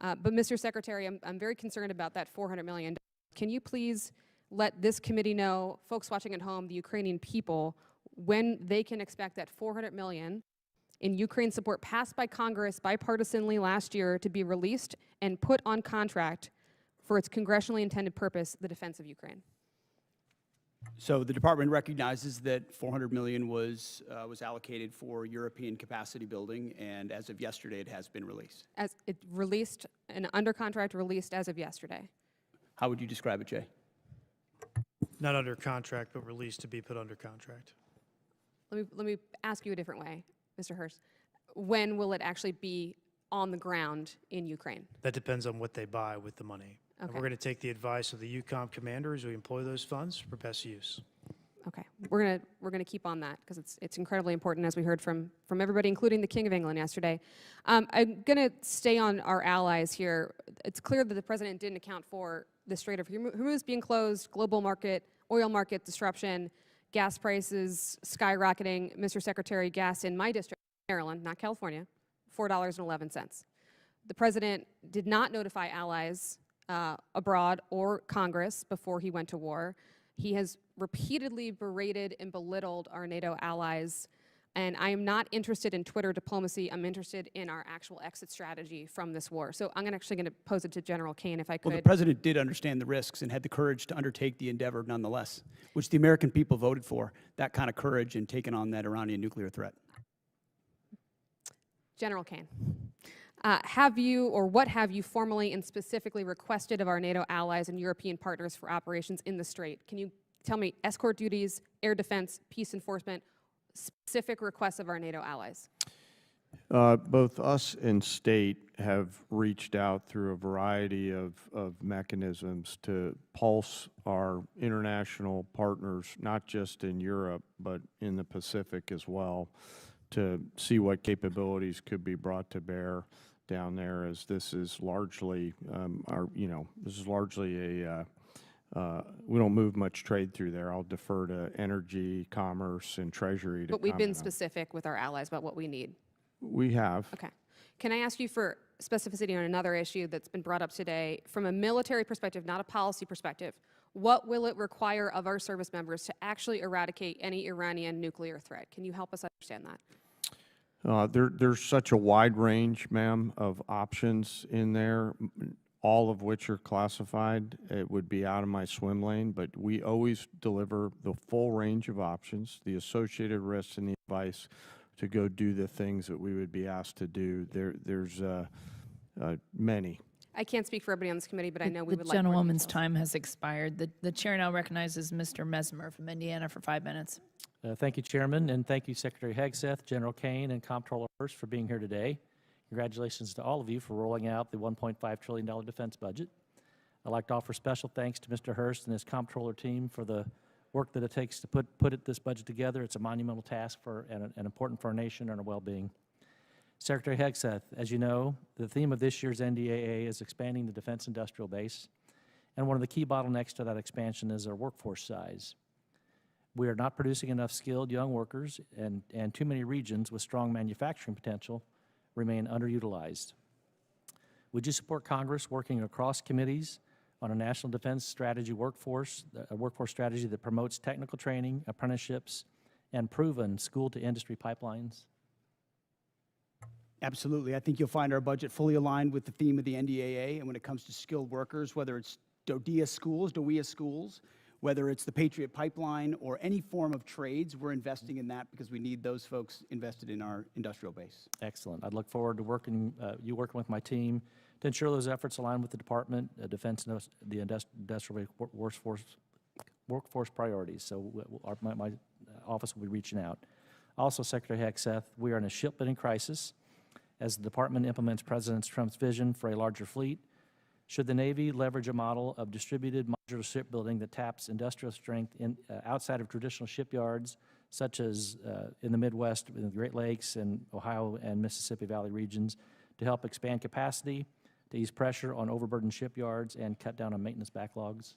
But Mr. Secretary, I'm very concerned about that $400 million. Can you please let this committee know, folks watching at home, the Ukrainian people, when they can expect that $400 million in Ukraine support passed by Congress bipartisanly last year to be released and put on contract for its congressionally intended purpose, the defense of Ukraine? So the department recognizes that $400 million was allocated for European capacity building, and as of yesterday, it has been released. As it released, and under contract released as of yesterday. How would you describe it, Jay? Not under contract, but released to be put under contract. Let me ask you a different way, Mr. Hurst. When will it actually be on the ground in Ukraine? That depends on what they buy with the money. And Okay. we're going to take the advice of the EUCOM commander as we employ those funds for best use. Okay, we're gonna keep on that because it's incredibly important, as we heard from everybody, including the King of England yesterday. I'm gonna stay on our allies here. It's clear that the president didn't account for the Strait of Hormuz being closed, global oil market disruption, gas prices skyrocketing. Mr. Secretary, gas in my district, Maryland, not California, $4.11. The president did not notify allies abroad or Congress before he went to war. He has repeatedly berated and belittled our NATO allies, and I am not interested in Twitter diplomacy. I'm interested in our actual exit strategy from this war. So I'm actually going to pose it to General Caine, if I could. Well, the president did understand the risks and had the courage to undertake the endeavor nonetheless, which the American people voted for, that kind of courage in taking on that Iranian nuclear threat. General Caine, have you, or what have you formally and specifically requested of our NATO allies and European partners for operations in the Strait? Can you tell me escort duties, air defense, peace enforcement, specific requests of our NATO allies? Both us and state have reached out through a variety of mechanisms to pulse our international partners, not just in Europe, but in the Pacific as well, to see what capabilities could be brought to bear down there, as this is largely this is largely a we don't move much trade through there. I'll defer to energy, commerce, and treasury to But we've been comment on. specific with our allies about what we need. We have. Okay. Can I ask you for specificity on another issue that's been brought up today? From a military perspective, not a policy perspective, what will it require of our service members to actually eradicate any Iranian nuclear threat? Can you help us understand that? There's such a wide range, ma'am, of options in there, all of which are classified. It would be out of my swim lane, but we always deliver the full range of options, the associated risks, and the advice to go do the things that we would be asked to do. There's many. I can't speak for everybody on this committee, but I know we The would like more gentlewoman's details. time has expired. The chair now recognizes Mr. Mesmer from Indiana for 5 minutes. Thank you, Chairman, and thank you, Secretary Hegseth, General Caine, and Comptroller Hurst for being here today. Congratulations to all of you for rolling out the $1.5 trillion defense budget. I'd like to offer special thanks to Mr. Hurst and his Comptroller team for the work that it takes to put this budget together. It's a monumental task and important for our nation and our well-being. Secretary Hegseth, as you know, the theme of this year's NDAA is expanding the defense industrial base, and one of the key bottlenecks to that expansion is our workforce size. We are not producing enough skilled young workers, and too many regions with strong manufacturing potential remain underutilized. Would you support Congress working across committees on a national defense strategy workforce, a workforce strategy that promotes technical training, apprenticeships, and proven school-to-industry pipelines? Absolutely. I think you'll find our budget fully aligned with the theme of the NDAA, and when it comes to skilled workers, whether it's DODEA schools, whether it's the Patriot Pipeline or any form of trades, we're investing in that because we need those folks invested in our industrial base. Excellent. I'd look forward to working with my team to ensure those efforts align with the Department of Defense and the industrial workforce priorities. So my office will be reaching out. Also, Secretary Hegseth, we are in a shipbuilding crisis as the Department implements President Trump's vision for a larger fleet. Should the Navy leverage a model of distributed modular shipbuilding that taps industrial strength outside of traditional shipyards, such as in the Midwest, in the Great Lakes, and Ohio and Mississippi Valley regions, to help expand capacity, to ease pressure on overburdened shipyards, and cut down on maintenance backlogs?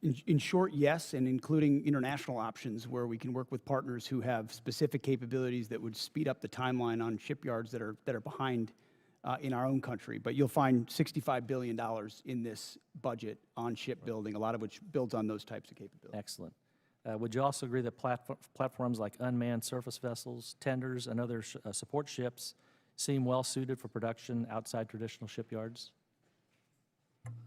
In short, yes, and including international options where we can work with partners who have specific capabilities that would speed up the timeline on shipyards that are behind in our own country. But you'll find $65 billion in this budget on shipbuilding, a lot of which builds on those types of capabilities. Excellent. Would you also agree that platforms like unmanned surface vessels, tenders, and other support ships seem well suited for production outside traditional shipyards?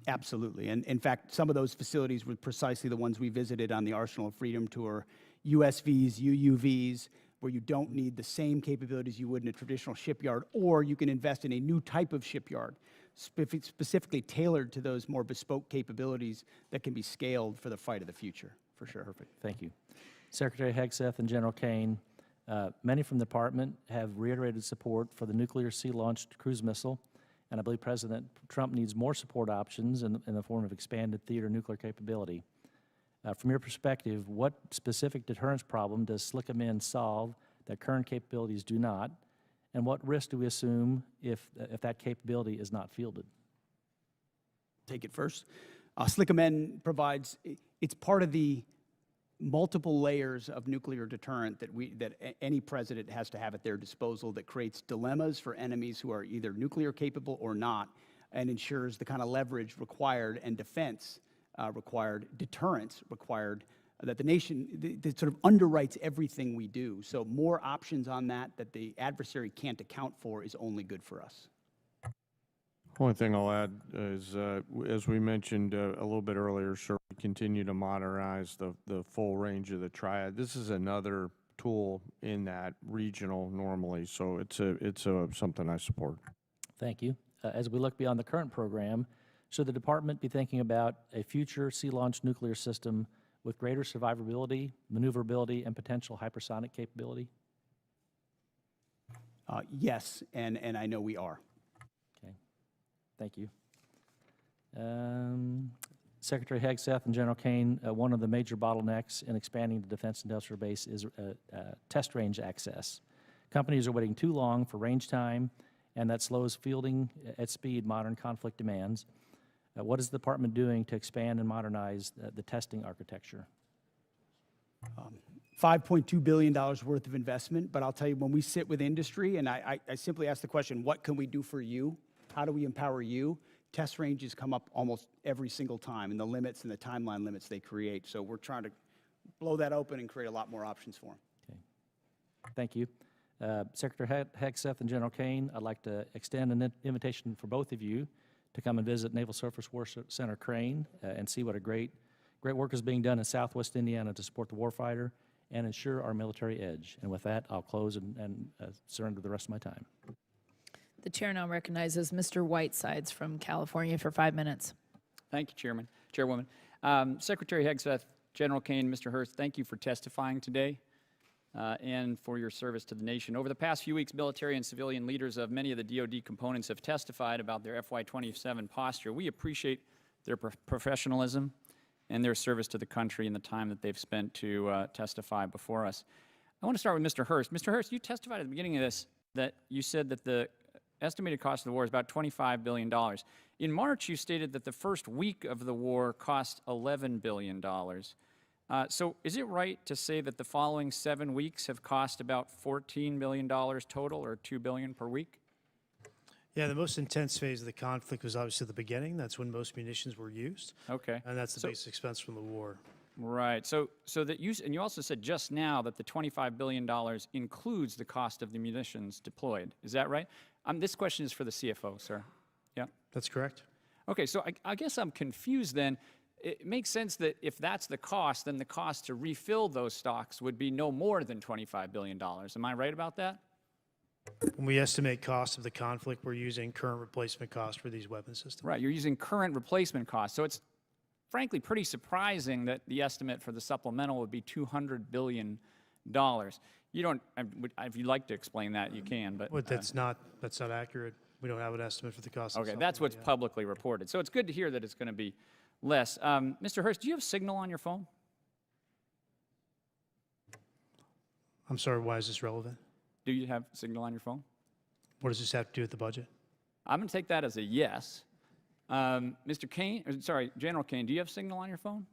Absolutely. And in fact, some of those facilities were precisely the ones we visited on the Arsenal of Freedom tour, USVs, UUVs, where you don't need the same capabilities you would in a traditional shipyard, or you can invest in a new type of shipyard, specifically tailored to those more bespoke capabilities that can be scaled for the fight of the future, for sure. Perfect. Thank you. Secretary Hegseth and General Caine, many from the department have reiterated support for the nuclear sea-launched cruise missile, and I believe President Trump needs more support options in the form of expanded theater nuclear capability. From your perspective, what specific deterrence problem does SLCM solve that current capabilities do not, and what risk do we assume if that capability is not fielded? Take it first. SLCM provides, it's part of the multiple layers of nuclear deterrent that any president has to have at their disposal that creates dilemmas for enemies who are either nuclear capable or not, and ensures the kind of leverage required and defense required, deterrence required, that the nation that sort of underwrites everything we do. So more options on that the adversary can't account for is only good for us. Only thing I'll add is, as we mentioned a little bit earlier, sir, we continue to modernize the full range of the triad. This is another tool in that regional normally, so it's something I support. Thank you. As we look beyond the current program, should the department be thinking about a future sea-launched nuclear system with greater survivability, maneuverability, and potential hypersonic capability? Yes, and I know we are. Okay. Thank you. Secretary Hegseth and General Caine, one of the major bottlenecks in expanding the defense industrial base is test range access. Companies are waiting too long for range time, and that slows fielding at speed modern conflict demands. What is the department doing to expand and modernize the testing architecture? $5.2 billion worth of investment, but I'll tell you, when we sit with industry, and I simply ask the question, what can we do for you? How do we empower you? Test ranges come up almost every single time, and the limits and the timeline limits they create. So we're trying to blow that open and create a lot more options for them. Okay. Thank you. Secretary Hegseth and General Caine, I'd like to extend an invitation for both of you to come and visit Naval Surface Warfare Center Caine and see what a great work is being done in Southwest Indiana to support the warfighter and ensure our military edge. And with that, I'll close and surrender the rest of my time. The chair now recognizes Mr. Whitesides from California for 5 minutes. Thank you, Chairwoman. Secretary Hegseth, General Caine, Mr. Hurst, thank you for testifying today and for your service to the nation. Over the past few weeks, military and civilian leaders of many of the DoD components have testified about their FY27 posture. We appreciate their professionalism and their service to the country and the time that they've spent to testify before us. I want to start with Mr. Hurst. Mr. Hurst, you testified at the beginning of this that you said that the estimated cost of the war is about $25 billion. In March, you stated that the first week of the war cost $11 billion. So is it right to say that the following 7 weeks have cost about $14 billion total, or $2 billion per week? Yeah, the most intense phase of the conflict was obviously the beginning. That's when most munitions were used. Okay. And that's the basic expense from the war. Right. So that and you also said just now that the $25 billion includes the cost of the munitions deployed. Is that right? This question is for the CFO, sir. Yeah? That's correct. Okay, so I guess I'm confused then. It makes sense that if that's the cost, then the cost to refill those stocks would be no more than $25 billion. Am I right about that? When we estimate cost of the conflict, we're using current replacement cost for these weapon systems. Right, you're using current replacement costs. So it's frankly pretty surprising that the estimate for the supplemental would be $200 billion. You don't, if you'd like to explain that, you can, but. Well, that's not accurate. We don't have an estimate for the cost of the Okay, that's what's publicly reported. So it's good to hear that it's going to be less. Mr. Hurst, do you have Signal on your phone? I'm sorry, why is this relevant? Do you have Signal on your phone? What does this have to do with the budget? I'm going to take that as a yes. Mr. Caine, General Caine, do you have Signal on your phone?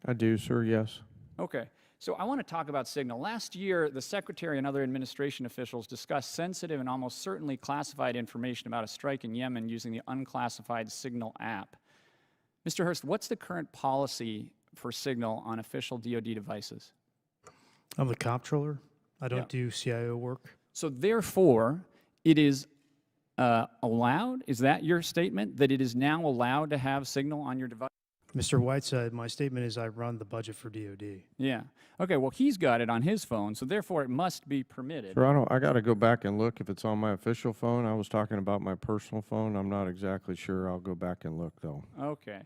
I do, sir, yes. Okay. So I want to talk about Signal. Last year, the Secretary and other administration officials discussed sensitive and almost certainly classified information about a strike in Yemen using the unclassified Signal app. Mr. Hurst, what's the current policy for Signal on official DoD devices? I'm the comptroller. I don't do CIO work. So therefore, it is allowed? Is that your statement, that it is now allowed to have signal on your device? Mr. Whiteside, my statement is I run the budget for DOD. Yeah. Okay, well, he's got it on his phone, so therefore it must be permitted. Sir, I got to go back and look if it's on my official phone. I was talking about my personal phone. I'm not exactly sure. I'll go back and look, though. Okay.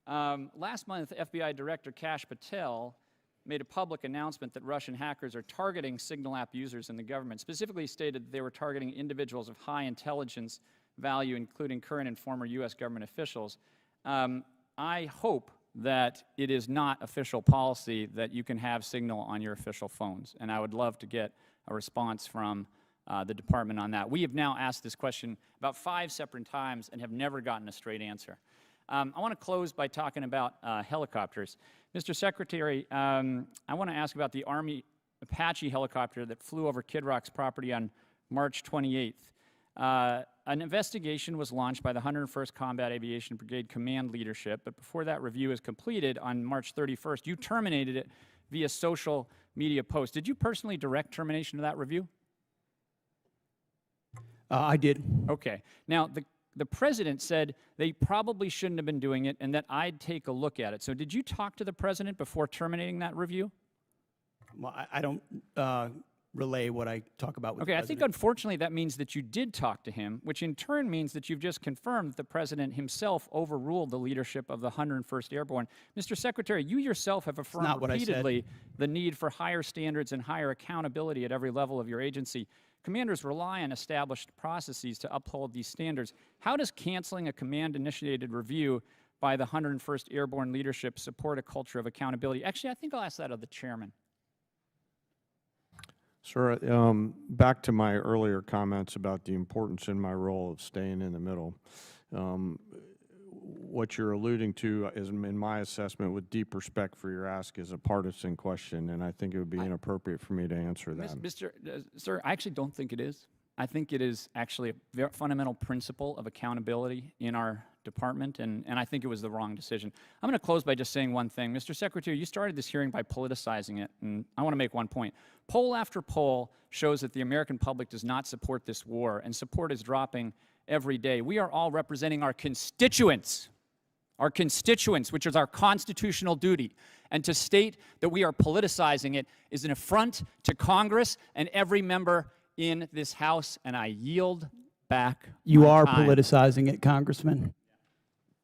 Last month, FBI Director Kash Patel made a public announcement that Russian hackers are targeting Signal app users in the government, specifically stated that they were targeting individuals of high intelligence value, including current and former U.S. government officials. I hope that it is not official policy that you can have Signal on your official phones, and I would love to get a response from the department on that. We have now asked this question about 5 separate times and have never gotten a straight answer. I want to close by talking about helicopters. Mr. Secretary, I want to ask about the Army Apache helicopter that flew over Kid Rock's property on March 28th. An investigation was launched by the 101st Combat Aviation Brigade Command Leadership, but before that review is completed on March 31st, you terminated it via social media post. Did you personally direct termination of that review? I did. Okay. Now, the president said they probably shouldn't have been doing it and that I'd take a look at it. So did you talk to the president before terminating that review? Well, I don't relay what I talk about with the Okay, I president. think unfortunately that means that you did talk to him, which in turn means that you've just confirmed that the president himself overruled the leadership of the 101st Airborne. Mr. Secretary, you yourself have affirmed not what I said. repeatedly the need for higher standards and higher accountability at every level of your agency. Commanders rely on established processes to uphold these standards. How does canceling a command-initiated review by the 101st Airborne leadership support a culture of accountability? Actually, I think I'll ask that of the chairman. Sir, back to my earlier comments about the importance in my role of staying in the middle. What you're alluding to is, in my assessment, with deep respect for your ask, is a partisan question, and I think it would be inappropriate for me to answer that. Sir, I actually don't think it is. I think it is actually a very fundamental principle of accountability in our department, and I think it was the wrong decision. I'm going to close by just saying one thing. Mr. Secretary, you started this hearing by politicizing it, and I want to make one point. Poll after poll shows that the American public does not support this war, and support is dropping every day. We are all representing our constituents, which is our constitutional duty. And to state that we are politicizing it is an affront to Congress and every member in this House, and I yield back. You are time. politicizing it, Congressman.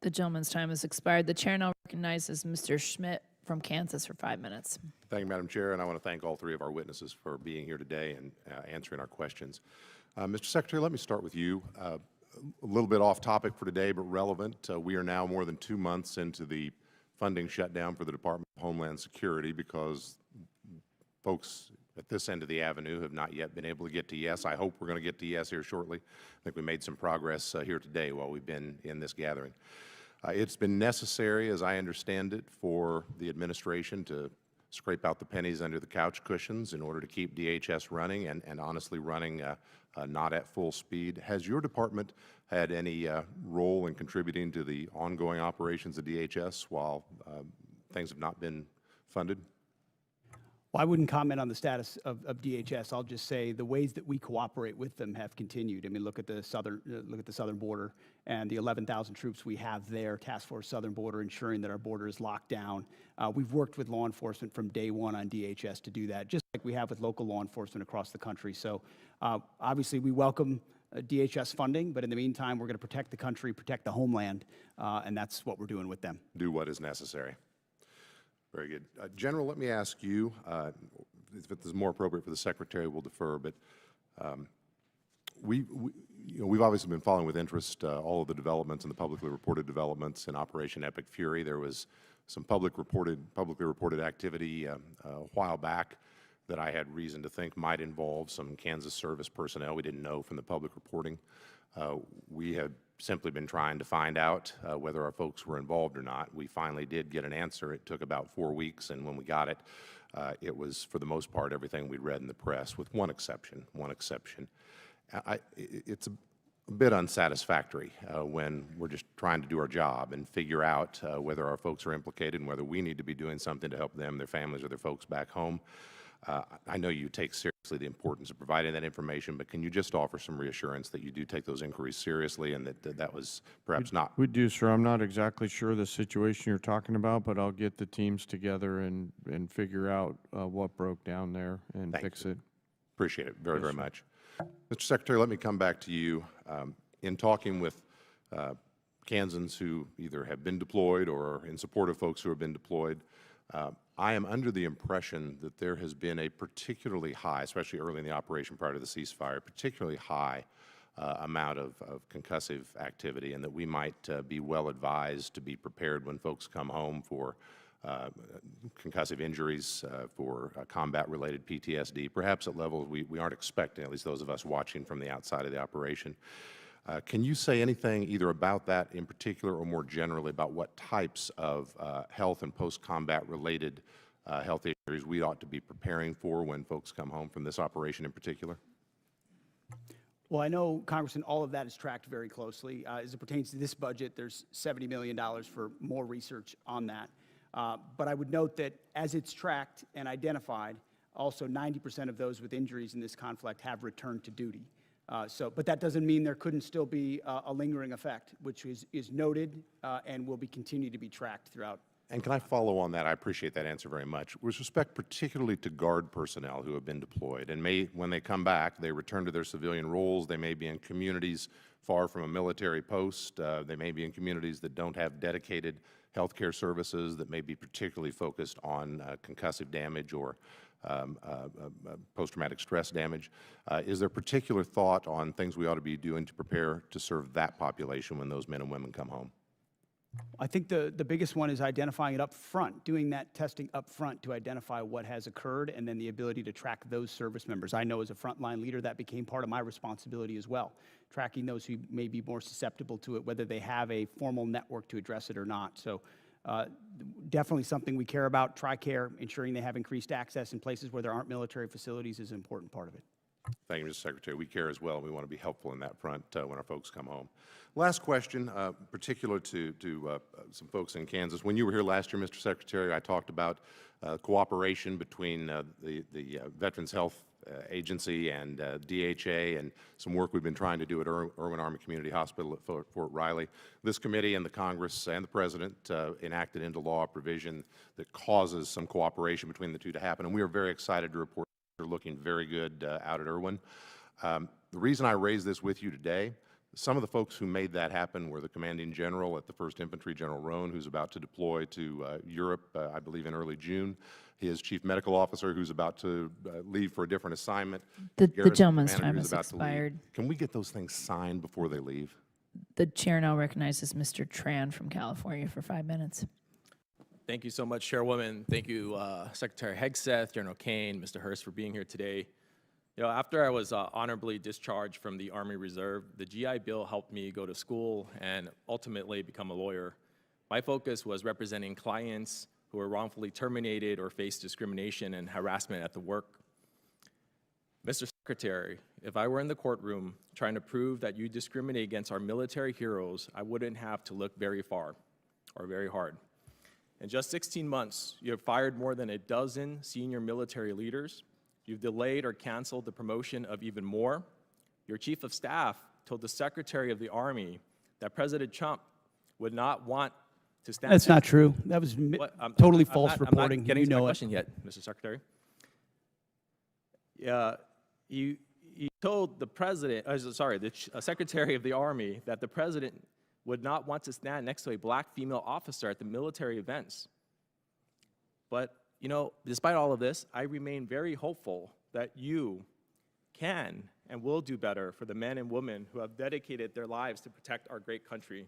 The gentleman's time has expired. The chair now recognizes Mr. Schmidt from Kansas for 5 minutes. Thank you, Madam Chair, and I want to thank all 3 of our witnesses for being here today and answering our questions. Mr. Secretary, let me start with you. A little bit off topic for today, but relevant. We are now more than 2 months into the funding shutdown for the Department of Homeland Security because folks at this end of the avenue have not yet been able to get to yes. I hope we're going to get to yes here shortly. I think we made some progress here today while we've been in this gathering. It's been necessary, as I understand it, for the administration to scrape out the pennies under the couch cushions in order to keep DHS running and honestly running not at full speed. Has your department had any role in contributing to the ongoing operations of DHS while things have not been funded? Well, I wouldn't comment on the status of DHS. I'll just say the ways that we cooperate with them have continued. I mean, look at the southern border and the 11,000 troops we have there, Task Force Southern Border, ensuring that our border is locked down. We've worked with law enforcement from day one on DHS to do that, just like we have with local law enforcement across the country. So obviously we welcome DHS funding, but in the meantime, we're going to protect the country, protect the homeland, and that's what we're doing with them. Do what is necessary. Very good. General, let me ask you, if it is more appropriate for the Secretary, we'll defer, but we've obviously been following with interest all of the developments and the publicly reported developments in Operation Epic Fury. There was some publicly reported activity a while back that I had reason to think might involve some Kansas service personnel. We didn't know from the public reporting. We have simply been trying to find out whether our folks were involved or not. We finally did get an answer. It took about 4 weeks, and when we got it, it was, for the most part, everything we'd read in the press, with one exception. It's a bit unsatisfactory when we're just trying to do our job and figure out whether our folks are implicated and whether we need to be doing something to help them, their families, or their folks back home. I know you take seriously the importance of providing that information, but can you just offer some reassurance that you do take those inquiries seriously and that was perhaps not? We do, sir. I'm not exactly sure the situation you're talking about, but I'll get the teams together and figure out what broke down there and fix it. Appreciate it very, Yes, very sir. much. Mr. Secretary, let me come back to you. In talking with Kansans who either have been deployed or are in support of folks who have been deployed, I am under the impression that there has been a particularly high, especially early in the operation prior to the ceasefire, particularly high amount of concussive activity, and that we might be well advised to be prepared when folks come home for concussive injuries, for combat-related PTSD, perhaps at levels we aren't expecting, at least those of us watching from the outside of the operation. Can you say anything either about that in particular or more generally about what types of health and post-combat related health issues we ought to be preparing for when folks come home from this operation in particular? Well, I know, Congressman, all of that is tracked very closely. As it pertains to this budget, there's $70 million for more research on that. But I would note that as it's tracked and identified, also 90% of those with injuries in this conflict have returned to duty. But that doesn't mean there couldn't still be a lingering effect, which is noted and will be continued to be tracked throughout. And can I follow on that? I appreciate that answer very much. With respect particularly to Guard personnel who have been deployed, and when they come back, they return to their civilian roles. They may be in communities far from a military post. They may be in communities that don't have dedicated healthcare services, that may be particularly focused on concussive damage or post-traumatic stress damage. Is there particular thought on things we ought to be doing to prepare to serve that population when those men and women come home? I think the biggest one is identifying it up front, doing that testing up front to identify what has occurred, and then the ability to track those service members. I know as a frontline leader that became part of my responsibility as well, tracking those who may be more susceptible to it, whether they have a formal network to address it or not. So definitely something we care about. TRICARE, ensuring they have increased access in places where there aren't military facilities is an important part of it. Thank you, Mr. Secretary. We care as well. We want to be helpful in that front when our folks come home. Last question, particular to some folks in Kansas. When you were here last year, Mr. Secretary, I talked about cooperation between the Veterans Health Agency and DHA and some work we've been trying to do at Irwin Army Community Hospital at Fort Riley. This committee and the Congress and the President enacted into law a provision that causes some cooperation between the two to happen, and we are very excited to report they're looking very good out at Irwin. The reason I raise this with you today, some of the folks who made that happen were the Commanding General at the 1st Infantry, General Roan, who's about to deploy to Europe, I believe in early June. His Chief Medical Officer, who's about to leave for a different assignment. The Garrison gentleman's Commander, time who's has about to leave. expired. Can we get those things signed before they leave? The chair now recognizes Mr. Tran from California for 5 minutes. Thank you so much, Chairwoman. Thank you, Secretary Hegseth, General Caine, Mr. Hurst, for being here today. You know, after I was honorably discharged from the Army Reserve, the GI Bill helped me go to school and ultimately become a lawyer. My focus was representing clients who were wrongfully terminated or faced discrimination and harassment at the work. Mr. Secretary, if I were in the courtroom trying to prove that you discriminate against our military heroes, I wouldn't have to look very far or very hard. In just 16 months, you have fired more than a dozen senior military leaders. You've delayed or canceled the promotion of even more. Your chief of staff told the Secretary of the Army that President Trump would not want to stand. That's not true. That was totally false reporting. I'm not getting to my know it. question yet, Mr. Secretary. You told the President, the Secretary of the Army that the President would not want to stand next to a black female officer at the military events. But, you know, despite all of this, I remain very hopeful that you can and will do better for the men and women who have dedicated their lives to protect our great country.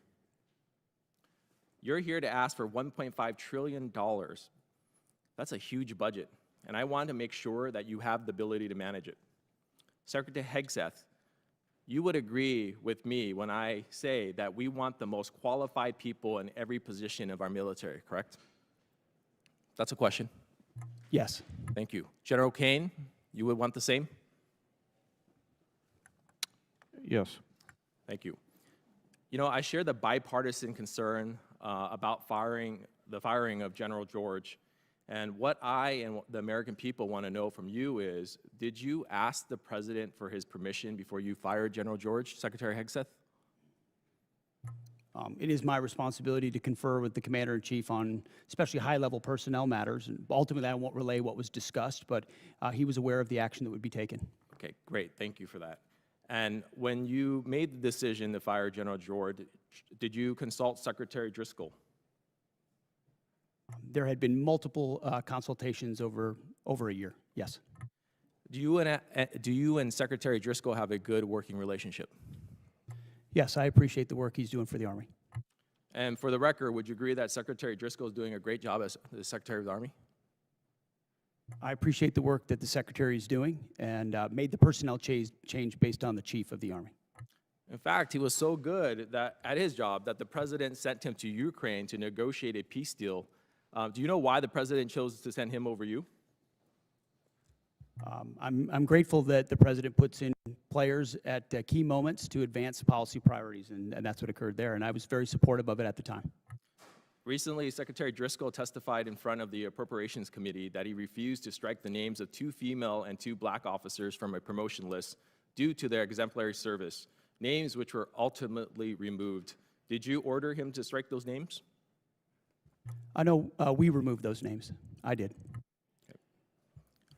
You're here to ask for $1.5 trillion. That's a huge budget, and I want to make sure that you have the ability to manage it. Secretary Hegseth, you would agree with me when I say that we want the most qualified people in every position of our military, correct? That's a question. Yes. Thank you. General Caine, you would want the same? Yes. Thank you. You know, I share the bipartisan concern about the firing of General George, And what I and the American people want to know from you is, did you ask the president for his permission before you fired General George, Secretary Hegseth? It is my responsibility to confer with the Commander-in-Chief on especially high-level personnel matters. And ultimately, I won't relay what was discussed, but he was aware of the action that would be taken. Okay, great. Thank you for that. And when you made the decision to fire General George, did you consult Secretary Driscoll? There had been multiple consultations over a year, yes. Do you and Secretary Driscoll have a good working relationship? Yes, I appreciate the work he's doing for the Army. And for the record, would you agree that Secretary Driscoll is doing a great job as the Secretary of the Army? I appreciate the work that the Secretary is doing and made the personnel change based on the Chief of the Army. In fact, he was so good that at his job that the president sent him to Ukraine to negotiate a peace deal. Do you know why the president chose to send him over you? I'm grateful that the president puts in players at key moments to advance policy priorities, and that's what occurred there, and I was very supportive of it at the time. Recently, Secretary Driscoll testified in front of the Appropriations Committee that he refused to strike the names of 2 female and 2 black officers from a promotion list due to their exemplary service, names which were ultimately removed. Did you order him to strike those names? I know we removed those names. I did. Okay.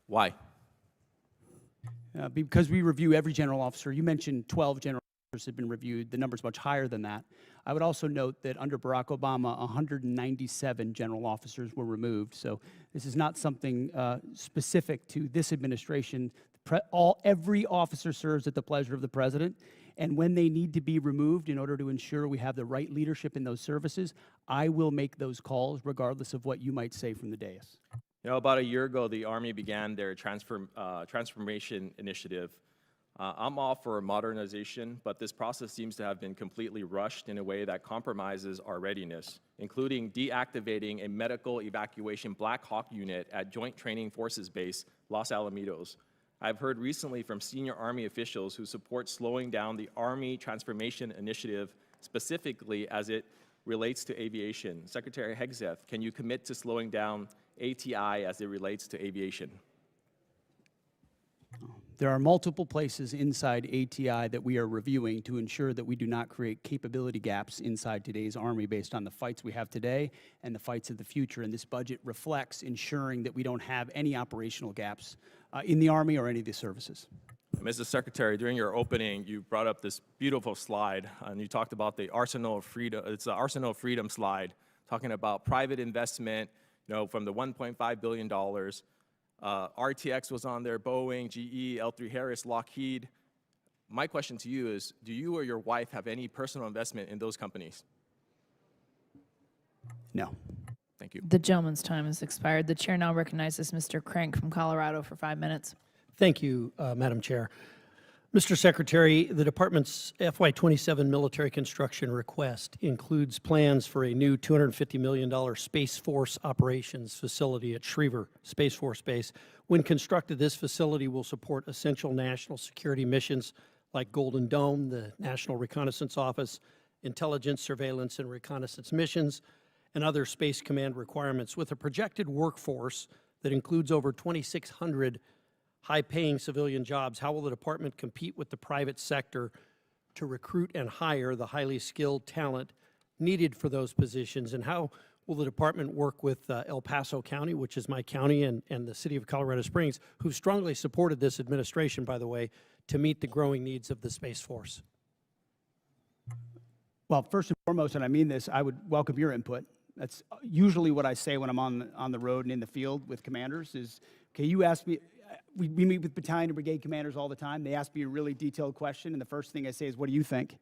Why? Because we review every general officer. You mentioned 12 general officers have been reviewed. The number's much higher than that. I would also note that under Barack Obama, 197 general officers were removed. So this is not something specific to this administration. Every officer serves at the pleasure of the president. And when they need to be removed in order to ensure we have the right leadership in those services, I will make those calls regardless of what you might say from the dais. You know, about a year ago, the Army began their transformation initiative. I'm all for modernization, but this process seems to have been completely rushed in a way that compromises our readiness, including deactivating a medical evacuation Black Hawk unit at Joint Training Forces Base, Los Alamitos. I've heard recently from senior Army officials who support slowing down the Army Transformation Initiative, specifically as it relates to aviation. Secretary Hegseth, can you commit to slowing down ATI as it relates to aviation? There are multiple places inside ATI that we are reviewing to ensure that we do not create capability gaps inside today's Army based on the fights we have today and the fights of the future. And this budget reflects ensuring that we don't have any operational gaps in the Army or any of the services. Mrs. Secretary, during your opening, you brought up this beautiful slide, and you talked about the Arsenal of Freedom. It's the Arsenal of Freedom slide, talking about private investment, you know, from the $1.5 billion. RTX was on there, Boeing, GE, L3 Harris, Lockheed. My question to you is, do you or your wife have any personal investment in those companies? No. Thank you. The gentleman's time has expired. The chair now recognizes Mr. Crank from Colorado for 5 minutes. Thank you, Madam Chair. Mr. Secretary, the Department's FY27 military construction request includes plans for a new $250 million Space Force operations facility at Schriever Space Force Base. When constructed, this facility will support essential national security missions like Golden Dome, the National Reconnaissance Office, intelligence, surveillance, and reconnaissance missions, and other Space Command requirements. With a projected workforce that includes over 2,600 high-paying civilian jobs, how will the department compete with the private sector to recruit and hire the highly skilled talent needed for those positions? And how will the department work with El Paso County, which is my county, and the city of Colorado Springs, who strongly supported this administration, by the way, to meet the growing needs of the Space Force? Well, first and foremost, and I mean this, I would welcome your input. That's usually what I say when I'm on the road and in the field with commanders is, okay, you ask me, we meet with battalion and brigade commanders all the time. They ask me a really detailed question, and the first thing I say is, what do you think?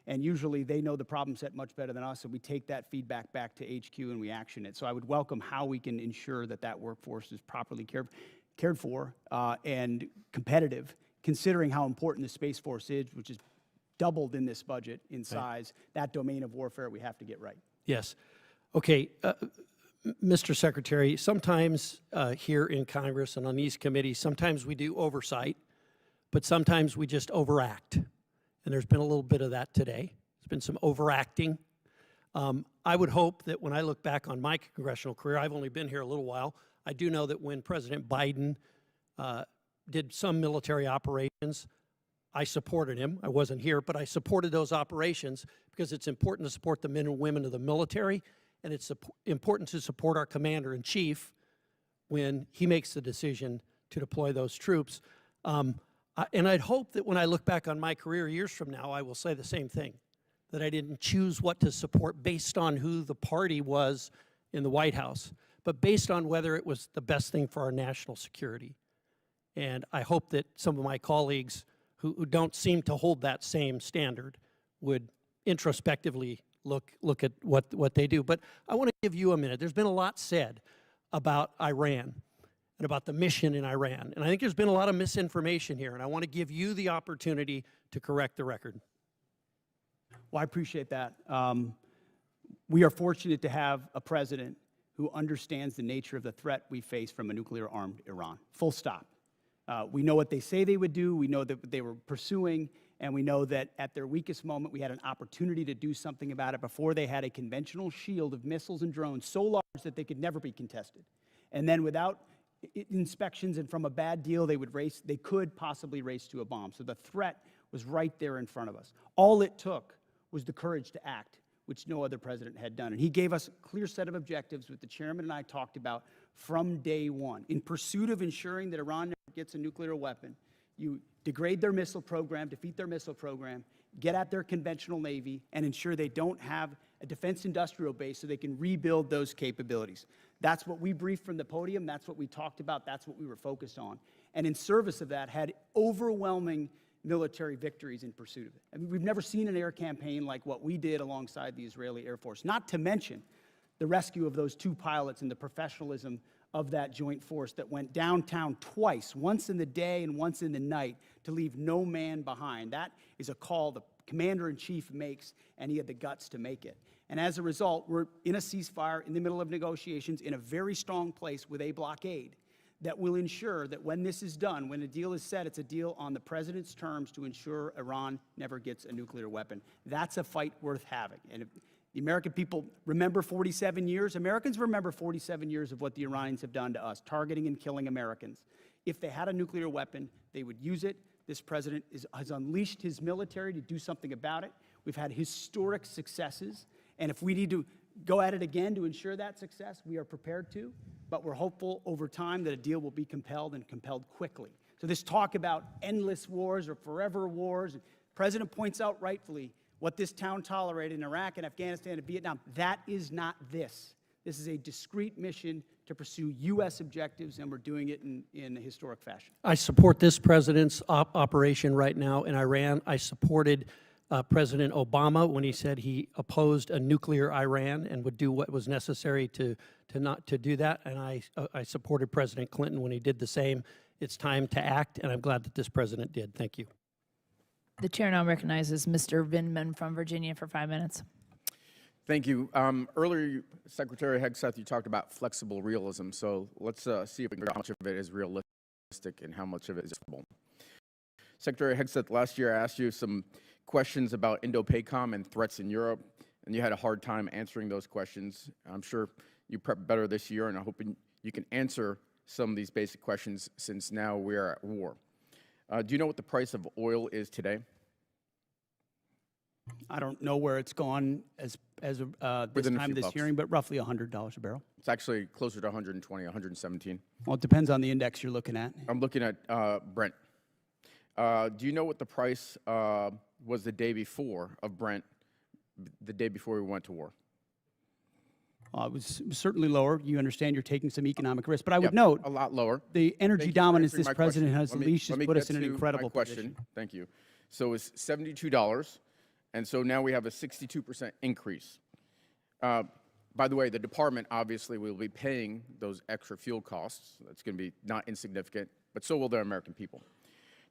And usually they know the problem set much better than us, and we take that feedback back to HQ and we action it. So I would welcome how we can ensure that that workforce is properly cared for and competitive, considering how important the Space Force is, which is doubled in this budget in size. Right. That domain of warfare we have to get right. Yes. Okay. Mr. Secretary, sometimes here in Congress and on these committees, sometimes we do oversight, but sometimes we just overact. And there's been a little bit of that today. There's been some overacting. I would hope that when I look back on my congressional career, I've only been here a little while, I do know that when President Biden did some military operations, I supported him. I wasn't here, but I supported those operations because it's important to support the men and women of the military, and it's important to support our commander-in-chief when he makes the decision to deploy those troops. And I'd hope that when I look back on my career years from now, I will say the same thing, that I didn't choose what to support based on who the party was in the White House, but based on whether it was the best thing for our national security. And I hope that some of my colleagues who don't seem to hold that same standard would introspectively look at what they do. But I want to give you a minute. There's been a lot said about Iran and about the mission in Iran. And I think there's been a lot of misinformation here, and I want to give you the opportunity to correct the record. Well, I appreciate that. We are fortunate to have a president who understands the nature of the threat we face from a nuclear-armed Iran. Full stop. We know what they say they would do, we know that they were pursuing, and we know that at their weakest moment, we had an opportunity to do something about it before they had a conventional shield of missiles and drones so large that they could never be contested. And then without inspections and from a bad deal, they could possibly race to a bomb. So the threat was right there in front of us. All it took was the courage to act, which no other president had done. And he gave us a clear set of objectives, which the chairman and I talked about from day one. In pursuit of ensuring that Iran never gets a nuclear weapon, you degrade their missile program, defeat their missile program, get at their conventional navy, and ensure they don't have a defense industrial base so they can rebuild those capabilities. That's what we briefed from the podium. That's what we talked about. That's what we were focused on. And in service of that, had overwhelming military victories in pursuit of it. I mean, we've never seen an air campaign like what we did alongside the Israeli Air Force, not to mention the rescue of those 2 pilots and the professionalism of that joint force that went downtown twice, once in the day and once in the night, to leave no man behind. That is a call the commander-in-chief makes, and he had the guts to make it. And as a result, we're in a ceasefire, in the middle of negotiations, in a very strong place with a blockade that will ensure that when this is done, when a deal is set, it's a deal on the president's terms to ensure Iran never gets a nuclear weapon. That's a fight worth having. And if the American people remember 47 years, Americans remember 47 years of what the Iranians have done to us, targeting and killing Americans. If they had a nuclear weapon, they would use it. This president has unleashed his military to do something about it. We've had historic successes. And if we need to go at it again to ensure that success, we are prepared to. But we're hopeful over time that a deal will be compelled and compelled quickly. So this talk about endless wars or forever wars, the president points out rightfully what this town tolerated in Iraq and Afghanistan and Vietnam. That is not this. This is a discrete mission to pursue U.S. objectives, and we're doing it in a historic fashion. I support this president's operation right now in Iran. I supported President Obama when he said he opposed a nuclear Iran and would do what was necessary to do that. And I supported President Clinton when he did the same. It's time to act, and I'm glad that this president did. Thank you. The chair now recognizes Mr. Vindman from Virginia for 5 minutes. Thank you. Earlier, Secretary Hegseth, you talked about flexible realism. So let's see if we can figure out how much of it is realistic and how much of it is feasible. Secretary Hegseth, last year I asked you some questions about Indo-PACOM and threats in Europe, and you had a hard time answering those questions. I'm sure you prepped better this year, and I'm hoping you can answer some of these basic questions since now we are at war. Do you know what the price of oil is today? I don't know where it's gone as this time of this hearing, but roughly $100 a barrel. It's actually closer to 120, 117. Well, it depends on the index you're looking at. I'm looking at Brent. Do you know what the price was the day before of Brent, the day before we went to war? It was certainly lower. You understand you're taking some economic risk. But I would note, a lot lower. The energy dominance this president has Let unleashed me has put us get in an to incredible my question. position. Thank you. So it's $72, and so now we have a 62% increase. By the way, the department obviously will be paying those extra fuel costs. That's going to be not insignificant, but so will the American people.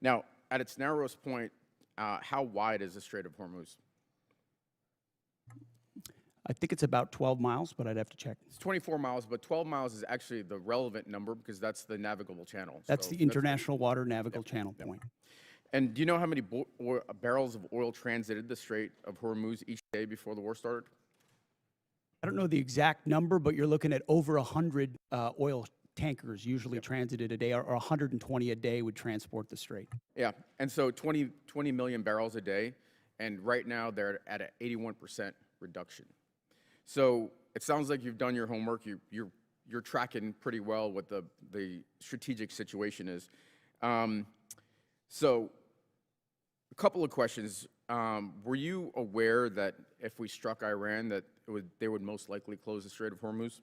Now, at its narrowest point, how wide is the Strait of Hormuz? I think it's about 12 miles, but I'd have to check. It's 24 miles, but 12 miles is actually the relevant number because that's the navigable channel. That's So the international water navigable channel point. And do you know how many barrels of oil transited the Strait of Hormuz each day before the war started? I don't know the exact number, but you're looking at over 100 oil tankers usually transited a day, or 120 a day would transport the Strait. Yeah, and so 20 million barrels a day, and right now they're at an 81% reduction. So it sounds like you've done your homework. You're tracking pretty well what the strategic situation is. So a couple of questions. Were you aware that if we struck Iran, that they would most likely close the Strait of Hormuz?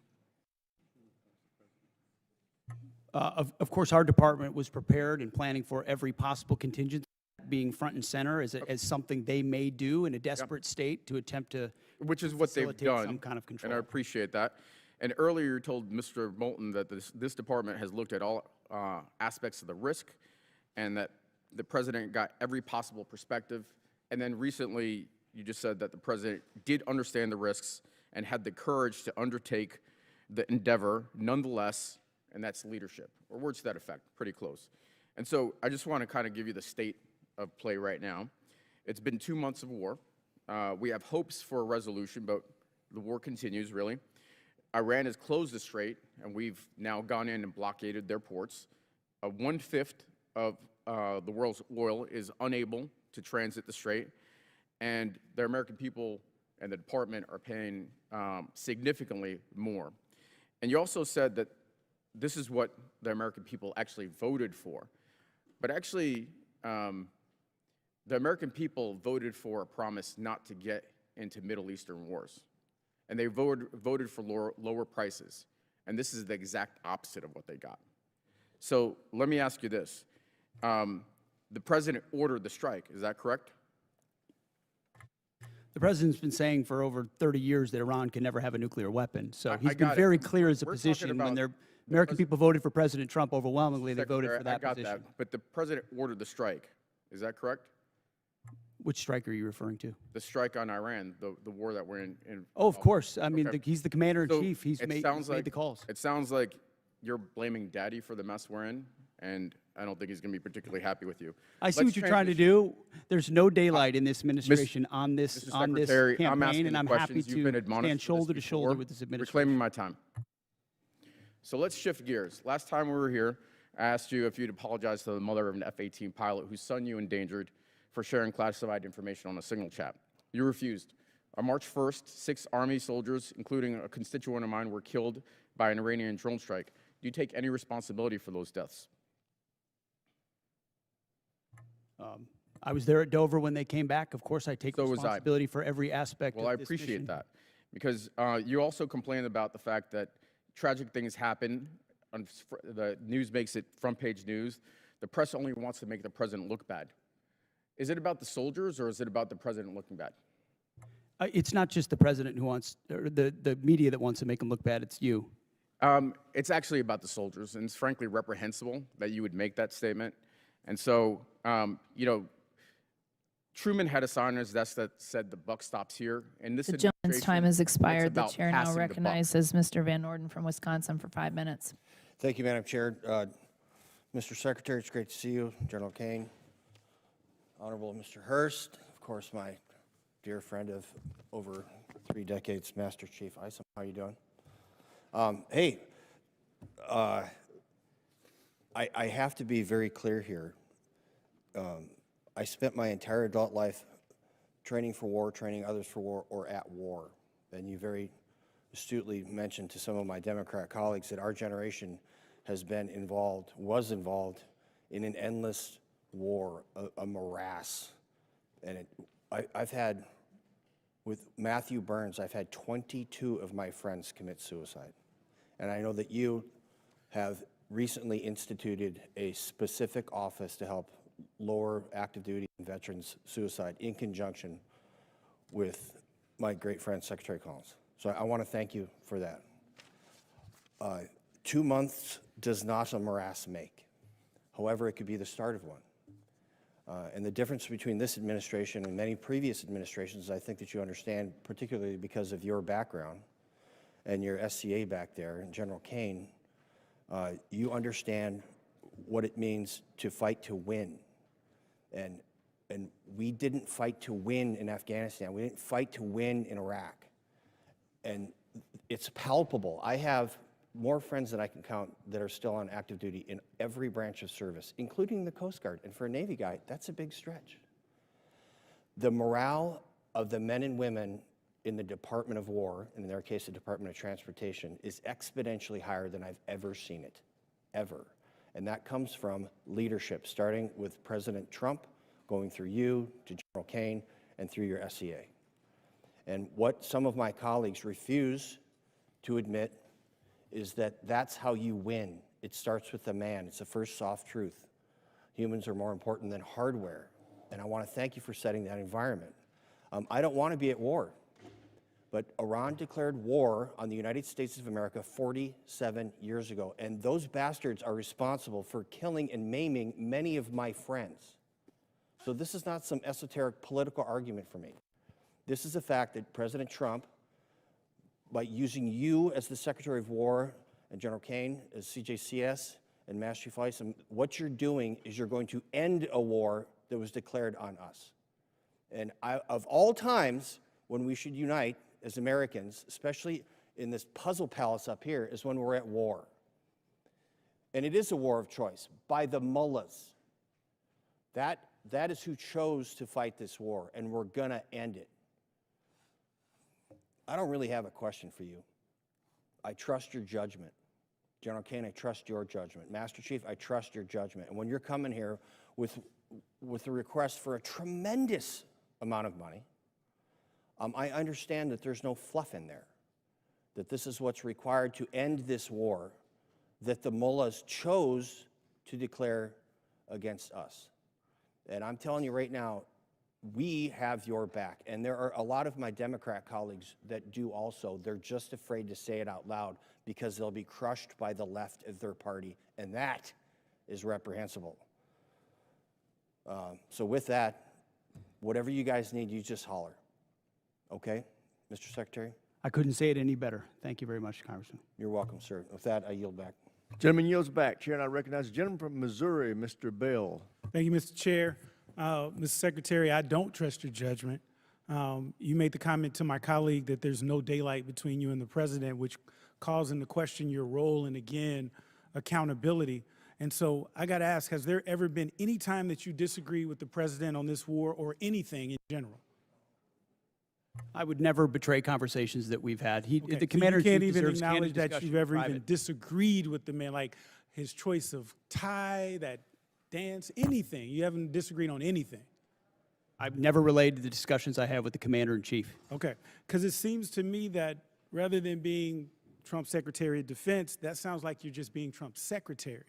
Of course, our department was prepared and planning for every possible contingency, being front and center as something they may do in a desperate state to attempt to Which is what they've facilitate done, some kind of control. and I appreciate that. And earlier you told Mr. Moulton that this department has looked at all aspects of the risk, and that the president got every possible perspective. And then recently you just said that the president did understand the risks and had the courage to undertake the endeavor nonetheless, and that's leadership, or words to that effect, pretty close. And so I just want to kind of give you the state of play right now. It's been 2 months of war. We have hopes for a resolution, but the war continues, really. Iran has closed the strait, and we've now gone in and blockaded their ports. 1/5 of the world's oil is unable to transit the strait, and the American people and the department are paying significantly more. And you also said that this is what the American people actually voted for. But actually, the American people voted for a promise not to get into Middle Eastern wars. And they voted for lower prices. And this is the exact opposite of what they got. So let me ask you this. The president ordered the strike, is that correct? The president's been saying for over 30 years that Iran can never have a nuclear weapon. So he's been got it. very clear as a We're position. talking When about the American people voted for President Trump overwhelmingly, they voted for that I got position. that. But the president ordered the strike, is that correct? Which strike are you referring to? The strike on Iran, the war that we're in. Oh, of course. I mean, Okay. he's the commander-in-chief. So He's it made sounds like the calls. It sounds like you're blaming Daddy for the mess we're in, and I don't think he's going to be particularly happy with you. I see Let's what you're trying to do. There's no daylight in this administration on this Mr. on this Secretary, I'm campaign, asking and the I'm happy questions. You've been to admonished stand for this shoulder to shoulder before. with this You're administration. reclaiming my time. So let's shift gears. Last time we were here, I asked you if you'd apologize to the mother of an F-18 pilot whose son you endangered for sharing classified information on a signal chat. You refused. On March 1st, 6 Army soldiers, including a constituent of mine, were killed by an Iranian drone strike. Do you take any responsibility for those deaths? I was there at Dover when they came back. Of course, I take So was I. responsibility for every aspect Well, of I this appreciate mission. that, because you also complained about the fact that tragic things happen. The news makes it front-page news. The press only wants to make the president look bad. Is it about the soldiers, or is it about the president looking bad? It's not just the president who wants, or the media that wants to make him look bad. It's you. It's actually about the soldiers, and it's frankly reprehensible that you would make that statement. And so, you know, Truman had a sign on his desk that said the buck stops here. And this The gentleman's time has expired. The about chair now passing the buck. recognizes Mr. Van Orden from Wisconsin for 5 minutes. Thank you, Madam Chair. Mr. Secretary, it's great to see you. General Caine, Honorable Mr. Hurst, of course, my dear friend of over 3 decades, Master Chief Isom. How are you doing? Hey, I have to be very clear here. I spent my entire adult life training for war, training others for war, or at war. And you very astutely mentioned to some of my Democrat colleagues that our generation has been involved, was involved in an endless war, a morass. And I've had, with Matthew Burns, I've had 22 of my friends commit suicide. And I know that you have recently instituted a specific office to help lower active duty and veterans suicide in conjunction with my great friend, Secretary Collins. So I want to thank you for that. 2 months does not a morass make. However, it could be the start of one. And the difference between this administration and many previous administrations, I think that you understand, particularly because of your background and your SCA back there, and General Caine, you understand what it means to fight to win. And we didn't fight to win in Afghanistan. We didn't fight to win in Iraq. And it's palpable. I have more friends than I can count that are still on active duty in every branch of service, including the Coast Guard. And for a Navy guy, that's a big stretch. The morale of the men and women in the Department of War, and in their case, the Department of Transportation, is exponentially higher than I've ever seen it, ever. And that comes from leadership, starting with President Trump, going through you, to General Caine, and through your SEA. And what some of my colleagues refuse to admit is that that's how you win. It starts with the man. It's the first soft truth. Humans are more important than hardware. And I want to thank you for setting that environment. I don't want to be at war, but Iran declared war on the United States of America 47 years ago, and those bastards are responsible for killing and maiming many of my friends. So this is not some esoteric political argument for me. This is a fact that President Trump, by using you as the Secretary of War and General Caine as CJCS and Master Chief Isom, what you're doing is you're going to end a war that was declared on us. And of all times when we should unite as Americans, especially in this puzzle palace up here, is when we're at war. And it is a war of choice by the mullahs. That is who chose to fight this war, and we're going to end it. I don't really have a question for you. I trust your judgment. General Caine, I trust your judgment. Master Chief, I trust your judgment. And when you're coming here with a request for a tremendous amount of money, I understand that there's no fluff in there, that this is what's required to end this war that the mullahs chose to declare against us. And I'm telling you right now, we have your back. And there are a lot of my Democrat colleagues that do also. They're just afraid to say it out loud because they'll be crushed by the left of their party, and that is reprehensible. So with that, whatever you guys need, you just holler. Okay, Mr. Secretary? I couldn't say it any better. Thank you very much, Congressman. You're welcome, sir. With that, I yield back. Gentleman yields back. Chair, and I recognize the gentleman from Missouri, Mr. Bell. Thank you, Mr. Chair. Mr. Secretary, I don't trust your judgment. You made the comment to my colleague that there's no daylight between you and the president, which calls into question your role and, again, accountability. And so I got to ask, has there ever been any time that you disagree with the president on this war or anything in general? I would never betray conversations that we've had. Okay, The commander you can't in chief even deserves acknowledge candid that discussion you've in ever even private. disagreed with the man, like his choice of tie, that dance, anything. You haven't disagreed on anything. I've never relayed the discussions I have with the commander in chief. Okay, because it seems to me that rather than being Trump's Secretary of Defense, that sounds like you're just being Trump's secretary.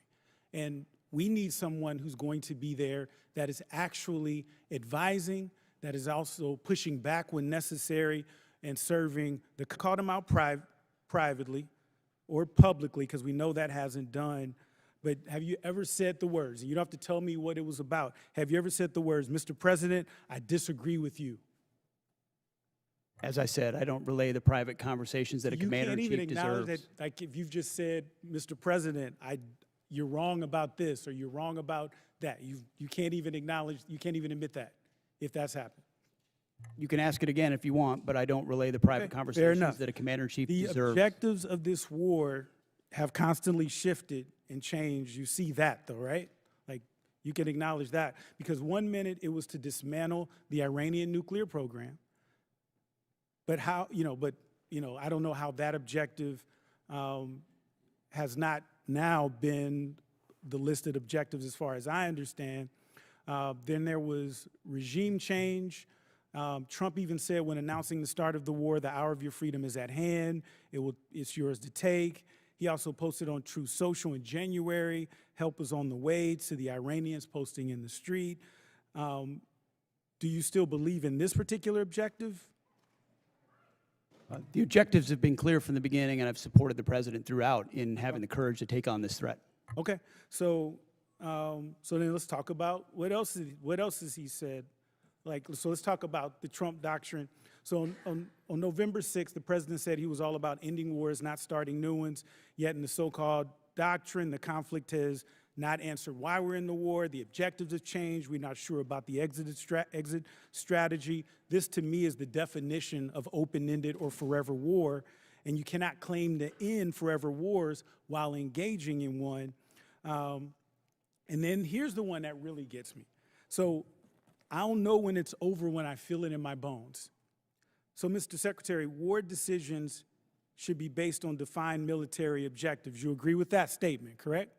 And we need someone who's going to be there that is actually advising, that is also pushing back when necessary and serving the call them out privately or publicly, because we know that hasn't done. But have you ever said the words, and you don't have to tell me what it was about, have you ever said the words, Mr. President, I disagree with you? As I said, I don't relay the private conversations that a commander in chief You can't even acknowledge deserves. that, like if you've just said, Mr. President, you're wrong about this or you're wrong about that. You can't even acknowledge, you can't even admit that, if that's happened. You can ask it again if you want, but I don't relay the private Fair conversations enough. that a commander in chief The deserves. objectives of this war have constantly shifted and changed. You see that though, right? Like you can acknowledge that because 1 minute it was to dismantle the Iranian nuclear program. But how, I don't know how that objective has not now been the listed objectives as far as I understand. Then there was regime change. Trump even said when announcing the start of the war, the hour of your freedom is at hand. It's yours to take. He also posted on Truth Social in January, help is on the way, to the Iranians posting in the street. Do you still believe in this particular objective? The objectives have been clear from the beginning, and I've supported the president throughout in having the courage to take on this threat. Okay, so then let's talk about what else has he said? So let's talk about the Trump doctrine. So on November 6th, the president said he was all about ending wars, not starting new ones. Yet in the so-called doctrine, the conflict has not answered why we're in the war. The objectives have changed. We're not sure about the exit strategy. This, to me, is the definition of open-ended or forever war. and you cannot claim to end forever wars while engaging in one. And then here's the one that really gets me. So I don't know when it's over when I feel it in my bones. So, Mr. Secretary, war decisions should be based on defined military objectives. You agree with that statement, correct?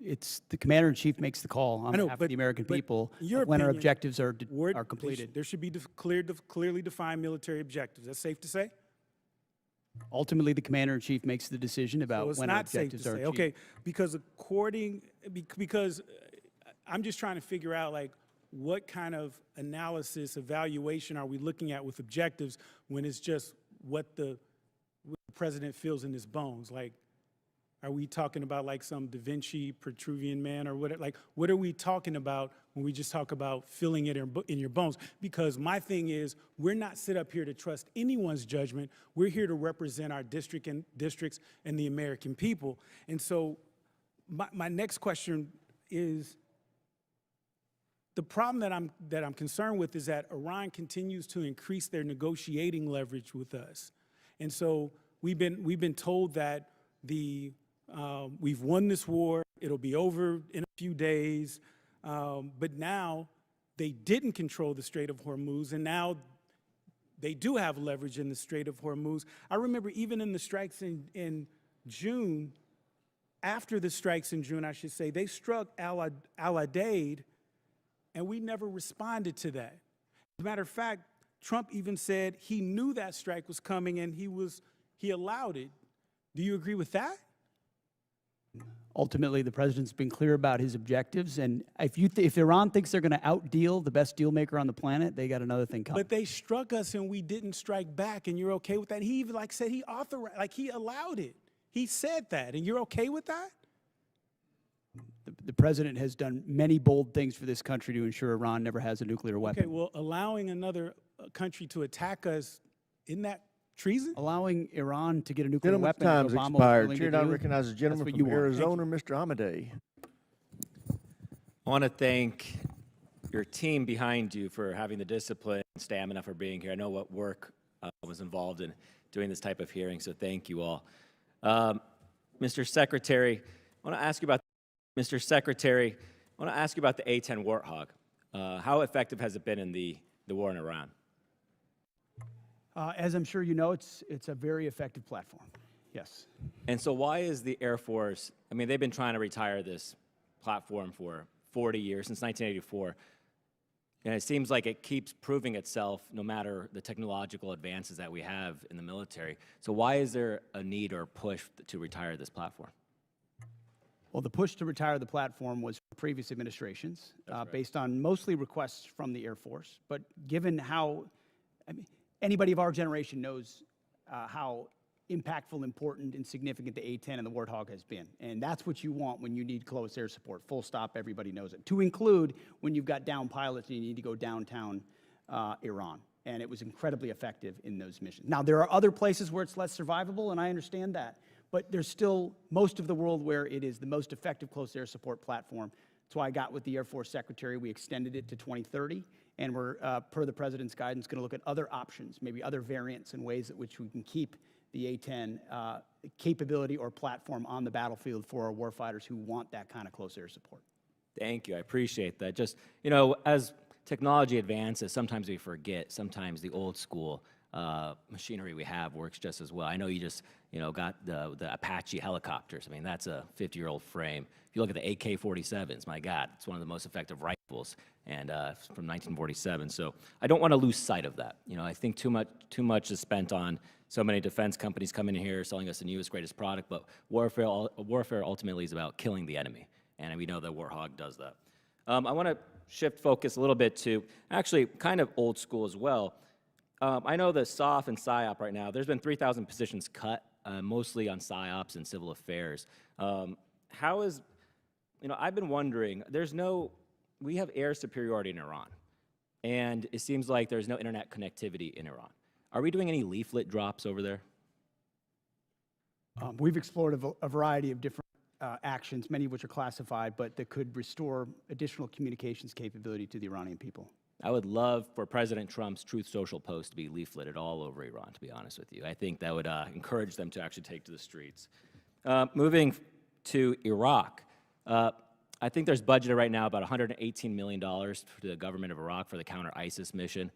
It's the commander-in-chief makes the call on I know, behalf of the American people your of when our opinion, objectives are war- completed. There should be clearly defined military objectives. That's safe to say? Ultimately, the commander-in-chief makes the decision So about it's when our not safe to objectives are say. achieved. Okay, because I'm just trying to figure out like what kind of analysis, evaluation are we looking at with objectives when it's just what the president feels in his bones? Like, are we talking about like some Da Vinci Petruvian man or what? Like, what are we talking about when we just talk about feeling it in your bones? Because my thing is, we're not set up here to trust anyone's judgment. We're here to represent our districts and the American people. And so my next question is, the problem that I'm concerned with is that Iran continues to increase their negotiating leverage with us. And so we've been told that we've won this war, it'll be over in a few days, but now they didn't control the Strait of Hormuz, and now they do have leverage in the Strait of Hormuz. I remember even in the strikes in June, after the strikes in June, I should say, they struck Al-Udeid, and we never responded to that. As a matter of fact, Trump even said he knew that strike was coming and he allowed it. Do you agree with that? Ultimately, the president's been clear about his objectives, and if Iran thinks they're going to outdeal the best deal maker on the planet, they got another thing coming. But they struck us and we didn't strike back, and you're okay with that? He even said he authorized, he allowed it. He said that, and you're okay with that? The president has done many bold things for this country to ensure Iran never has a nuclear weapon. Okay, well, allowing another country to attack us, isn't that treason? Allowing Iran to get a nuclear Gentleman's weapon, time's Obama was expired. willing Chair to now do, recognizes the gentleman that's what from you want. Arizona, Mr. Amadei. I want to thank your team behind you for having the discipline and stamina for being here. I know what work was involved in doing this type of hearing, so thank you all. Mr. Secretary, I want to ask you about the A-10 Warthog. How effective has it been in the war in Iran? As I'm sure you know, it's a very effective platform. Yes. And so why is the Air Force, I mean, they've been trying to retire this platform for 40 years, since 1984. And it seems like it keeps proving itself no matter the technological advances that we have in the military. So why is there a need or push to retire this platform? Well, the push to retire the platform was from previous administrations, based on mostly requests from the Air Force. But given how, I mean, anybody of our generation knows how impactful, important, and significant the A-10 and the Warthog has been. And that's what you want when you need close air support. Full stop, everybody knows it. To include when you've got down pilots and you need to go downtown Iran. And it was incredibly effective in those missions. Now, there are other places where it's less survivable, and I understand that. But there's still most of the world where it is the most effective close air support platform. That's why I got with the Air Force Secretary. We extended it to 2030. And we're, per the President's guidance, going to look at other options, maybe other variants and ways in which we can keep the A-10 capability or platform on the battlefield for our warfighters who want that kind of close air support. Thank you. I appreciate that. Just, you know, as technology advances, sometimes we forget, sometimes the old school machinery we have works just as well. I know you just, you know, got the Apache helicopters. I mean, that's a 50-year-old frame. If you look at the AK-47s, my God, it's one of the most effective rifles, and from 1947. So I don't want to lose sight of that. You know, I think too much is spent on so many defense companies coming in here selling us the newest, greatest product, but warfare ultimately is about killing the enemy, and we know that Warthog does that. I want to shift focus a little bit to actually kind of old school as well. I know the SOF and PSYOP right now, there's been 3,000 positions cut, mostly on PSYOPs and civil affairs. How is, you know, I've been wondering, we have air superiority in Iran, and it seems like there's no internet connectivity in Iran. Are we doing any leaflet drops over there? We've explored a variety of different actions, many of which are classified, but that could restore additional communications capability to the Iranian people. I would love for President Trump's Truth Social post to be leafleted all over Iran, to be honest with you. I think that would encourage them to actually take to the streets. Moving to Iraq, I think there's budgeted right now about $118 million for the government of Iraq for the counter-ISIS mission.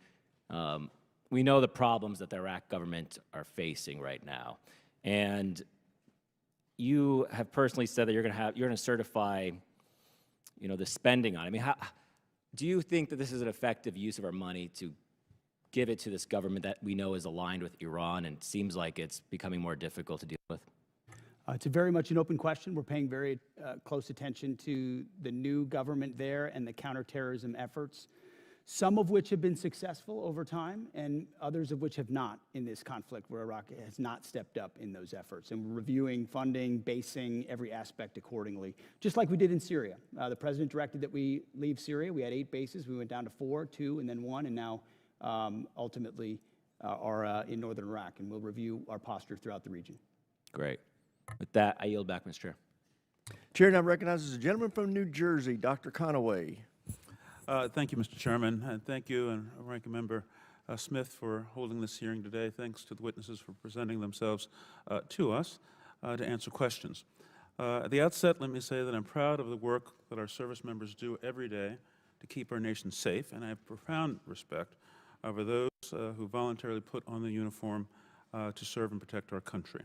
We know the problems that the Iraq government are facing right now. And you have personally said that you're going to certify, the spending on it. I mean, do you think that this is an effective use of our money to give it to this government that we know is aligned with Iran and seems like it's becoming more difficult to deal with? It's a very much an open question. We're paying very close attention to the new government there and the counterterrorism efforts, some of which have been successful over time and others of which have not in this conflict where Iraq has not stepped up in those efforts. And we're reviewing funding, basing every aspect accordingly, just like we did in Syria. The president directed that we leave Syria. We had 8 bases. We went down to 4, 2, and then 1, and now ultimately are in northern Iraq. And we'll review our posture throughout the region. Great. With that, I yield back, Mr. Chair. Chair now recognizes the gentleman from New Jersey, Dr. Conaway. Thank you, Mr. Chairman, and thank you and Ranking Member Smith for holding this hearing today. Thanks to the witnesses for presenting themselves to us to answer questions. At the outset, let me say that I'm proud of the work that our service members do every day to keep our nation safe, and I have profound respect for those who voluntarily put on the uniform to serve and protect our country.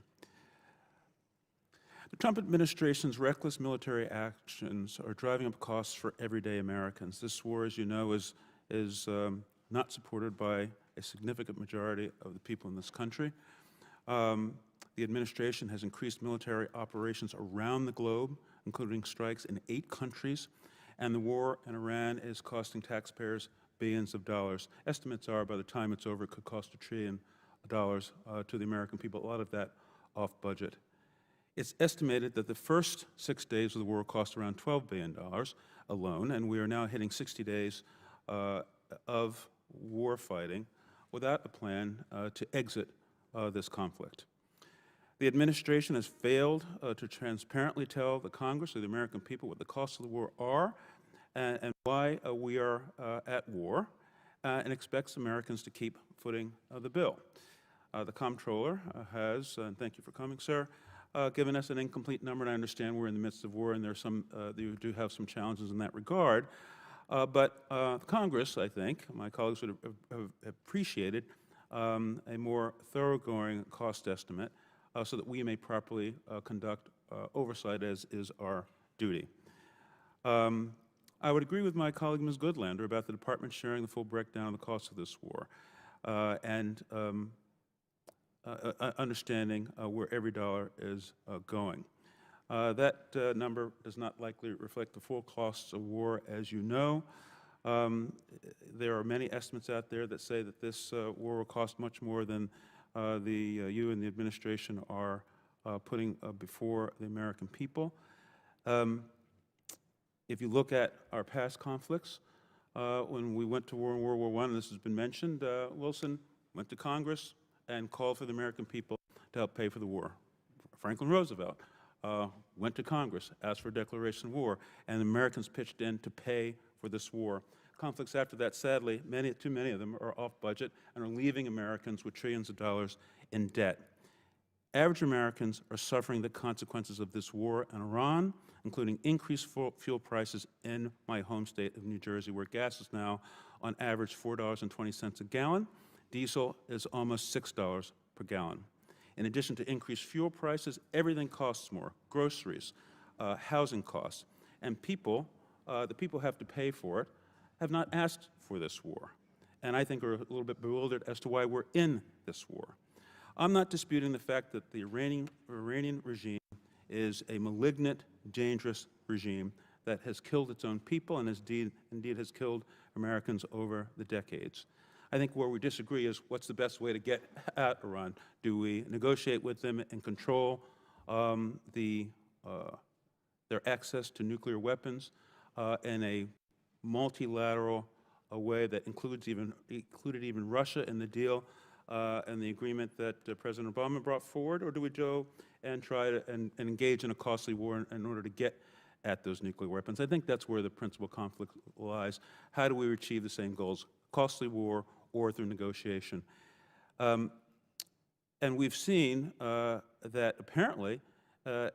The Trump administration's reckless military actions are driving up costs for everyday Americans. This war, as you know, is not supported by a significant majority of the people in this country. The administration has increased military operations around the globe, including strikes in 8 countries, and the war in Iran is costing taxpayers billions of dollars. Estimates are by the time it's over, it could cost $1 trillion to the American people, a lot of that off budget. It's estimated that the first 6 days of the war cost around $12 billion alone, and we are now hitting 60 days of war fighting without a plan to exit this conflict. The administration has failed to transparently tell the Congress or the American people what the costs of the war are and why we are at war, and expects Americans to keep footing the bill. The comptroller has, and thank you for coming, sir, given us an incomplete number, and I understand we're in the midst of war and there's you do have some challenges in that regard. But Congress, I think, my colleagues would have appreciated a more thoroughgoing cost estimate so that we may properly conduct oversight as is our duty. I would agree with my colleague Ms. Goodlander about the department sharing the full breakdown of the cost of this war and understanding where every dollar is going. That number does not likely reflect the full costs of war, as you know. There are many estimates out there that say that this war will cost much more than you and the administration are putting before the American people. If you look at our past conflicts, when we went to war in World War I, and this has been mentioned, Wilson went to Congress and called for the American people to help pay for the war. Franklin Roosevelt went to Congress, asked for a declaration of war, and the Americans pitched in to pay for this war. Conflicts after that, sadly, too many of them are off budget and are leaving Americans with trillions of dollars in debt. Average Americans are suffering the consequences of this war in Iran, including increased fuel prices in my home state of New Jersey, where gas is now on average $4.20 a gallon. Diesel is almost $6 per gallon. In addition to increased fuel prices, everything costs more: groceries, housing costs, and the people who have to pay for it have not asked for this war, and I think are a little bit bewildered as to why we're in this war. I'm not disputing the fact that the Iranian regime is a malignant, dangerous regime that has killed its own people and indeed has killed Americans over the decades. I think where we disagree is what's the best way to get at Iran. Do we negotiate with them and control their access to nuclear weapons in a multilateral way that included even Russia in the deal and the agreement that President Obama brought forward, or do we go and try to engage in a costly war in order to get at those nuclear weapons. I think that's where the principal conflict lies. How do we achieve the same goals? Costly war or through negotiation? And we've seen that apparently there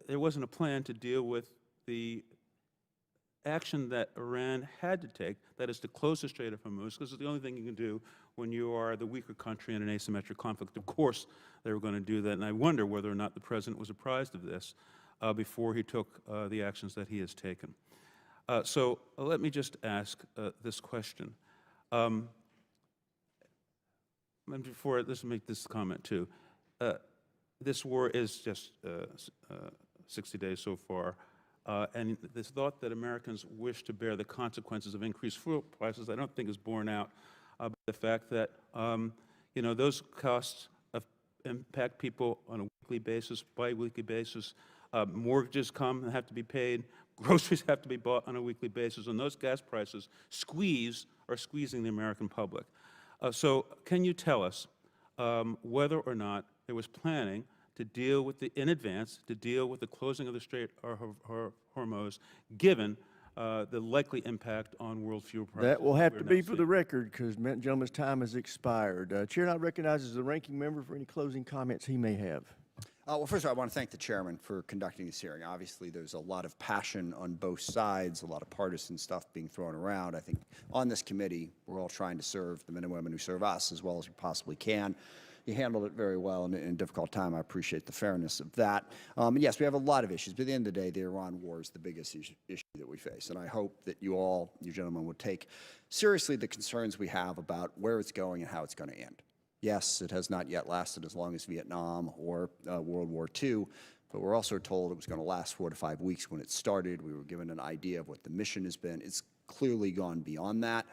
wasn't a plan to deal with the action that Iran had to take, that is to close the Strait of Hormuz, because it's the only thing you can do when you are the weaker country in an asymmetric conflict. Of course, they were going to do that, and I wonder whether or not the President was apprised of this before he took the actions that he has taken. So let me just ask this question. And before, let's make this comment too. This war is just 60 days so far. And this thought that Americans wish to bear the consequences of increased fuel prices, I don't think is borne out by the fact that, you know, those costs impact people on a weekly basis, bi-weekly basis. Mortgages come and have to be paid. Groceries have to be bought on a weekly basis. And those gas prices are squeezing the American public. So can you tell us whether or not there was planning to deal with in advance, to deal with the closing of the Strait of Hormuz, given the likely impact on world fuel prices? That will have to be for the record, because the gentleman's time has expired. Chair now recognizes the ranking member for any closing comments he may have. Well, first of all, I want to thank the chairman for conducting this hearing. Obviously, there's a lot of passion on both sides, a lot of partisan stuff being thrown around. I think on this committee, we're all trying to serve the men and women who serve us as well as we possibly can. You handled it very well in a difficult time. I appreciate the fairness of that. Yes, we have a lot of issues, but at the end of the day, the Iran war is the biggest issue that we face. And I hope that you gentlemen, would take seriously the concerns we have about where it's going and how it's going to end. Yes, it has not yet lasted as long as Vietnam or World War II, but we're also told it was going to last 4 to 5 weeks when it started. We were given an idea of what the mission has been. It's clearly gone beyond that.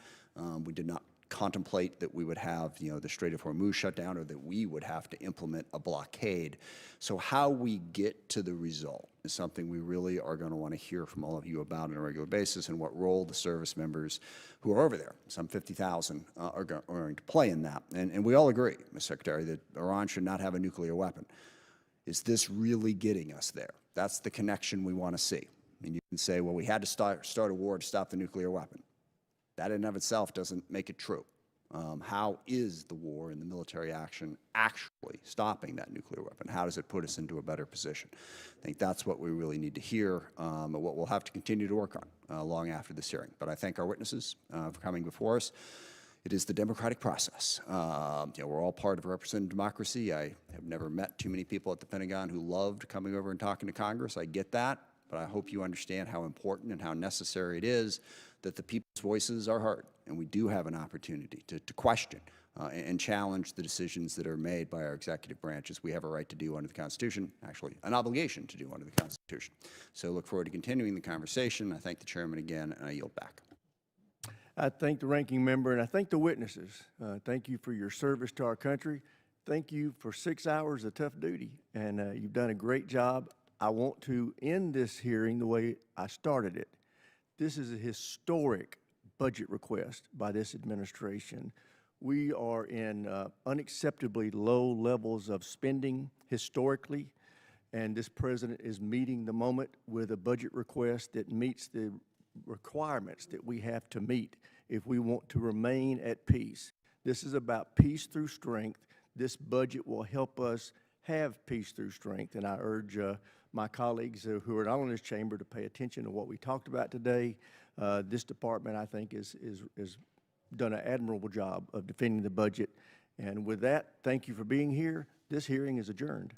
We did not contemplate that we would have, the Strait of Hormuz shut down or that we would have to implement a blockade. So how we get to the result is something we really are going to want to hear from all of you about on a regular basis, and what role the service members who are over there, some 50,000, are going to play in that. And we all agree, Mr. Secretary, that Iran should not have a nuclear weapon. Is this really getting us there? That's the connection we want to see. And you can say, well, we had to start a war to stop the nuclear weapon. That in and of itself doesn't make it true. How is the war and the military action actually stopping that nuclear weapon? How does it put us into a better position? I think that's what we really need to hear, and what we'll have to continue to work on long after this hearing. But I thank our witnesses for coming before us. It is the democratic process. We're all part of a representative democracy. I have never met too many people at the Pentagon who loved coming over and talking to Congress. I get that, but I hope you understand how important and how necessary it is that the people's voices are heard, and we do have an opportunity to question and challenge the decisions that are made by our executive branches. We have a right to do under the Constitution, actually an obligation to do under the Constitution. So look forward to continuing the conversation. I thank the chairman again, and I yield back. I thank the ranking member, and I thank the witnesses. Thank you for your service to our country. Thank you for 6 hours of tough duty, and you've done a great job. I want to end this hearing the way I started it. This is a historic budget request by this administration. We are in unacceptably low levels of spending historically, and this president is meeting the moment with a budget request that meets the requirements that we have to meet if we want to remain at peace. This is about peace through strength. This budget will help us have peace through strength, and I urge my colleagues who are not in this chamber to pay attention to what we talked about today. This department, I think, is done an admirable job of defending the budget. And with that, thank you for being here. This hearing is adjourned.